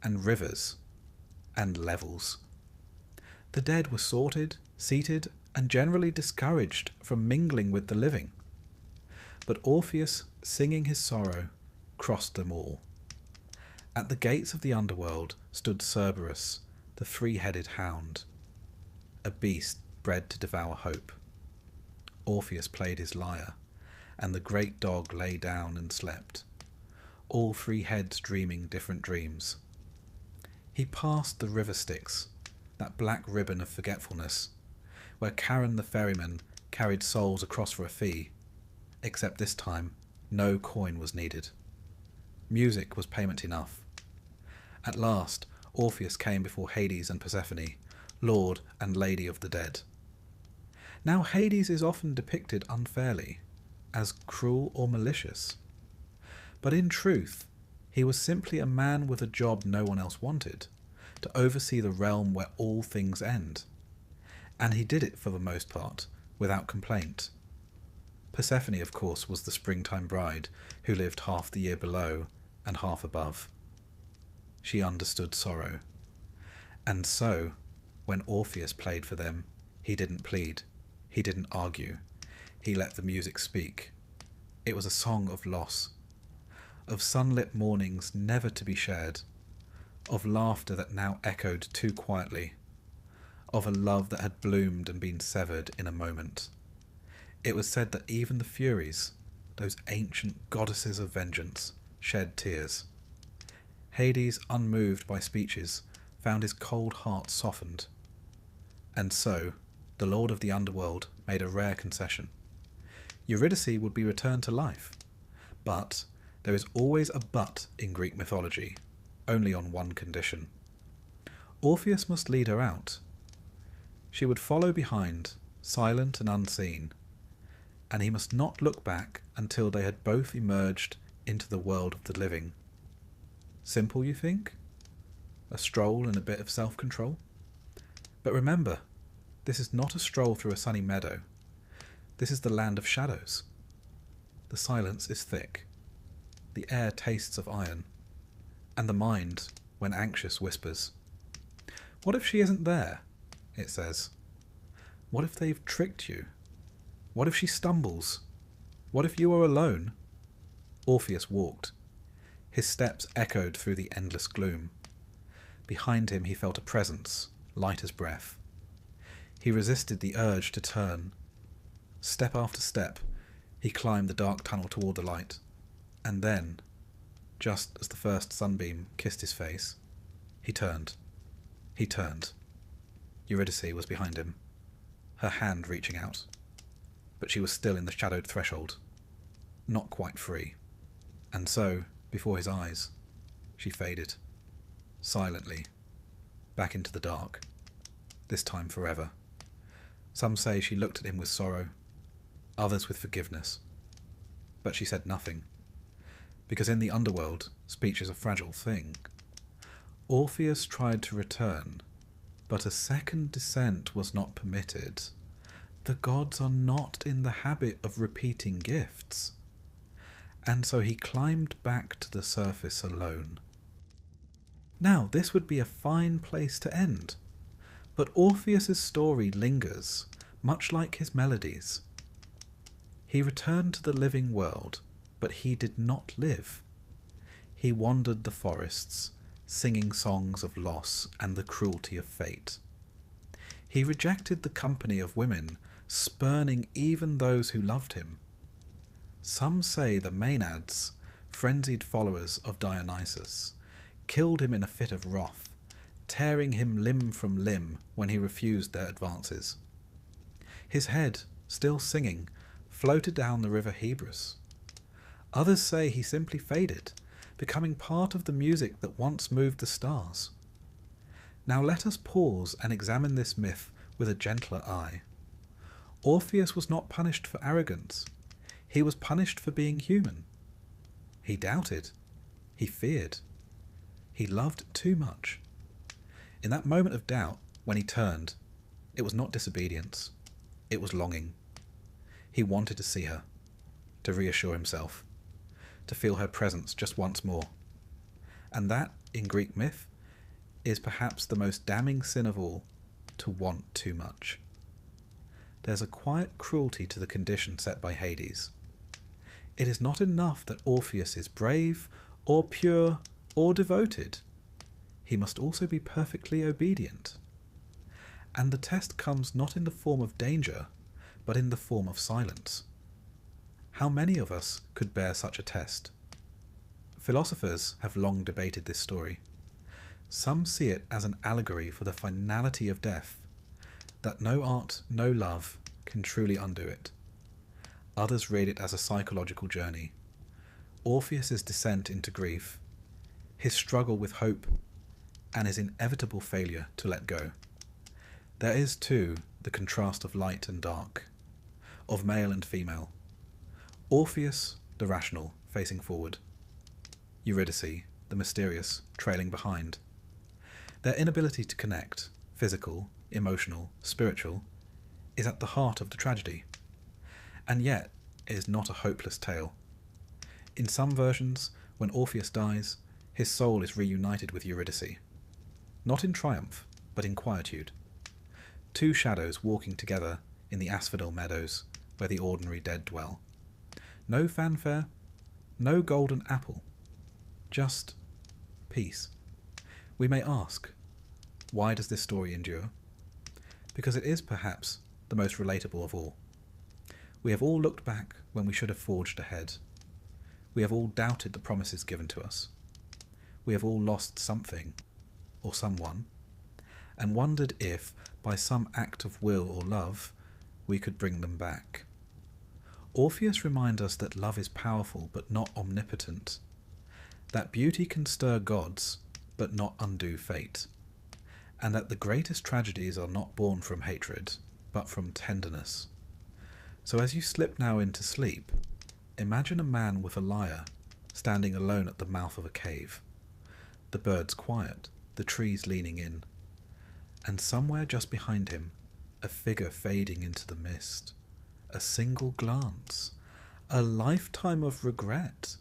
and rivers, and levels. The dead were sorted, seated, and generally discouraged from mingling with the living. But Orpheus, singing his sorrow, crossed them all. At the gates of the underworld stood Cerberus, the three-headed hound, a beast bred to devour hope. Orpheus played his lyre, and the great dog lay down and slept, all three heads dreaming different dreams. He passed the river Styx, that black ribbon of forgetfulness, where Charon the ferryman carried souls across for a fee, except this time no coin was needed. Music was payment enough. At last, Orpheus came before Hades and Persephone, lord and lady of the dead. Now Hades is often depicted unfairly, as cruel or malicious. But in truth, he was simply a man with a job no one else wanted, to oversee the realm where all things end. And he did it, for the most part, without complaint. Persephone, of course, was the springtime bride who lived half the year below and half above. She understood sorrow. And so, when Orpheus played for them, he didn't plead, he didn't argue, he let the music speak. It was a song of loss, of sunlit mornings never to be shared, of laughter that now echoed too quietly, of a love that had bloomed and been severed in a moment. It was said that even the Furies, those ancient goddesses of vengeance, shed tears. Hades, unmoved by speeches, found his cold heart softened. And so, the lord of the underworld made a rare concession. Eurydice would be returned to life. But there is always a but in Greek mythology, only on one condition. Orpheus must lead her out. She would follow behind, silent and unseen, and he must not look back until they had both emerged into the world of the living. Simple, you think? A stroll and a bit of self-control? But remember, this is not a stroll through a sunny meadow. This is the land of shadows. The silence is thick. The air tastes of iron. And the mind, when anxious, whispers. What if she isn't there? It says. What if they've tricked you? What if she stumbles? What if you are alone? Orpheus walked. His steps echoed through the endless gloom. Behind him he felt a presence, light as breath. He resisted the urge to turn. Step after step, he climbed the dark tunnel toward the light. And then, just as the first sunbeam kissed his face, he turned. He turned. Eurydice was behind him, her hand reaching out. But she was still in the shadowed threshold, not quite free. And so, before his eyes, she faded, silently, back into the dark, this time forever. Some say she looked at him with sorrow, others with forgiveness. But she said nothing. because in the underworld, speech is a fragile thing. Orpheus tried to return, but a second descent was not permitted. The gods are not in the habit of repeating gifts. And so he climbed back to the surface alone. Now, this would be a fine place to end, but Orpheus's story lingers, much like his melodies. He returned to the living world, but he did not live. He wandered the forests, singing songs of loss and the cruelty of fate. He rejected the company of women, spurning even those who loved him. Some say the Maenads, frenzied followers of Dionysus, killed him in a fit of wrath, tearing him limb from limb when he refused their advances. His head, still singing, floated down the river Hebrus. Others say he simply faded, becoming part of the music that once moved the stars. Now let us pause and examine this myth with a gentler eye. Orpheus was not punished for arrogance. He was punished for being human. He doubted. He feared. He loved too much. In that moment of doubt, when he turned, it was not disobedience. It was longing. He wanted to see her, to reassure himself, to feel her presence just once more. And that, in Greek myth, is perhaps the most damning sin of all, to want too much. There's a quiet cruelty to the condition set by Hades. It is not enough that Orpheus is brave, or pure, or devoted. He must also be perfectly obedient. And the test comes not in the form of danger, but in the form of silence. How many of us could bear such a test? Philosophers have long debated this story. Some see it as an allegory for the finality of death, that no art, no love can truly undo it. Others read it as a psychological journey. Orpheus's descent into grief, his struggle with hope, and his inevitable failure to let go. There is, too, the contrast of light and dark, of male and female. Orpheus, the rational, facing forward. Eurydice, the mysterious, trailing behind. Their inability to connect, physical, emotional, spiritual, is at the heart of the tragedy. And yet, it is not a hopeless tale. In some versions, when Orpheus dies, his soul is reunited with Eurydice. Not in triumph, but in quietude. Two shadows walking together in the asphodel meadows where the ordinary dead dwell. No fanfare, no golden apple, just peace. We may ask, why does this story endure? Because it is perhaps the most relatable of all. We have all looked back when we should have forged ahead. We have all doubted the promises given to us. We have all lost something, or someone, and wondered if, by some act of will or love, we could bring them back. Orpheus reminds us that love is powerful but not omnipotent, that beauty can stir gods but not undo fate, and that the greatest tragedies are not born from hatred but from tenderness. So as you slip now into sleep, imagine a man with a lyre standing alone at the mouth of a cave, the birds quiet, the trees leaning in, and somewhere just behind him, a figure fading into the mist. A single glance, a lifetime of regret,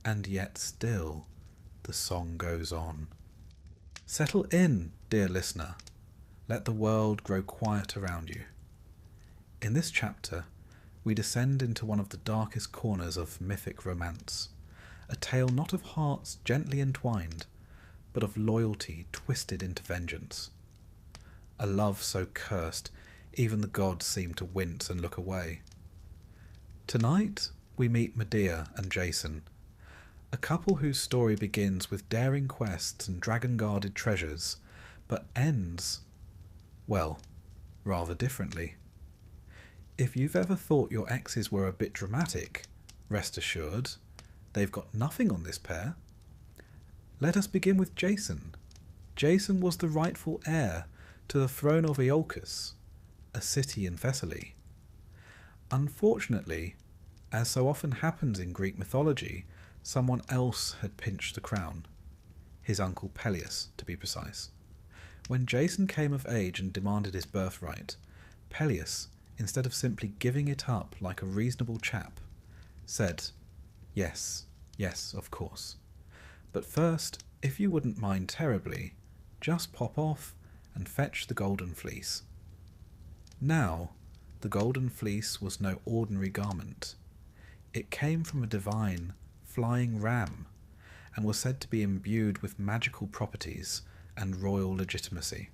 and yet still the song goes on. Settle in, dear listener. Let the world grow quiet around you. In this chapter, we descend into one of the darkest corners of mythic romance, a tale not of hearts gently entwined, but of loyalty twisted into vengeance. A love so cursed, even the gods seem to wince and look away. Tonight, we meet Medea and Jason, a couple whose story begins with daring quests and dragon-guarded treasures, but ends, well, rather differently. If you've ever thought your exes were a bit dramatic, rest assured, they've got nothing on this pair. Let us begin with Jason. Jason was the rightful heir to the throne of Aeolus, a city in Thessaly. Unfortunately, as so often happens in Greek mythology, Someone else had pinched the crown, his uncle Peleus, to be precise. When Jason came of age and demanded his birthright, Peleus, instead of simply giving it up like a reasonable chap, said, "Yes, yes, of course. But first, if you wouldn't mind terribly, just pop off and fetch the golden fleece." Now, the golden fleece was no ordinary garment. It came from a divine, flying ram, and was said to be imbued with magical properties and royal legitimacy.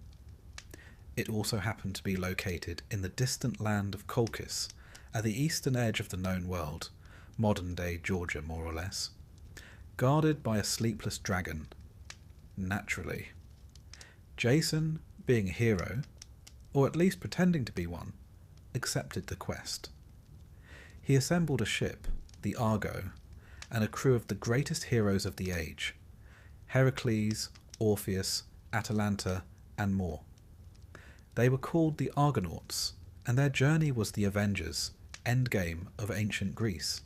It also happened to be located in the distant land of Colchis, at the eastern edge of the known world, modern-day Georgia more or less, guarded by a sleepless dragon. Naturally. Jason, being a hero, or at least pretending to be one, accepted the quest. He assembled a ship, the Argo, and a crew of the greatest heroes of the age, Heracles, Orpheus, Atalanta, and more. They were called the Argonauts, and their journey was the Avengers' endgame of ancient Greece.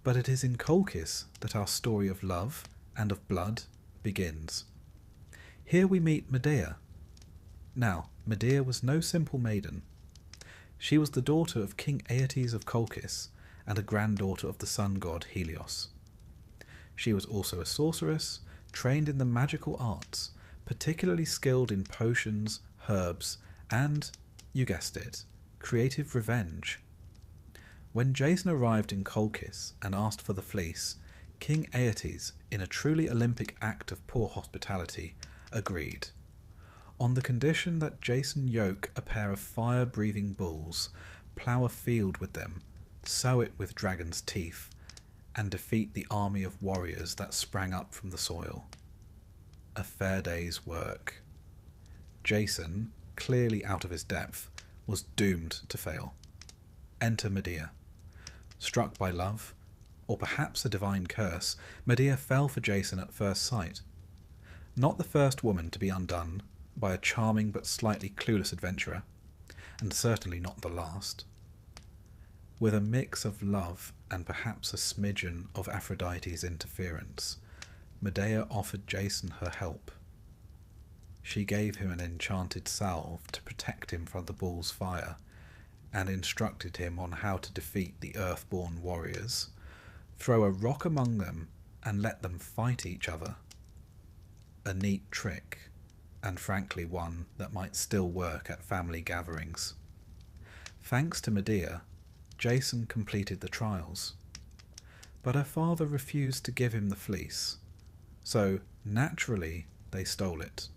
But it is in Colchis that our story of love and of blood begins. Here we meet Medea. Now, Medea was no simple maiden. She was the daughter of King Aeetes of Colchis and a granddaughter of the sun god Helios. She was also a sorceress, trained in the magical arts, particularly skilled in potions, herbs, and, you guessed it, creative revenge. When Jason arrived in Colchis and asked for the fleece, King Aeetes, in a truly Olympic act of poor hospitality, agreed, on the condition that Jason yoke a pair of fire-breathing bulls, plough a field with them, sow it with dragon's teeth, and defeat the army of warriors that sprang up from the soil. A fair day's work. Jason, clearly out of his depth, was doomed to fail. Enter Medea. Struck by love, or perhaps a divine curse, Medea fell for Jason at first sight. Not the first woman to be undone by a charming but slightly clueless adventurer, and certainly not the last. With a mix of love and perhaps a smidgen of Aphrodite's interference, Medea offered Jason her help. She gave him an enchanted salve to protect him from the bull's fire, and instructed him on how to defeat the earthborn warriors, throw a rock among them, and let them fight each other. A neat trick, and frankly one that might still work at family gatherings. Thanks to Medea, Jason completed the trials. But her father refused to give him the fleece, so naturally they stole it.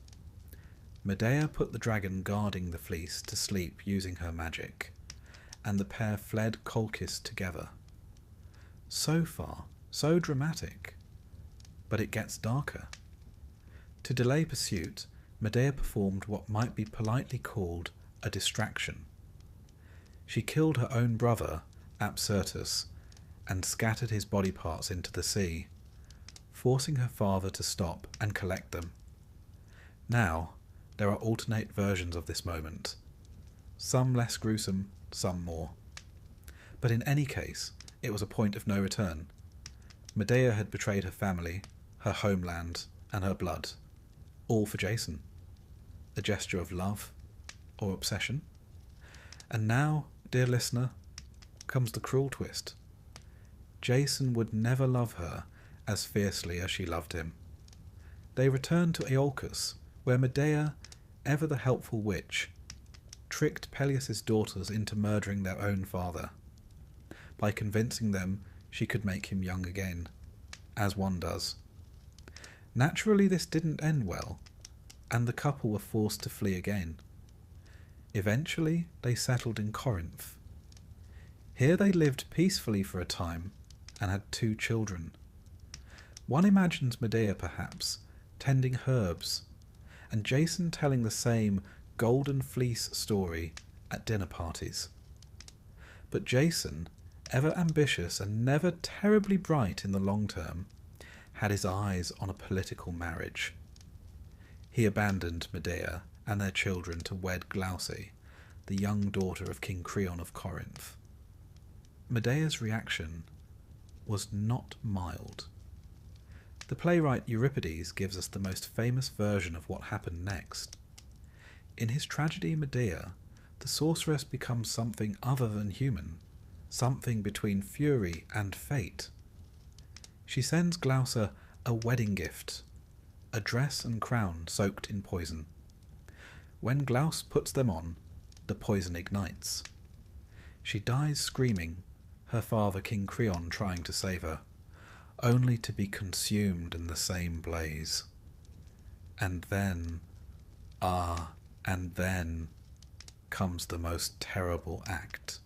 Medea put the dragon guarding the fleece to sleep using her magic, and the pair fled Colchis together. So far, so dramatic. But it gets darker. To delay pursuit, Medea performed what might be politely called a distraction. She killed her own brother, Apsyrtus, and scattered his body parts into the sea, forcing her father to stop and collect them. Now, there are alternate versions of this moment, some less gruesome, some more. But in any case, it was a point of no return. Medea had betrayed her family, her homeland, and her blood, all for Jason. A gesture of love or obsession. And now, dear listener, comes the cruel twist. Jason would never love her as fiercely as she loved him. They returned to Aeolus, where Medea, ever the helpful witch, tricked Peleus' daughters into murdering their own father, by convincing them she could make him young again, as one does. Naturally, this didn't end well, and the couple were forced to flee again. Eventually, they settled in Corinth. Here they lived peacefully for a time, and had 2 children. One imagines Medea, perhaps, tending herbs, and Jason telling the same golden fleece story at dinner parties. But Jason, ever ambitious and never terribly bright in the long term, had his eyes on a political marriage. He abandoned Medea and their children to wed Glauce, the young daughter of King Creon of Corinth. Medea's reaction was not mild. The playwright Euripides gives us the most famous version of what happened next. In his tragedy Medea, the sorceress becomes something other than human, something between fury and fate. She sends Glaucer a wedding gift, a dress and crown soaked in poison. When Glaus puts them on, the poison ignites. She dies screaming, her father King Creon trying to save her, only to be consumed in the same blaze. And then, and then comes the most terrible act.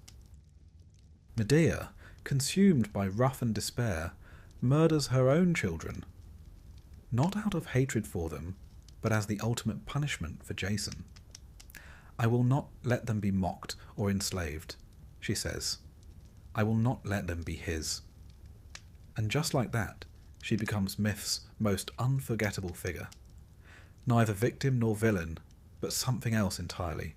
Medea, consumed by wrath and despair, murders her own children, not out of hatred for them, but as the ultimate punishment for Jason. I will not let them be mocked or enslaved, she says. I will not let them be his. And just like that, she becomes myth's most unforgettable figure. Neither victim nor villain, but something else entirely.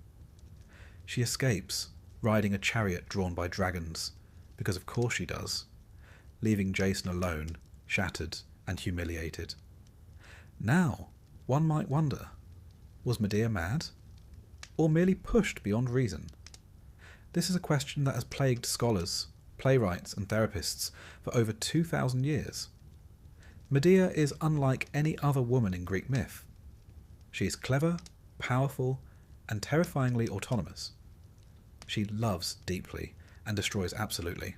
She escapes, riding a chariot drawn by dragons, because of course she does, leaving Jason alone, shattered and humiliated. Now, one might wonder, was Medea mad? Or merely pushed beyond reason? This is a question that has plagued scholars, playwrights and therapists for over 2,000 years. Medea is unlike any other woman in Greek myth. She is clever, powerful, and terrifyingly autonomous. She loves deeply and destroys absolutely.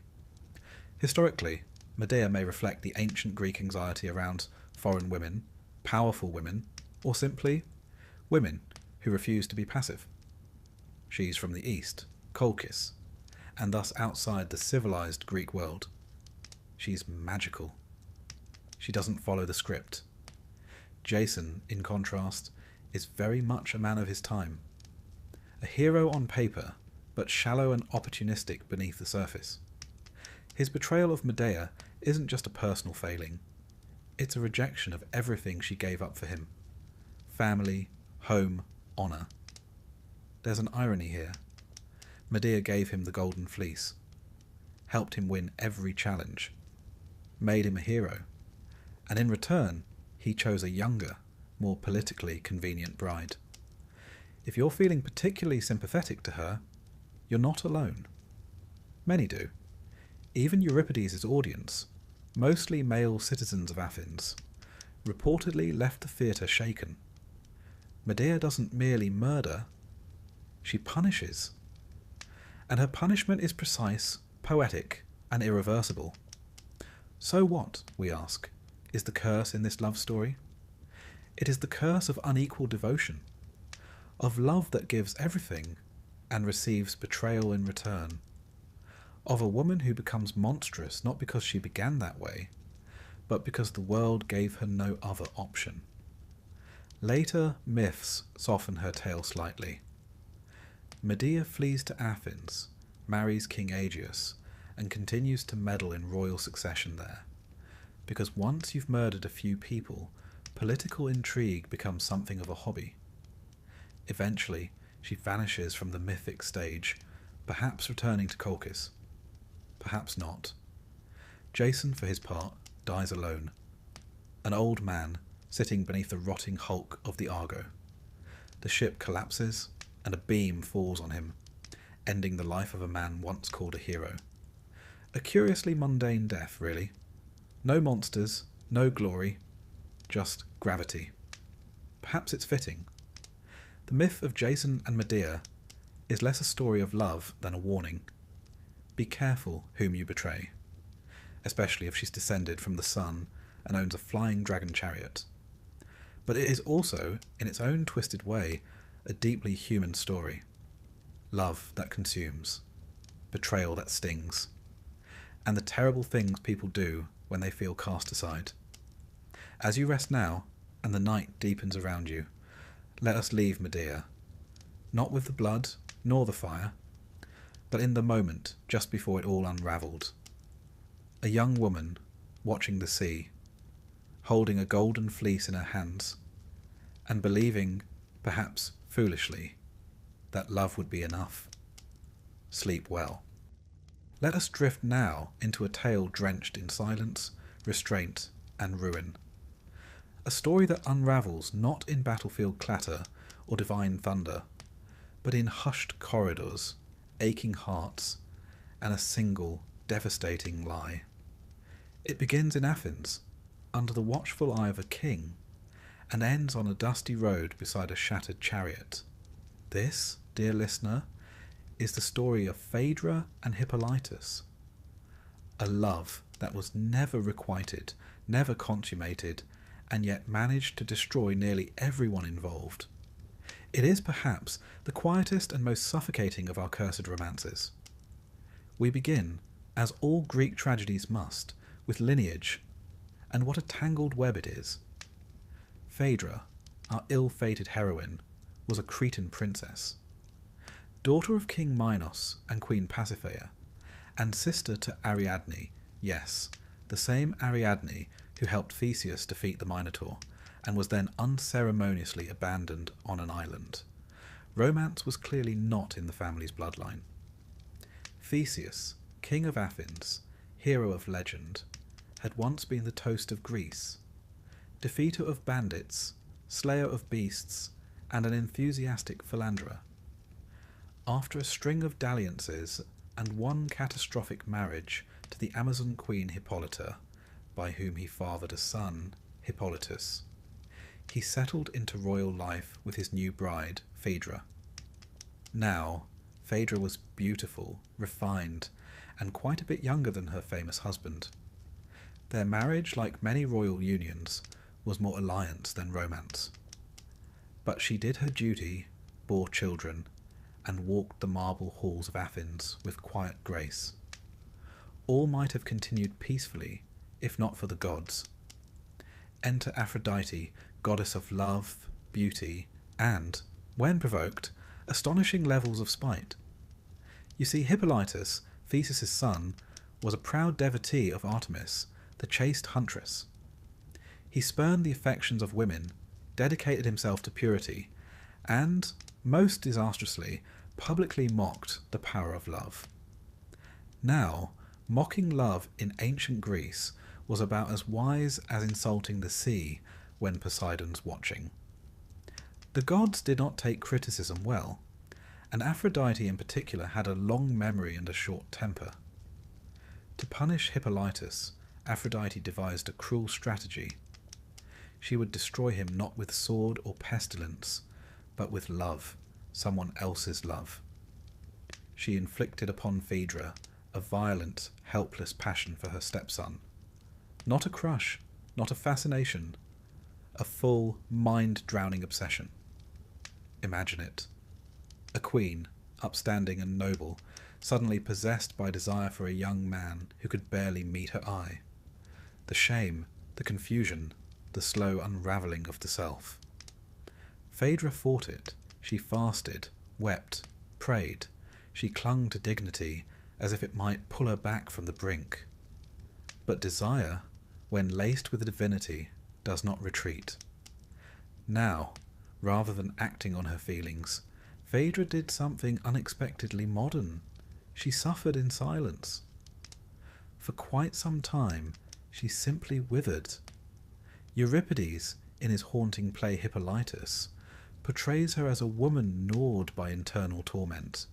Historically, Medea may reflect the ancient Greek anxiety around foreign women, powerful women, or simply women who refuse to be passive. She's from the East, Colchis, and thus outside the civilized Greek world. She's magical. She doesn't follow the script. Jason, in contrast, is very much a man of his time. A hero on paper, but shallow and opportunistic beneath the surface. His betrayal of Medea isn't just a personal failing. It's a rejection of everything she gave up for him. Family, home, honour. There's an irony here. Medea gave him the golden fleece, helped him win every challenge, made him a hero, and in return he chose a younger, more politically convenient bride. If you're feeling particularly sympathetic to her, you're not alone. Many do. Even Euripides' audience, mostly male citizens of Athens, reportedly left the theatre shaken. Medea doesn't merely murder, she punishes. And her punishment is precise, poetic, and irreversible. So what, we ask, is the curse in this love story? It is the curse of unequal devotion, of love that gives everything and receives betrayal in return, of a woman who becomes monstrous not because she began that way, but because the world gave her no other option. Later myths soften her tale slightly. Medea flees to Athens, marries King Aeolus, and continues to meddle in royal succession there. Because once you've murdered a few people, political intrigue becomes something of a hobby. Eventually, she vanishes from the mythic stage, perhaps returning to Colchis. Perhaps not. Jason, for his part, dies alone. An old man, sitting beneath the rotting hulk of the Argo. The ship collapses, and a beam falls on him, ending the life of a man once called a hero. A curiously mundane death, really. No monsters, no glory, just gravity. Perhaps it's fitting. The myth of Jason and Medea is less a story of love than a warning. Be careful whom you betray, especially if she's descended from the sun and owns a flying dragon chariot. But it is also, in its own twisted way, a deeply human story. Love that consumes, betrayal that stings, and the terrible things people do when they feel cast aside. As you rest now, and the night deepens around you, let us leave Medea, not with the blood nor the fire, but in the moment just before it all unravelled. A young woman watching the sea, holding a golden fleece in her hands, and believing, perhaps foolishly, that love would be enough. Sleep well. Let us drift now into a tale drenched in silence, restraint, and ruin. A story that unravels not in battlefield clatter or divine thunder, but in hushed corridors, aching hearts, and a single, devastating lie. It begins in Athens, under the watchful eye of a king, and ends on a dusty road beside a shattered chariot. This, dear listener, is the story of Phaedra and Hippolytus, a love that was never requited, never consummated, and yet managed to destroy nearly everyone involved. It is perhaps the quietest and most suffocating of our cursed romances. We begin, as all Greek tragedies must, with lineage, and what a tangled web it is. Phaedra, our ill-fated heroine, was a Cretan princess, daughter of King Minos and Queen Pasiphae, and sister to Ariadne, yes, the same Ariadne who helped Theseus defeat the Minotaur, and was then unceremoniously abandoned on an island. Romance was clearly not in the family's bloodline. Theseus, king of Athens, hero of legend, had once been the toast of Greece, defeater of bandits, slayer of beasts, and an enthusiastic philanderer. After a string of dalliances and one catastrophic marriage to the Amazon queen Hippolyta, by whom he fathered a son, Hippolytus, he settled into royal life with his new bride, Phaedra. Now, Phaedra was beautiful, refined, and quite a bit younger than her famous husband. Their marriage, like many royal unions, was more alliance than romance. But she did her duty, bore children, and walked the marble halls of Athens with quiet grace. All might have continued peacefully, if not for the gods. Enter Aphrodite, goddess of love, beauty, and, when provoked, astonishing levels of spite. You see, Hippolytus, Theseus' son, was a proud devotee of Artemis, the chaste huntress. He spurned the affections of women, dedicated himself to purity, and, most disastrously, publicly mocked the power of love. Now, mocking love in ancient Greece was about as wise as insulting the sea when Poseidon's watching. The gods did not take criticism well, and Aphrodite in particular had a long memory and a short temper. To punish Hippolytus, Aphrodite devised a cruel strategy. She would destroy him not with sword or pestilence, but with love, someone else's love. She inflicted upon Phaedra a violent, helpless passion for her stepson. Not a crush, not a fascination, a full, mind-drowning obsession. Imagine it. A queen, upstanding and noble, suddenly possessed by desire for a young man who could barely meet her eye. The shame, the confusion, the slow unravelling of the self. Phaedra fought it. She fasted, wept, prayed. She clung to dignity as if it might pull her back from the brink. But desire, when laced with divinity, does not retreat. Now, rather than acting on her feelings, Phaedra did something unexpectedly modern. She suffered in silence. For quite some time, she simply withered. Euripides, in his haunting play Hippolytus, portrays her as a woman gnawed by internal torment,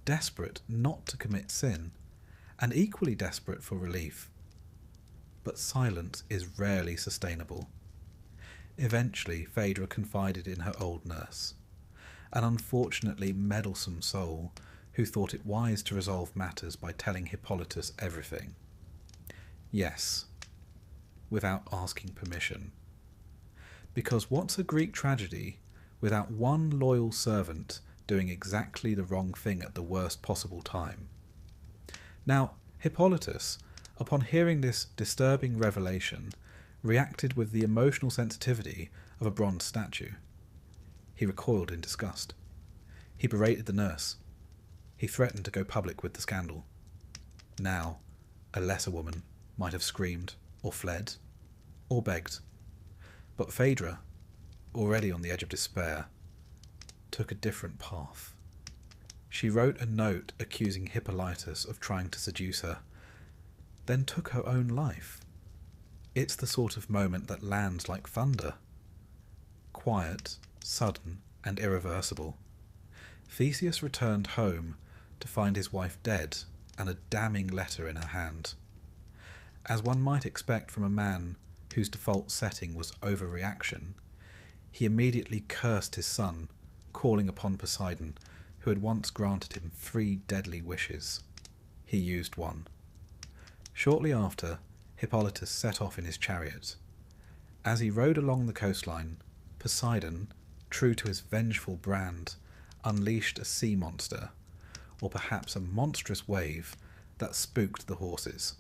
desperate not to commit sin, and equally desperate for relief. But silence is rarely sustainable. Eventually, Phaedra confided in her old nurse, an unfortunately meddlesome soul who thought it wise to resolve matters by telling Hippolytus everything. Yes, without asking permission. Because what's a Greek tragedy without one loyal servant doing exactly the wrong thing at the worst possible time? Now, Hippolytus, upon hearing this disturbing revelation, reacted with the emotional sensitivity of a bronze statue. He recoiled in disgust. He berated the nurse. He threatened to go public with the scandal. Now, a lesser woman might have screamed, or fled, or begged. But Phaedra, already on the edge of despair, took a different path. She wrote a note accusing Hippolytus of trying to seduce her, then took her own life. It's the sort of moment that lands like thunder. Quiet, sudden, and irreversible. Theseus returned home to find his wife dead and a damning letter in her hand. As one might expect from a man whose default setting was overreaction, he immediately cursed his son, calling upon Poseidon, who had once granted him 3 deadly wishes. He used one. Shortly after, Hippolytus set off in his chariot. As he rode along the coastline, Poseidon, true to his vengeful brand, unleashed a sea monster, or perhaps a monstrous wave that spooked the horses.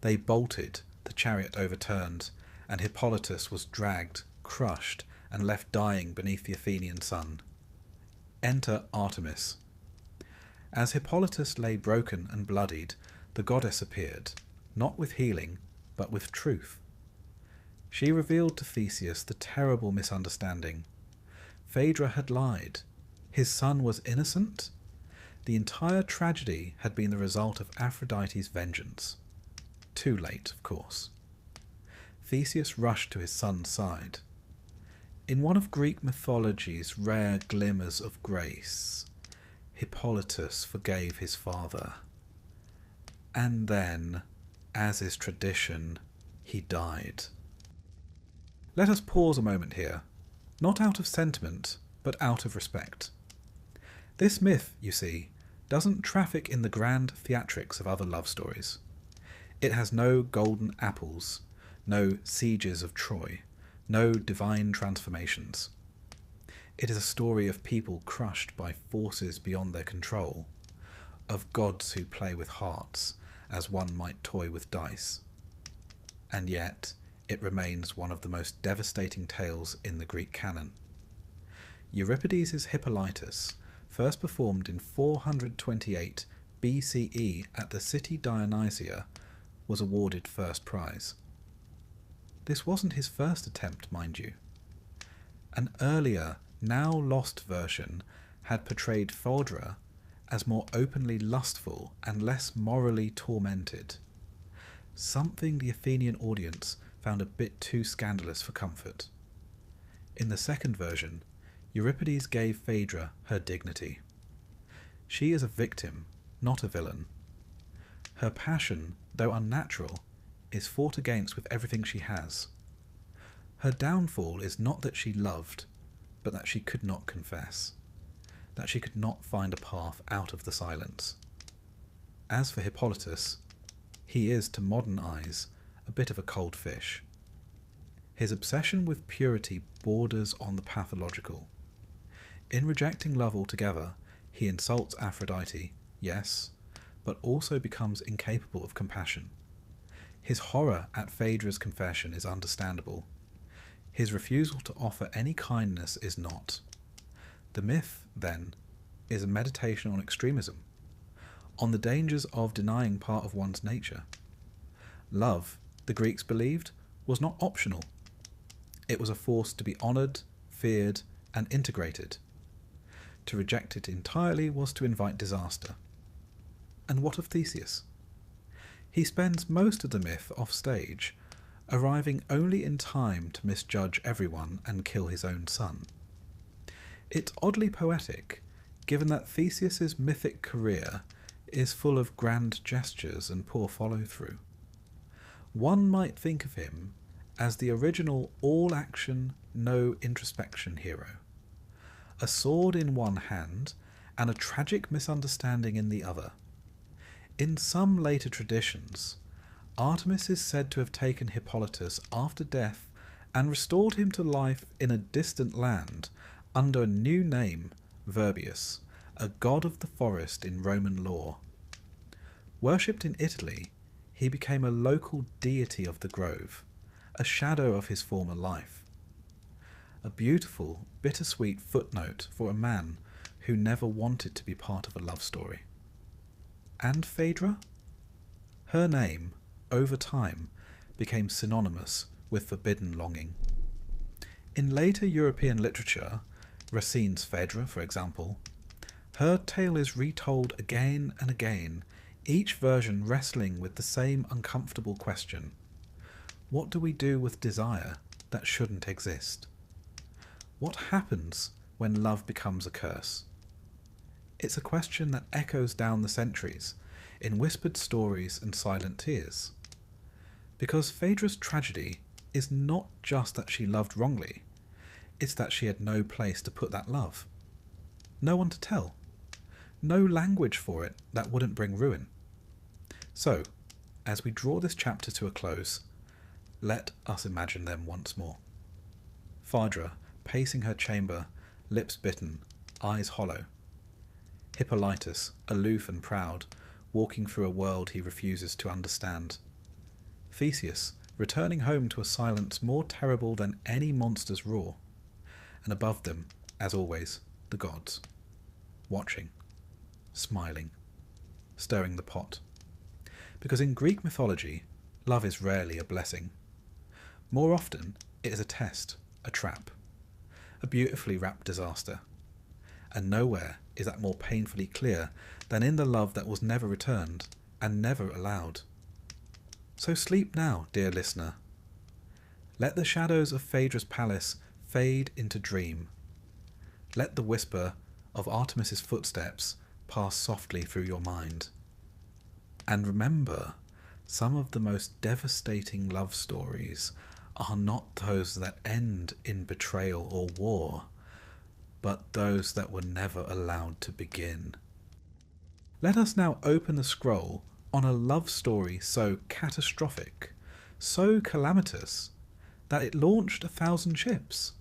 They bolted, the chariot overturned, and Hippolytus was dragged, crushed, and left dying beneath the Athenian sun. Enter Artemis. As Hippolytus lay broken and bloodied, the goddess appeared, not with healing, but with truth. She revealed to Theseus the terrible misunderstanding. Phaedra had lied. His son was innocent. The entire tragedy had been the result of Aphrodite's vengeance. Too late, of course. Theseus rushed to his son's side. In one of Greek mythology's rare glimmers of grace, Hippolytus forgave his father. And then, as is tradition, he died. Let us pause a moment here, not out of sentiment, but out of respect. This myth, you see, doesn't traffic in the grand theatrics of other love stories. It has no golden apples, no sieges of Troy, no divine transformations. It is a story of people crushed by forces beyond their control, of gods who play with hearts as one might toy with dice. And yet, it remains one of the most devastating tales in the Greek canon. Euripides' Hippolytus, first performed in 428 BCE at the city Dionysia, was awarded first prize. This wasn't his first attempt, mind you. An earlier, now lost version had portrayed Phaedra as more openly lustful and less morally tormented. Something the Athenian audience found a bit too scandalous for comfort. In the second version, Euripides gave Phaedra her dignity. She is a victim, not a villain. Her passion, though unnatural, is fought against with everything she has. Her downfall is not that she loved, but that she could not confess, that she could not find a path out of the silence. As for Hippolytus, he is, to modern eyes, a bit of a cold fish. His obsession with purity borders on the pathological. In rejecting love altogether, he insults Aphrodite, yes, but also becomes incapable of compassion. His horror at Phaedra's confession is understandable. His refusal to offer any kindness is not. The myth, then, is a meditation on extremism, on the dangers of denying part of one's nature. Love, the Greeks believed, was not optional. It was a force to be honoured, feared, and integrated. To reject it entirely was to invite disaster. And what of Theseus? He spends most of the myth off stage, arriving only in time to misjudge everyone and kill his own son. It's oddly poetic, given that Theseus's mythic career is full of grand gestures and poor follow-through. One might think of him as the original all-action, no-introspection hero. A sword in one hand and a tragic misunderstanding in the other. In some later traditions, Artemis is said to have taken Hippolytus after death and restored him to life in a distant land under a new name, Virbius, a god of the forest in Roman lore. Worshipped in Italy, he became a local deity of the grove, a shadow of his former life. A beautiful, bittersweet footnote for a man who never wanted to be part of a love story. And Phaedra? Her name, over time, became synonymous with forbidden longing. In later European literature, Racine's Phaedra, for example, Her tale is retold again and again, each version wrestling with the same uncomfortable question. What do we do with desire that shouldn't exist? What happens when love becomes a curse? It's a question that echoes down the centuries, in whispered stories and silent tears. Because Phaedra's tragedy is not just that she loved wrongly, it's that she had no place to put that love. No one to tell. No language for it that wouldn't bring ruin. So, as we draw this chapter to a close, let us imagine them once more. Phaedra, pacing her chamber, lips bitten, eyes hollow. Hippolytus, aloof and proud, walking through a world he refuses to understand. Theseus, returning home to a silence more terrible than any monster's roar. And above them, as always, the gods. Watching, smiling, stirring the pot. Because in Greek mythology, love is rarely a blessing. More often, it is a test, a trap, a beautifully wrapped disaster. And nowhere is that more painfully clear than in the love that was never returned and never allowed. So sleep now, dear listener. Let the shadows of Phaedra's palace fade into dream. Let the whisper of Artemis's footsteps pass softly through your mind. And remember, some of the most devastating love stories are not those that end in betrayal or war, but those that were never allowed to begin. Let us now open the scroll on a love story so catastrophic, so calamitous, that it launched 1,000 ships.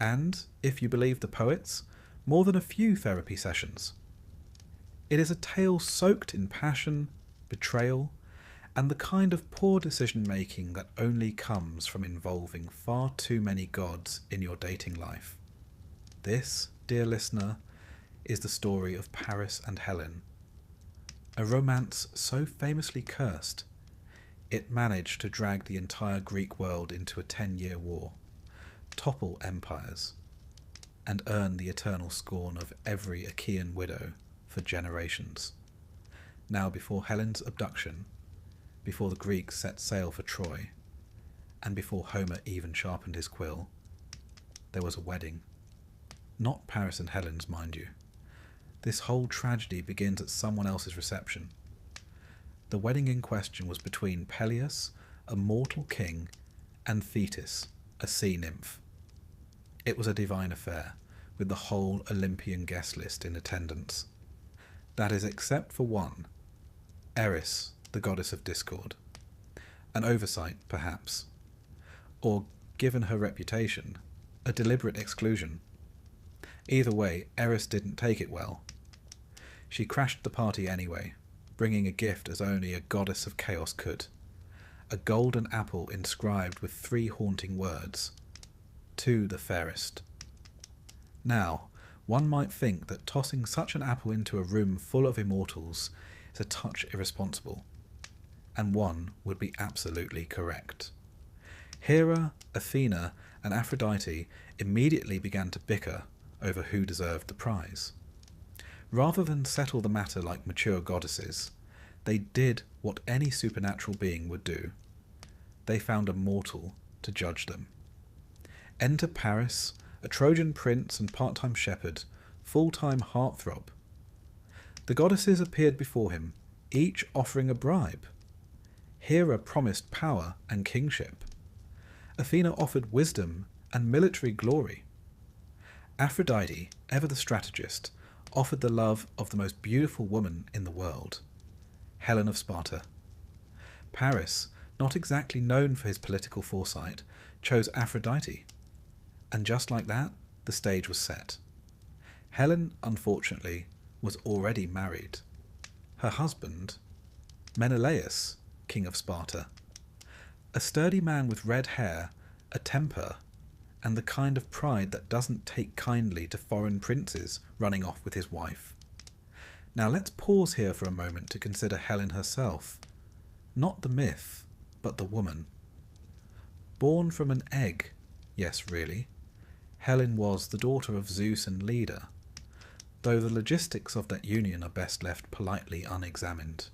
And, if you believe the poets, more than a few therapy sessions. It is a tale soaked in passion, betrayal, and the kind of poor decision-making that only comes from involving far too many gods in your dating life. This, dear listener, is the story of Paris and Helen, a romance so famously cursed, it managed to drag the entire Greek world into a 10-year war, topple empires, and earn the eternal scorn of every Achaean widow for generations. Now before Helen's abduction, before the Greeks set sail for Troy, and before Homer even sharpened his quill, there was a wedding. Not Paris and Helen's, mind you. This whole tragedy begins at someone else's reception. The wedding in question was between Peleus, a mortal king, and Thetis, a sea nymph. It was a divine affair, with the whole Olympian guest list in attendance. That is, except for one, Eris, the goddess of discord. An oversight, perhaps. Or, given her reputation, a deliberate exclusion. Either way, Eris didn't take it well. She crashed the party anyway, bringing a gift as only a goddess of chaos could. A golden apple inscribed with 3 haunting words. To the fairest. Now, one might think that tossing such an apple into a room full of immortals is a touch irresponsible. And one would be absolutely correct. Hera, Athena, and Aphrodite immediately began to bicker over who deserved the prize. Rather than settle the matter like mature goddesses, they did what any supernatural being would do. They found a mortal to judge them. Enter Paris, a Trojan prince and part-time shepherd, full-time heartthrob. The goddesses appeared before him, each offering a bribe. Hera promised power and kingship. Athena offered wisdom and military glory. Aphrodite, ever the strategist, offered the love of the most beautiful woman in the world, Helen of Sparta. Paris, not exactly known for his political foresight, chose Aphrodite. And just like that, the stage was set. Helen, unfortunately, was already married. Her husband, Menelaus, king of Sparta, a sturdy man with red hair, a temper, and the kind of pride that doesn't take kindly to foreign princes running off with his wife. Now let's pause here for a moment to consider Helen herself. Not the myth, but the woman. Born from an egg, yes really, Helen was the daughter of Zeus and Leda, though the logistics of that union are best left politely unexamined.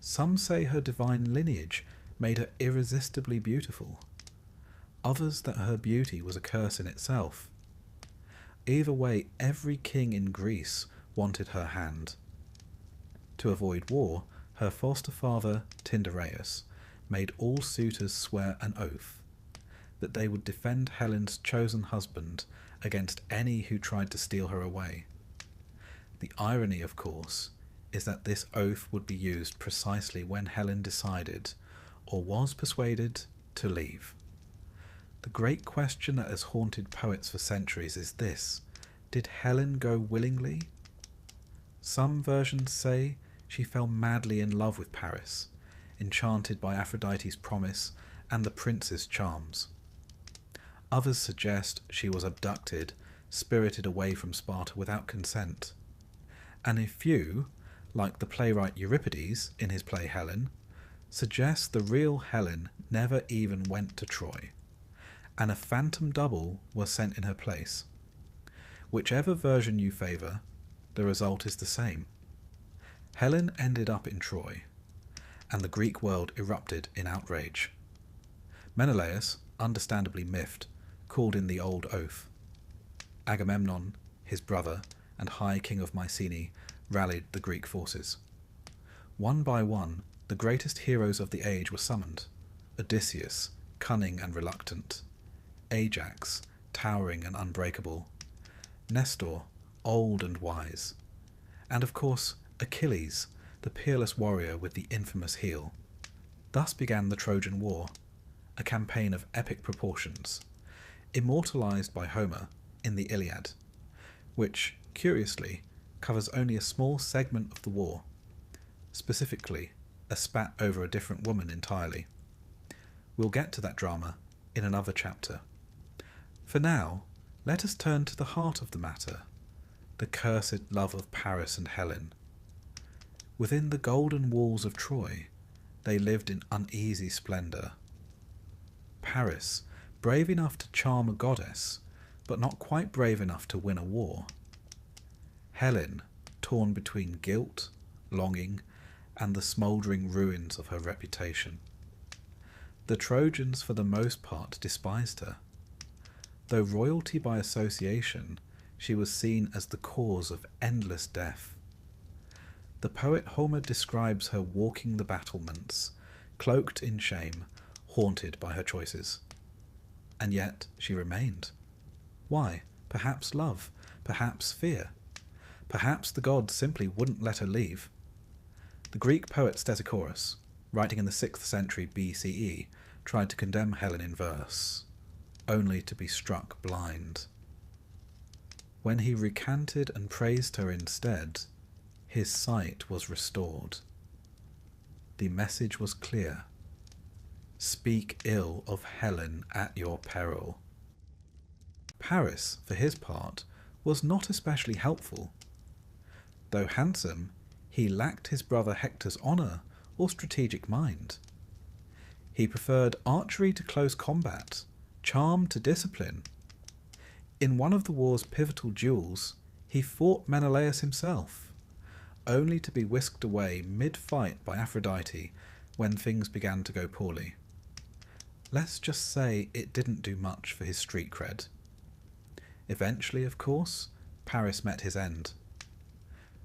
Some say her divine lineage made her irresistibly beautiful, others that her beauty was a curse in itself. Either way, every king in Greece wanted her hand. To avoid war, her foster father, Tyndareus, made all suitors swear an oath that they would defend Helen's chosen husband against any who tried to steal her away. The irony, of course, is that this oath would be used precisely when Helen decided, or was persuaded, to leave. The great question that has haunted poets for centuries is this: did Helen go willingly? Some versions say she fell madly in love with Paris, enchanted by Aphrodite's promise and the prince's charms. Others suggest she was abducted, spirited away from Sparta without consent. And a few, like the playwright Euripides in his play Helen, suggest the real Helen never even went to Troy, and a phantom double was sent in her place. Whichever version you favour, the result is the same. Helen ended up in Troy, and the Greek world erupted in outrage. Menelaus, understandably miffed, called in the old oath. Agamemnon, his brother, and High King of Mycenae rallied the Greek forces. One by one, the greatest heroes of the age were summoned. Odysseus, cunning and reluctant. Ajax, towering and unbreakable. Nestor, old and wise. And of course, Achilles, the peerless warrior with the infamous heel. Thus began the Trojan War, a campaign of epic proportions, immortalized by Homer in the Iliad, which, curiously, covers only a small segment of the war, specifically a spat over a different woman entirely. We'll get to that drama in another chapter. For now, let us turn to the heart of the matter, the cursed love of Paris and Helen. Within the golden walls of Troy, they lived in uneasy splendour. Paris, brave enough to charm a goddess, but not quite brave enough to win a war. Helen, torn between guilt, longing, and the smouldering ruins of her reputation. The Trojans for the most part despised her. Though royalty by association, she was seen as the cause of endless death. The poet Homer describes her walking the battlements, cloaked in shame, haunted by her choices. And yet she remained. Why? Perhaps love, perhaps fear. Perhaps the gods simply wouldn't let her leave. The Greek poet Stesichorus, writing in the 6th century BCE, tried to condemn Helen in verse, only to be struck blind. When he recanted and praised her instead, his sight was restored. The message was clear. Speak ill of Helen at your peril. Paris, for his part, was not especially helpful. Though handsome, he lacked his brother Hector's honour or strategic mind. He preferred archery to close combat, charm to discipline. In one of the war's pivotal duels, he fought Menelaus himself, only to be whisked away mid-fight by Aphrodite when things began to go poorly. Let's just say it didn't do much for his street cred. Eventually, of course, Paris met his end.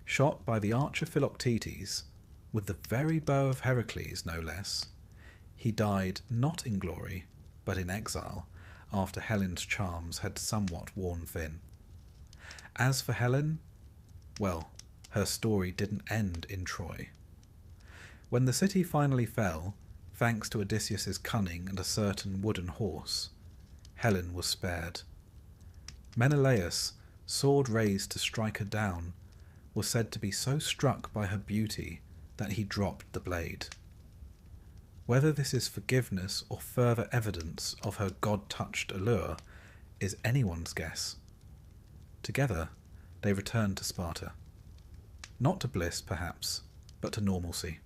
Shot by the archer Philoctetes, with the very bow of Heracles no less, he died not in glory, but in exile, after Helen's charms had somewhat worn thin. As for Helen, well, her story didn't end in Troy. When the city finally fell, thanks to Odysseus's cunning and a certain wooden horse, Helen was spared. Menelaus, sword raised to strike her down, was said to be so struck by her beauty that he dropped the blade. Whether this is forgiveness or further evidence of her god-touched allure is anyone's guess. Together, they returned to Sparta. Not to bliss, perhaps, but to normalcy.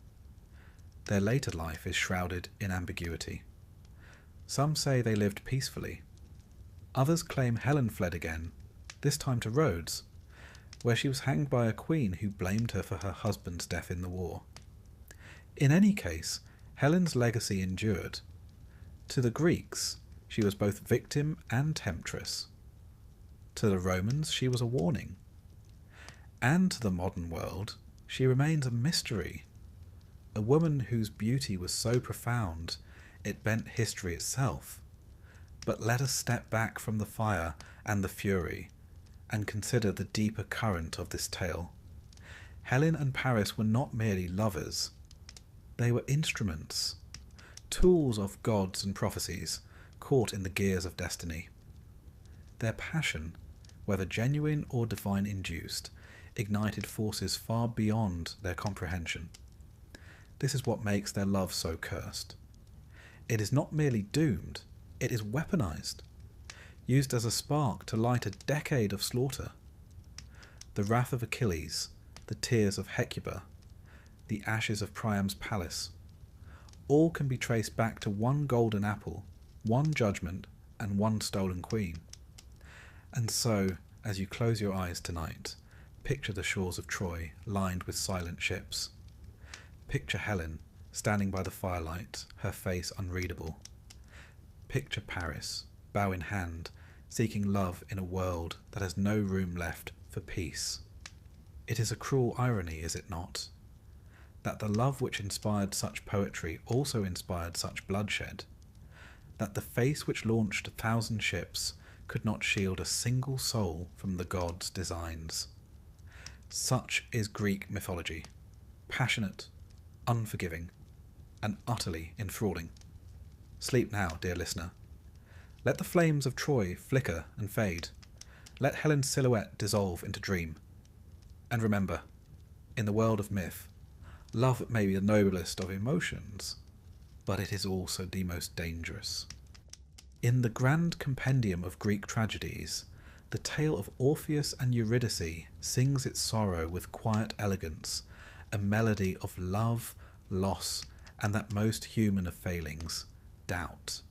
Their later life is shrouded in ambiguity. Some say they lived peacefully. Others claim Helen fled again, this time to Rhodes, where she was hanged by a queen who blamed her for her husband's death in the war. In any case, Helen's legacy endured. To the Greeks, she was both victim and temptress. To the Romans, she was a warning. And to the modern world, she remains a mystery. A woman whose beauty was so profound, it bent history itself. But let us step back from the fire and the fury, and consider the deeper current of this tale. Helen and Paris were not merely lovers. They were instruments, tools of gods and prophecies, caught in the gears of destiny. Their passion, whether genuine or divine-induced, ignited forces far beyond their comprehension. This is what makes their love so cursed. It is not merely doomed, it is weaponized, used as a spark to light a decade of slaughter. The wrath of Achilles, the tears of Hecuba, the ashes of Priam's palace, all can be traced back to one golden apple, one judgment, and one stolen queen. And so, as you close your eyes tonight, picture the shores of Troy lined with silent ships. Picture Helen standing by the firelight, her face unreadable. Picture Paris, bow in hand, seeking love in a world that has no room left for peace. It is a cruel irony, is it not, that the love which inspired such poetry also inspired such bloodshed, that the face which launched 1,000 ships could not shield a single soul from the gods' designs. Such is Greek mythology, passionate, unforgiving, and utterly enthralling. Sleep now, dear listener. Let the flames of Troy flicker and fade. Let Helen's silhouette dissolve into dream. And remember, in the world of myth, love may be the noblest of emotions, but it is also the most dangerous. In the grand compendium of Greek tragedies, the tale of Orpheus and Eurydice sings its sorrow with quiet elegance, a melody of love, loss, and that most human of failings, doubt.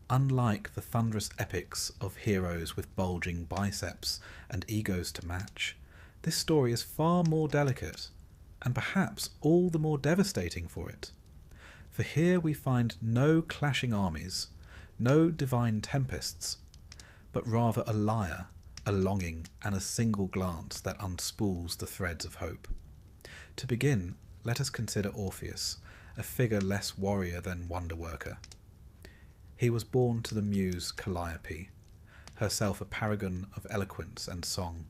Unlike the thunderous epics of heroes with bulging biceps and egos to match, this story is far more delicate, and perhaps all the more devastating for it. For here we find no clashing armies, no divine tempests, but rather a lyre, a longing, and a single glance that unspools the threads of hope. To begin, let us consider Orpheus, a figure less warrior than wonder-worker. He was born to the muse Calliope, herself a paragon of eloquence and song.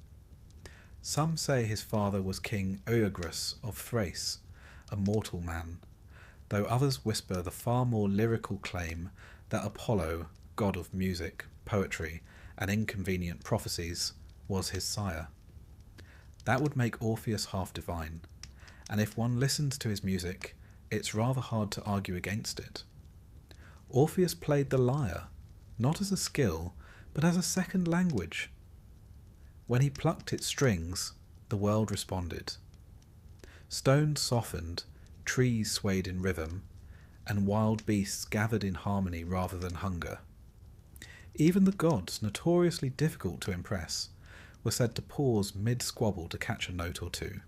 Some say his father was King Oeagrus of Thrace, a mortal man, though others whisper the far more lyrical claim that Apollo, god of music, poetry, and inconvenient prophecies, was his sire. That would make Orpheus half divine, and if one listens to his music, it's rather hard to argue against it. Orpheus played the lyre, not as a skill, but as a second language. When he plucked its strings, the world responded. Stones softened, trees swayed in rhythm, and wild beasts gathered in harmony rather than hunger. Even the gods, notoriously difficult to impress, were said to pause mid-squabble to catch a note or two.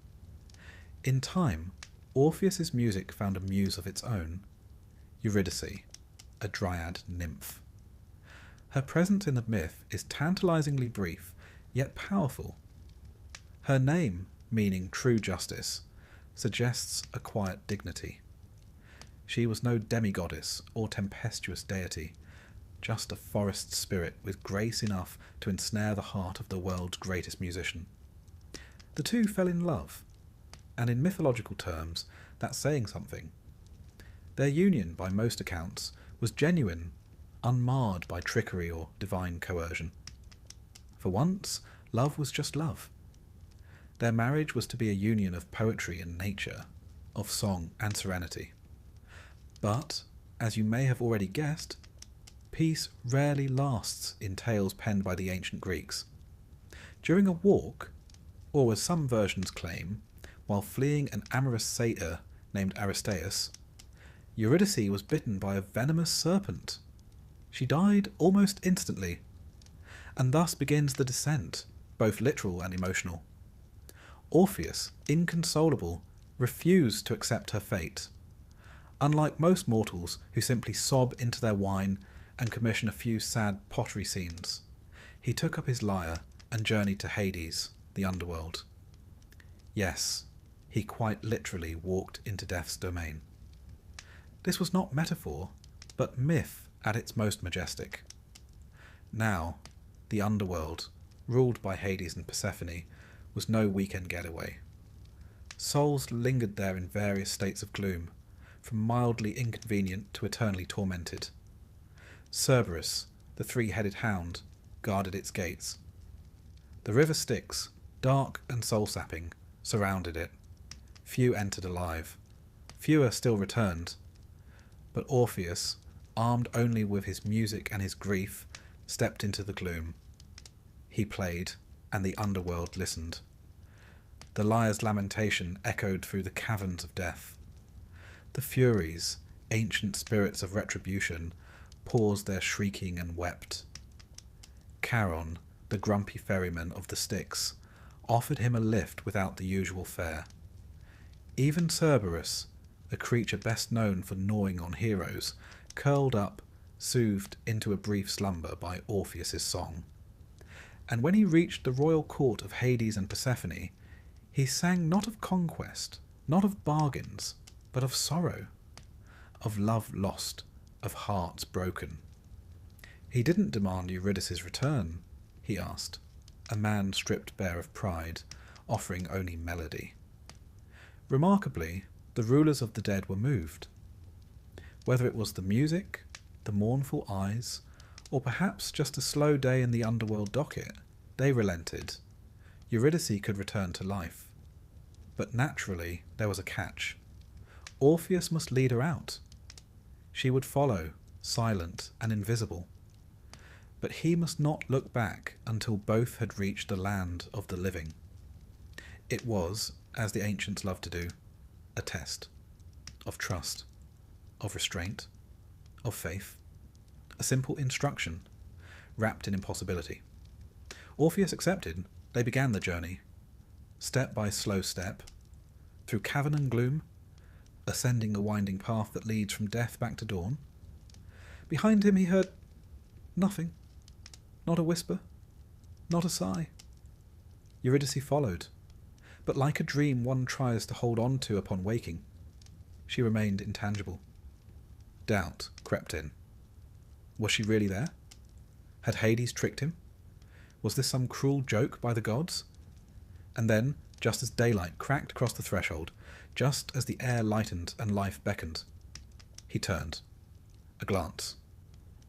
In time, Orpheus's music found a muse of its own, Eurydice, a dryad nymph. Her presence in the myth is tantalizingly brief, yet powerful. Her name, meaning true justice, suggests a quiet dignity. She was no demigoddess or tempestuous deity, just a forest spirit with grace enough to ensnare the heart of the world's greatest musician. The two fell in love, and in mythological terms, that's saying something. Their union, by most accounts, was genuine, unmarred by trickery or divine coercion. For once, love was just love. Their marriage was to be a union of poetry and nature, of song and serenity. But, as you may have already guessed, peace rarely lasts in tales penned by the ancient Greeks. During a walk, or as some versions claim, while fleeing an amorous satyr named Aristaeus, Eurydice was bitten by a venomous serpent. She died almost instantly, and thus begins the descent, both literal and emotional. Orpheus, inconsolable, refused to accept her fate. Unlike most mortals who simply sob into their wine and commission a few sad pottery scenes, he took up his lyre and journeyed to Hades, the underworld. Yes, he quite literally walked into death's domain. This was not metaphor, but myth at its most majestic. Now, the underworld, ruled by Hades and Persephone, was no weekend getaway. Souls lingered there in various states of gloom, from mildly inconvenient to eternally tormented. Cerberus, the three-headed hound, guarded its gates. The river Styx, dark and soul-sapping, surrounded it. Few entered alive. Fewer still returned. But Orpheus, armed only with his music and his grief, stepped into the gloom. He played, and the underworld listened. The lyre's lamentation echoed through the caverns of death. The Furies, ancient spirits of retribution, paused their shrieking and wept. Charon, the grumpy ferryman of the Styx, offered him a lift without the usual fare. Even Cerberus, a creature best known for gnawing on heroes, curled up, soothed into a brief slumber by Orpheus's song. And when he reached the royal court of Hades and Persephone, he sang not of conquest, not of bargains, but of sorrow, of love lost, of hearts broken. He didn't demand Eurydice's return, he asked, a man stripped bare of pride, offering only melody. Remarkably, the rulers of the dead were moved. Whether it was the music, the mournful eyes, or perhaps just a slow day in the underworld docket, they relented. Eurydice could return to life. But naturally, there was a catch. Orpheus must lead her out. She would follow, silent and invisible. But he must not look back until both had reached the land of the living. It was, as the ancients loved to do, a test of trust, of restraint, of faith, a simple instruction, wrapped in impossibility. Orpheus accepted. They began the journey, step by slow step, through cavern and gloom, ascending a winding path that leads from death back to dawn. Behind him he heard nothing, not a whisper, not a sigh. Eurydice followed, but like a dream one tries to hold on to upon waking, she remained intangible. Doubt crept in. Was she really there? Had Hades tricked him? Was this some cruel joke by the gods? And then, just as daylight cracked across the threshold, just as the air lightened and life beckoned, he turned. A glance.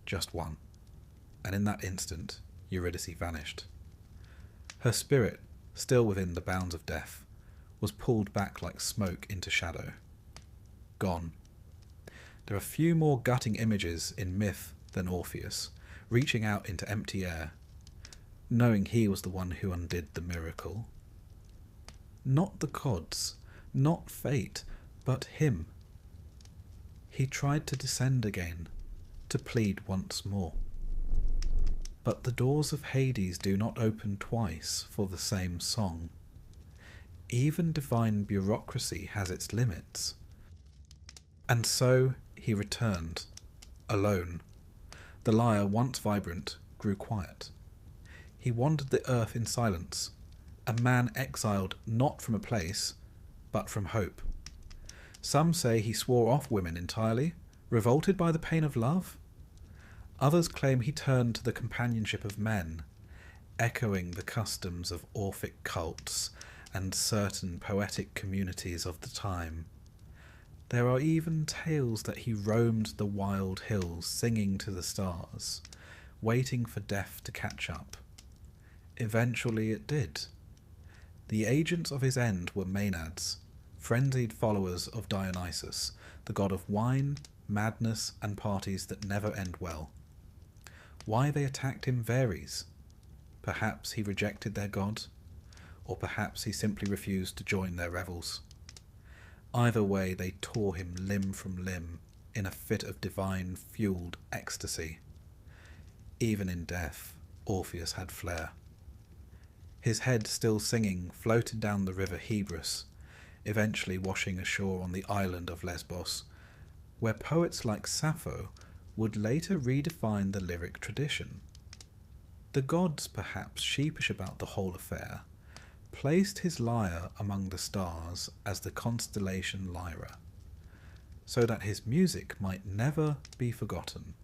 Just one. And in that instant, Eurydice vanished. Her spirit, still within the bounds of death, was pulled back like smoke into shadow. Gone. There are few more gutting images in myth than Orpheus, reaching out into empty air, knowing he was the one who undid the miracle. Not the gods, not fate, but him. He tried to descend again, to plead once more. But the doors of Hades do not open twice for the same song. Even divine bureaucracy has its limits. And so he returned, alone. The lyre, once vibrant, grew quiet. He wandered the earth in silence, a man exiled not from a place, but from hope. Some say he swore off women entirely, revolted by the pain of love. Others claim he turned to the companionship of men, echoing the customs of Orphic cults and certain poetic communities of the time. There are even tales that he roamed the wild hills singing to the stars, waiting for death to catch up. Eventually it did. The agents of his end were Maenads, frenzied followers of Dionysus, the god of wine, madness, and parties that never end well. Why they attacked him varies. Perhaps he rejected their god, or perhaps he simply refused to join their revels. Either way, they tore him limb from limb in a fit of divine-fueled ecstasy. Even in death, Orpheus had flair. his head still singing, floated down the river Hebrus, eventually washing ashore on the island of Lesbos, where poets like Sappho would later redefine the lyric tradition. The gods, perhaps sheepish about the whole affair, placed his lyre among the stars as the constellation Lyra, so that his music might never be forgotten.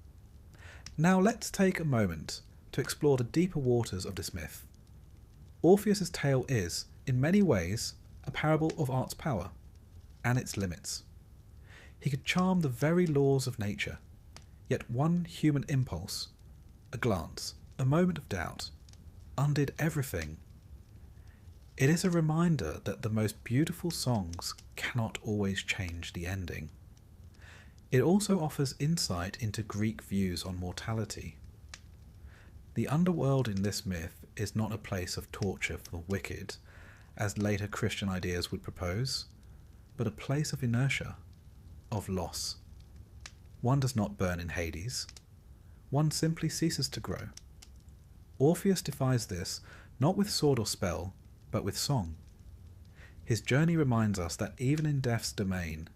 Now let's take a moment to explore the deeper waters of this myth. Orpheus's tale is, in many ways, a parable of art's power and its limits. He could charm the very laws of nature, yet one human impulse, a glance, a moment of doubt, undid everything. It is a reminder that the most beautiful songs cannot always change the ending. It also offers insight into Greek views on mortality. The underworld in this myth is not a place of torture for the wicked, as later Christian ideas would propose, but a place of inertia, of loss. One does not burn in Hades. One simply ceases to grow. Orpheus defies this not with sword or spell, but with song. His journey reminds us that even in death's domain,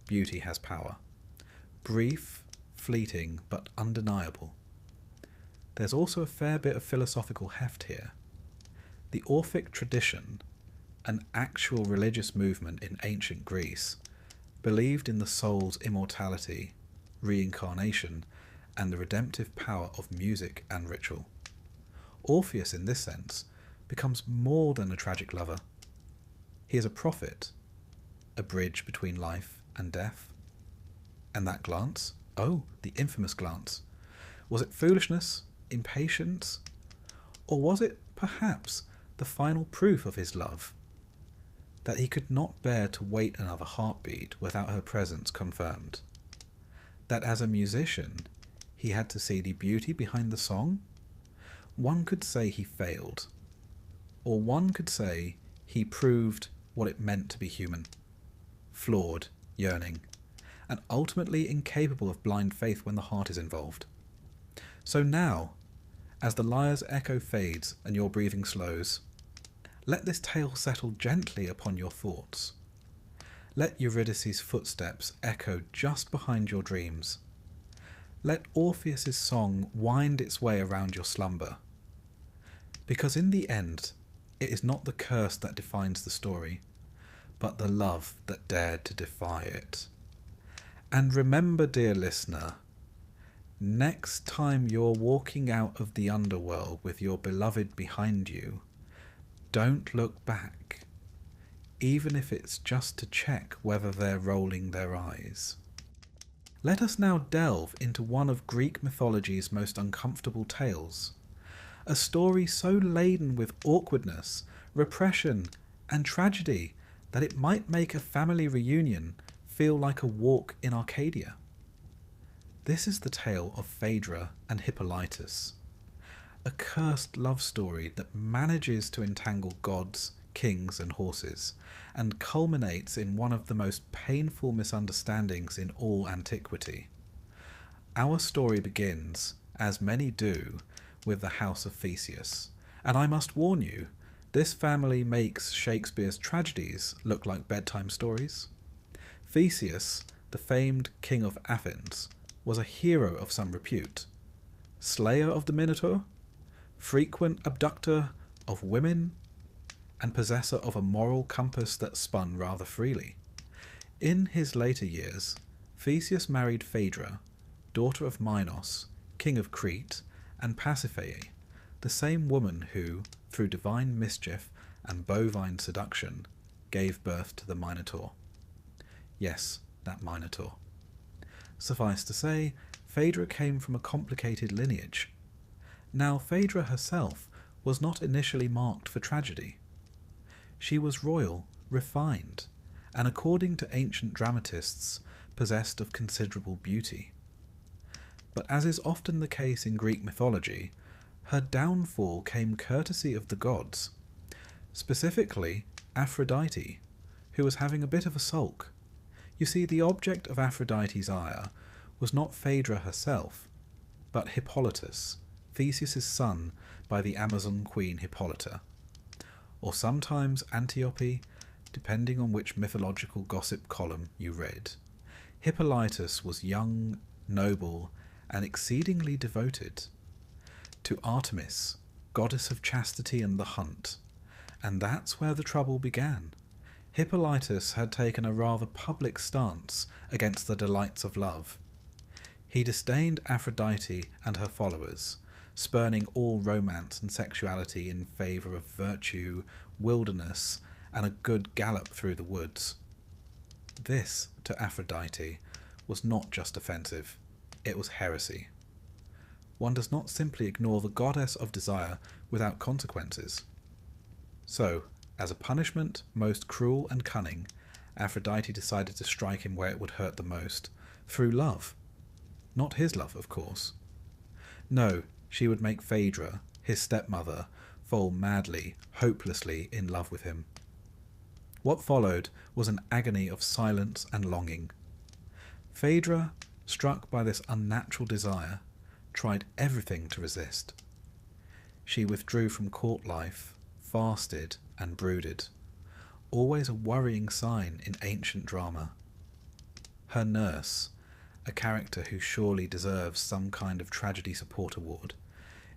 beauty has power. Brief, fleeting, but undeniable. There's also a fair bit of philosophical heft here. The Orphic tradition, an actual religious movement in ancient Greece, believed in the soul's immortality, reincarnation, and the redemptive power of music and ritual. Orpheus, in this sense, becomes more than a tragic lover. He is a prophet, a bridge between life and death. And that glance? Oh, the infamous glance. Was it foolishness? Impatience? Or was it, perhaps, the final proof of his love? That he could not bear to wait another heartbeat without her presence confirmed? That as a musician, he had to see the beauty behind the song? One could say he failed. Or one could say he proved what it meant to be human. Flawed, yearning, and ultimately incapable of blind faith when the heart is involved. So now, as the lyre's echo fades and your breathing slows, let this tale settle gently upon your thoughts. Let Eurydice's footsteps echo just behind your dreams. Let Orpheus's song wind its way around your slumber. Because in the end, it is not the curse that defines the story, but the love that dared to defy it. And remember, dear listener, next time you're walking out of the underworld with your beloved behind you, don't look back, even if it's just to check whether they're rolling their eyes. Let us now delve into one of Greek mythology's most uncomfortable tales, a story so laden with awkwardness, repression, and tragedy that it might make a family reunion feel like a walk in Arcadia. This is the tale of Phaedra and Hippolytus, a cursed love story that manages to entangle gods, kings, and horses, and culminates in one of the most painful misunderstandings in all antiquity. Our story begins, as many do, with the House of Theseus, and I must warn you, this family makes Shakespeare's tragedies look like bedtime stories. Theseus, the famed king of Athens, was a hero of some repute, slayer of the Minotaur, frequent abductor of women, and possessor of a moral compass that spun rather freely. In his later years, Theseus married Phaedra, daughter of Minos, king of Crete, and Pasiphae, the same woman who, through divine mischief and bovine seduction, gave birth to the Minotaur. Yes, that Minotaur. Suffice to say, Phaedra came from a complicated lineage. Now, Phaedra herself was not initially marked for tragedy. She was royal, refined, and according to ancient dramatists, possessed of considerable beauty. But as is often the case in Greek mythology, her downfall came courtesy of the gods, specifically Aphrodite, who was having a bit of a sulk. You see, the object of Aphrodite's ire was not Phaedra herself, but Hippolytus, Theseus' son by the Amazon queen Hippolyta. or sometimes Antiope, depending on which mythological gossip column you read. Hippolytus was young, noble, and exceedingly devoted to Artemis, goddess of chastity and the hunt. And that's where the trouble began. Hippolytus had taken a rather public stance against the delights of love. He disdained Aphrodite and her followers, spurning all romance and sexuality in favour of virtue, wilderness, and a good gallop through the woods. This, to Aphrodite, was not just offensive, it was heresy. One does not simply ignore the goddess of desire without consequences. So, as a punishment, most cruel and cunning, Aphrodite decided to strike him where it would hurt the most, through love. Not his love, of course. No, she would make Phaedra, his stepmother, fall madly, hopelessly in love with him. What followed was an agony of silence and longing. Phaedra, struck by this unnatural desire, tried everything to resist. She withdrew from court life, fasted and brooded, always a worrying sign in ancient drama. Her nurse, a character who surely deserves some kind of tragedy support award,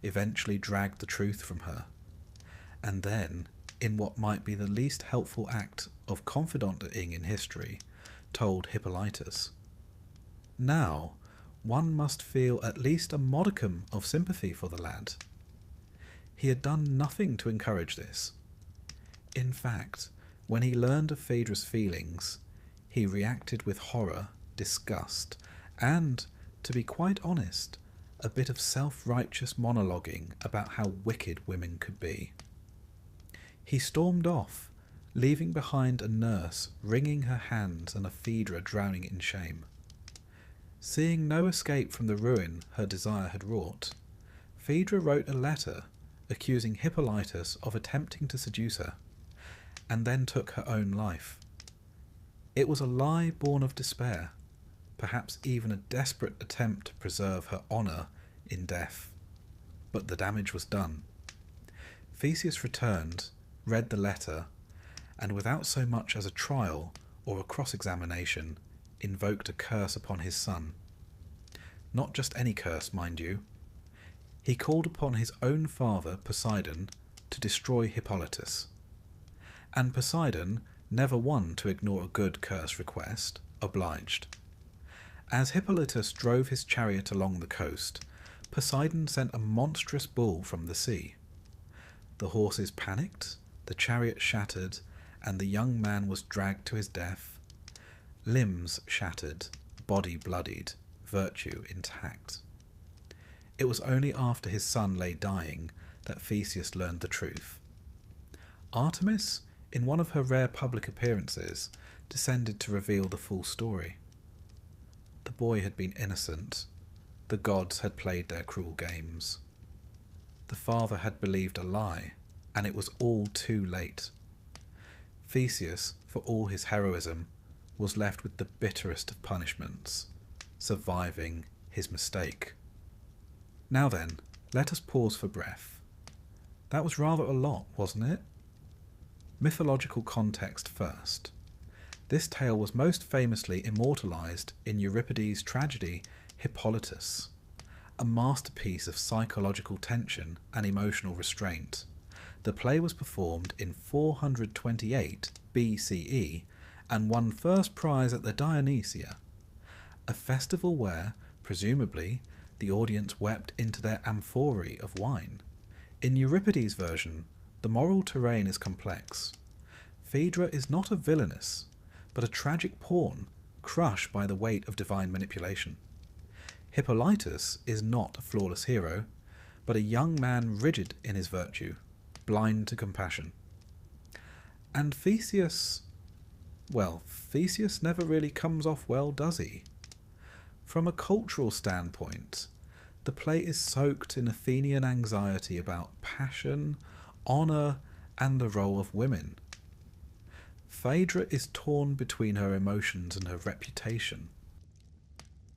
eventually dragged the truth from her, and then, in what might be the least helpful act of confidanting in history, told Hippolytus. Now, one must feel at least a modicum of sympathy for the lad. He had done nothing to encourage this. In fact, when he learned of Phaedra's feelings, he reacted with horror, disgust, and, to be quite honest, a bit of self-righteous monologuing about how wicked women could be. He stormed off, leaving behind a nurse wringing her hands and a Phaedra drowning in shame. Seeing no escape from the ruin her desire had wrought, Phaedra wrote a letter accusing Hippolytus of attempting to seduce her, and then took her own life. It was a lie born of despair, perhaps even a desperate attempt to preserve her honour in death. But the damage was done. Theseus returned, read the letter, and without so much as a trial or a cross-examination, invoked a curse upon his son. Not just any curse, mind you. He called upon his own father, Poseidon, to destroy Hippolytus. And Poseidon, never one to ignore a good curse request, obliged. As Hippolytus drove his chariot along the coast, Poseidon sent a monstrous bull from the sea. The horses panicked, the chariot shattered, and the young man was dragged to his death. Limbs shattered, body bloodied, virtue intact. It was only after his son lay dying that Theseus learned the truth. Artemis, in one of her rare public appearances, descended to reveal the full story. The boy had been innocent. The gods had played their cruel games. The father had believed a lie, and it was all too late. Theseus, for all his heroism, was left with the bitterest of punishments, surviving his mistake. Now then, let us pause for breath. That was rather a lot, wasn't it? Mythological context first. This tale was most famously immortalised in Euripides' tragedy Hippolytus, a masterpiece of psychological tension and emotional restraint. The play was performed in 428 BCE and won first prize at the Dionysia, a festival where, presumably, the audience wept into their amphorae of wine. In Euripides' version, the moral terrain is complex. Phaedra is not a villainess, but a tragic pawn crushed by the weight of divine manipulation. Hippolytus is not a flawless hero, but a young man rigid in his virtue, blind to compassion. And Theseus never really comes off well, does he? From a cultural standpoint, the play is soaked in Athenian anxiety about passion, honour, and the role of women. Phaedra is torn between her emotions and her reputation.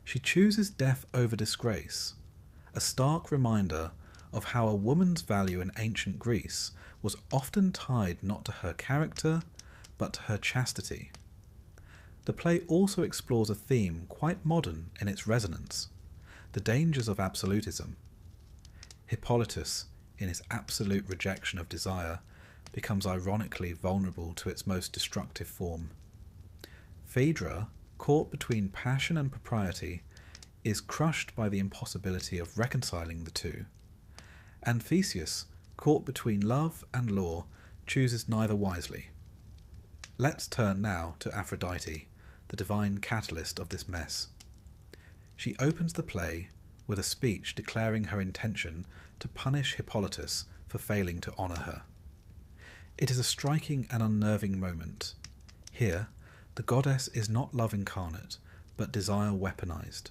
She chooses death over disgrace, a stark reminder of how a woman's value in ancient Greece was often tied not to her character, but to her chastity. The play also explores a theme quite modern in its resonance: the dangers of absolutism. Hippolytus, in his absolute rejection of desire, becomes ironically vulnerable to its most destructive form. Phaedra, caught between passion and propriety, is crushed by the impossibility of reconciling the two. And Theseus, caught between love and law, chooses neither wisely. Let's turn now to Aphrodite, the divine catalyst of this mess. She opens the play with a speech declaring her intention to punish Hippolytus for failing to honour her. It is a striking and unnerving moment. Here, the goddess is not love incarnate, but desire weaponized.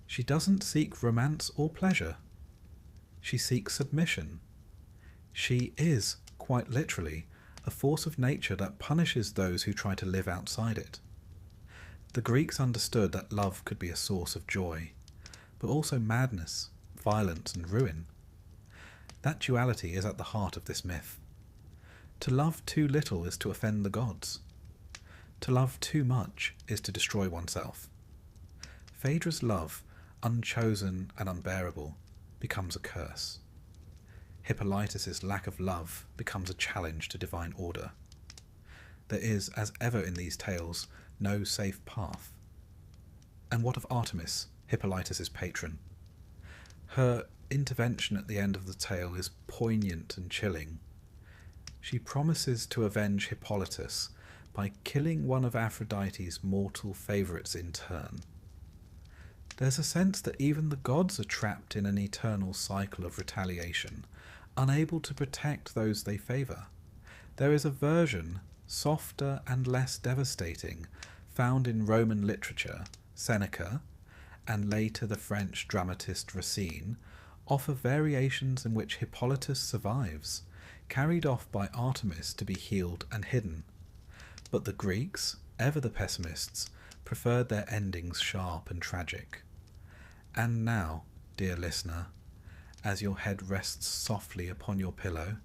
She doesn't seek romance or pleasure. She seeks submission. She is, quite literally, a force of nature that punishes those who try to live outside it. The Greeks understood that love could be a source of joy, but also madness, violence, and ruin. That duality is at the heart of this myth. To love too little is to offend the gods. To love too much is to destroy oneself. Phaedra's love, unchosen and unbearable, becomes a curse. Hippolytus's lack of love becomes a challenge to divine order. There is, as ever in these tales, no safe path. And what of Artemis, Hippolytus's patron? Her intervention at the end of the tale is poignant and chilling. She promises to avenge Hippolytus by killing one of Aphrodite's mortal favourites in turn. There's a sense that even the gods are trapped in an eternal cycle of retaliation, unable to protect those they favour. There is a version, softer and less devastating, found in Roman literature. Seneca, and later the French dramatist Racine, offer variations in which Hippolytus survives, carried off by Artemis to be healed and hidden. But the Greeks, ever the pessimists, preferred their endings sharp and tragic. And now, dear listener, as your head rests softly upon your pillow,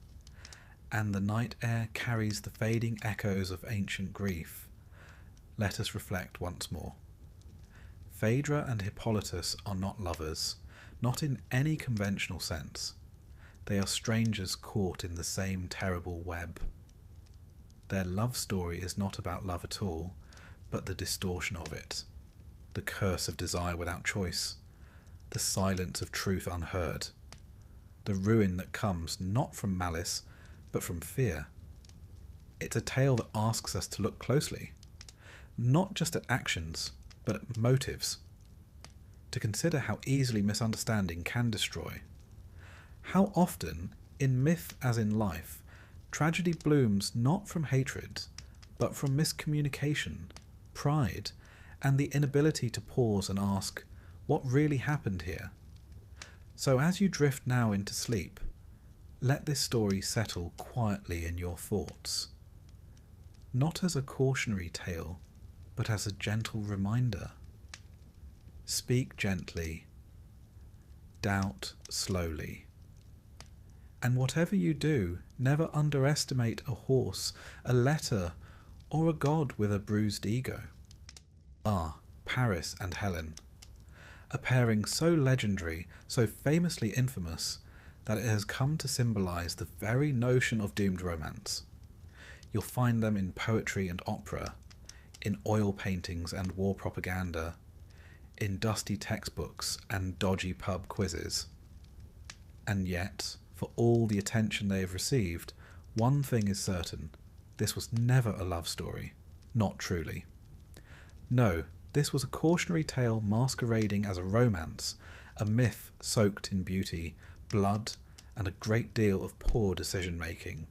and the night air carries the fading echoes of ancient grief, let us reflect once more. Phaedra and Hippolytus are not lovers, not in any conventional sense. They are strangers caught in the same terrible web. Their love story is not about love at all, but the distortion of it, the curse of desire without choice, the silence of truth unheard, the ruin that comes not from malice, but from fear. It's a tale that asks us to look closely, not just at actions, but at motives, to consider how easily misunderstanding can destroy. How often, in myth as in life, tragedy blooms not from hatred, but from miscommunication, pride, and the inability to pause and ask, what really happened here? So as you drift now into sleep, let this story settle quietly in your thoughts, not as a cautionary tale, but as a gentle reminder. Speak gently, doubt slowly, and whatever you do, never underestimate a horse, a letter, or a god with a bruised ego. Paris and Helen, a pairing so legendary, so famously infamous, that it has come to symbolize the very notion of doomed romance. You'll find them in poetry and opera, in oil paintings and war propaganda, in dusty textbooks and dodgy pub quizzes. And yet, for all the attention they have received, one thing is certain: this was never a love story, not truly. No, this was a cautionary tale masquerading as a romance, a myth soaked in beauty, blood, and a great deal of poor decision-making.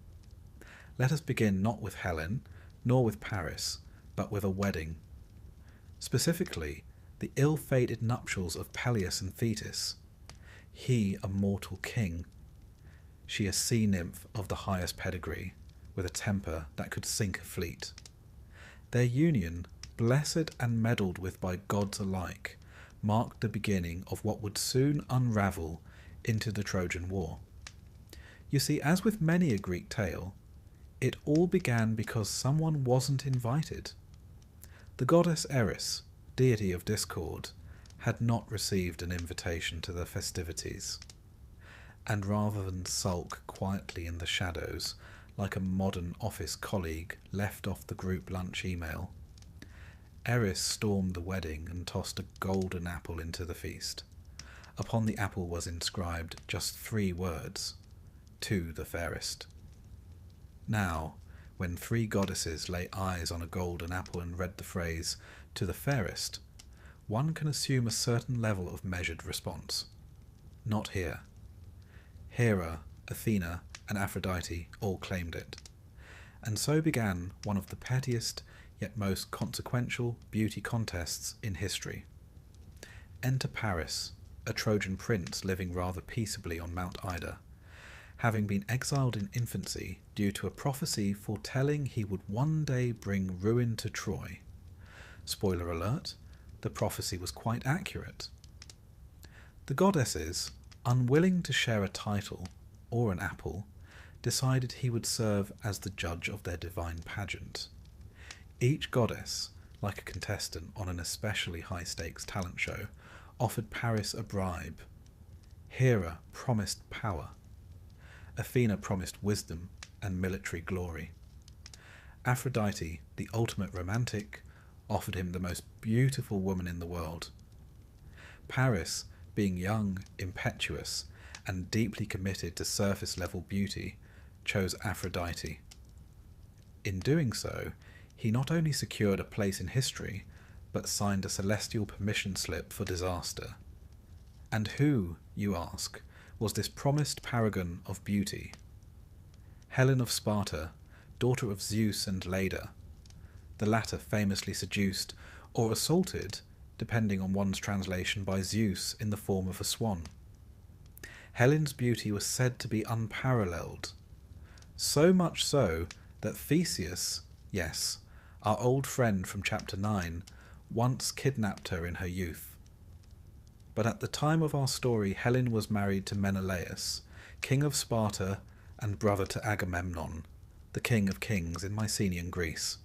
Let us begin not with Helen, nor with Paris, but with a wedding. Specifically, the ill-fated nuptials of Peleus and Thetis. He a mortal king, she a sea nymph of the highest pedigree, with a temper that could sink a fleet. Their union, blessed and meddled with by gods alike, marked the beginning of what would soon unravel into the Trojan War. You see, as with many a Greek tale, it all began because someone wasn't invited. The goddess Eris, deity of discord, had not received an invitation to the festivities, and rather than sulk quietly in the shadows like a modern office colleague left off the group lunch email, Eris stormed the wedding and tossed a golden apple into the feast. Upon the apple was inscribed just 3 words: "To the fairest." Now, when 3 goddesses lay eyes on a golden apple and read the phrase, "To the fairest," one can assume a certain level of measured response. Not here. Hera, Athena, and Aphrodite all claimed it. And so began one of the pettiest yet most consequential beauty contests in history. Enter Paris, a Trojan prince living rather peaceably on Mount Ida, having been exiled in infancy due to a prophecy foretelling he would one day bring ruin to Troy. Spoiler alert, the prophecy was quite accurate. The goddesses, unwilling to share a title or an apple, decided he would serve as the judge of their divine pageant. Each goddess, like a contestant on an especially high-stakes talent show, offered Paris a bribe. Hera promised power. Athena promised wisdom and military glory. Aphrodite, the ultimate romantic, offered him the most beautiful woman in the world. Paris, being young, impetuous, and deeply committed to surface-level beauty, chose Aphrodite. In doing so, he not only secured a place in history, but signed a celestial permission slip for disaster. And who, you ask, was this promised paragon of beauty? Helen of Sparta, daughter of Zeus and Leda, the latter famously seduced or assaulted, depending on one's translation, by Zeus in the form of a swan. Helen's beauty was said to be unparalleled, so much so that Theseus, yes, our old friend from chapter 9, once kidnapped her in her youth. But at the time of our story, Helen was married to Menelaus, king of Sparta and brother to Agamemnon, the king of kings in Mycenaean Greece.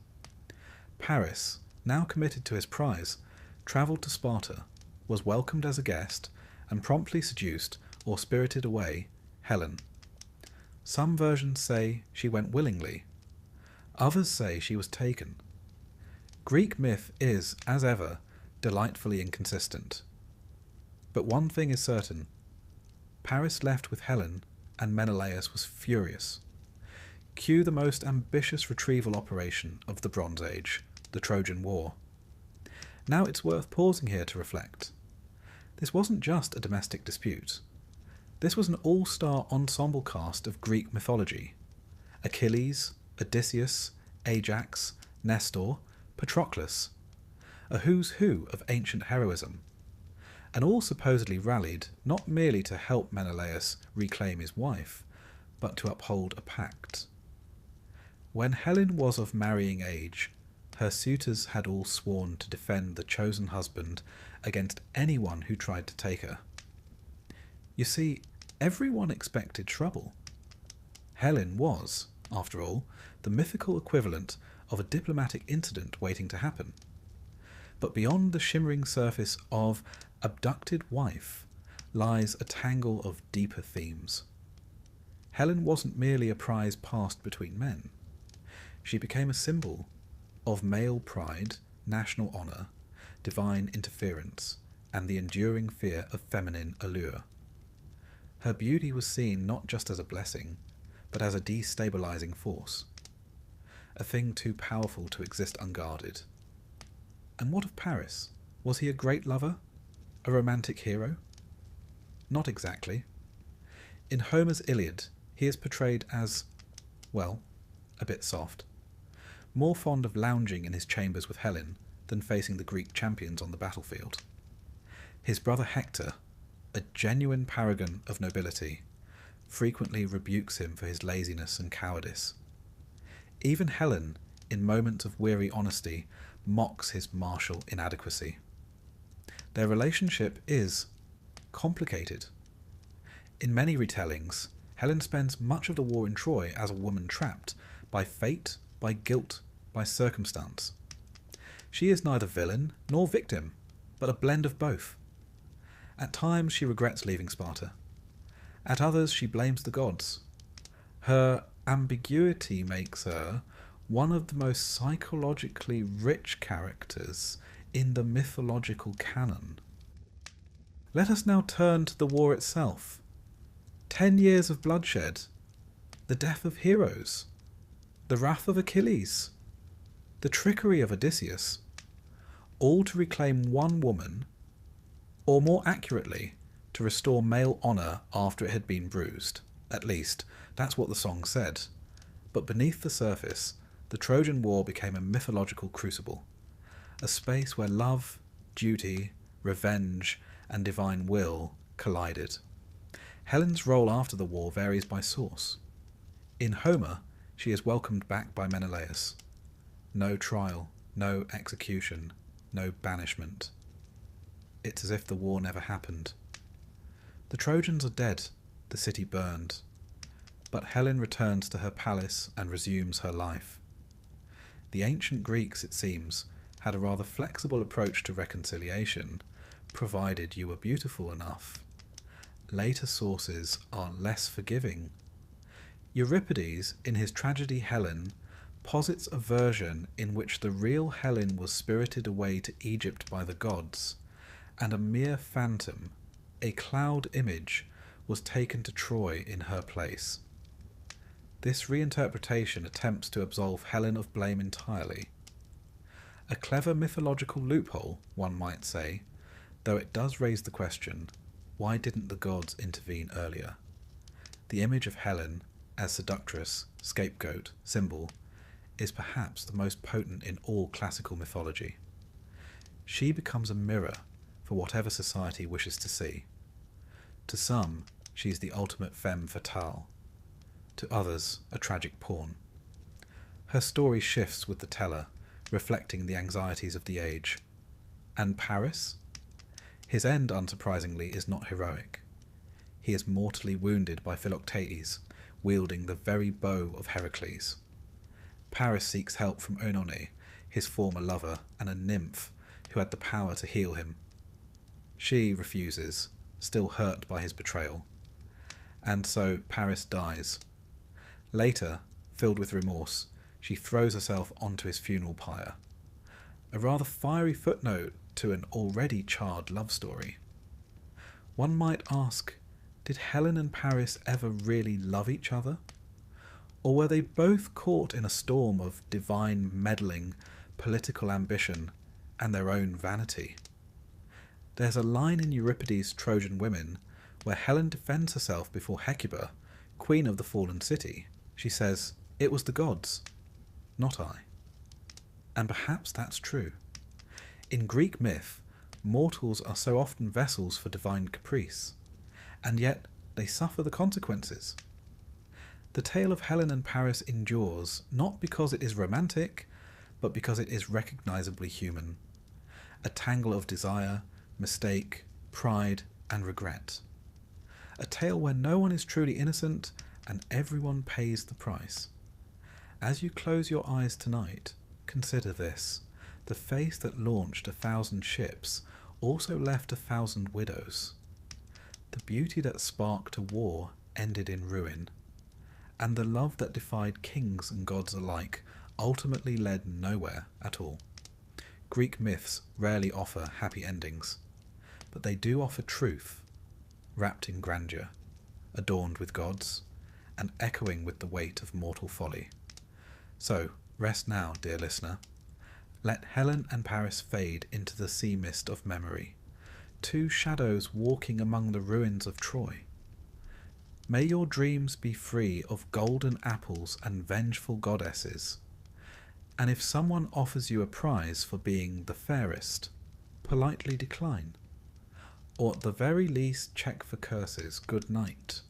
Paris, now committed to his prize, travelled to Sparta, was welcomed as a guest, and promptly seduced or spirited away Helen. Some versions say she went willingly. Others say she was taken. Greek myth is, as ever, delightfully inconsistent. But one thing is certain. Paris left with Helen, and Menelaus was furious. Cue the most ambitious retrieval operation of the Bronze Age, the Trojan War. Now it's worth pausing here to reflect. This wasn't just a domestic dispute. This was an all-star ensemble cast of Greek mythology. Achilles, Odysseus, Ajax, Nestor, Patroclus. A who's who of ancient heroism. And all supposedly rallied not merely to help Menelaus reclaim his wife, but to uphold a pact. When Helen was of marrying age, her suitors had all sworn to defend the chosen husband against anyone who tried to take her. You see, everyone expected trouble. Helen was, after all, the mythical equivalent of a diplomatic incident waiting to happen. But beyond the shimmering surface of abducted wife lies a tangle of deeper themes. Helen wasn't merely a prize passed between men. She became a symbol of male pride, national honour, divine interference, and the enduring fear of feminine allure. Her beauty was seen not just as a blessing, but as a destabilizing force, a thing too powerful to exist unguarded. And what of Paris? Was he a great lover? A romantic hero? Not exactly. In Homer's Iliad, he is portrayed as, well, a bit soft, more fond of lounging in his chambers with Helen than facing the Greek champions on the battlefield. His brother Hector, a genuine paragon of nobility, frequently rebukes him for his laziness and cowardice. Even Helen, in moments of weary honesty, mocks his martial inadequacy. Their relationship is complicated. In many retellings, Helen spends much of the war in Troy as a woman trapped by fate, by guilt, by circumstance. She is neither villain nor victim, but a blend of both. At times she regrets leaving Sparta. At others she blames the gods. Her ambiguity makes her one of the most psychologically rich characters in the mythological canon. Let us now turn to the war itself. 10 years of bloodshed, the death of heroes, the wrath of Achilles, the trickery of Odysseus, all to reclaim one woman, or more accurately, to restore male honour after it had been bruised. At least, that's what the song said. But beneath the surface, the Trojan War became a mythological crucible, a space where love, duty, revenge, and divine will collided. Helen's role after the war varies by source. In Homer, she is welcomed back by Menelaus. No trial, no execution, no banishment. It's as if the war never happened. The Trojans are dead, the city burned, but Helen returns to her palace and resumes her life. The ancient Greeks, it seems, had a rather flexible approach to reconciliation, provided you were beautiful enough. Later sources are less forgiving. Euripides, in his tragedy Helen, posits a version in which the real Helen was spirited away to Egypt by the gods, and a mere phantom, a cloud image, was taken to Troy in her place. This reinterpretation attempts to absolve Helen of blame entirely. A clever mythological loophole, one might say, though it does raise the question, why didn't the gods intervene earlier? The image of Helen, as seductress, scapegoat, symbol, is perhaps the most potent in all classical mythology. She becomes a mirror for whatever society wishes to see. To some, she is the ultimate femme fatale. To others, a tragic pawn. Her story shifts with the teller, reflecting the anxieties of the age. And Paris? His end, unsurprisingly, is not heroic. He is mortally wounded by Philoctetes, wielding the very bow of Heracles. Paris seeks help from Oenone, his former lover, and a nymph who had the power to heal him. She refuses, still hurt by his betrayal. And so Paris dies. Later, filled with remorse, she throws herself onto his funeral pyre. A rather fiery footnote to an already charred love story. One might ask, did Helen and Paris ever really love each other? Or were they both caught in a storm of divine meddling, political ambition, and their own vanity? There's a line in Euripides' Trojan Women where Helen defends herself before Hecuba, queen of the fallen city. She says, "It was the gods, not I." And perhaps that's true. In Greek myth, mortals are so often vessels for divine caprice, and yet they suffer the consequences. The tale of Helen and Paris endures not because it is romantic, but because it is recognizably human. A tangle of desire, mistake, pride, and regret. A tale where no one is truly innocent and everyone pays the price. As you close your eyes tonight, consider this. The faith that launched 1,000 ships also left 1,000 widows. The beauty that sparked a war ended in ruin, and the love that defied kings and gods alike ultimately led nowhere at all. Greek myths rarely offer happy endings, but they do offer truth, wrapped in grandeur, adorned with gods, and echoing with the weight of mortal folly. So, rest now, dear listener. Let Helen and Paris fade into the sea mist of memory, two shadows walking among the ruins of Troy. May your dreams be free of golden apples and vengeful goddesses. And if someone offers you a prize for being the fairest, politely decline. Or at the very least check for curses. Good night.